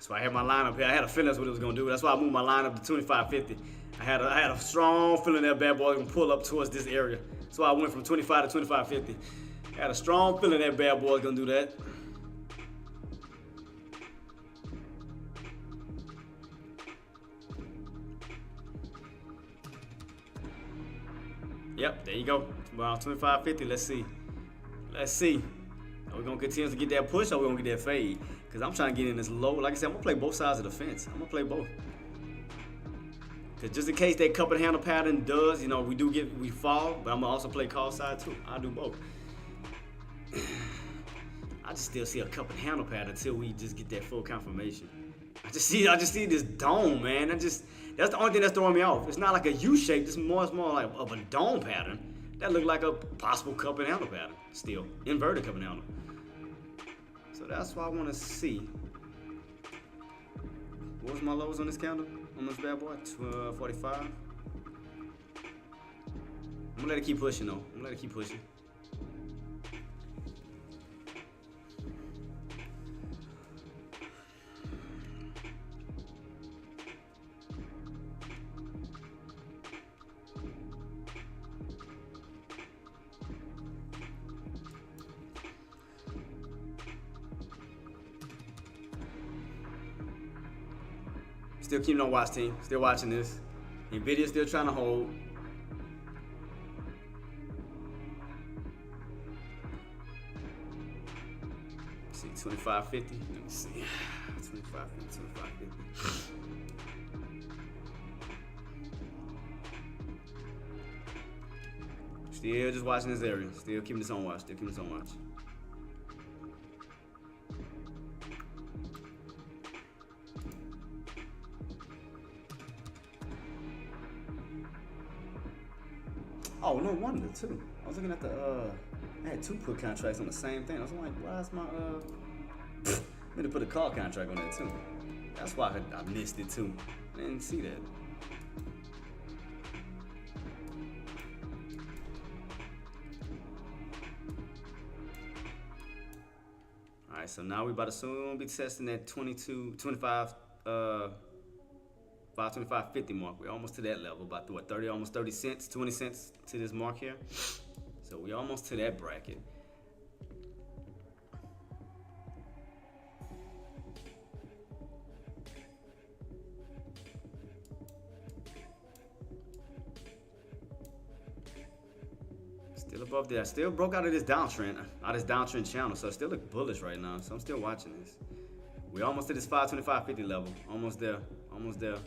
So I had my lineup here. I had a feeling that's what it was gonna do. That's why I moved my lineup to 25.50. I had a strong feeling that bad boy was gonna pull up towards this area. That's why I went from 25 to 25.50. I had a strong feeling that bad boy was gonna do that. Yep, there you go. Around 25.50. Let's see. Are we gonna continue to get that push, or are we gonna get that fade? Because I'm trying to get in this low. Like I said, I'm gonna play both sides of the fence. I'm gonna play both. Because just in case that cup and handle pattern does, we fall, but I'm gonna also play call side too. I'll do both. I just still see a cup and handle pattern until we just get that full confirmation. I just see this dome, man. That's the only thing that's throwing me off. It's not like a U shape. It's more like of a dome pattern that look like a possible cup and handle pattern. Still inverted cup and handle. So that's why I want to see. What was my lows on this candle? On this bad boy? 45. I'm gonna let it keep pushing though. I'm gonna let it keep pushing. Still keeping on watch, team. Still watching this. Nvidia still trying to hold. Let's see, 25.50. Let me see. 25.50, 25.50. Still just watching this area. Still keeping this on watch. Still keeping this on watch. Oh, no wonder too. I was looking at I had 2 put contracts on the same thing. I was like, why is my I need to put a call contract on that too. That's why I missed it too. I didn't see that. All right, so now we about to soon be testing that 25, 525.50 mark. We're almost to that level, about what, 30, almost 30 cents, 20 cents to this mark here. So we're almost to that bracket. Still above there. Still broke out of this downtrend channel. So it still look bullish right now. So I'm still watching this. We're almost to this 525.50 level. Almost there. Almost there.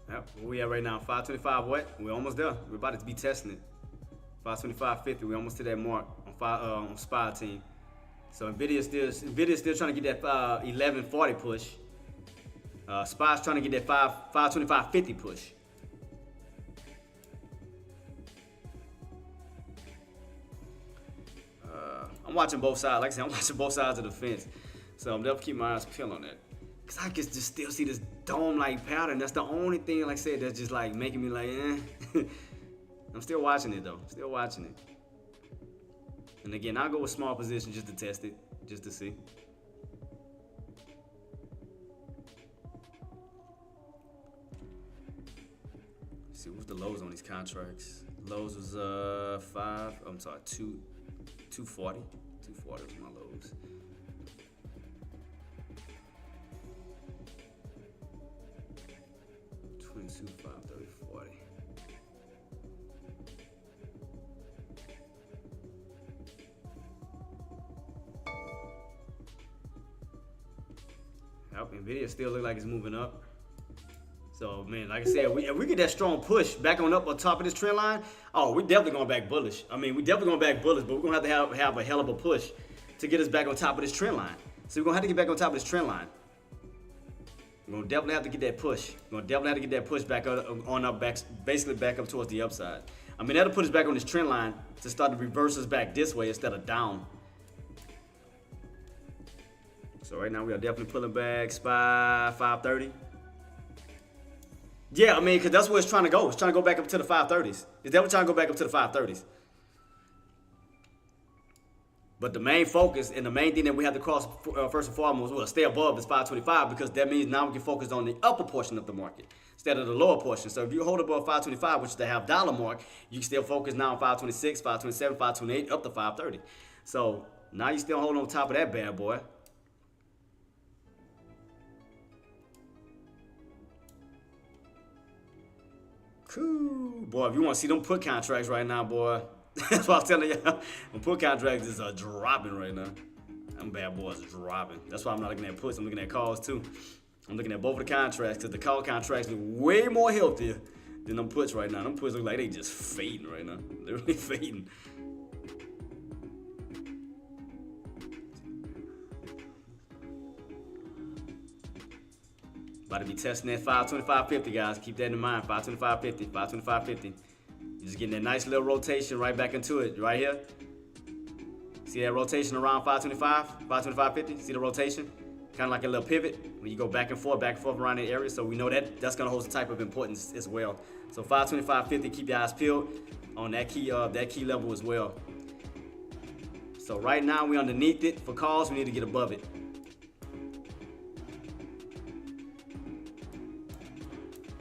Yep, where we at right now? 525 what? We're almost there. We're about to be testing it. 525.50. We're almost to that mark on SPY team. So Nvidia's still trying to get that 1140 push. SPY's trying to get that 525.50 push. I'm watching both sides. Like I said, I'm watching both sides of the fence. So I'm definitely keeping my eyes peeled on that. Cause I can just still see this dome-like pattern. That's the only thing, like I said, that's just like making me like, eh. I'm still watching it though. Still watching it. And again, I'll go with small position just to test it, just to see. Let's see, what's the lows on these contracts? Lows was 240. 240 was my lows. Nvidia still look like it's moving up. So man, like I said, if we get that strong push back on top of this trend line, oh, we're definitely going back bullish. I mean, we definitely going back bullish, but we're gonna have to have a hell of a push to get us back on top of this trend line. So we're gonna have to get back on top of this trend line. We're gonna definitely have to get that push. We're gonna definitely have to get that push back basically back up towards the upside. I mean, that'll put us back on this trend line to start to reverse us back this way instead of down. So right now we are definitely pulling back SPY 530. Yeah, I mean, because that's where it's trying to go. It's trying to go back up to the 530s. It's definitely trying to go back up to the 530s. But the main focus and the main thing that we have to cross first and foremost, well, stay above is 525, because that means now we can focus on the upper portion of the market instead of the lower portion. So if you hold above 525, which is the $half mark, you can still focus now on 526, 527, 528, up to 530. So now you still holding on top of that bad boy. Cool. Boy, if you want to see them put contracts right now, boy, that's what I was telling y'all. Them put contracts is dropping right now. Them bad boys are dropping. That's why I'm not looking at puts. I'm looking at calls too. I'm looking at both of the contracts because the call contracts look way more healthier than them puts right now. Them puts look like they just fading right now. They're really fading. About to be testing that 525.50, guys. Keep that in mind. 525.50, 525.50. You're just getting that nice little rotation right back into it, right here. See that rotation around 525, 525.50? See the rotation? Kind of like a little pivot when you go back and forth around that area. So we know that that's gonna hold some type of importance as well. So 525.50, keep your eyes peeled on that key level as well. So right now we underneath it. For calls, we need to get above it.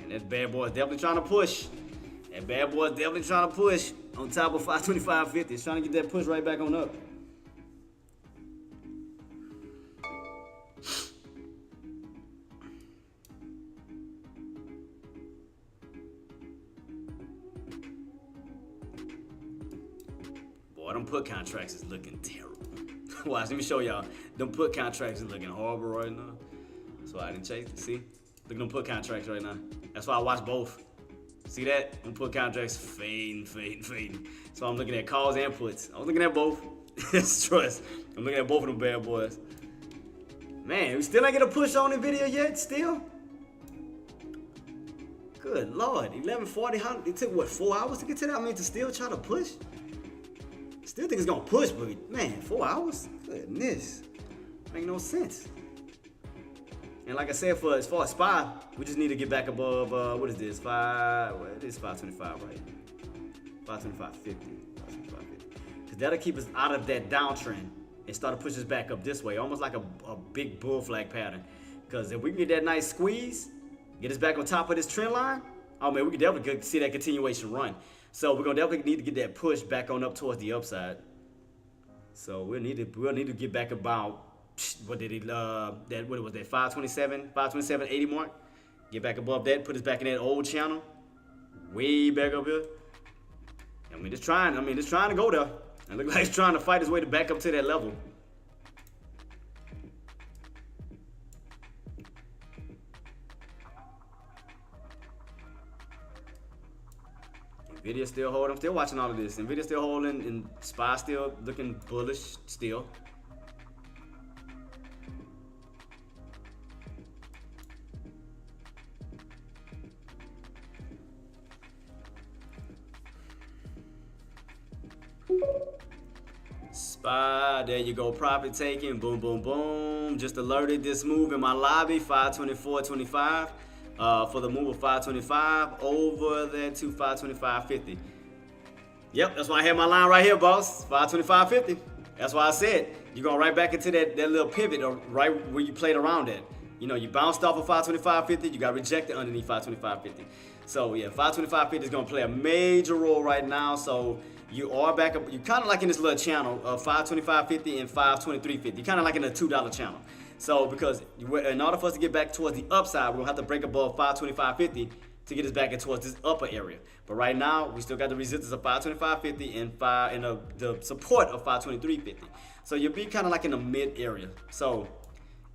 And that bad boy is definitely trying to push. That bad boy is definitely trying to push on top of 525.50. It's trying to get that push right back on up. Boy, them put contracts is looking terrible. Watch, let me show y'all. Them put contracts is looking horrible right now. That's why I didn't chase it. See? Look at them put contracts right now. That's why I watch both. See that? Them put contracts fading. So I'm looking at calls and puts. I was looking at both. Trust. I'm looking at both of them bad boys. Man, we still ain't get a push on the video yet, still? Good Lord. 11:40. It took, what, 4 hours to get to that? I mean, to still try to push? Still think it's gonna push, but man, 4 hours? Goodness. Make no sense. And like I said, as far as SPY, we just need to get back above, what is this? It is 525, right? 525.50. Because that'll keep us out of that downtrend and start to push us back up this way, almost like a big bull flag pattern. Because if we can get that nice squeeze, get us back on top of this trend line, oh man, we can definitely see that continuation run. So we're gonna definitely need to get that push back on up towards the upside. So we'll need to get back about, what did it, what was that, 527.80 mark? Get back above that, put us back in that old channel, way back up here. I mean, it's trying to go there. It looks like it's trying to fight its way to back up to that level. Nvidia still holding. I'm still watching all of this. Nvidia still holding, and SPY still looking bullish still. SPY, there you go, profit taking, boom, boom, boom. Just alerted this move in my lobby, 524.25. For the move of 525 over there to 525.50. Yep, that's why I had my line right here, boss. 525.50. That's why I said you're going right back into that little pivot, or right where you played around at. You know, you bounced off of 525.50, you got rejected underneath 525.50. So yeah, 525.50 is going to play a major role right now. So you are back up. You're kind of like in this little channel of 525.50 and 523.50. You're kind of like in a $2 channel. So because in order for us to get back towards the upside, we're gonna have to break above 525.50 to get us back in towards this upper area. But right now, we still got the resistance of 525.50 and the support of 523.50. So you'll be kind of like in the mid area. So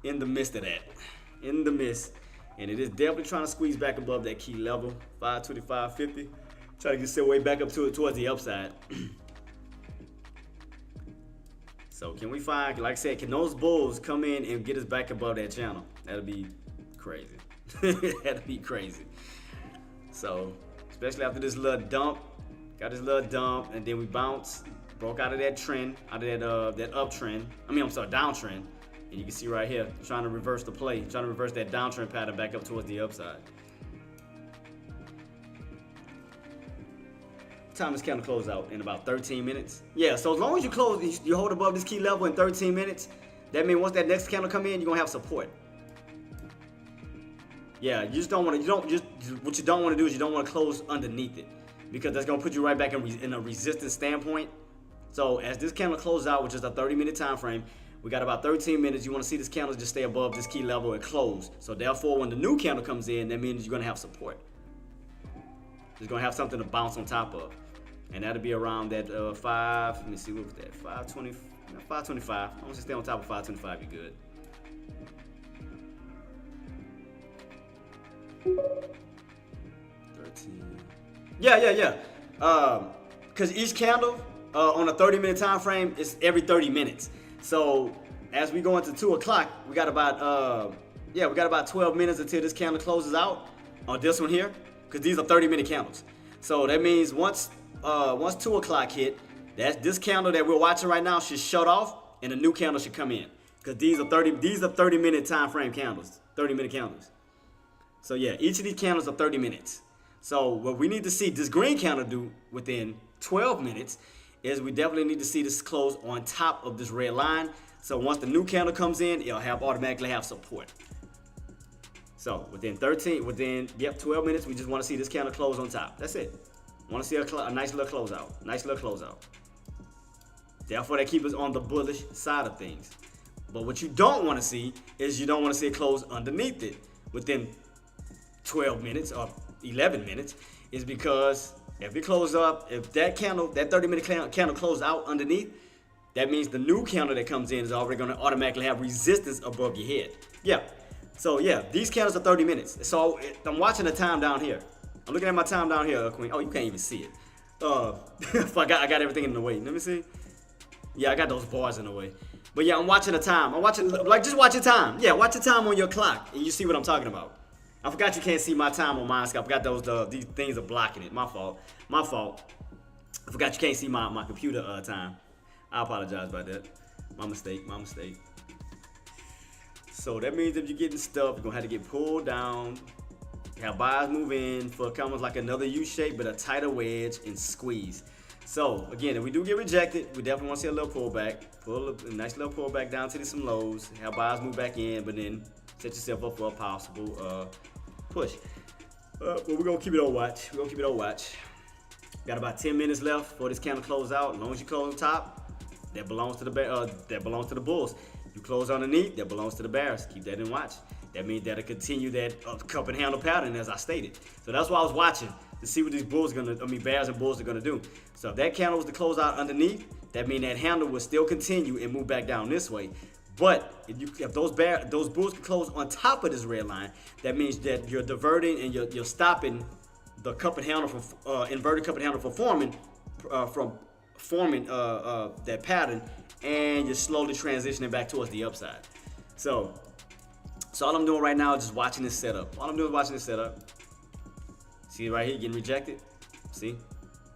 in the midst of that, in the midst, and it is definitely trying to squeeze back above that key level, 525.50. Try to get its way back up to it towards the upside. So can we find, like I said, can those bulls come in and get us back above that channel? That'll be crazy. That'll be crazy. So, especially after this little dump, got this little dump, and then we bounced, broke out of that trend, out of that uptrend. Downtrend. And you can see right here, trying to reverse the play, trying to reverse that downtrend pattern back up towards the upside. Time this candle close out in about 13 minutes. Yeah, so as long as you hold above this key level in 13 minutes, that means once that next candle come in, you're gonna have support. Yeah, you just don't want to. What you don't want to do is you don't want to close underneath it, because that's gonna put you right back in a resistance standpoint. So as this candle closes out, which is a 30-minute time frame, we got about 13 minutes. You want to see this candle just stay above this key level and close. So therefore, when the new candle comes in, that means you're gonna have support. It's gonna have something to bounce on top of, and that'll be around that 5. Let me see, what was that? 520, 525. I want to stay on top of 525. You good? 13. Yeah. Cause each candle on a 30-minute time frame is every 30 minutes. So as we go into 2 o'clock, we got about 12 minutes until this candle closes out on this one here, because these are 30-minute candles. So that means once 2 o'clock hit, this candle that we're watching right now should shut off, and a new candle should come in, because these are 30-minute time frame candles, 30-minute candles. So yeah, each of these candles are 30 minutes. So what we need to see this green candle do within 12 minutes is we definitely need to see this close on top of this red line. So once the new candle comes in, it'll automatically have support. So within 12 minutes, we just want to see this candle close on top. That's it. Want to see a nice little closeout. Therefore, that keeps us on the bullish side of things. But what you don't want to see is you don't want to see it close underneath it within 12 minutes or 11 minutes, is because if it closes up, if that 30-minute candle closes out underneath, that means the new candle that comes in is already going to automatically have resistance above your head. Yeah. So yeah, these candles are 30 minutes. So I'm watching the time down here. I'm looking at my time down here, Queen. Oh, you can't even see it. I got everything in the way. Let me see. Yeah, I got those bars in the way. But yeah, I'm watching the time. Just watch your time. Yeah, watch the time on your clock, and you see what I'm talking about. I forgot you can't see my time on mine. I forgot these things are blocking it. My fault. I forgot you can't see my computer time. I apologize about that. My mistake. So that means if you're getting stuff, you're gonna have to get pulled down. Have buyers move in for almost like another U shape, but a tighter wedge and squeeze. So again, if we do get rejected, we definitely want to see a little pullback. A nice little pullback down to some lows. Have buyers move back in, but then set yourself up for a possible push. But we're gonna keep it on watch. Got about 10 minutes left for this candle to close out. As long as you close on top, that belongs to the bulls. You close underneath, that belongs to the bears. Keep that in watch. That means that'll continue that cup and handle pattern as I stated. So that's why I was watching to see what these bears and bulls are gonna do. So if that candle was to close out underneath, that means that handle will still continue and move back down this way. But if those bulls can close on top of this red line, that means that you're diverting and you're stopping the cup and handle from inverted cup and handle from forming that pattern, and you're slowly transitioning back towards the upside. So all I'm doing right now is just watching this setup. See right here, getting rejected. See,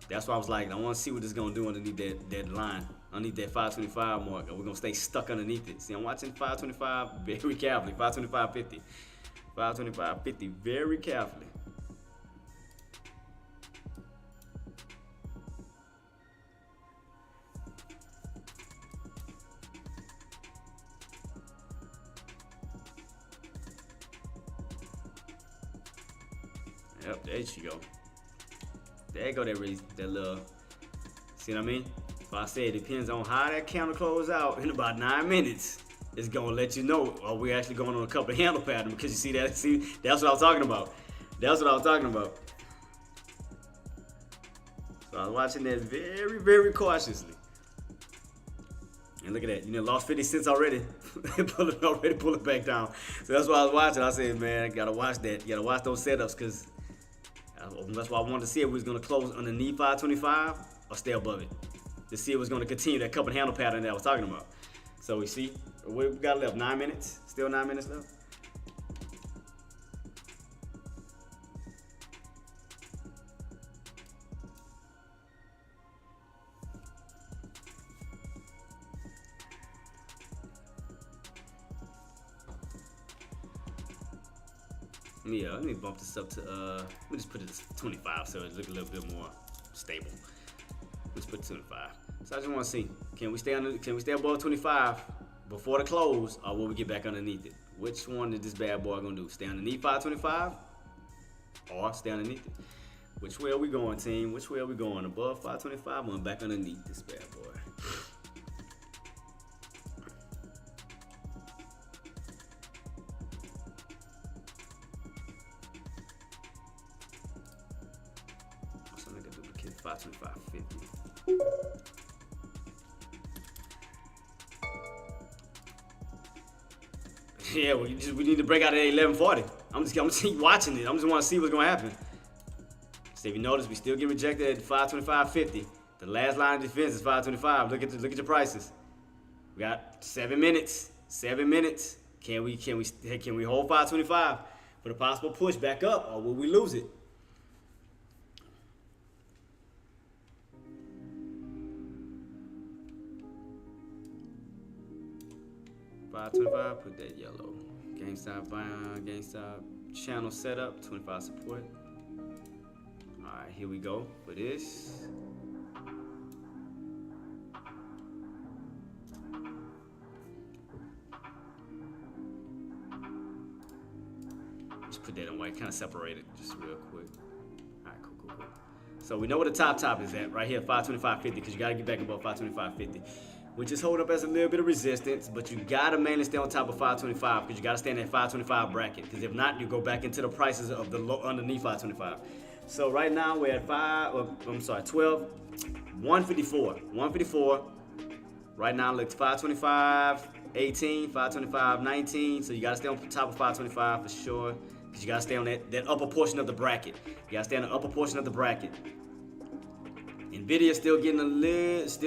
that's why I was like, I want to see what this is gonna do underneath that line, underneath that 525 mark. We're gonna stay stuck underneath it. See, I'm watching 525 very carefully. 525.50, 525.50 very carefully. Yep, there you go. There you go, that little, see what I mean? So I said it depends on how that candle closes out in about 9 minutes. It's gonna let you know, are we actually going on a cup and handle pattern? Because you see that, that's what I was talking about. So I was watching that very, very cautiously. And look at that, lost 50 cents already. Pull it back down. So that's why I was watching. I said, man, I gotta watch that. You gotta watch those setups, because that's why I wanted to see if we was gonna close underneath 525 or stay above it, to see if it was gonna continue that cup and handle pattern that I was talking about. So we see, we got left 9 minutes. Still 9 minutes left. Yeah, let me bump this up to let me just put it to 25 so it looks a little bit more stable. Let's put 25. So I just want to see, can we stay above 25 before the close, or will we get back underneath it? Which one is this bad boy gonna do? Stay underneath 525 or stay underneath it? Which way are we going, team? Which way are we going? Above 525 or back underneath this bad boy? Yeah, we need to break out at 1140. I'm just keep watching it. I just want to see what's gonna happen. So if you notice, we still get rejected at 525.50. The last line of defense is 525. Look at your prices. We got 7 minutes. 7 minutes. Can we hold 525 for the possible push back up, or will we lose it? $5.25. Put that yellow. GameStop buy, GameStop channel setup. 25 support. All right, here we go for this. Just put that in white, kind of separate it just real quick. All right, cool. So we know where the top is at, right here, 525.50, because you got to get back above 525.50. We just hold up as a little bit of resistance, but you got to mainly stay on top of 525, because you got to stay in that 525 bracket, because if not, you go back into the prices of the low underneath 525. So right now we're at 12, 154. 154. Right now looks 525.18, 525.19. So you gotta stay on top of 525 for sure. Because you gotta stay on that upper portion of the bracket. You gotta stay on the upper portion of the bracket. Nvidia still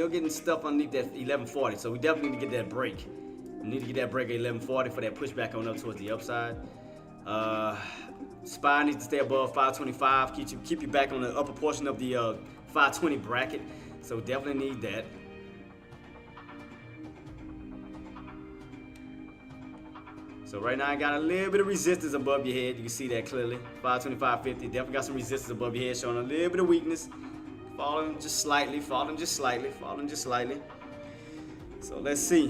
getting stuff underneath that 1140. So we definitely need to get that break. We need to get that break at 1140 for that pushback on up towards the upside. SPY needs to stay above 525. Keep you back on the upper portion of the 520 bracket. So we definitely need that. So right now I got a little bit of resistance above your head. You can see that clearly. 525.50. Definitely got some resistance above your head, showing a little bit of weakness. Falling just slightly. So let's see.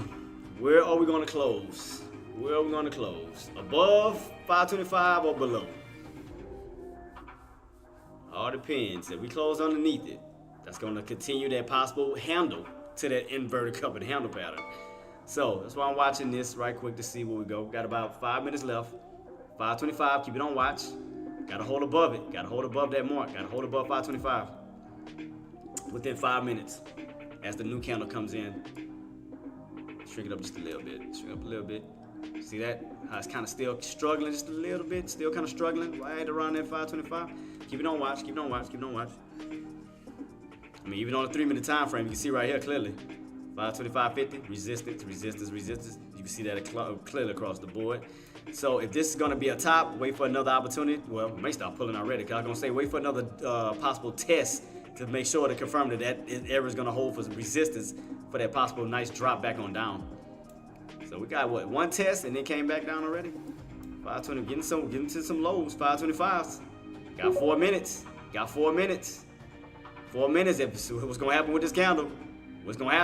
Where are we going to close? Above 525 or below? All depends. If we close underneath it, that's going to continue that possible handle to that inverted cup handle pattern. So that's why I'm watching this right quick to see where we go. Got about 5 minutes left. 525, keep it on watch. Gotta hold above it. Gotta hold above that mark. Gotta hold above 525. Within 5 minutes, as the new candle comes in. Shrink it up just a little bit. See that? How it's kind of still struggling just a little bit. Still kind of struggling right around that 525. Keep it on watch. I mean, even on a 3 minute time frame, you can see right here clearly. 525.50, resistance. You can see that clearly across the board. So if this is going to be a top, wait for another opportunity. Well, we may start pulling already, because I'm going to say wait for another possible test to make sure to confirm that area is going to hold for some resistance for that possible nice drop back on down. So we got what, one test and then came back down already. 520, getting to some lows, 525s. Got 4 minutes. 4 minutes. What's going to happen with this candle? What's going to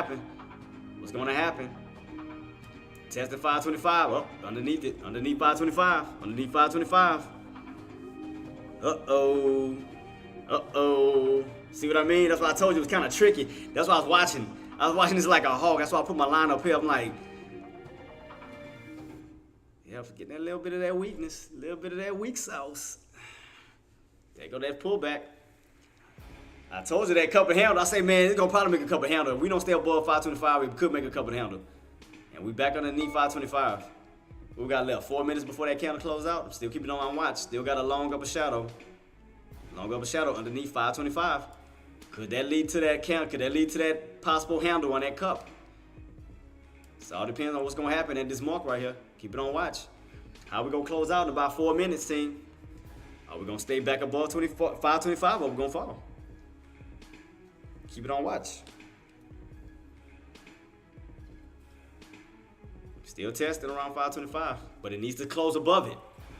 happen? Tested 525. Oh, underneath it. Underneath 525. Uh-oh. See what I mean? That's why I told you it was kind of tricky. That's why I was watching. I was watching this like a hawk. That's why I put my line up here. I'm like, yeah, getting a little bit of that weakness. A little bit of that weak sauce. There go that pullback. I told you that cup and handle. I say, man, it's going to probably make a cup and handle. If we don't stay above 525, we could make a cup and handle. And we back underneath 525. We got left 4 minutes before that candle close out. I'm still keeping on watch. Still got a long upper shadow. Underneath 525. Could that lead to that candle? Could that lead to that possible handle on that cup? So it all depends on what's going to happen at this mark right here. Keep it on watch. How we going to close out in about 4 minutes, team? Are we going to stay back above 525 or we going to fall? Keep it on watch. Still testing around 525, but it needs to close above it.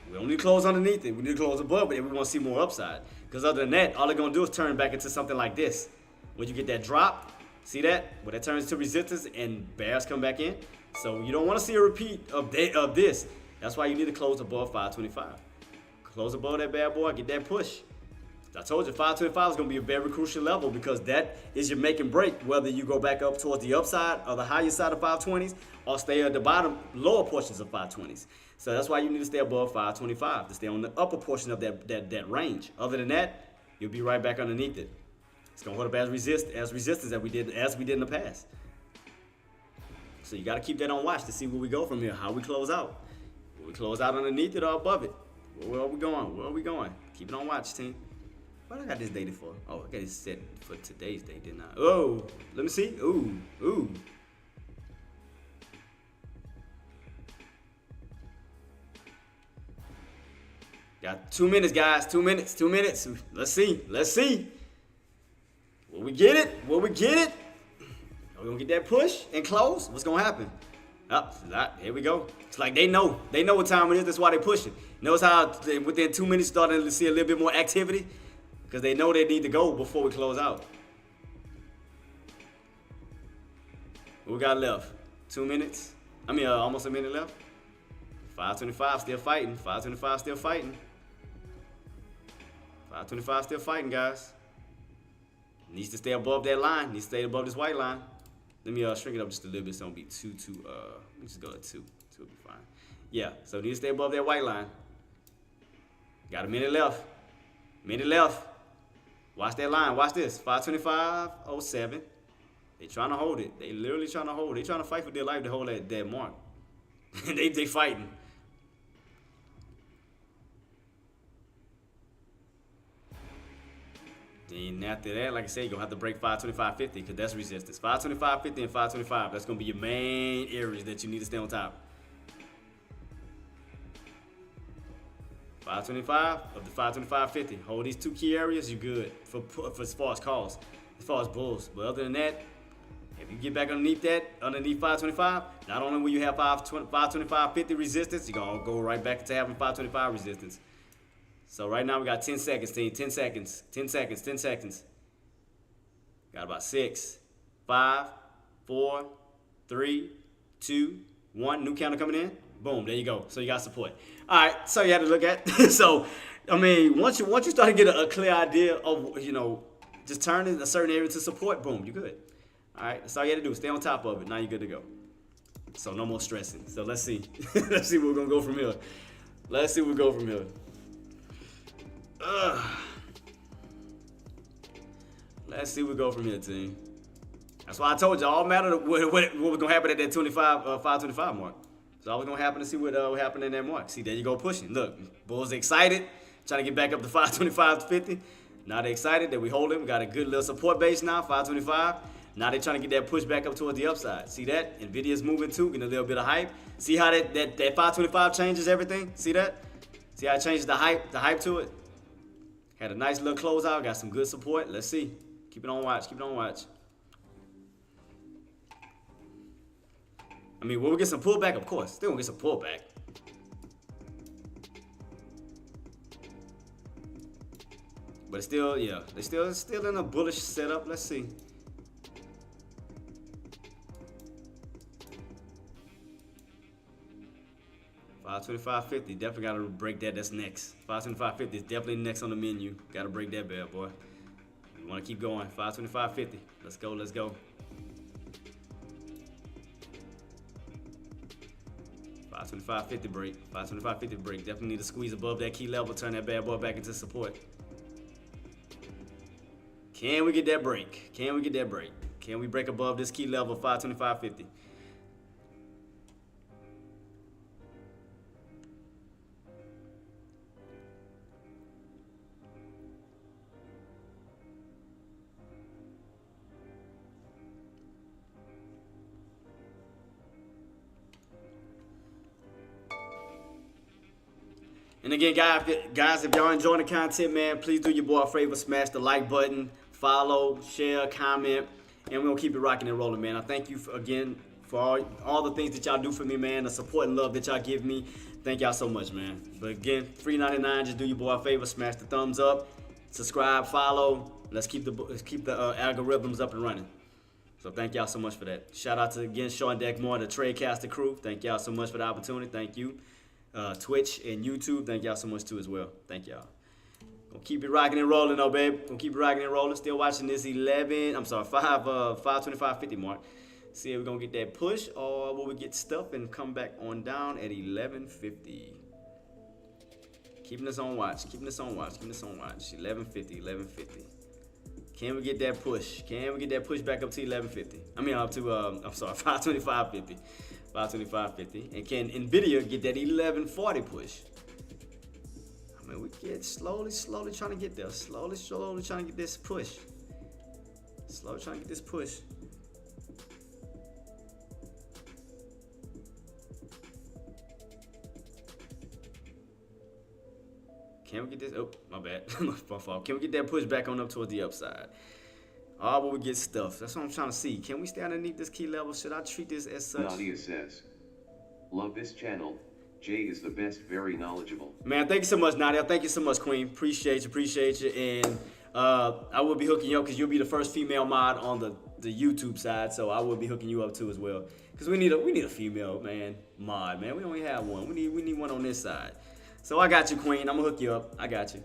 We don't need to close underneath it. We need to close above it if we want to see more upside. Because other than that, all they're going to do is turn back into something like this. When you get that drop, see that? When that turns to resistance and bears come back in. So you don't want to see a repeat of this. That's why you need to close above 525. Close above that bad boy, get that push. I told you 525 is going to be a very crucial level, because that is your make and break, whether you go back up towards the upside or the higher side of 520s or stay at the bottom, lower portions of 520s. So that's why you need to stay above 525, to stay on the upper portion of that range. Other than that, you'll be right back underneath it. It's gonna hold up as resistance as we did in the past. So you gotta keep that on watch to see where we go from here, how we close out. Will we close out underneath it or above it? Where are we going? Where are we going? Keep it on watch, team. What I got this dated for? Oh, I got it set for today's date, didn't I? Oh, let me see. Ooh. Got 2 minutes, guys. 2 minutes. 2 minutes. Let's see. Will we get it? Are we gonna get that push and close? What's gonna happen? Here we go. It's like they know what time it is. That's why they pushing. Notice how within 2 minutes starting to see a little bit more activity because they know they need to go before we close out. What we got left? 2 minutes. Almost a minute left. 5:25 still fighting. 5:25 still fighting. 5:25 still fighting, guys. Needs to stay above that line. Needs to stay above this white line. Let me shrink it up just a little bit so it don't be too let me just go to 2. 2 will be fine. Yeah, so need to stay above that white line. Got a minute left. Watch that line. Watch this. 5:25:07. They trying to hold it. They literally trying to hold it. They trying to fight for their life to hold that mark. they fighting. Then after that, like I said, you're going to have to break 5:25:50 because that's resistance. 5:25:50 and 5:25. That's going to be your main areas that you need to stay on top. 5:25 up to 5:25:50. Hold these 2 key areas, you're good for as far as calls, as far as bulls. But other than that, if you get back underneath 5:25, not only will you have 5:25:50 resistance, you're going to go right back to having 5:25 resistance. So right now we got 10 seconds, team. 10 seconds. 10 seconds. 10 seconds. Got about 6, 5, 4, 3, 2, 1. New counter coming in. Boom. There you go. So you got support. All right. So you had to look at. So once you start to get a clear idea of just turning a certain area to support, boom, you're good. All right. That's all you had to do. Stay on top of it. Now you're good to go. So no more stressing. So let's see. Let's see where we're gonna go from here. Let's see where we go from here. Let's see where we go from here, team. That's why I told you all matter what was gonna happen at that 5:25 mark. So all was gonna happen to see what happened in that mark. See, there you go pushing. Look, Bulls excited, trying to get back up to 5:25:50. Now they're excited that we hold it. We got a good little support base now, 5:25. Now they're trying to get that push back up towards the upside. See that? Nvidia's moving too, getting a little bit of hype. See how that 5:25 changes everything? See that? See how it changes the hype to it? Had a nice little closeout, got some good support. Let's see. Keep it on watch. Will we get some pullback? Of course. Still gonna get some pullback. But it's still, they're still in a bullish setup. Let's see. $525.50, definitely gotta break that. That's next. $525.50 is definitely next on the menu. Gotta break that bad boy. We wanna keep going. $525.50. Let's go. $525.50 break. $525.50 break. Definitely need to squeeze above that key level. Turn that bad boy back into support. Can we get that break? Can we break above this key level? $525.50. And again, guys, if y'all enjoying the content, man, please do your boy a favor, smash the like button, follow, share, comment, and we're gonna keep it rocking and rolling, man. I thank you again for all the things that y'all do for me, man, the support and love that y'all give me. Thank y'all so much, man. But again, $3.99, just do your boy a favor, smash the thumbs up, subscribe, follow. Let's keep the algorithms up and running. So thank y'all so much for that. Shout out to, again, Sean Deckmore, the Tradecaster crew. Thank y'all so much for the opportunity. Thank you. Twitch and YouTube, thank y'all so much too as well. Thank y'all. Gonna keep it rocking and rolling though, babe. Gonna keep it rocking and rolling. Still watching this 5:25:50 mark. See if we're gonna get that push or will we get stuff and come back on down at 11:50. Keeping us on watch. 11:50. Can we get that push? Can we get that push back up to 1150? I mean, up to, I'm sorry, 525.50. 525.50. And can NVIDIA get that 1140 push? I mean, we get slowly trying to get there. Slowly trying to get this push. Slowly trying to get this push. Can we get this? Oh, my bad. My fault. Can we get that push back on up towards the upside? Oh, but we get stuff. That's what I'm trying to see. Can we stay underneath this key level? Should I treat this as such? Nadia says, love this channel. Jay is the best, very knowledgeable. Man, thank you so much, Nadia. Thank you so much, Queen. Appreciate you. And I will be hooking you up because you'll be the first female mod on the YouTube side. So I will be hooking you up too as well. Because we need a female, man, mod, man. We only have one. We need one on this side. So I got you, Queen. I'm gonna hook you up. I got you.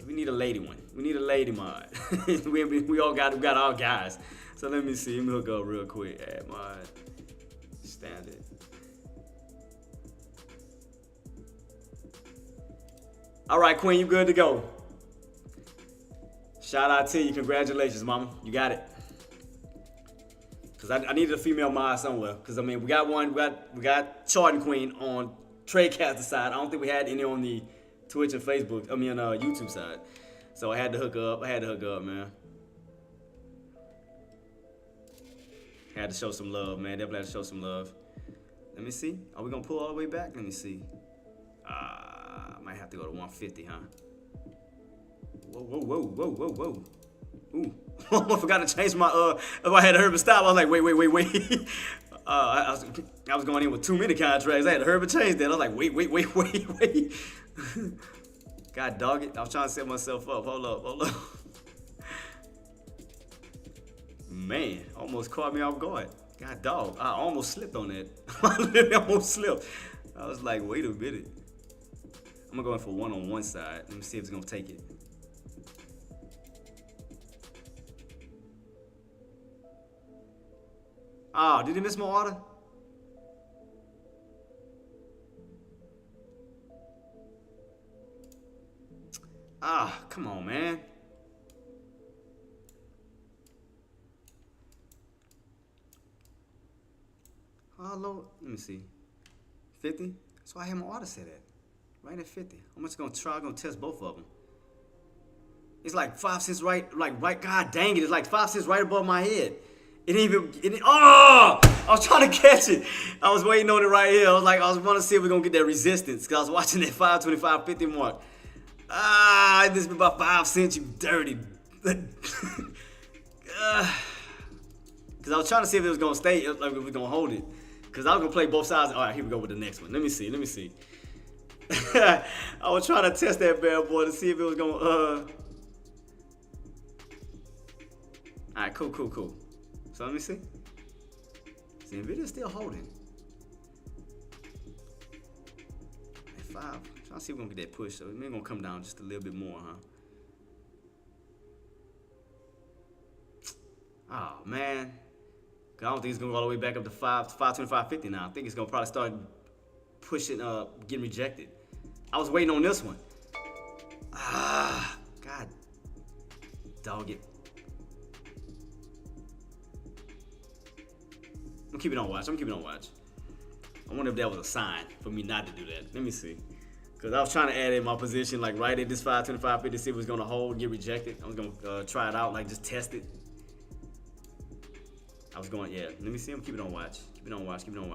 We need a lady one. We need a lady mod. we got our guys. So let me see. Let me hook up real quick. Add mod. Standard. All right, Queen, you good to go. Shout out to you. Congratulations, mama. You got it. Cause I needed a female mod somewhere. Cause I mean, we got one. We got Charting Queen on Tradecaster side. I don't think we had any on the Twitch and Facebook. I mean, YouTube side. So I had to hook up. Man. Had to show some love, man. Definitely had to show some love. Let me see. Are we gonna pull all the way back? Let me see. Might have to go to 150, huh? Whoa. Ooh. I forgot to change my, if I had to hurry and stop, I was like, wait. I was going in with too many contracts. I had to hurry and change that. I was like, wait. God dog it. I was trying to set myself up. Hold up. Man, almost caught me off guard. God dog. I almost slipped on that. I literally almost slipped. I was like, wait a minute. I'm gonna go in for one on one side. Let me see if it's gonna take it. Oh, did he miss my order? Ah, come on, man. How low? Let me see. 50? That's why I had my order set at. Right at 50. I'm just gonna test both of them. It's like 5 cents right, God dang it, it's like 5 cents right above my head. Oh! I was trying to catch it. I was waiting on it right here. I was wanting to see if we're gonna get that resistance, because I was watching that 525.50 mark. This be about 5 cents, you dirty. Because I was trying to see if it was gonna stay, like if we're gonna hold it. Because I was gonna play both sides. All right, here we go with the next one. Let me see. I was trying to test that bad boy to see if it was gonna, all right, cool. So let me see. See, NVIDIA's still holding. At 5. Trying to see if we're gonna get that push. So it may gonna come down just a little bit more, huh? Oh man. I don't think it's gonna go all the way back up to 525.50 now. I think it's gonna probably start pushing, getting rejected. I was waiting on this one. God dog it. I'm keeping on watch. I wonder if that was a sign for me not to do that. Let me see. Because I was trying to add in my position, like right at this 525.50, see if it was going to hold and get rejected. I was going to try it out, like just test it. I was going, yeah. Let me see. I'm keeping on watch. 525.50.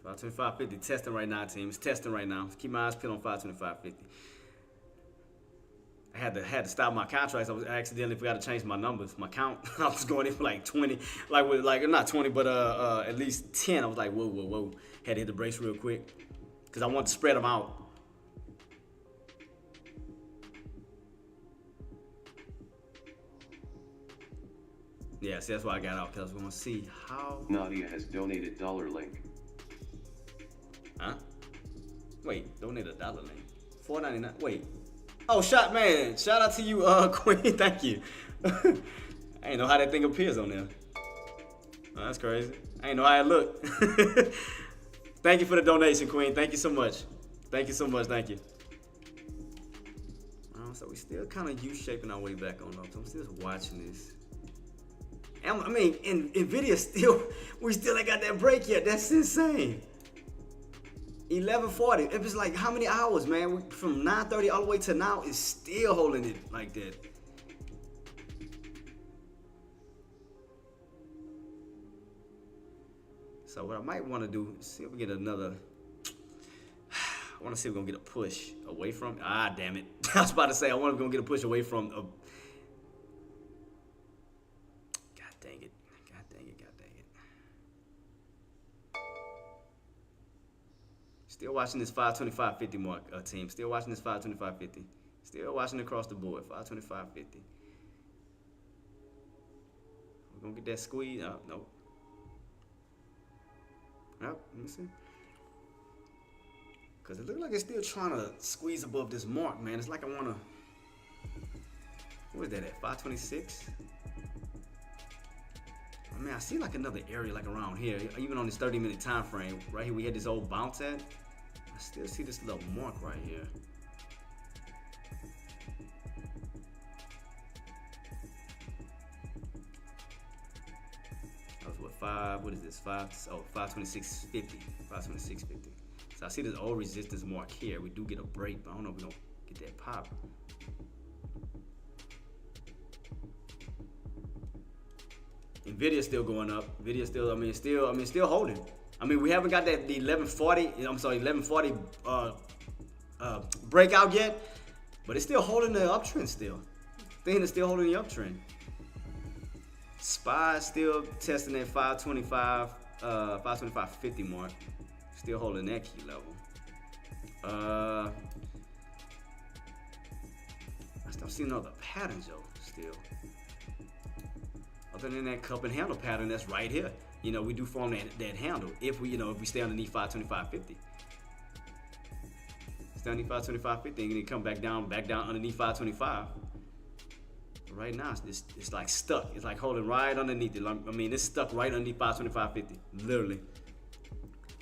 $525.50 testing right now, team. It's testing right now. Keep my eyes peeled on $525.50. I had to stop my contracts. I accidentally forgot to change my numbers, my count. I was going in for like 20, not 20, but at least 10. I was like, whoa. Had to hit the brakes real quick because I wanted to spread them out. Yeah, see, that's why I got out, because I was going to see how. Nadia has donated $link. Wait, donate $1 link. $4.99. Wait. Oh, man. Shout out to you, Queen. Thank you. I ain't know how that thing appears on there. Oh, that's crazy. I ain't know how it looked. Thank you for the donation, Queen. Thank you so much. Thank you so much. Thank you. So we still kind of U-shaping our way back on up. So I'm still watching this. And, I mean, NVIDIA still, we still ain't got that break yet. That's insane. 11:40. It was like how many hours, man? From 9:30 all the way to now, it's still holding it like that. So what I might want to do is see if we get another. I want to see if we're going to get a push away from. Ah, damn it. I was about to say, I wonder if we're going to get a push away from. God dang it. God dang it. God dang it. Still watching this 525.50 mark, team. Still watching this 525.50. Still watching across the board. 525.50. We're going to get that squeeze. Oh, nope. Nope. Let me see. Because it looks like it's still trying to squeeze above this mark, man. It's like I want to... What is that at? 526? I mean, I see like another area like around here. Even on this 30-minute time frame. Right here, we had this old bounce at. I still see this little mark right here. That was what is this? 526.50. 526.50. So I see this old resistance mark here. We do get a break, but I don't know if we're gonna get that pop. Nvidia still going up. Nvidia still, still holding. I mean, we haven't got the 1140 breakout yet, but it's still holding the uptrend still. Thing is still holding the uptrend. SPY still testing that 525.50 mark. Still holding that key level. I still see another patterns though, still. Other than that cup and handle pattern that's right here. You know, we do form that handle if we, if we stay underneath 525.50. Stay underneath 525.50 and then come back down underneath 525. Right now, it's like stuck. It's like holding right underneath it. I mean, it's stuck right underneath 525.50. Literally.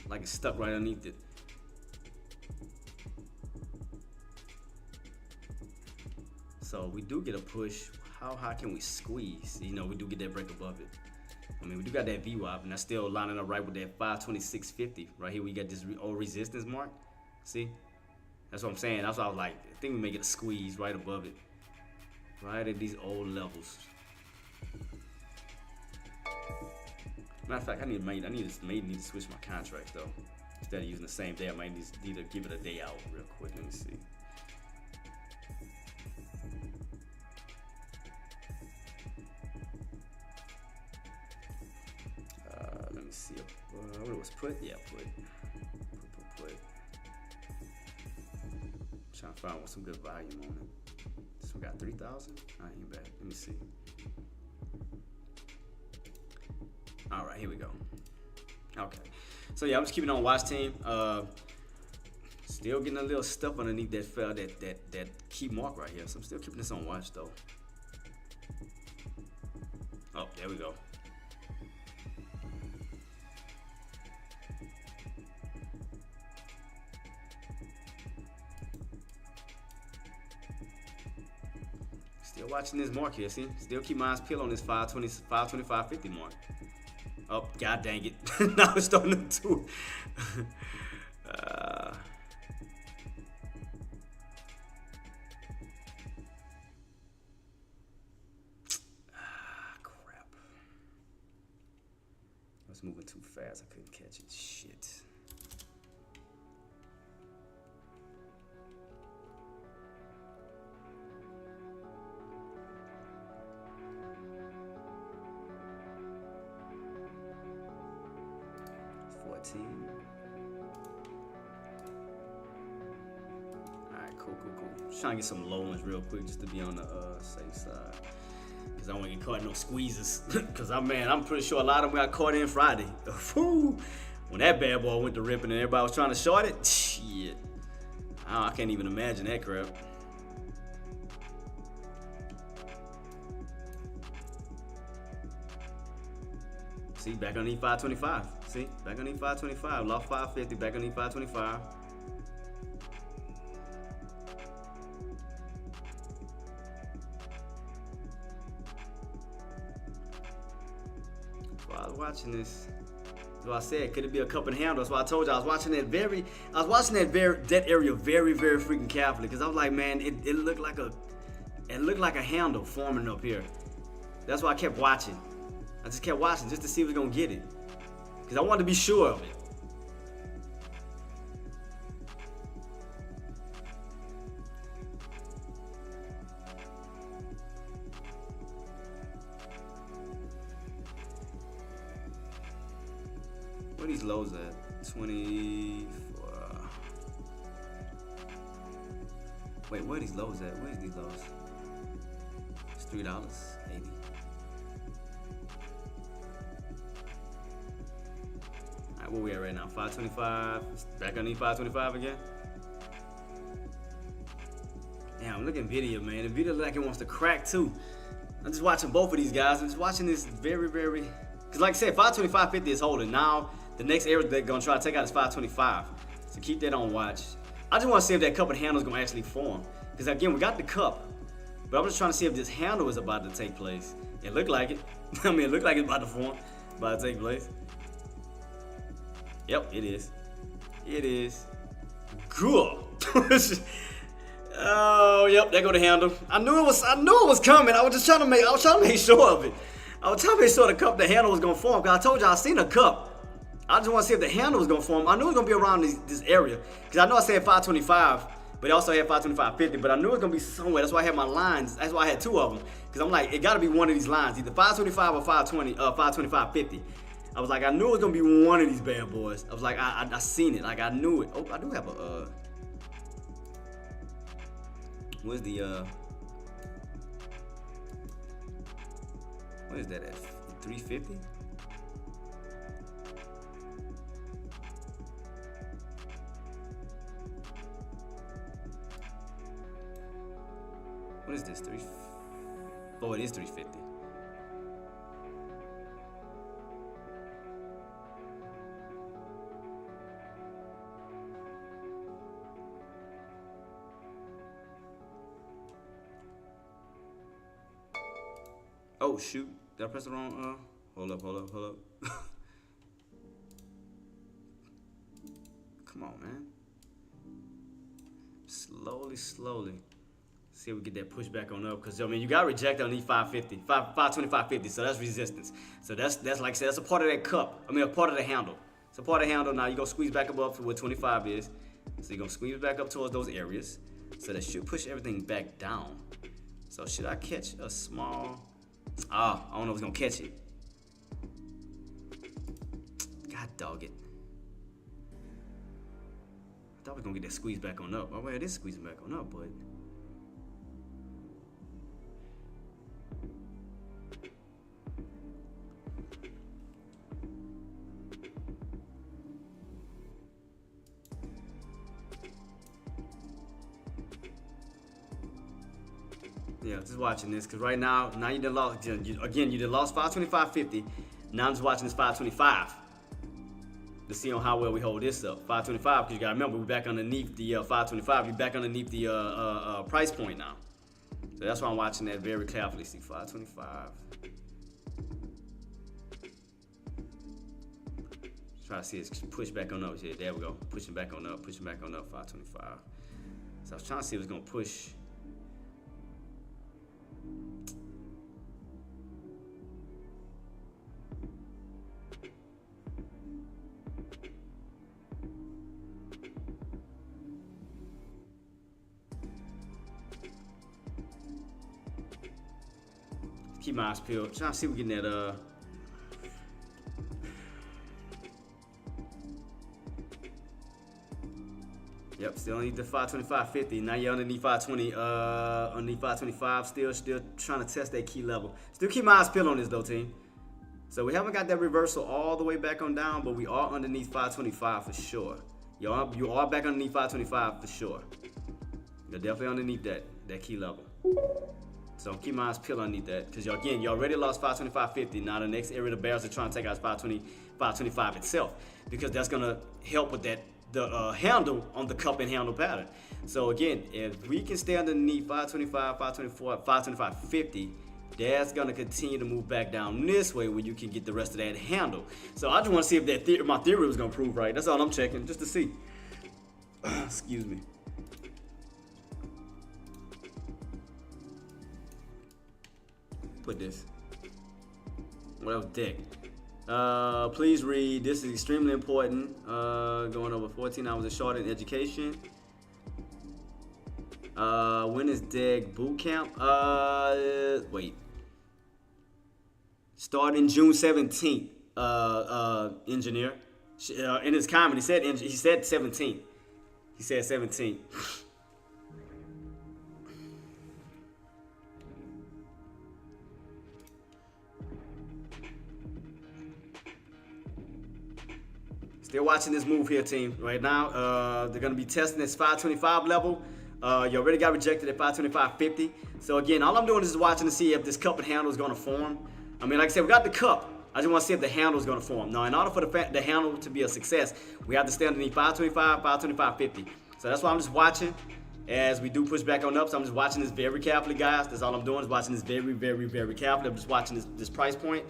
Like it's stuck right underneath it. So we do get a push. How high can we squeeze? We do get that break above it. I mean, we do got that VWAP, and that's still lining up right with that 526.50. Right here, we got this old resistance mark. See? That's what I'm saying. That's why I was like, I think we may get a squeeze right above it. Right at these old levels. Matter of fact, I need to switch my contracts though. Instead of using the same day, I might need to give it a day out real quick. Let me see. Let me see. What it was put? Yeah, put. Trying to find some good volume on it. This one got 3,000. I ain't bad. Let me see. All right, here we go. Okay, so yeah, I'm just keeping on watch team. Still getting a little stuff underneath that key mark right here. So I'm still keeping this on watch though. Oh, there we go. Still watching this mark here, see? Still keep my eyes peeled on this 525.50 mark. Oh, god dang it. Now it's starting to do crap. I was moving too fast. I couldn't catch it. Shit. Alright, cool. Just trying to get some low ones real quick just to be on the safe side. Because I don't want to get caught in no squeezes. Because I'm pretty sure a lot of them got caught in Friday. When that bad boy went to ripping and everybody was trying to short it, shit. I can't even imagine that crap. See, back underneath 525. See, back underneath 525. Lost 550, back underneath 525. While I was watching this, so I said, could it be a cup and handle? That's why I told you I was watching that that area very, very freaking carefully, because I was like, man, it looked like a handle forming up here. That's why I kept watching. I just kept watching just to see if we're gonna get it, because I wanted to be sure of it. Where these lows at? 24. Wait, where are these lows at? Where's these lows? It's $3.80. Alright, where we at right now? 525. Back underneath 525 again. Damn, look at Nvidia, man. Nvidia look like it wants to crack too. I'm just watching both of these guys. I'm just watching this very, very. Because like I said, 525.50 is holding. Now, the next area they're going to try to take out is 525. So keep that on watch. I just want to see if that cup and handle is going to actually form. Because again, we got the cup. But I'm just trying to see if this handle is about to take place. It looked like it. I mean, it looked like it's about to form. About to take place. Yep, it is. It is. Cool. Oh, yep, there go the handle. I knew it was coming. I was trying to make sure of it. I was trying to make sure the handle was gonna form. Cause I told you I seen a cup. I just want to see if the handle was gonna form. I knew it was gonna be around this area. Cause I know I said 525, but I also had 525.50. But I knew it was gonna be somewhere. That's why I had my lines. That's why I had two of them. Cause I'm like, it gotta be one of these lines, either 525 or 525.50. I was like, I knew it was gonna be one of these bad boys. I was like, I seen it. Like I knew it. Oh, I do have a where's the what is that at? 350? What is this? Oh, it is 350. Oh shoot, did I press the wrong, hold up. Come on, man. Slowly. See if we get that pushback on up, because I mean you got rejected on these 525.50, so that's resistance. So that's like I said, that's a part of that cup. I mean a part of the handle. It's a part of the handle. Now you're gonna squeeze back up to what 25 is. So you're gonna squeeze back up towards those areas. So that should push everything back down. So should I catch a small? I don't know if it's gonna catch it. God dog it. I thought we were gonna get that squeeze back on up. Oh wait, it is squeezing back on up, but yeah, just watching this, because right now you done lost, you done lost 525.50. Now I'm just watching this 525 to see on how well we hold this up. 525, because you gotta remember, we're back underneath the 525. We're back underneath the price point now. So that's why I'm watching that very carefully. See, 525. Try to see it push back on up here. There we go. Pushing back on up, 525. So I was trying to see if it's gonna push. Keep my eyes peeled. Trying to see if we getting that Yep, still underneath the 525.50. Now you're underneath 520, underneath 525. Still trying to test that key level. Still keep my eyes peeled on this though, team. So we haven't got that reversal all the way back on down, but we are underneath 525 for sure. You are back underneath 525 for sure. You're definitely underneath that key level. So keep my eyes peeled underneath that, because again, you already lost 525.50. Now the next area the bears are trying to take out is 525 itself, because that's gonna help with the handle on the cup and handle pattern. So again, if we can stay underneath 525, 524, 525.50, that's gonna continue to move back down this way where you can get the rest of that handle. So I just want to see if my theory was gonna prove right. That's all I'm checking, just to see. Excuse me. Put this. What else, deck? Please read. This is extremely important. Going over 14 hours of short in education. When is deck boot camp? Wait. Starting June 17th. Engineer. In his comment, he said 17th. He said 17th. Still watching this move here, team. Right now, they're going to be testing this 525 level. You already got rejected at 525.50. So again, all I'm doing is just watching to see if this cup and handle is going to form. I mean, like I said, we got the cup. I just want to see if the handle is going to form. Now, in order for the handle to be a success, we have to stay underneath 525, 525.50. So that's why I'm just watching as we do push back on up. So I'm just watching this very carefully, guys. That's all I'm doing is watching this very, very, very carefully. I'm just watching this price point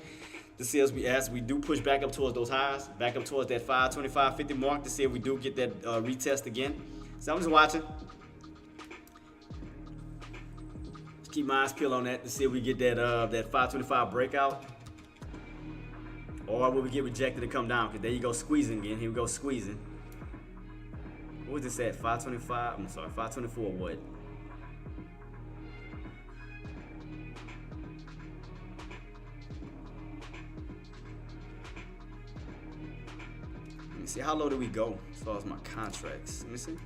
to see as we do push back up towards those highs, back up towards that 525.50 mark to see if we do get that retest again. So I'm just watching. Just keep my eyes peeled on that to see if we get that 525 breakout. Or will we get rejected and come down? Because there you go squeezing again. Here we go squeezing. What was this at? 525? I'm sorry, 524 what? Let me see, how low do we go as far as my contracts? Let me see.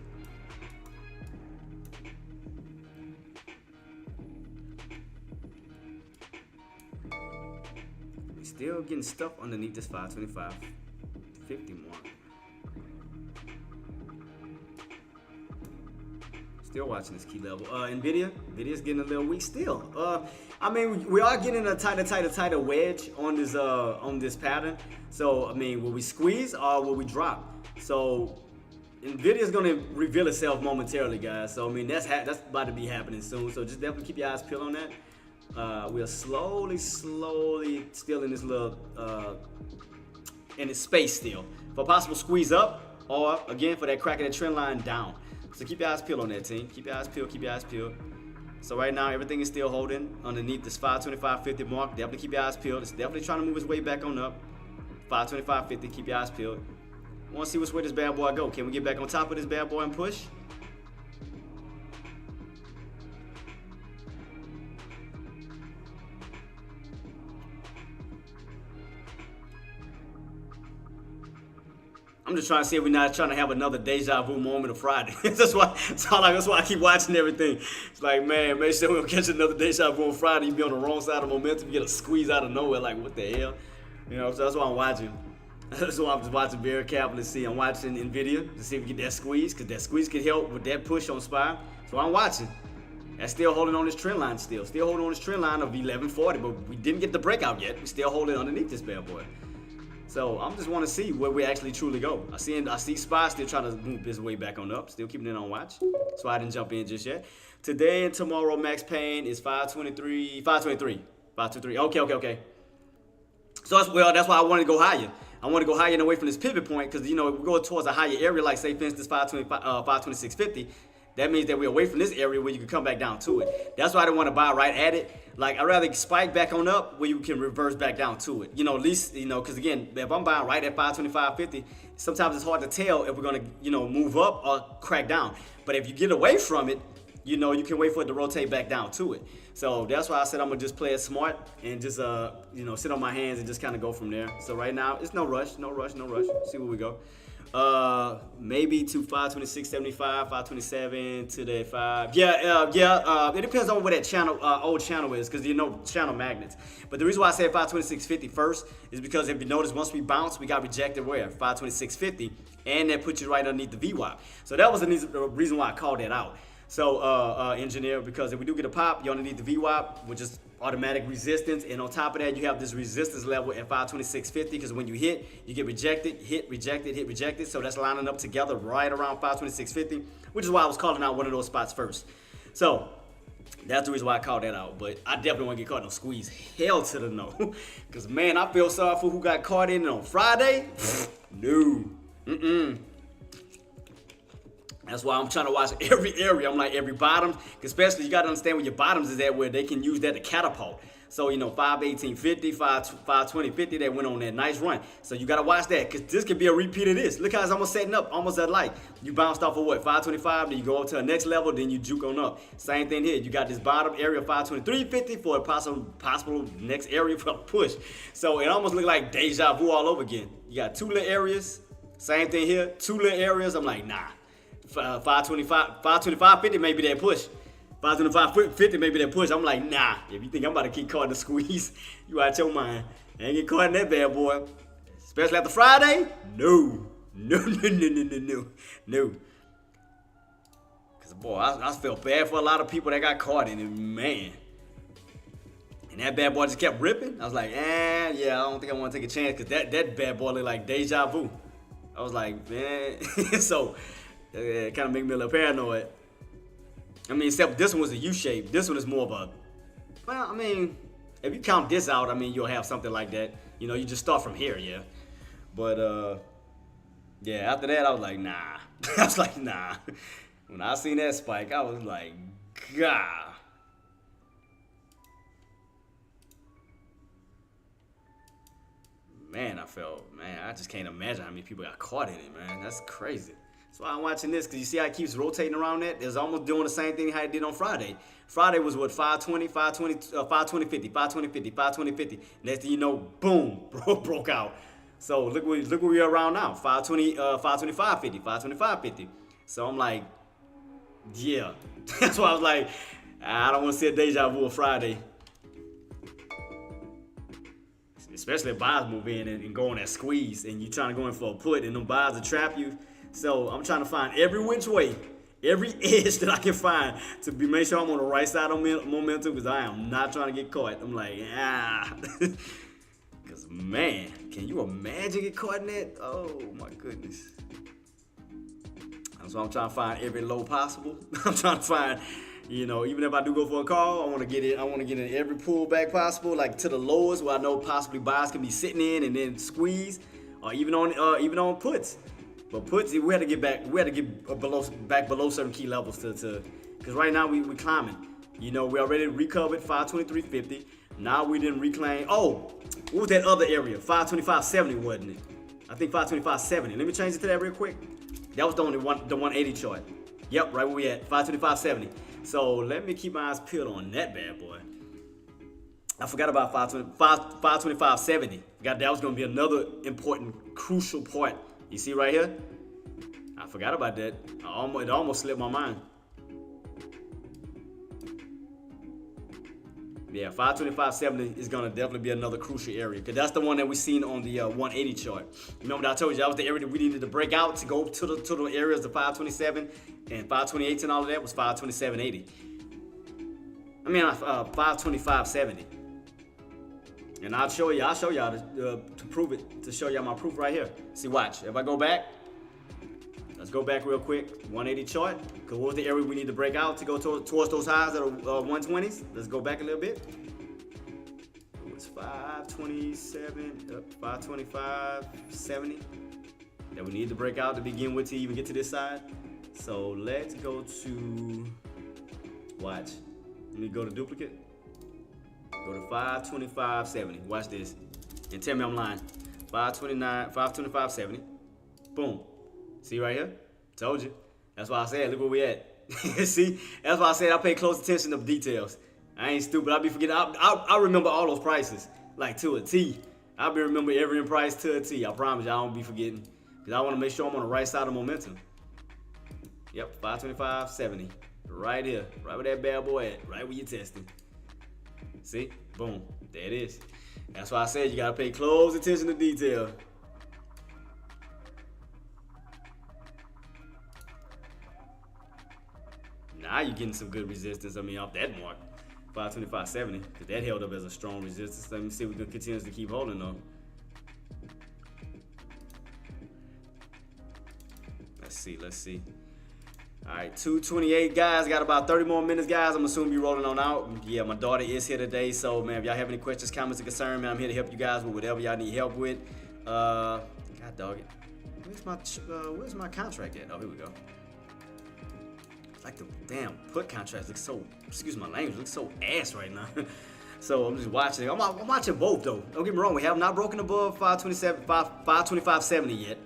We're still getting stuff underneath this 525.50 mark. Still watching this key level. Nvidia's getting a little weak still. I mean, we are getting a tighter wedge on this pattern. So I mean, will we squeeze or will we drop? So Nvidia's gonna reveal itself momentarily, guys. So I mean, that's about to be happening soon. So just definitely keep your eyes peeled on that. We are slowly still in this little in this space still for a possible squeeze up, or again for that crack of that trend line down. So keep your eyes peeled on that, team. Keep your eyes peeled, keep your eyes peeled. So right now, everything is still holding underneath this 525.50 mark. Definitely keep your eyes peeled. It's definitely trying to move its way back on up. 525.50, keep your eyes peeled. Want to see which way this bad boy go. Can we get back on top of this bad boy and push? I'm just trying to see if we're not trying to have another deja vu moment of Friday. that's why I keep watching everything. It's like, man, make sure we don't catch another deja vu on Friday. You be on the wrong side of momentum, you get a squeeze out of nowhere. Like, what the hell? You know, so that's why I'm watching. That's why I'm just watching very carefully to see. I'm watching Nvidia to see if we get that squeeze, because that squeeze could help with that push on SPY. So I'm watching. That's still holding on this trend line still. Still holding on this trend line of 1140, but we didn't get the breakout yet. We still holding underneath this bad boy. So I'm just want to see where we actually truly go. I see SPY still trying to move this way back on up, still keeping it on watch. So I didn't jump in just yet. Today and tomorrow, max pain is 523. Okay. So that's why I wanted to go higher. I want to go higher and away from this pivot point, because, you know, if we go towards a higher area, like say for instance 526.50, that means that we're away from this area where you can come back down to it. That's why I don't want to buy right at it. Like, I'd rather spike back on up where you can reverse back down to it. You know, at least, you know, because again, if I'm buying right at 525.50, sometimes it's hard to tell if we're going to, you know, move up or crack down. But if you get away from it, you know, you can wait for it to rotate back down to it. So that's why I said I'm going to just play it smart and just, you know, sit on my hands and just kind of go from there. So right now, it's no rush. See where we go. Maybe to 526.75, 527 to the 5. It depends on where that channel, old channel is, because you know channel magnets. But the reason why I said 526.50 first is because if you notice, once we bounced, we got rejected where 526.50, and that put you right underneath the VWAP. So that was the reason why I called that out. So, engineer, because if we do get a pop, you're underneath the VWAP, which is automatic resistance, and on top of that, you have this resistance level at 526.50, because when you hit, you get rejected, hit, rejected, hit, rejected. So that's lining up together right around 526.50, which is why I was calling out one of those spots first. So that's the reason why I called that out. But I definitely want to get caught in a squeeze. Hell to the no. Because, man, I feel sorry for who got caught in it on Friday. No. That's why I'm trying to watch every area. I'm like every bottom, especially you got to understand where your bottoms is at, where they can use that to catapult. So, you know, 518.50, 520.50, they went on that nice run. So you got to watch that, because this could be a repeat of this. Look how it's almost setting up, almost at like. You bounced off of what, 525, then you go up to the next level, then you juke on up. Same thing here. You got this bottom area, 523.50 for a possible next area for a push. So it almost looked like deja vu all over again. You got two little areas. Same thing here, two little areas. I'm like, nah. 525.50 maybe that push. 525.50 maybe that push. I'm like, nah. If you think I'm about to get caught in the squeeze, you out your mind. I ain't get caught in that bad boy. Especially after Friday. No. Cause boy, I felt bad for a lot of people that got caught in it, man. And that bad boy just kept ripping. I was like, yeah, I don't think I want to take a chance, because that bad boy looked like deja vu. I was like, man. So it kind of made me a little paranoid. I mean, except this one was a U-shape. This one is more of a, well, I mean, if you count this out, I mean, you'll have something like that. You know, you just start from here, yeah. But, yeah, after that, I was like, nah. I was like, nah. When I seen that spike, I was like, God. Man, I just can't imagine how many people got caught in it, man. That's crazy. That's why I'm watching this, because you see how it keeps rotating around that? It's almost doing the same thing how it did on Friday. Friday was what, 520, 520.50, 520.50, 520.50. Next thing you know, boom, broke out. So look where we are around now, 525.50, 525.50. So I'm like, yeah. That's why I was like, I don't want to see a deja vu of Friday. Especially if buys move in and go on that squeeze, and you trying to go in for a put, and them buys will trap you. So I'm trying to find every which way, every edge that I can find to make sure I'm on the right side of momentum, because I am not trying to get caught. I'm like, because man, can you imagine get caught in that? Oh my goodness. So I'm trying to find every low possible. I'm trying to find, you know, even if I do go for a call, I want to get in every pullback possible, like to the lowest where I know possibly buyers can be sitting in and then squeeze, or even on puts. But puts, we had to get back. We had to get below certain key levels to because right now we climbing. You know, we already recovered 523.50. Now we didn't reclaim. Oh, what was that other area? 525.70, wasn't it? I think 525.70. Let me change it to that real quick. That was the 180 chart. Yep, right where we at, 525.70. So let me keep my eyes peeled on that bad boy. I forgot about 525.70. That was gonna be another important, crucial part. You see right here? I forgot about that. It almost slipped my mind. Yeah, 525.70 is gonna definitely be another crucial area, because that's the one that we seen on the 180 chart. Remember that I told you that was the area that we needed to break out to go to the areas of 527 and 528 and all of that was 527.80. I mean 525.70. And I'll show y'all to prove it, to show y'all my proof right here. See, watch. If I go back, let's go back real quick. 180 chart. Because what was the area we need to break out to go towards those highs that are 120s? Let's go back a little bit. It was 527, 525.70 that we need to break out to begin with to even get to this side. So let's go to, watch. Let me go to duplicate. Go to 525.70. Watch this. And tell me I'm lying. 525.70. Boom. See right here? Told you. That's why I said, look where we at. See? That's why I said I pay close attention to the details. I ain't stupid. I'll be forgetting. I remember all those prices. Like to a T. I'll be remember every price to a T. I promise you I don't be forgetting. Because I want to make sure I'm on the right side of momentum. Yep, 525.70. Right here. Right where that bad boy at. Right where you're testing. See? Boom. There it is. That's why I said you got to pay close attention to detail. Now you're getting some good resistance. I mean, off that mark. 525.70. Because that held up as a strong resistance. Let me see if we can continue to keep holding though. Let's see. All right, 2:28, guys. Got about 30 more minutes, guys. I'm assuming you're rolling on out. Yeah, my daughter is here today. So, man, if y'all have any questions, comments, or concerns, man, I'm here to help you guys with whatever y'all need help with. God dog it. Where's my contract at? Oh, here we go. Like the damn put contracts look so, excuse my language, look so ass right now. So I'm just watching. I'm watching both though. Don't get me wrong. We have not broken above 525.70 yet.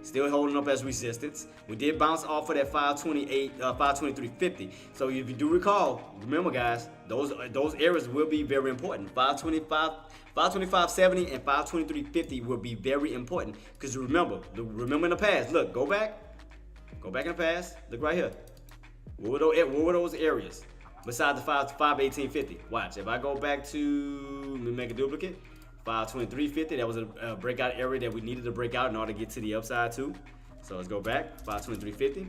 Still holding up as resistance. We did bounce off of that 523.50. So if you do recall, remember guys, those areas will be very important. 525.70 and 523.50 will be very important. Because remember in the past, look, go back in the past, look right here. What were those areas? Besides the 518.50. Watch, if I go back to, let me make a duplicate. 523.50, that was a breakout area that we needed to break out in order to get to the upside too. So let's go back, 523.50.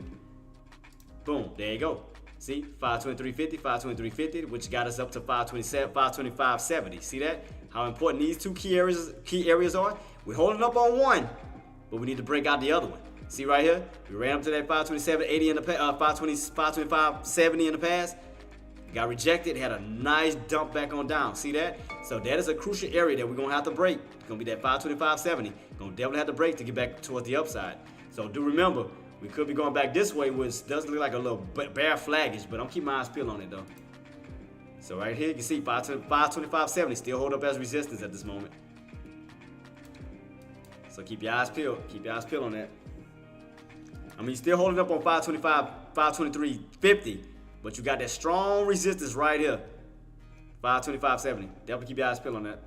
Boom, there you go. See, 523.50, 523.50, which got us up to 525.70. See that? How important these two key areas are? We're holding up on one, but we need to break out the other one. See right here? We ran up to that 527.80 in the 525.70 in the past. Got rejected, had a nice dump back on down. See that? So that is a crucial area that we're going to have to break. It's going to be that 525.70. Going to definitely have to break to get back towards the upside. So do remember, we could be going back this way, which does look like a little bear flaggish, but I'm keeping my eyes peeled on it though. So right here, you can see 525.70 still hold up as resistance at this moment. So keep your eyes peeled. Keep your eyes peeled on that. I mean, still holding up on 523.50. But you got that strong resistance right here. 525.70. Definitely keep your eyes peeled on that.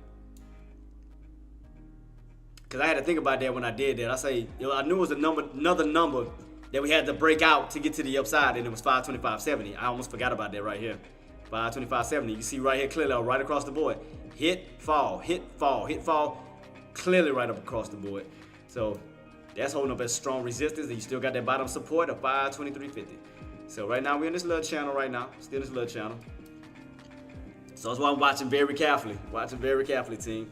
Because I had to think about that when I did that. I knew it was another number that we had to break out to get to the upside, and it was 525.70. I almost forgot about that right here. 525.70. You can see right here clearly, right across the board. Hit, fall, hit, fall, hit, fall. Clearly right up across the board. So that's holding up as strong resistance, and you still got that bottom support of 523.50. So right now we're in this little channel right now. Still in this little channel. So that's why I'm watching very carefully. Watching very carefully, team.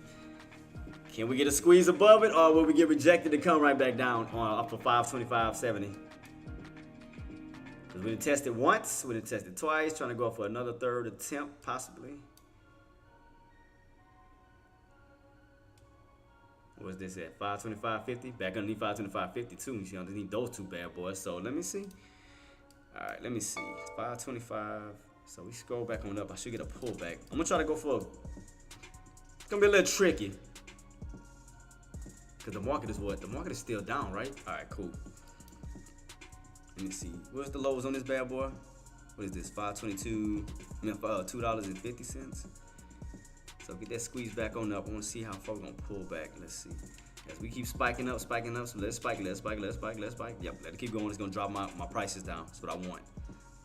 Can we get a squeeze above it, or will we get rejected and come right back down up for 525.70? Because we didn't test it once, we didn't test it twice. Trying to go for another third attempt, possibly. What's this at? 525.50? Back underneath 525.50 too. You see, underneath those two bad boys. So let me see. All right, let me see. 525. So we scroll back on up. I should get a pullback. I'm gonna try to go for. It's gonna be a little tricky. Cause the market is what? The market is still down, right? All right, cool. Let me see. Where's the lows on this bad boy? What is this? 522. I mean, $2.50. So get that squeeze back on up. I want to see how far we're gonna pull back. Let's see. As we keep spiking up. So let's spike. Yep, let it keep going. It's gonna drop my prices down. That's what I want.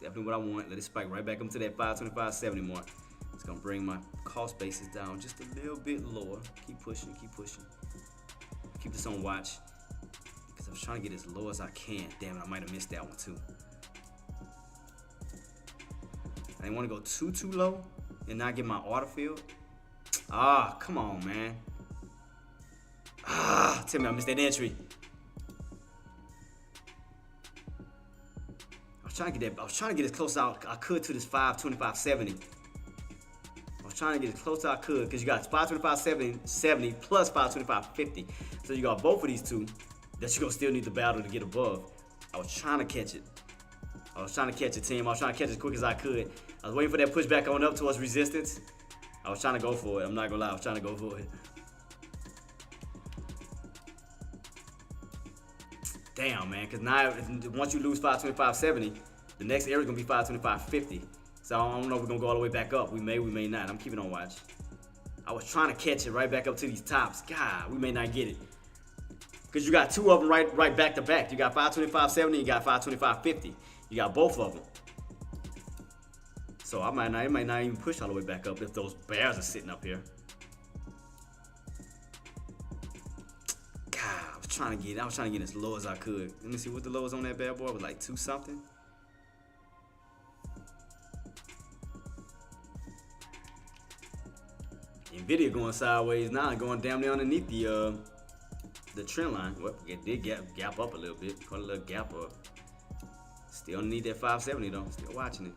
Definitely what I want. Let it spike right back up to that 525.70 mark. It's gonna bring my cost basis down just a little bit lower. Keep pushing. Keep this on watch. Because I was trying to get as low as I can. Damn it, I might have missed that one too. I didn't want to go too low and not get my order filled. Ah, come on, man. Ah, tell me I missed that entry. I was trying to get as close as I could to this 525.70. I was trying to get as close as I could because you got 525.70 plus 525.50. So you got both of these two that you're gonna still need to battle to get above. I was trying to catch it. Team. I was trying to catch it as quick as I could. I was waiting for that pushback on up towards resistance. I was trying to go for it. I'm not gonna lie. I was trying to go for it. Damn, man. Because now, once you lose 525.70, the next area is gonna be 525.50. So I don't know if we're gonna go all the way back up. We may not. I'm keeping on watch. I was trying to catch it right back up to these tops. God, we may not get it. Because you got two of them right back to back. You got 525.70, you got 525.50. You got both of them. So it might not even push all the way back up if those bears are sitting up here. God, I was trying to get as low as I could. Let me see what the lowest on that bad boy was, like 2 something. Nvidia going sideways now, going damn near underneath the trend line. Well, it did gap up a little bit. Caught a little gap up. Still underneath that 570 though. Still watching it.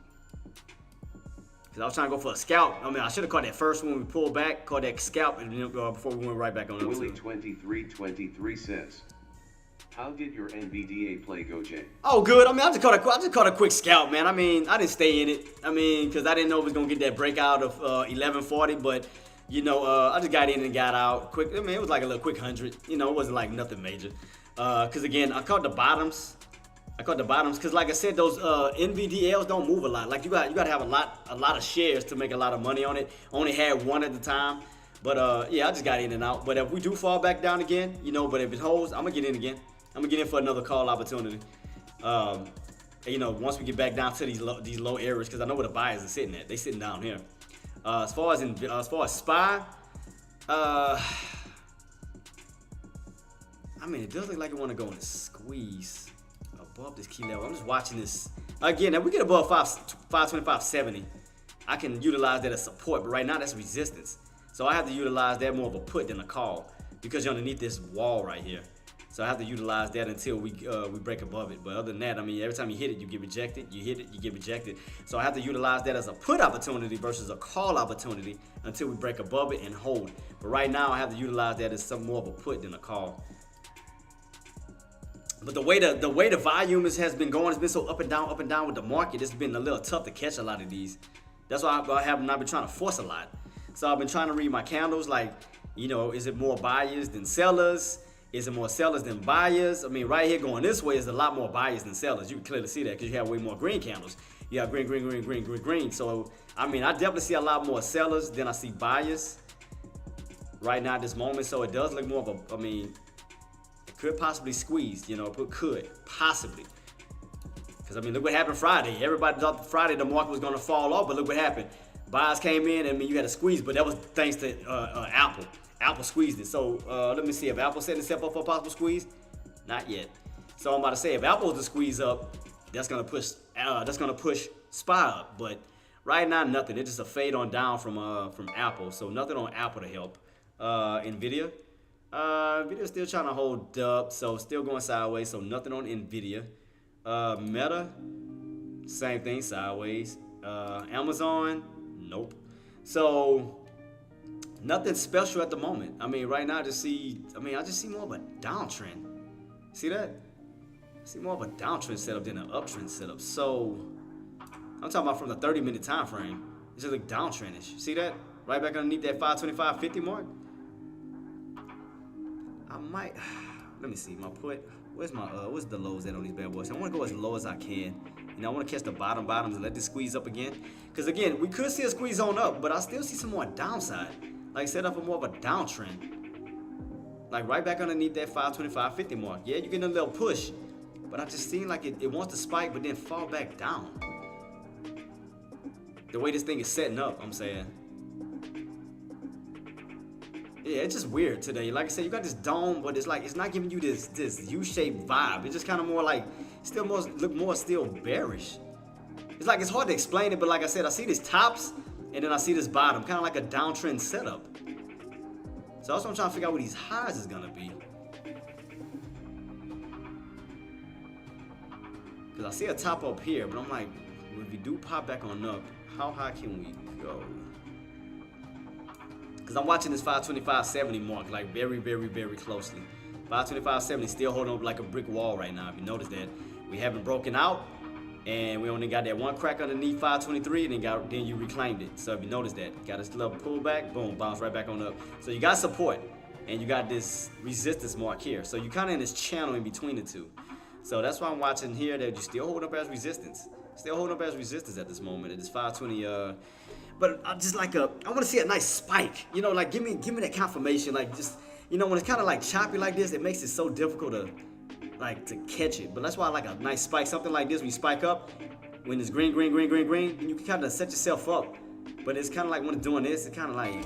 Cause I was trying to go for a scalp. I mean, I should have caught that first one when we pulled back. Caught that scalp and before we went right back on up. Willie2323 says, how did your NVDA play go, Jay? Oh, good. I mean, I just caught a quick scalp, man. I mean, I didn't stay in it. I mean, because I didn't know it was going to get that breakout of 1140. But, you know, I just got in and got out quick. I mean, it was like a little quick 100. You know, it wasn't like nothing major. Because, again, I caught the bottoms. Because, like I said, those NVDLs don't move a lot. Like, you got to have a lot of shares to make a lot of money on it. Only had one at the time. But, yeah, I just got in and out. But if we do fall back down again, you know, but if it holds, I'm going to get in again. I'm gonna get in for another call opportunity. You know, once we get back down to these low areas, because I know where the buyers are sitting at. They sitting down here. As far as SPY, I mean, it does look like it want to go in a squeeze above this key level. I'm just watching this again. If we get above 525.70, I can utilize that as support. But right now, that's resistance. So I have to utilize that more of a put than a call because you're underneath this wall right here. So I have to utilize that until we break above it. But other than that, I mean, every time you hit it, you get rejected. You hit it, you get rejected. So I have to utilize that as a put opportunity versus a call opportunity until we break above it and hold. But right now, I have to utilize that as some more of a put than a call. But the way the volume has been going, it's been so up and down with the market. It's been a little tough to catch a lot of these. That's why I have not been trying to force a lot. So I've been trying to read my candles. Like, you know, is it more buyers than sellers? Is it more sellers than buyers? I mean, right here going this way is a lot more buyers than sellers. You can clearly see that because you have way more green candles. You have green. So, I mean, I definitely see a lot more sellers than I see buyers right now at this moment. So it does look more of a, I mean, it could possibly squeeze, you know, it could possibly. Because, I mean, look what happened Friday. Everybody thought Friday the market was going to fall off, but look what happened. Buyers came in, and I mean, you had a squeeze, but that was thanks to Apple. Apple squeezed it. So let me see if Apple set itself up for a possible squeeze. Not yet. So I'm about to say if Apple was to squeeze up, that's gonna push SPY up. But right now, nothing. It's just a fade on down from Apple. So nothing on Apple to help. Nvidia. Nvidia's still trying to hold up, so still going sideways. So nothing on Nvidia. Meta, same thing, sideways. Amazon, nope. So nothing special at the moment. I mean, right now I just see more of a downtrend. See that? I see more of a downtrend setup than an uptrend setup. So I'm talking about from the 30-minute time frame. It just look downtrendish. See that? Right back underneath that 525.50 mark. I might. Let me see my put. Where's the lows at on these bad boys? I want to go as low as I can. You know, I want to catch the bottoms and let this squeeze up again. Because again, we could see a squeeze on up, but I still see some more downside. Like set up for more of a downtrend. Like right back underneath that 525.50 mark. Yeah, you're getting a little push. But I just seen like it wants to spike but then fall back down. The way this thing is setting up, I'm saying. Yeah, it's just weird today. Like I said, you got this dome, but it's like it's not giving you this U-shaped vibe. It's just kind of more like look more bearish. It's like it's hard to explain it, but like I said, I see these tops and then I see this bottom, kind of like a downtrend setup. So that's what I'm trying to figure out what these highs is gonna be. Cause I see a top up here, but I'm like, if we do pop back on up, how high can we go? Because I'm watching this 525.70 mark like very, very, very closely. 525.70 still holding up like a brick wall right now. If you notice that, we haven't broken out, and we only got that one crack underneath 523, and then you reclaimed it. So if you notice that, got this little pullback, boom, bounce right back on up. So you got support, and you got this resistance mark here. So you kind of in this channel in between the two. So that's why I'm watching here that you still hold up as resistance. Still holding up as resistance at this moment. It is 520. But I just I want to see a nice spike. You know, like give me that confirmation. Like just you know, when it's kind of like choppy like this, it makes it so difficult to catch it. But that's why I like a nice spike, something like this. When you spike up, when it's green, then you can kind of set yourself up. But it's kind of like when it's doing this, it's kind of like,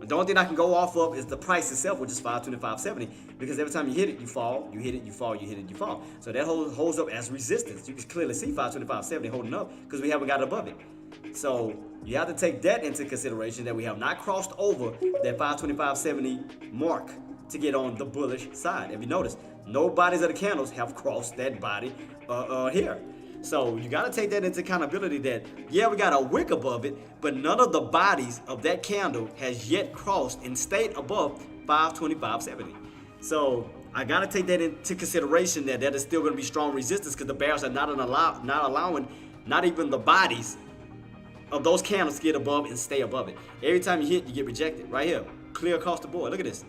The only thing I can go off of is the price itself, which is 525.70, because every time you hit it, you fall, you hit it, you fall, you hit it, you fall. So that holds up as resistance. You can clearly see 525.70 holding up because we haven't got above it. So you have to take that into consideration, that we have not crossed over that 525.70 mark to get on the bullish side. If you notice, no bodies of the candles have crossed that body here. So you got to take that into accountability that, yeah, we got a wick above it, but none of the bodies of that candle has yet crossed and stayed above 525.70. So I got to take that into consideration, that is still going to be strong resistance, because the bears are not allowing not even the bodies of those candles to get above and stay above it. Every time you hit, you get rejected. Right here, clear across the board. Look at this.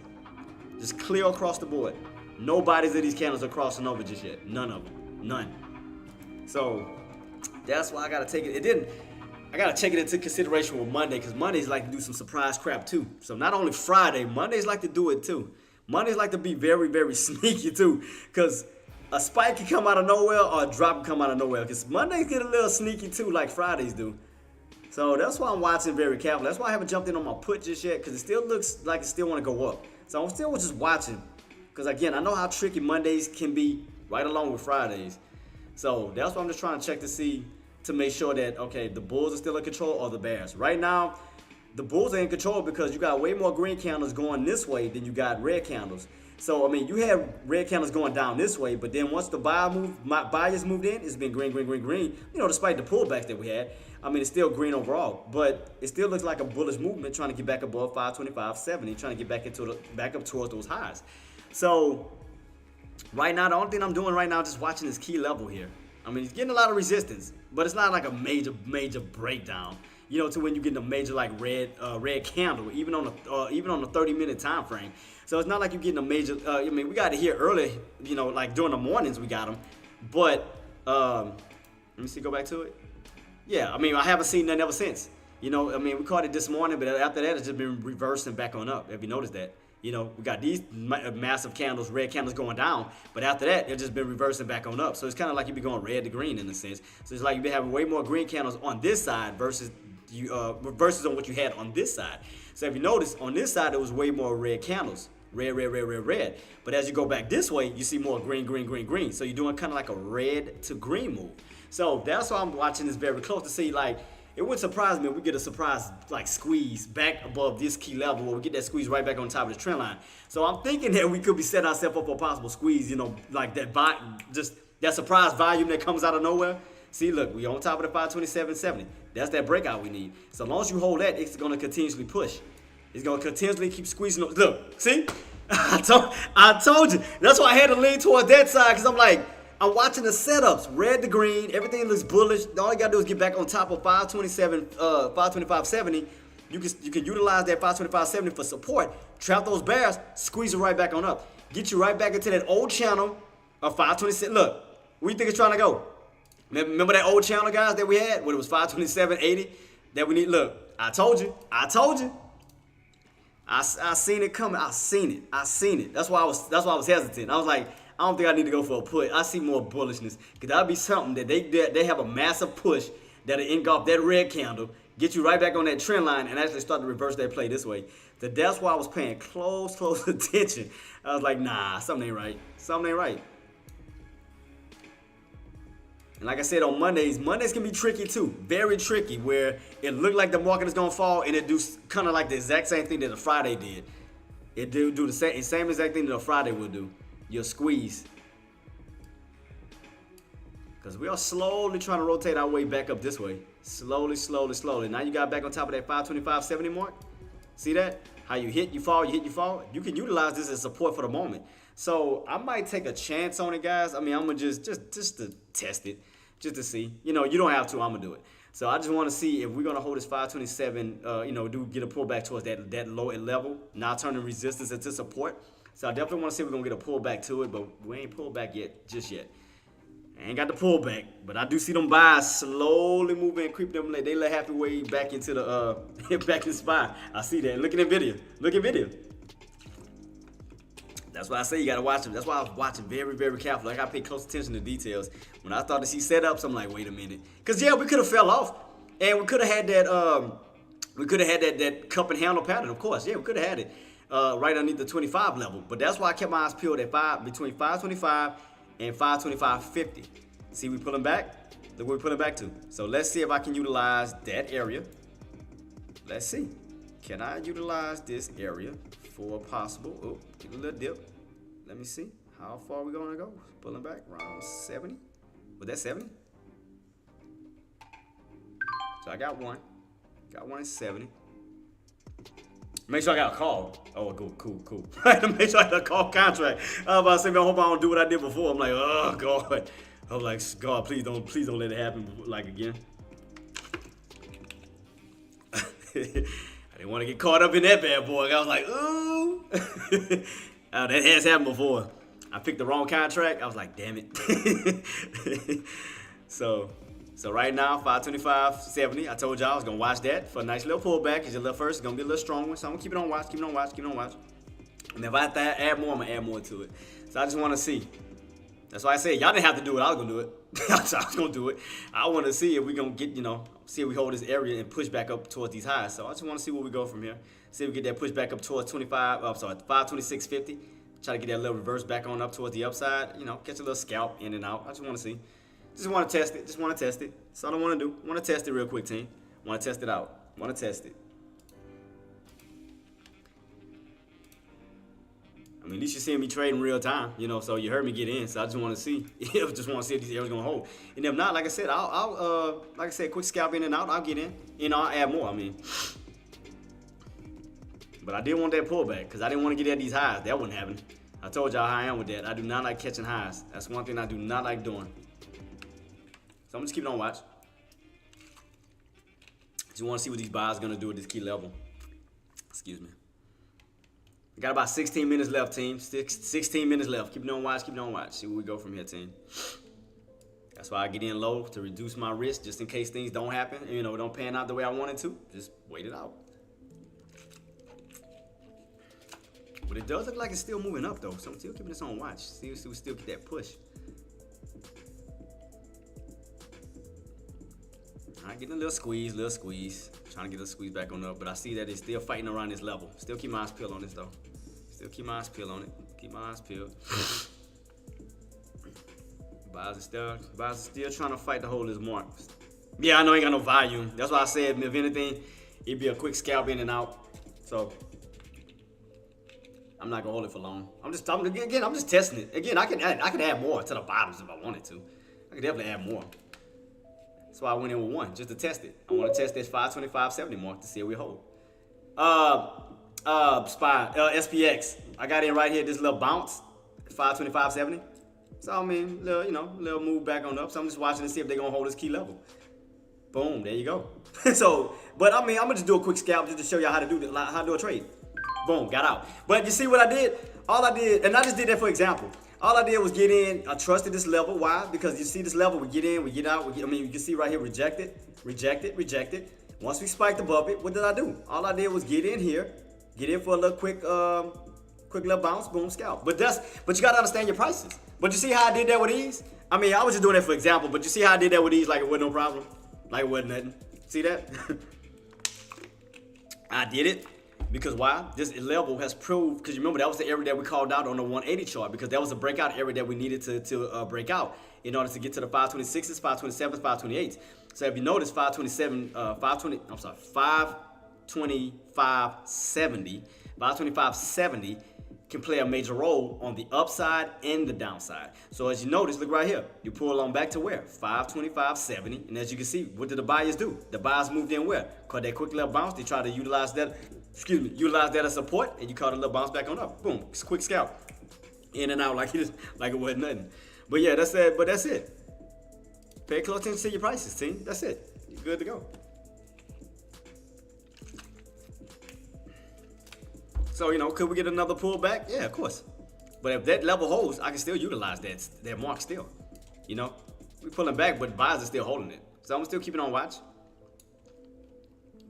Just clear across the board. No bodies of these candles are crossing over just yet. None of them. None. So that's why I gotta take it. I gotta take it into consideration with Monday, because Mondays like to do some surprise crap too. So not only Friday, Mondays like to do it too. Mondays like to be very, very sneaky too, because a spike can come out of nowhere or a drop can come out of nowhere. Because Mondays get a little sneaky too, like Fridays do. So that's why I'm watching very carefully. That's why I haven't jumped in on my put just yet, because it still looks like it still want to go up. So I'm still just watching, because again, I know how tricky Mondays can be right along with Fridays. So that's why I'm just trying to check to make sure that, okay, the bulls are still in control or the bears. Right now, the bulls are in control because you got way more green candles going this way than you got red candles. So, I mean, you have red candles going down this way, but then once the buyers moved in, it's been green. You know, despite the pullbacks that we had, I mean, it's still green overall, but it still looks like a bullish movement trying to get back above 525.70, trying to get back up towards those highs. So right now, the only thing I'm doing right now is just watching this key level here. I mean, he's getting a lot of resistance, but it's not like a major breakdown. You know, to when you get a major like red candle, even on the 30-minute time frame. So it's not like you're getting a major. I mean, we got it here early. You know, like during the mornings we got them, but let me see. Go back to it. Yeah, I mean, I haven't seen nothing ever since. You know, I mean, we caught it this morning, but after that, it's just been reversing back on up. Have you noticed that? You know, we got these massive candles, red candles going down, but after that, they've just been reversing back on up. So it's kind of like you've been going red to green in a sense. So it's like you've been having way more green candles on this side versus on what you had on this side. So if you notice, on this side, there was way more red candles. Red. But as you go back this way, you see more green. So you're doing kind of like a red to green move. So that's why I'm watching this very close to see, like, it wouldn't surprise me if we get a surprise like squeeze back above this key level, where we get that squeeze right back on top of the trend line. So I'm thinking that we could be setting ourselves up for a possible squeeze, you know, like just that surprise volume that comes out of nowhere. See, look, we on top of the 527.70. That's that breakout we need. So as long as you hold that, it's going to continuously push. It's going to continuously keep squeezing. Look, see? I told you. That's why I had to lean towards that side, because I'm watching the setups, red to green. Everything looks bullish. All you gotta do is get back on top of 525.70. You can utilize that 525.70 for support. Trap those bears, squeeze it right back on up. Get you right back into that old channel of 527. Look, where you think it's trying to go? Remember that old channel, guys, that we had when it was 527.80 that we need? Look, I told you. I seen it coming. I seen it. That's why I was hesitant. I was like, I don't think I need to go for a put. I see more bullishness, because that'll be something that they have a massive push that'll engulf that red candle, get you right back on that trend line, and actually start to reverse that play this way. So that's why I was paying close attention. I was like, nah, something ain't right. And like I said, on Mondays can be tricky too. Very tricky, where it looked like the market is going to fall, and it do kind of like the exact same thing that a Friday did. It do the same exact thing that a Friday will do. You'll squeeze. Because we are slowly trying to rotate our way back up this way. Slowly. Now you got back on top of that 525.70 mark. See that? How you hit, you fall, you hit, you fall. You can utilize this as support for the moment. So I might take a chance on it, guys. I mean, I'm going to just to test it. Just to see. You know, you don't have to. I'm going to do it. So I just want to see if we're going to hold this 527, do get a pullback towards that low level. Now turning resistance into support. So I definitely want to see if we're going to get a pullback to it, but we ain't pulled back just yet. I ain't got the pullback, but I do see them buys slowly moving and creeping them. They let halfway back into the back in the spy. I see that. Look at video. That's why I say you gotta watch them. That's why I was watching very, very carefully. Like I pay close attention to details. When I started to see setups, I'm like, wait a minute. Cause yeah, we could have fell off, and we could have had that. We could have had that cup and handle pattern. Of course, yeah, we could have had it right underneath the 25 level. But that's why I kept my eyes peeled at between 525 and 525.50. See, we pulling back. Look what we're pulling back to. So let's see if I can utilize that area. Let's see. Can I utilize this area for a possible, oh, get a little dip. Let me see. How far are we going to go? Pulling back around 70. Was that 70? So I got one. Got one at 70. Make sure I got a call. Oh, cool. I had to make sure I got a call contract. I was about to say, man, I hope I don't do what I did before. I'm like, oh, God. I'm like, God, please don't let it happen like again. I didn't want to get caught up in that bad boy. I was like, ooh. Oh, that has happened before. I picked the wrong contract. I was like, damn it. So right now, 525.70. I told y'all I was going to watch that for a nice little pullback. Because your little first is going to be a little strong one. So I'm going to keep it on watch, keep it on watch. And if I have to add more, I'm going to add more to it. So I just want to see. That's why I said, y'all didn't have to do it. I was going to do it. I was going to do it. I want to see if we're going to get, see if we hold this area and push back up towards these highs. So I just want to see where we go from here. See if we get that push back up towards 526.50. Try to get that little reverse back on up towards the upside. Catch a little scalp in and out. I just want to see. Just want to test it. That's all I want to do. Want to test it real quick, team. Want to test it out. Want to test it. I mean, at least you're seeing me trade in real time, so you heard me get in. So I just want to see. I just want to see if these areas going to hold. And if not, like I said, I'll quick scalp in and out. I'll get in. I'll add more. I mean, but I did want that pullback because I didn't want to get at these highs. That wouldn't happen. I told y'all how I am with that. I do not like catching highs. That's one thing I do not like doing. So I'm just keeping on watch. Just want to see what these buys are going to do at this key level. Excuse me. We got about 16 minutes left, team. 16 minutes left. Keep it on watch. See where we go from here, team. That's why I get in low to reduce my risk just in case things don't happen. Don't pan out the way I wanted to. Just wait it out. But it does look like it's still moving up, though. So I'm still keeping this on watch. See if we still get that push. All right, getting a little squeeze. Trying to get a squeeze back on up, but I see that it's still fighting around this level. Still keep my eyes peeled on this, though. Keep my eyes peeled. Buys are still trying to fight to hold this mark. Yeah, I know I ain't got no volume. That's why I said, if anything, it'd be a quick scalp in and out. So I'm not gonna hold it for long. I'm just testing it. Again, I can add more to the bottoms if I wanted to. I could definitely add more. That's why I went in with one, just to test it. I want to test this 525.70 mark to see if we hold. SPX. I got in right here, this little bounce, 525.70. So I mean, little move back on up. So I'm just watching to see if they're gonna hold this key level. Boom, there you go. But I mean, I'm gonna just do a quick scalp just to show y'all how to do a trade. Boom, got out. But you see what I did? All I did, and I just did that for example. All I did was get in. I trusted this level. Why? Because you see this level, we get in, we get out. You can see right here, rejected. Once we spiked above it, what did I do? All I did was get in here, get in for a little quick little bounce, boom, scalp. But you gotta understand your prices. But you see how I did that with ease? I mean, I was just doing that for example, but you see how I did that with ease like it wasn't no problem? Like it wasn't nothing. See that? I did it. Because why? This level has proved, because you remember that was the area that we called out on the 180 chart, because that was a breakout area that we needed to break out in order to get to the 526s, 527s, 528s. So if you notice 525.70 can play a major role on the upside and the downside. So as you notice, look right here. You pull on back to where? 525.70. And as you can see, what did the buyers do? The buyers moved in where? Caught that quick little bounce. They tried to utilize that as support, and you caught a little bounce back on up. Boom, it's a quick scalp. In and out like it wasn't nothing. But yeah, that's it. Pay close attention to your prices, team. That's it. You're good to go. So, could we get another pullback? Yeah, of course. But if that level holds, I can still utilize that mark still. We're pulling back, but buyers are still holding it. So I'm still keeping on watch.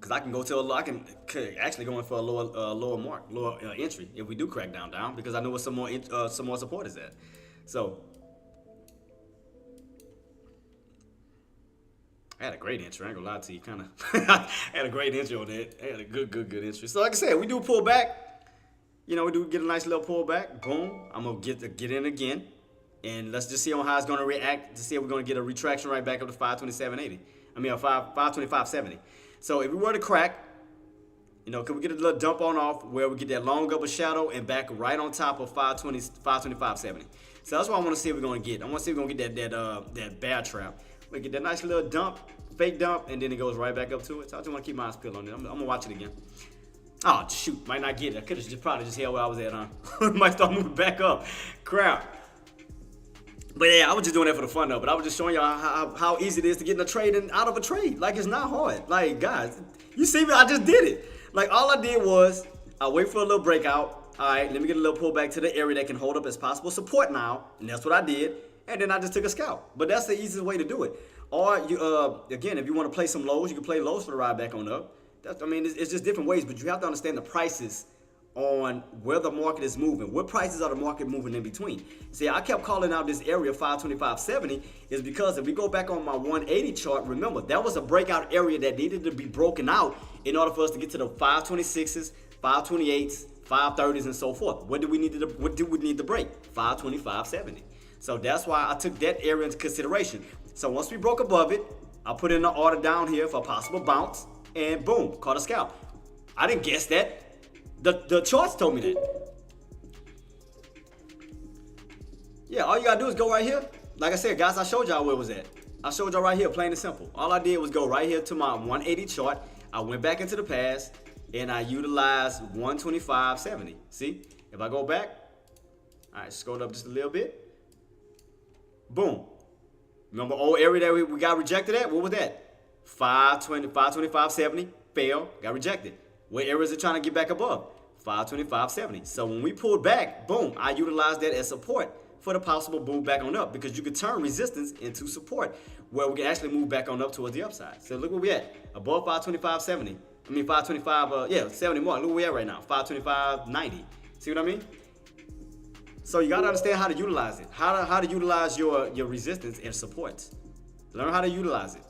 Because I can go to could actually go in for a lower mark, lower entry if we do crack down because I know what some more support is at. So I had a great entry. I ain't gonna lie to you, kind of. I had a great entry on that. I had a good entry. So like I said, we do pull back. You know, we do get a nice little pullback. Boom. I'm gonna get in again, and let's just see on how it's gonna react to see if we're gonna get a retraction right back up to 527.80. I mean, 525.70. So if we were to crack, you know, could we get a little dump on off where we get that long upper shadow and back right on top of 525.70. So that's what I want to see if we're gonna get. I want to see if we're gonna get that bear trap. We get that nice little dump, fake dump, and then it goes right back up to it. So I just want to keep my eyes peeled on it. I'm gonna watch it again. Oh shoot, might not get it. I could have probably just held where I was at, huh? Might start moving back up. Crap. But yeah, I was just doing that for the fun though. But I was just showing y'all how easy it is to get in a trade and out of a trade. Like, it's not hard. Like, guys, you see me? I just did it. Like, all I did was I wait for a little breakout. All right, let me get a little pullback to the area that can hold up as possible support now, and that's what I did. And then I just took a scalp. But that's the easiest way to do it. Or you, again, if you want to play some lows, you can play lows for the ride back on up. I mean, it's just different ways, but you have to understand the prices on where the market is moving. What prices are the market moving in between? See, I kept calling out this area 525.70 is because if we go back on my 180 chart, remember, that was a breakout area that needed to be broken out in order for us to get to the 526s, 528s, 530s, and so forth. What do we need to break? 525.70. So that's why I took that area into consideration. So once we broke above it, I put in the order down here for a possible bounce, and boom, caught a scalp. I didn't guess that. The charts told me that. Yeah, all you gotta do is go right here. Like I said, guys, I showed y'all where it was at. I showed y'all right here, plain and simple. All I did was go right here to my 180 chart. I went back into the past, and I utilized 125.70. See, if I go back, all right, scroll up just a little bit. Boom. Remember old area that we got rejected at? What was that? 525.70, failed, got rejected. What area is it trying to get back above? 525.70. So when we pulled back, boom, I utilized that as support for the possible move back on up, because you could turn resistance into support where we can actually move back on up towards the upside. So look where we at, above 525.70. I mean 70 more. Look where we at right now, 525.90. See what I mean? So you gotta understand how to utilize it, how to utilize your resistance and supports. Learn how to utilize it.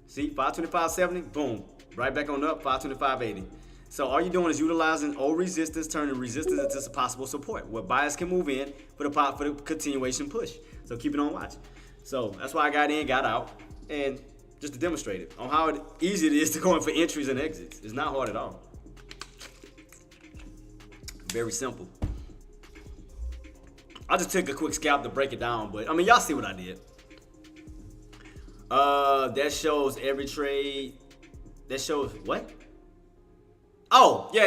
See, 525.70, boom, right back on up, 525.80. So all you're doing is utilizing old resistance, turning resistance into possible support, where buyers can move in for the continuation push. So keep it on watch. So that's why I got in, got out, and just to demonstrate it on how easy it is to go in for entries and exits. It's not hard at all. Very simple. I just took a quick scalp to break it down, but I mean, y'all see what I did. That shows every trade. That shows what? Oh, yeah.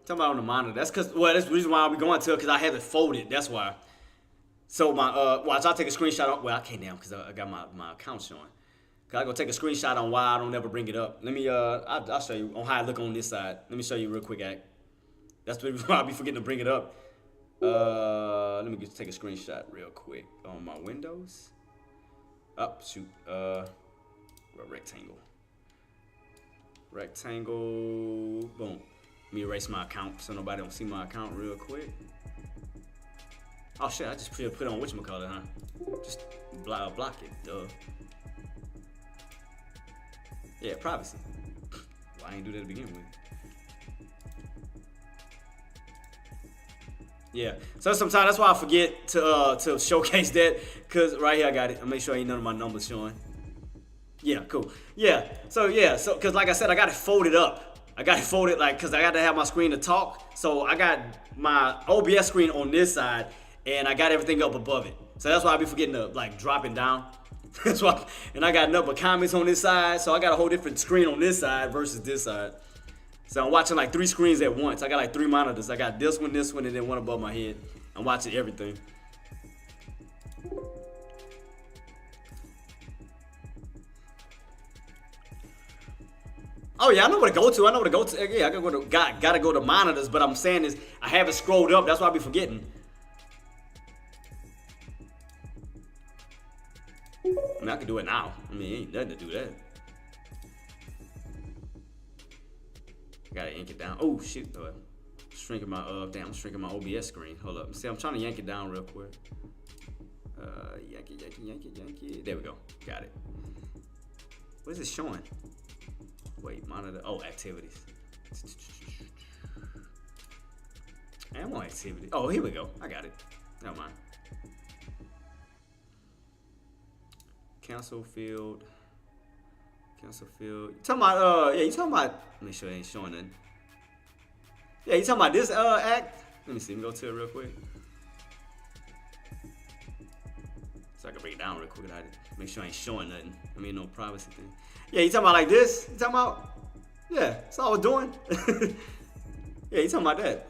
Talking about on the monitor. That's because, well, that's the reason why I'll be going to it, because I have it folded. That's why. So watch, I'll take a screenshot. Well, I can't now because I got my account showing. I go take a screenshot on why I don't ever bring it up. Let me, I'll show you on how I look on this side. Let me show you real quick, act. That's why I'll be forgetting to bring it up. Let me just take a screenshot real quick on my Windows. Oh, shoot. Rectangle. Boom. Let me erase my account so nobody don't see my account real quick. Oh shit, I just put it on whatchamacallit, huh? Just block it, duh. Yeah, privacy. Well, I ain't do that to begin with. Yeah, so sometimes that's why I forget to showcase that, cause right here I got it. I'll make sure ain't none of my numbers showing. Yeah, cool. Yeah, so cause like I said, I got it folded up. I got it folded cause I got to have my screen to talk. So I got my OBS screen on this side, and I got everything up above it. So that's why I be forgetting to drop it down. That's why, and I got enough of comments on this side, so I got a whole different screen on this side versus this side. So I'm watching 3 screens at once. I got 3 monitors. I got this one, and then one above my head. I'm watching everything. Oh yeah, I know where to go to. I know where to go to. Yeah, I gotta go to monitors. But I'm saying is I haven't scrolled up. That's why I be forgetting. I mean, I can do it now. I mean, ain't nothing to do that. I gotta yank it down. Oh shit! Shrinking my damn, I'm shrinking my OBS screen. Hold up. See, I'm trying to yank it down real quick. Yank it. There we go. Got it. What is it showing? Wait, monitor. Oh, activities. I'm on activity. Oh, here we go. I got it. Never mind. Cancel field. Cancel field. You talking about yeah, you talking about, make sure it ain't showing nothing. Yeah, you talking about this act? Let me see, let me go to it real quick. So I can break it down real quick. Make sure I ain't showing nothing. I mean, no privacy thing. Yeah, you talking about like this? You talking about? Yeah, that's all I was doing. Yeah, you talking about that?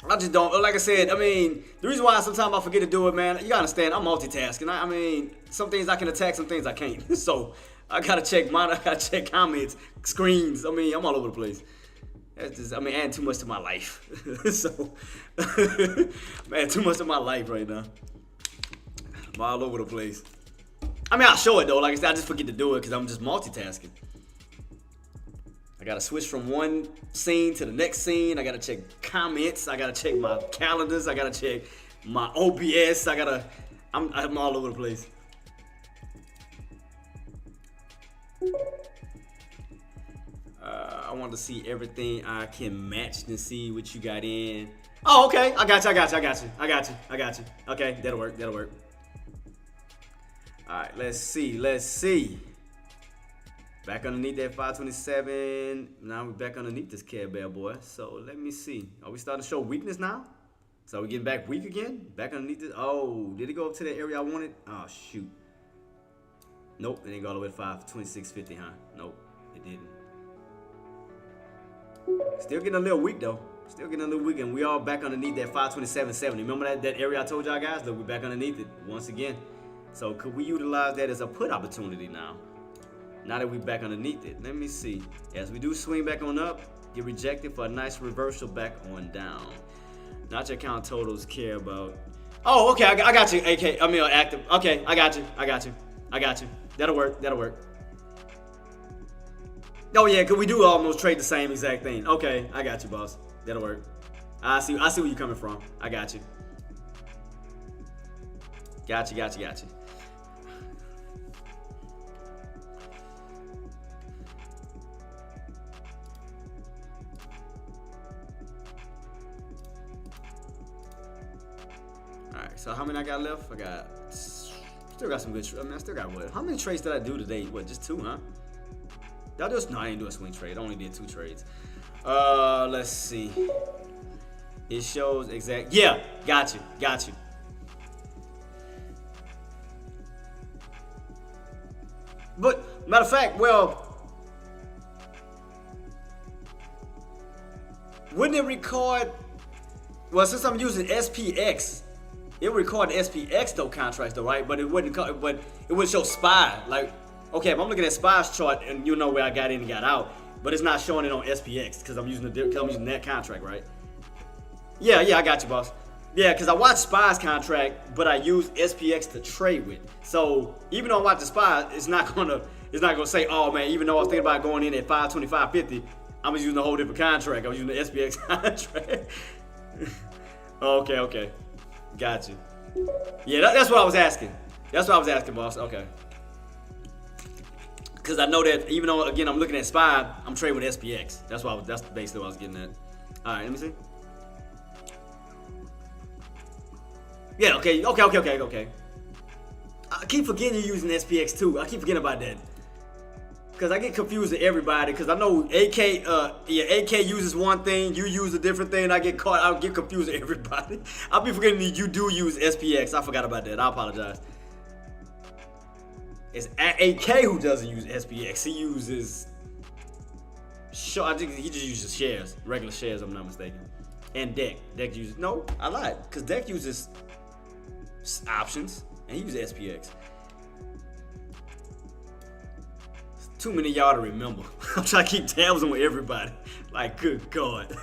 I just don't, like I said, I mean, the reason why sometimes I forget to do it, man, you gotta understand, I'm multitasking. I mean, some things I can attack, some things I can't. So, I gotta check comments, screens. I mean, I'm all over the place. That's just, I mean, adding too much to my life. So, man, too much to my life right now. I'm all over the place. I mean, I'll show it though. Like I said, I just forget to do it because I'm just multitasking. I gotta switch from one scene to the next scene. I gotta check comments. I gotta check my calendars. I gotta check my OBS. I'm all over the place. I want to see everything I can match and see what you got in. Oh, okay. I got you. Okay, that'll work. All right, let's see. Back underneath that 527. Now we're back underneath this Care Bear boy. So let me see. Are we starting to show weakness now? So are we getting back weak again? Back underneath this. Oh, did it go up to the area I wanted? Oh, shoot. Nope, it didn't go all the way to 526.50, huh? Nope, it didn't. Still getting a little weak though. And we all back underneath that 527.70. Remember that area I told y'all guys? Look, we're back underneath it once again. So could we utilize that as a put opportunity now? Now that we're back underneath it. Let me see. As we do swing back on up, get rejected for a nice reversal back on down. Not your count totals care about. Oh, okay, I got you, AK. I mean, active. Okay, I got you. That'll work. Oh yeah, cause we do almost trade the same exact thing. Okay, I got you, boss. That'll work. I see where you're coming from. I got you. Got you. Alright, so how many I got left? Still got some good. I still got what? How many trades did I do today? What, just 2, huh? No, I didn't do a swing trade. I only did 2 trades. Let's see. It shows exact. Yeah, got you. But matter of fact, well, wouldn't it record? Well, since I'm using SPX, it would record the SPX though contracts though, right? But it wouldn't. But it would show SPY. Like, okay, if I'm looking at SPY's chart and you know where I got in and got out, but it's not showing it on SPX because I'm using that contract, right? Yeah, I got you, boss. Yeah, because I watch SPY's contract, but I use SPX to trade with. So even though I watch the SPY, it's not gonna say, oh man, even though I was thinking about going in at 525.50, I was using a whole different contract. I was using the SPX contract. Okay. Got you. Yeah, that's what I was asking. Boss. Okay. Because I know that even though, again, I'm looking at SPY, I'm trading with SPX. That's basically what I was getting at. All right, let me see. Yeah, okay. I keep forgetting you're using SPX too. I keep forgetting about that. Because I get confused with everybody. Because I know AK uses one thing, you use a different thing, and I get confused with everybody. I'll be forgetting that you do use SPX. I forgot about that. I apologize. It's AK who doesn't use SPX. He uses. I think he just uses shares, regular shares. I'm not mistaken. And Deck uses. No, I lied. Because Deck uses options, and he uses SPX. too many of y'all to remember. I'm trying to keep tabs on everybody. Like, good God.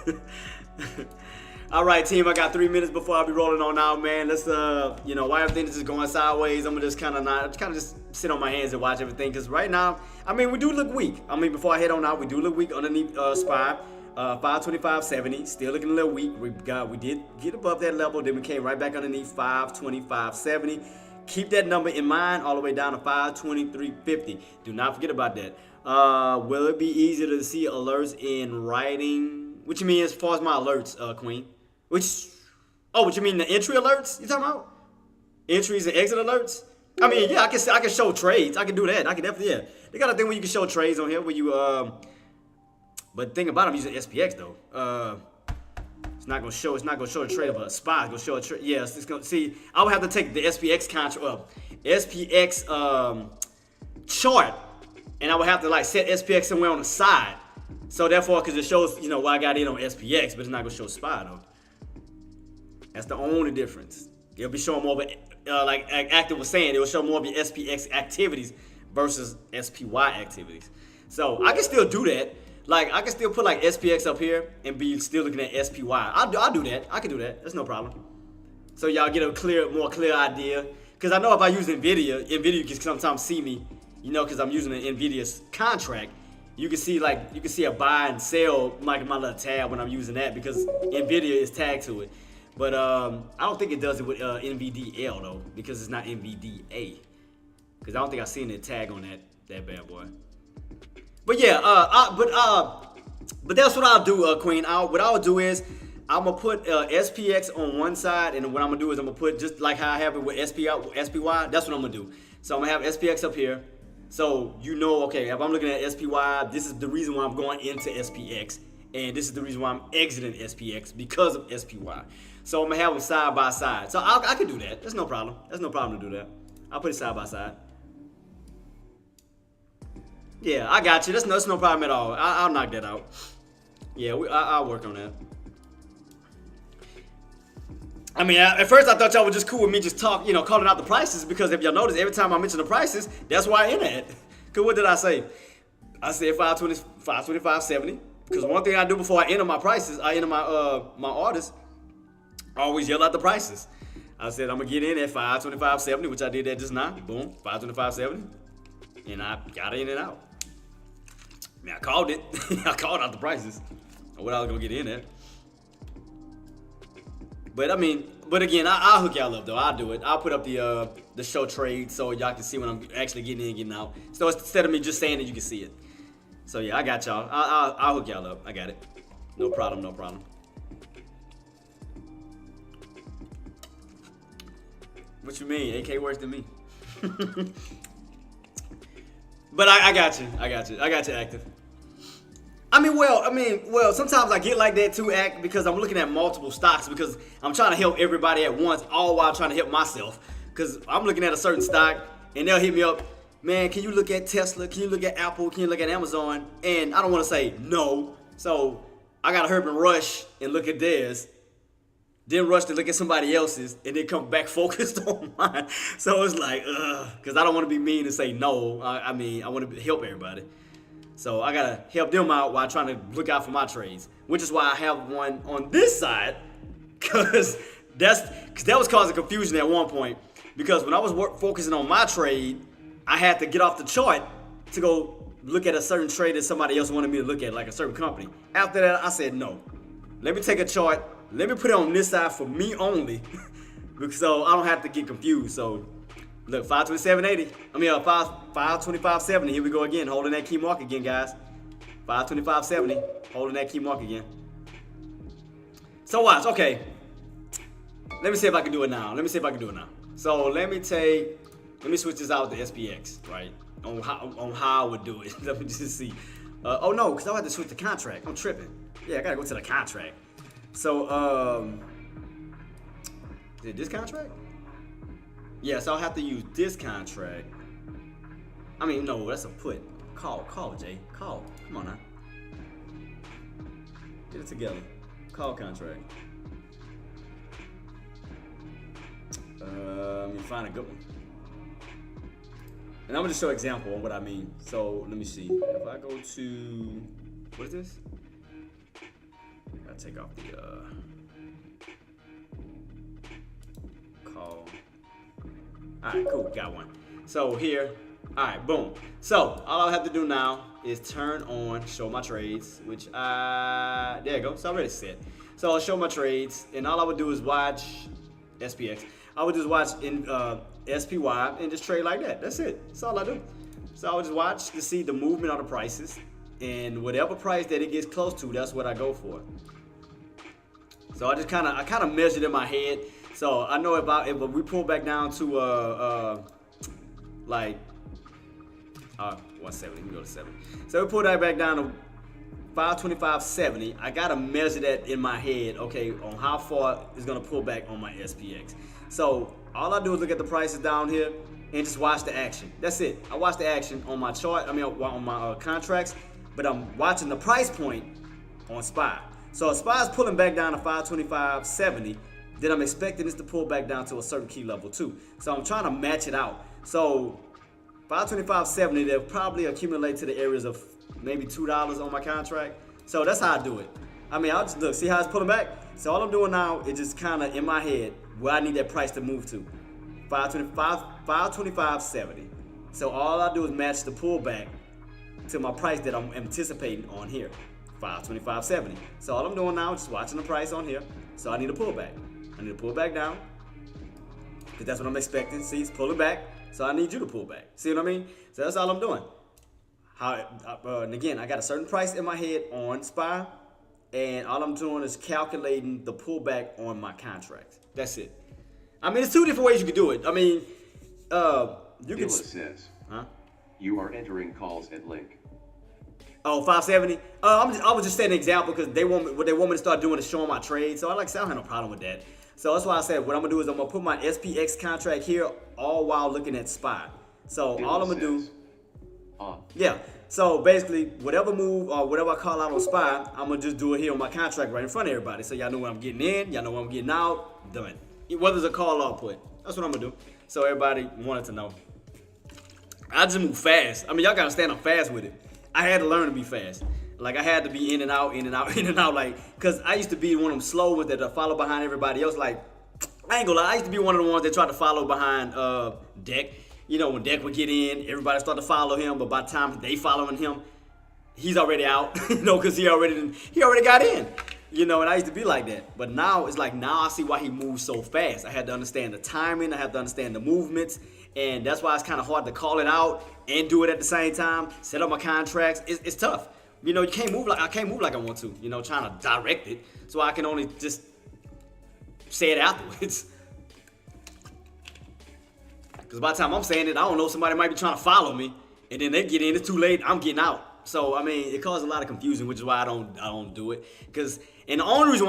All right, team, I got 3 minutes before I'll be rolling on out, man. Let's, while everything is just going sideways, I'm going to just just sit on my hands and watch everything. Because right now, I mean, we do look weak. I mean, before I head on out, we do look weak underneath SPY. 525.70, still looking a little weak. We did get above that level, then we came right back underneath 525.70. Keep that number in mind all the way down to 523.50. Do not forget about that. Will it be easier to see alerts in writing? What you mean as far as my alerts, Queen? What you mean the entry alerts? You talking about entries and exit alerts? I mean, yeah, I can show trades. I can do that. I can definitely, yeah. They got a thing where you can show trades on here where you But the thing about it, I'm using SPX though. It's not gonna show a trade of a SPY. It's gonna show a trade. Yeah, it's gonna see. I would have to take the SPX chart, and I would have to like set SPX somewhere on the side. So therefore, because it shows, where I got in on SPX, but it's not gonna show SPY though. That's the only difference. It'll be showing more of like Active was saying, it will show more of your SPX activities versus SPY activities. So I can still do that. Like, I can still put, like, SPX up here and be still looking at SPY. I'll do that. I can do that. That's no problem. So y'all get a more clear idea. Because I know if I use NVIDIA, you can sometimes see me, because I'm using an NVIDIA's contract. You can see a buy and sell, like, my little tab when I'm using that because NVIDIA is tagged to it. But I don't think it does it with NVDL, though, because it's not NVDA. Because I don't think I've seen a tag on that bad boy. But yeah, but that's what I'll do, Queen. What I'll do is I'm gonna put SPX on one side, and what I'm gonna do is I'm gonna put just like how I have it with SPY. That's what I'm gonna do. So I'm gonna have SPX up here. So okay, if I'm looking at SPY, this is the reason why I'm going into SPX, and this is the reason why I'm exiting SPX because of SPY. So I'm gonna have them side by side. So I can do that. That's no problem. That's no problem to do that. I'll put it side by side. Yeah, I got you. That's no problem at all. I'll knock that out. Yeah, I'll work on that. I mean, at first I thought y'all were just cool with me just calling out the prices because if y'all notice, every time I mention the prices, that's why I in it. Because what did I say? I said 525.70. Because one thing I do before I enter my prices, I enter my artists, I always yell out the prices. I said I'm going to get in at 525.70, which I did that just now. Boom, 525.70. And I got in and out. I mean, I called it. I called out the prices. What I was gonna get in at. But again, I'll hook y'all up though. I'll do it. I'll put up the show trade so y'all can see when I'm actually getting in and getting out. So instead of me just saying it, you can see it. So yeah, I got y'all. I'll hook y'all up. I got it. No problem. No problem. What you mean? AK worse than me. But I got you. I got you, Active. Well, sometimes I get like that too, Act, because I'm looking at multiple stocks because I'm trying to help everybody at once, all while trying to help myself. Because I'm looking at a certain stock, and they'll hit me up, man, can you look at Tesla? Can you look at Apple? Can you look at Amazon? And I don't want to say no. So I got to hurry and rush and look at theirs. Then rush to look at somebody else's, and then come back focused on mine. So it's like, because I don't want to be mean and say no. I want to help everybody. So I got to help them out while trying to look out for my trades, which is why I have one on this side, because that was causing confusion at one point. Because when I was focusing on my trade, I had to get off the chart to go look at a certain trade that somebody else wanted me to look at, like a certain company. After that, I said, no. Let me take a chart. Let me put it on this side for me only, so I don't have to get confused. So, look, 527.80. 525.70. Here we go again, holding that key mark again, guys. 525.70, holding that key mark again. So watch, okay. Let me see if I can do it now. So let me switch this out to SPX, right? On how I would do it. Let me just see. Oh no, because I have to switch the contract. I'm tripping. Yeah, I gotta go to the contract. So, is it this contract? Yeah, so I'll have to use this contract. No, that's a put. Call, Jay. Call. Come on now. Get it together. Call contract. Let me find a good one. And I'm gonna just show an example on what I mean. So let me see. If I go to, what is this? I gotta take off the call. All right, cool, got one. So here, all right, boom. So all I have to do now is turn on show my trades, which there you go, it's already set. So I'll show my trades, and all I would do is watch SPX. I would just watch in SPY and just trade like that. That's it. That's all I do. So I would just watch to see the movement of the prices, and whatever price that it gets close to, that's what I go for. So I just kind of measured in my head. So I know if we pull back down to like 170, let me go to 70. So we pull that back down to 525.70. I gotta measure that in my head, okay, on how far it's gonna pull back on my SPX. So all I do is look at the prices down here and just watch the action. That's it. I watch the action on my chart. I mean, on my contracts, but I'm watching the price point on SPY. So if SPY is pulling back down to 525.70, then I'm expecting this to pull back down to a certain key level too. So I'm trying to match it out. So 525.70, they'll probably accumulate to the areas of maybe $2 on my contract. So that's how I do it. I mean, I'll just look, see how it's pulling back? So all I'm doing now is just kind of in my head where I need that price to move to. 525.70. So all I do is match the pullback to my price that I'm anticipating on here. 525.70. So all I'm doing now is just watching the price on here. So I need a pullback. I need to pull back down, because that's what I'm expecting. See, it's pulling back. So I need you to pull back. See what I mean? So that's all I'm doing. And again, I got a certain price in my head on SPY, and all I'm doing is calculating the pullback on my contracts. That's it. I mean, there's two different ways you can do it. I mean, you can. Says, huh? You are entering calls at link. Oh, 570. I was just saying an example because what they want me to start doing is showing my trade. So I don't have no problem with that. So that's why I said what I'm gonna do is I'm gonna put my SPX contract here, all while looking at SPY. So all I'm gonna do, yeah. So basically, whatever move or whatever I call out on SPY, I'm gonna just do it here on my contract right in front of everybody. So y'all know what I'm getting in, y'all know what I'm getting out. Done. Whether it's a call or put, that's what I'm gonna do. So everybody wanted to know. I just move fast. I mean, y'all gotta understand I'm fast with it. I had to learn to be fast. Like, I had to be in and out, in and out, in and out. Like, because I used to be one of them slow ones that follow behind everybody else. Like, I ain't gonna lie, I used to be one of the ones that tried to follow behind Deck. You know, when Deck would get in, everybody started to follow him. But by the time they following him, he's already out. You know, because he already got in. You know, and I used to be like that. But now, it's like, now I see why he moves so fast. I had to understand the timing. I had to understand the movements. And that's why it's kind of hard to call it out and do it at the same time. Set up my contracts. It's tough. You know, I can't move like I want to. You know, trying to direct it. So I can only just say it afterwards. Because by the time I'm saying it, I don't know, somebody might be trying to follow me. And then they get in. It's too late. I'm getting out. So, I mean, it causes a lot of confusion, which is why I don't do it. And another reason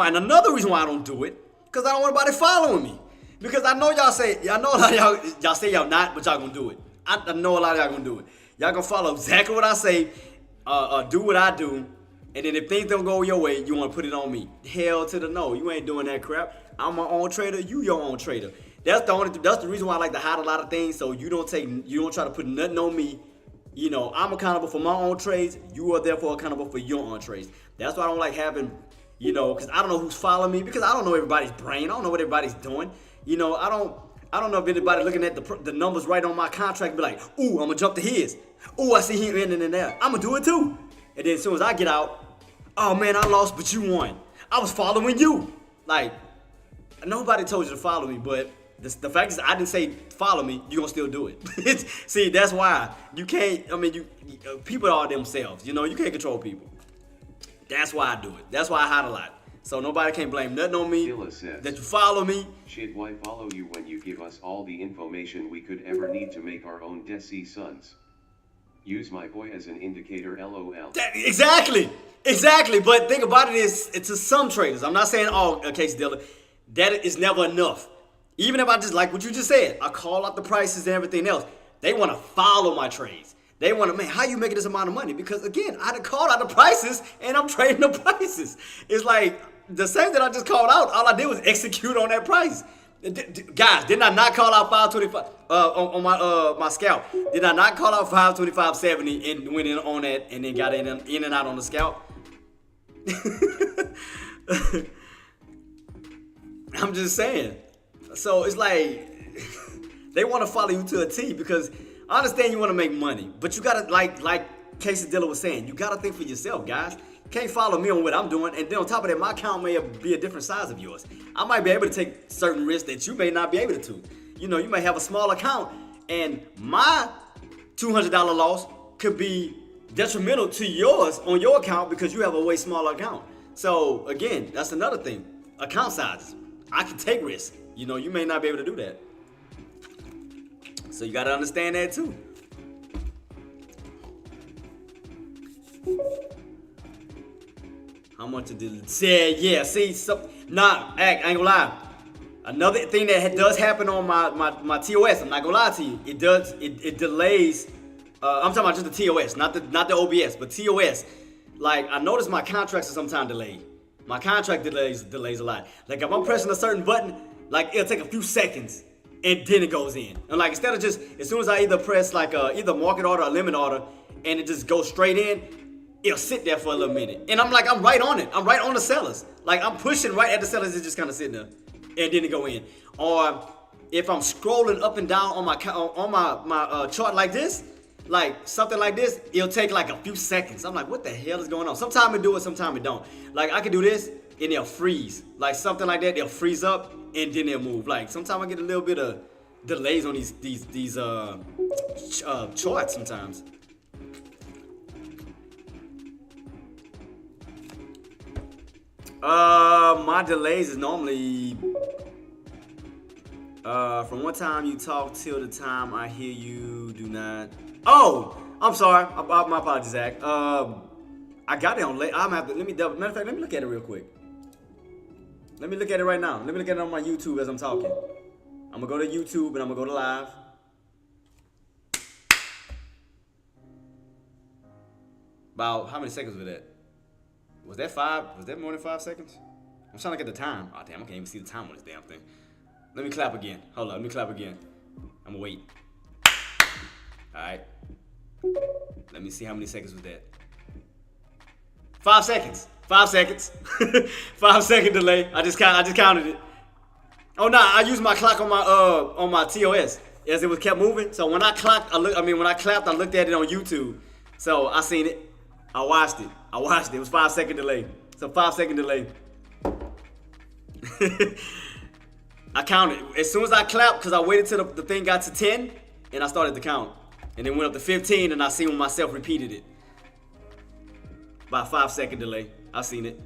why I don't do it, because I don't want anybody following me. Because I know y'all say, a lot of y'all say y'all not, but y'all gonna do it. I know a lot of y'all gonna do it. Y'all gonna follow exactly what I say, do what I do, and then if things don't go your way, you wanna put it on me. Hell to the no, you ain't doing that crap. I'm my own trader, you your own trader. That's the reason why I like to hide a lot of things, so you don't try to put nothing on me. You know, I'm accountable for my own trades. You are therefore accountable for your own trades. That's why I don't like having, you know, because I don't know who's following me, because I don't know everybody's brain. I don't know what everybody's doing. You know, I don't know if anybody looking at the numbers right on my contract be like, ooh, I'm gonna jump to his. Ooh, I see him in and there. I'm gonna do it too. And then as soon as I get out, oh man, I lost, but you won. I was following you. Like, nobody told you to follow me, but the fact is I didn't say follow me, you gonna still do it. See, that's why you can't, people are themselves. You know, you can't control people. That's why I do it. That's why I hide a lot. So nobody can blame nothing on me Says, that you follow me. Shit, why follow you when you give us all the information we could ever need to make our own Desi sons? Use my boy as an indicator, LOL. Exactly. But think about it is, it's to some traders. I'm not saying all case dealer. That is never enough. Even if I just, like what you just said, I call out the prices and everything else. They want to follow my trades. They want to, man, how you making this amount of money? Because again, I done called out the prices and I'm trading the prices. It's like the same that I just called out. All I did was execute on that price. Guys, didn't I not call out 525 on my scalp? Did I not call out 525.70 and went in on that and then got in and out on the scalp? I'm just saying. So it's like they want to follow you to a T because I understand you want to make money, but you gotta like Casey Dilla was saying, you gotta think for yourself, guys. You can't follow me on what I'm doing, and then on top of that, my account may be a different size of yours. I might be able to take certain risks that you may not be able to. You know, you may have a small account, and my $200 loss could be detrimental to yours on your account because you have a way smaller account. So again, that's another thing. Account sizes. I can take risks. You know, you may not be able to do that. So you gotta understand that too. How much did it say? Yeah, see, I ain't gonna lie. Another thing that does happen on my TOS, I'm not gonna lie to you, it delays. I'm talking about just the TOS, not the OBS, but TOS. Like I noticed my contracts are sometimes delayed. My contract delays a lot. Like if I'm pressing a certain button, like it'll take a few seconds and then it goes in. And like instead of just as soon as I either press like either market order or limit order and it just goes straight in, it'll sit there for a little minute. And I'm right on it. I'm right on the sellers. Like I'm pushing right at the sellers, it's just kind of sitting there. And then it go in. Or if I'm scrolling up and down on my chart like this, like something like this, it'll take like a few seconds. I'm like, what the hell is going on? Sometimes it do it, sometimes it don't. Like I can do this and they'll freeze. Like something like that, they'll freeze up and then they'll move. Like sometimes I get a little bit of delays on these charts sometimes. My delays is normally from what time you talk till the time I hear you do not. Oh, I'm sorry. My apologies, Zach. I got it on late. I'm gonna have to let me double. Matter of fact, let me look at it real quick. Let me look at it right now. Let me look at it on my YouTube as I'm talking. I'm gonna go to YouTube and I'm gonna go to live. About how many seconds was that? Was that 5? Was that more than 5 seconds? I'm trying to get the time. Oh damn, I can't even see the time on this damn thing. Let me clap again. Hold on, let me clap again. I'm gonna wait. Alright. Let me see how many seconds was that. 5 seconds. 5 seconds. 5 second delay. I just counted it. Oh no, I used my clock on my TOS as it was kept moving. So when I clocked, when I clapped, I looked at it on YouTube. So I seen it. I watched it. It was 5 second delay. So 5 second delay. I counted. As soon as I clapped, because I waited till the thing got to 10, and I started to count. And it went up to 15, and I seen myself repeated it. By 5 second delay. I seen it.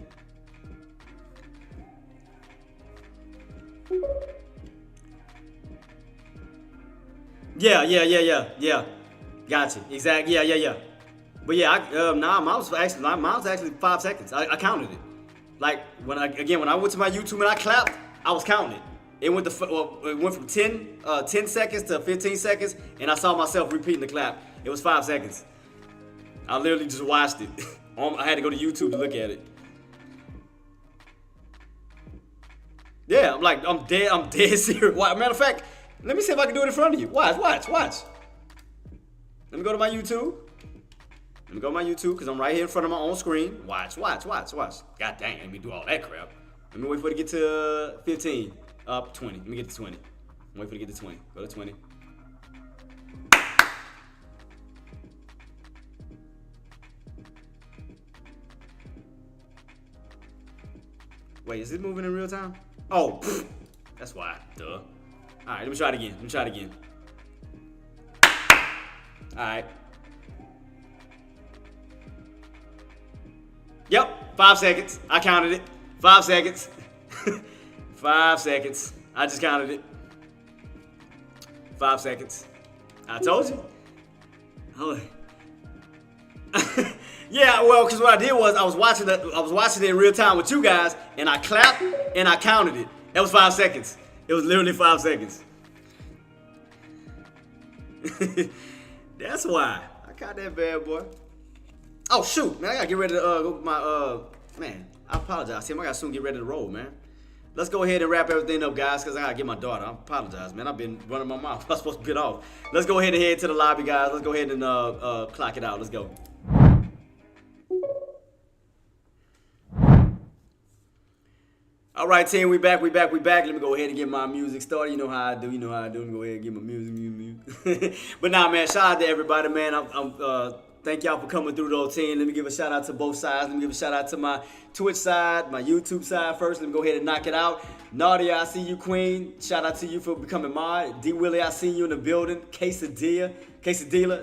Yeah. Gotcha. Exactly. Yeah. But yeah, mine was actually 5 seconds. I counted it. Like when I went to my YouTube and I clapped, I was counting it. It went from 10 seconds to 15 seconds, and I saw myself repeating the clap. It was 5 seconds. I literally just watched it. I had to go to YouTube to look at it. Yeah, I'm dead serious. Matter of fact, let me see if I can do it in front of you. Watch. Let me go to my YouTube. Let me go to my YouTube because I'm right here in front of my own screen. Watch. God dang, let me do all that crap. Let me wait for it to get to 15. Up 20. Let me get to 20. Wait for it to get to 20. Go to 20. Wait, is it moving in real time? Oh, that's why. Duh. All right, let me try it again. All right. Yep, 5 seconds. I counted it. 5 seconds. 5 seconds. I just counted it. 5 seconds. I told you. Oh. Yeah, well, because what I did was I was watching it in real time with you guys, and I clapped and I counted it. That was 5 seconds. It was literally 5 seconds. That's why I caught that bad boy. Oh shoot, man! I gotta get ready to go. Man, I apologize. Tim, I gotta soon get ready to roll, man. let's go ahead and wrap everything up, guys, because I gotta get my daughter. I apologize, man. I've been running my mouth. I'm supposed to get off. Let's go ahead and head to the lobby, guys. Let's go ahead and clock it out. Let's go. All right, team, we back. Let me go ahead and get my music started. You know how I do. Let me go ahead and get my music. But nah, man, shout out to everybody, man. Thank y'all for coming through, though, team. Let me give a shout out to both sides. Let me give a shout out to my Twitch side, my YouTube side first. Let me go ahead and knock it out. Nadia, I see you, Queen. Shout out to you for becoming mod. D Willie, I see you in the building. Quesadilla,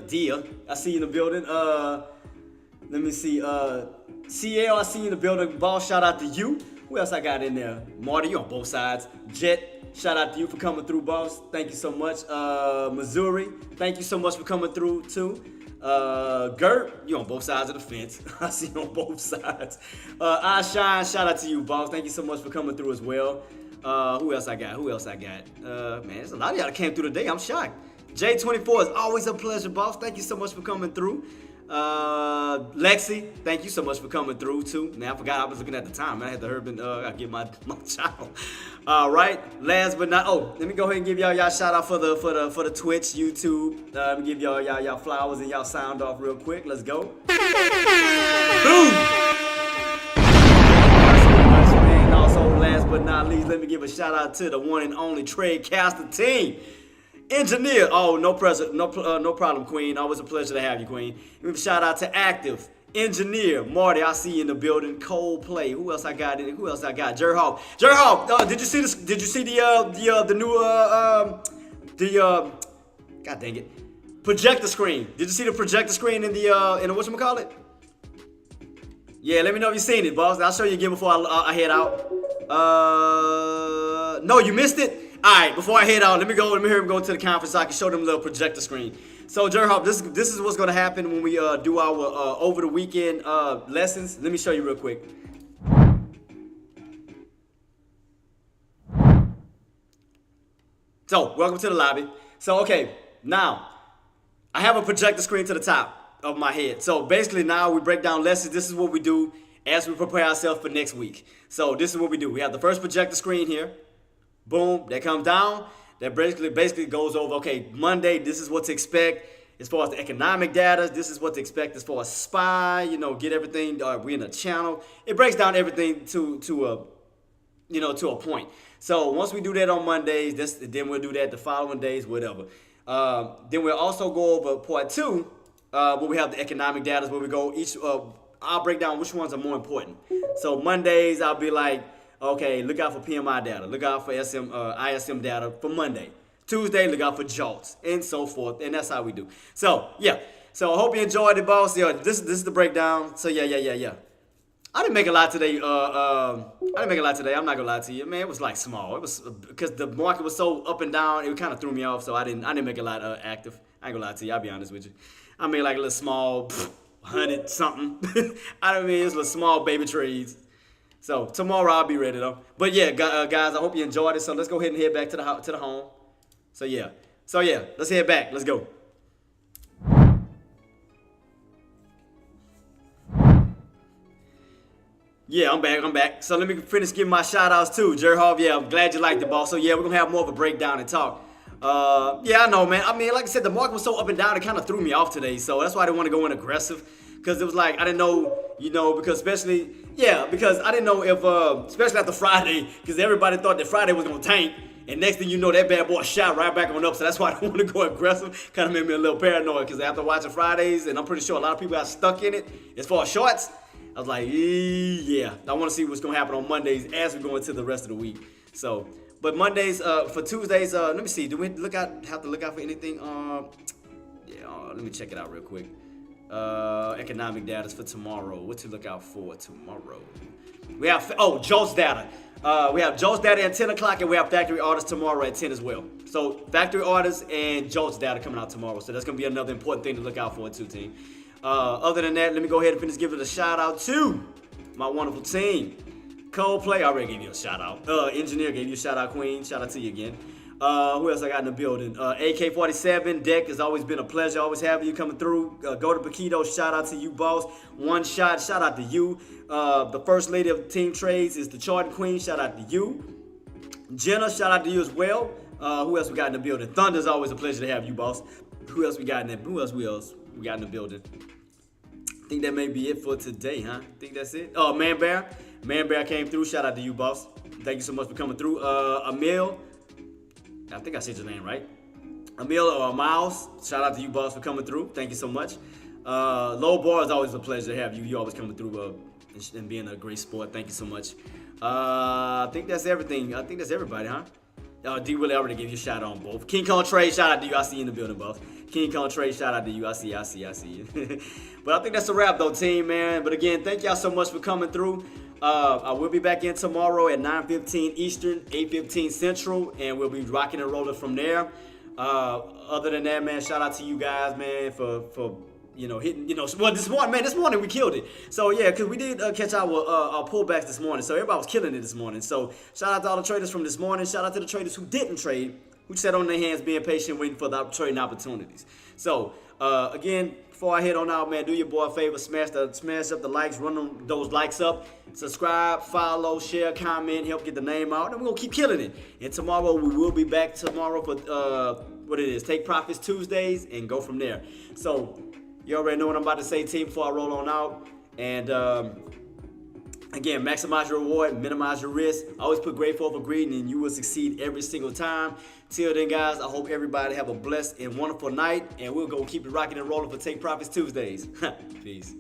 Dia, I see you in the building. Let me see. CL, I see you in the building. Boss, shout out to you. Who else I got in there? Marty, you on both sides. Jet, shout out to you for coming through, boss. Thank you so much. Missouri, thank you so much for coming through, too. Gert, you on both sides of the fence. I see you on both sides. I Shine, shout out to you, boss. Thank you so much for coming through as well. Who else I got? Man, there's a lot of y'all that came through today. I'm shocked. J24 is always a pleasure, boss. Thank you so much for coming through. Lexi, thank you so much for coming through too. Man, I forgot I was looking at the time. Man, I had to hurry and I get my child. All right, last but not let me go ahead and give y'all shout out for the Twitch, YouTube. Let me give y'all flowers and y'all sound off real quick. Let's go. Boom. And also, last but not least, let me give a shout out to the one and only Tradecaster team. Engineer, no problem, Queen. Always a pleasure to have you, Queen. Give a shout out to Active, Engineer, Marty. I see you in the building. Coldplay. Who else I got? Jerhawk. Did you see this? Did you see the new God dang it, projector screen? Did you see the projector screen in the whatchamacallit? Yeah, let me know if you seen it, boss. I'll show you again before I head out. No, you missed it. All right, before I head out, let me hear him go to the conference so I can show them the projector screen. So, Jerhop, this is what's going to happen when we do our over the weekend lessons. Let me show you real quick. So, welcome to the lobby. So, okay, now, I have a projector screen to the top of my head. So, basically, now we break down lessons. This is what we do as we prepare ourselves for next week. So, this is what we do. We have the first projector screen here. Boom, that comes down. That basically goes over, okay, Monday, this is what to expect as far as the economic data. This is what to expect as far as SPY, get everything. We in a channel. It breaks down everything to a point. So once we do that on Mondays, then we'll do that the following days, whatever. Then we'll also go over part 2, where we have the economic data, where we go I'll break down which ones are more important. So Mondays, I'll be like, okay, look out for PMI data. Look out for ISM data for Monday. Tuesday, look out for JOLTS, and so forth. And that's how we do. So, yeah. So, I hope you enjoyed it, boss. Yeah, this is the breakdown. So, yeah. I didn't make a lot today. I'm not going to lie to you. Man, it was like small. It was because the market was so up and down. It kind of threw me off. So, I didn't make a lot active. I ain't going to lie to you. I'll be honest with you. I made like a little small 100 something. It's a small baby trades. So tomorrow I'll be ready though. But yeah, guys, I hope you enjoyed it. So let's go ahead and head back to the home. So yeah, let's head back. Let's go. Yeah, I'm back. So let me finish giving my shout outs too. Jerhov, yeah, I'm glad you liked it, boss. So yeah, we're gonna have more of a breakdown and talk. Yeah, I know, man. Like I said, the market was so up and down, it kind of threw me off today. So that's why I didn't want to go in aggressive. Because it was like, I didn't know, because I didn't know if, especially after Friday, because everybody thought that Friday was going to tank. And next thing you know, that bad boy shot right back on up. So that's why I don't want to go aggressive. Kind of made me a little paranoid because after watching Fridays, and I'm pretty sure a lot of people got stuck in it as far as shorts, I was like, yeah, I want to see what's going to happen on Mondays as we go into the rest of the week. So, but Mondays, for Tuesdays, let me see. Do we have to look out for anything? Let me check it out real quick. Economic data for tomorrow. What to look out for tomorrow? We have JOLTS data. We have JOLTS data at 10 o'clock, and we have factory orders tomorrow at 10 as well. So factory orders and JOLTS data coming out tomorrow. So that's gonna be another important thing to look out for too, team. Other than that, let me go ahead and finish giving a shout out to my wonderful team. Coldplay, I already gave you a shout out. Engineer gave you a shout out, Queen. Shout out to you again. Who else I got in the building? AK-47, Deck, has always been a pleasure. Always having you coming through. Go to Paquito, shout out to you, boss. One shot, shout out to you. The first lady of Team Trades is the Charting Queen, shout out to you. Jenna, shout out to you as well. Who else we got in the building? Thunder's always a pleasure to have you, boss. Who else we got in there? Who else we got in the building? I think that may be it for today, huh? I think that's it. Oh, Man Bear. Man Bear came through. Shout out to you, boss. Thank you so much for coming through. Emil. I think I said your name right. Emil or Miles. Shout out to you, boss, for coming through. Thank you so much. Low Bar is always a pleasure to have you. You always coming through and being a great sport. Thank you so much. I think that's everything. I think that's everybody, huh? D Willie already gave you a shout out on both. King Kong Trade, shout out to you. I see you in the building, boss. King Kong Trade, shout out to you. I see you. But I think that's a wrap, though, team, man. But again, thank y'all so much for coming through. I will be back in tomorrow at 9:15 Eastern, 8:15 Central, and we'll be rocking and rolling from there. Other than that, man, shout out to you guys, man, for hitting, well, this morning we killed it. So, yeah, because we did catch our pullbacks this morning. So, everybody was killing it this morning. So, shout out to all the traders from this morning. Shout out to the traders who didn't trade, who sat on their hands being patient, waiting for the trading opportunities. So, again, before I head on out, man, do your boy a favor. Smash up the likes. Run those likes up. Subscribe, follow, share, comment, help get the name out. And we're going to keep killing it. And tomorrow, we will be back tomorrow for, Take Profits Tuesdays and go from there. So, you already know what I'm about to say, team, before I roll on out. And, again, maximize your reward, minimize your risk. Always put grateful over greed, and you will succeed every single time. Till then, guys, I hope everybody have a blessed and wonderful night. And we'll go keep it rocking and rolling for Take Profits Tuesdays. Peace.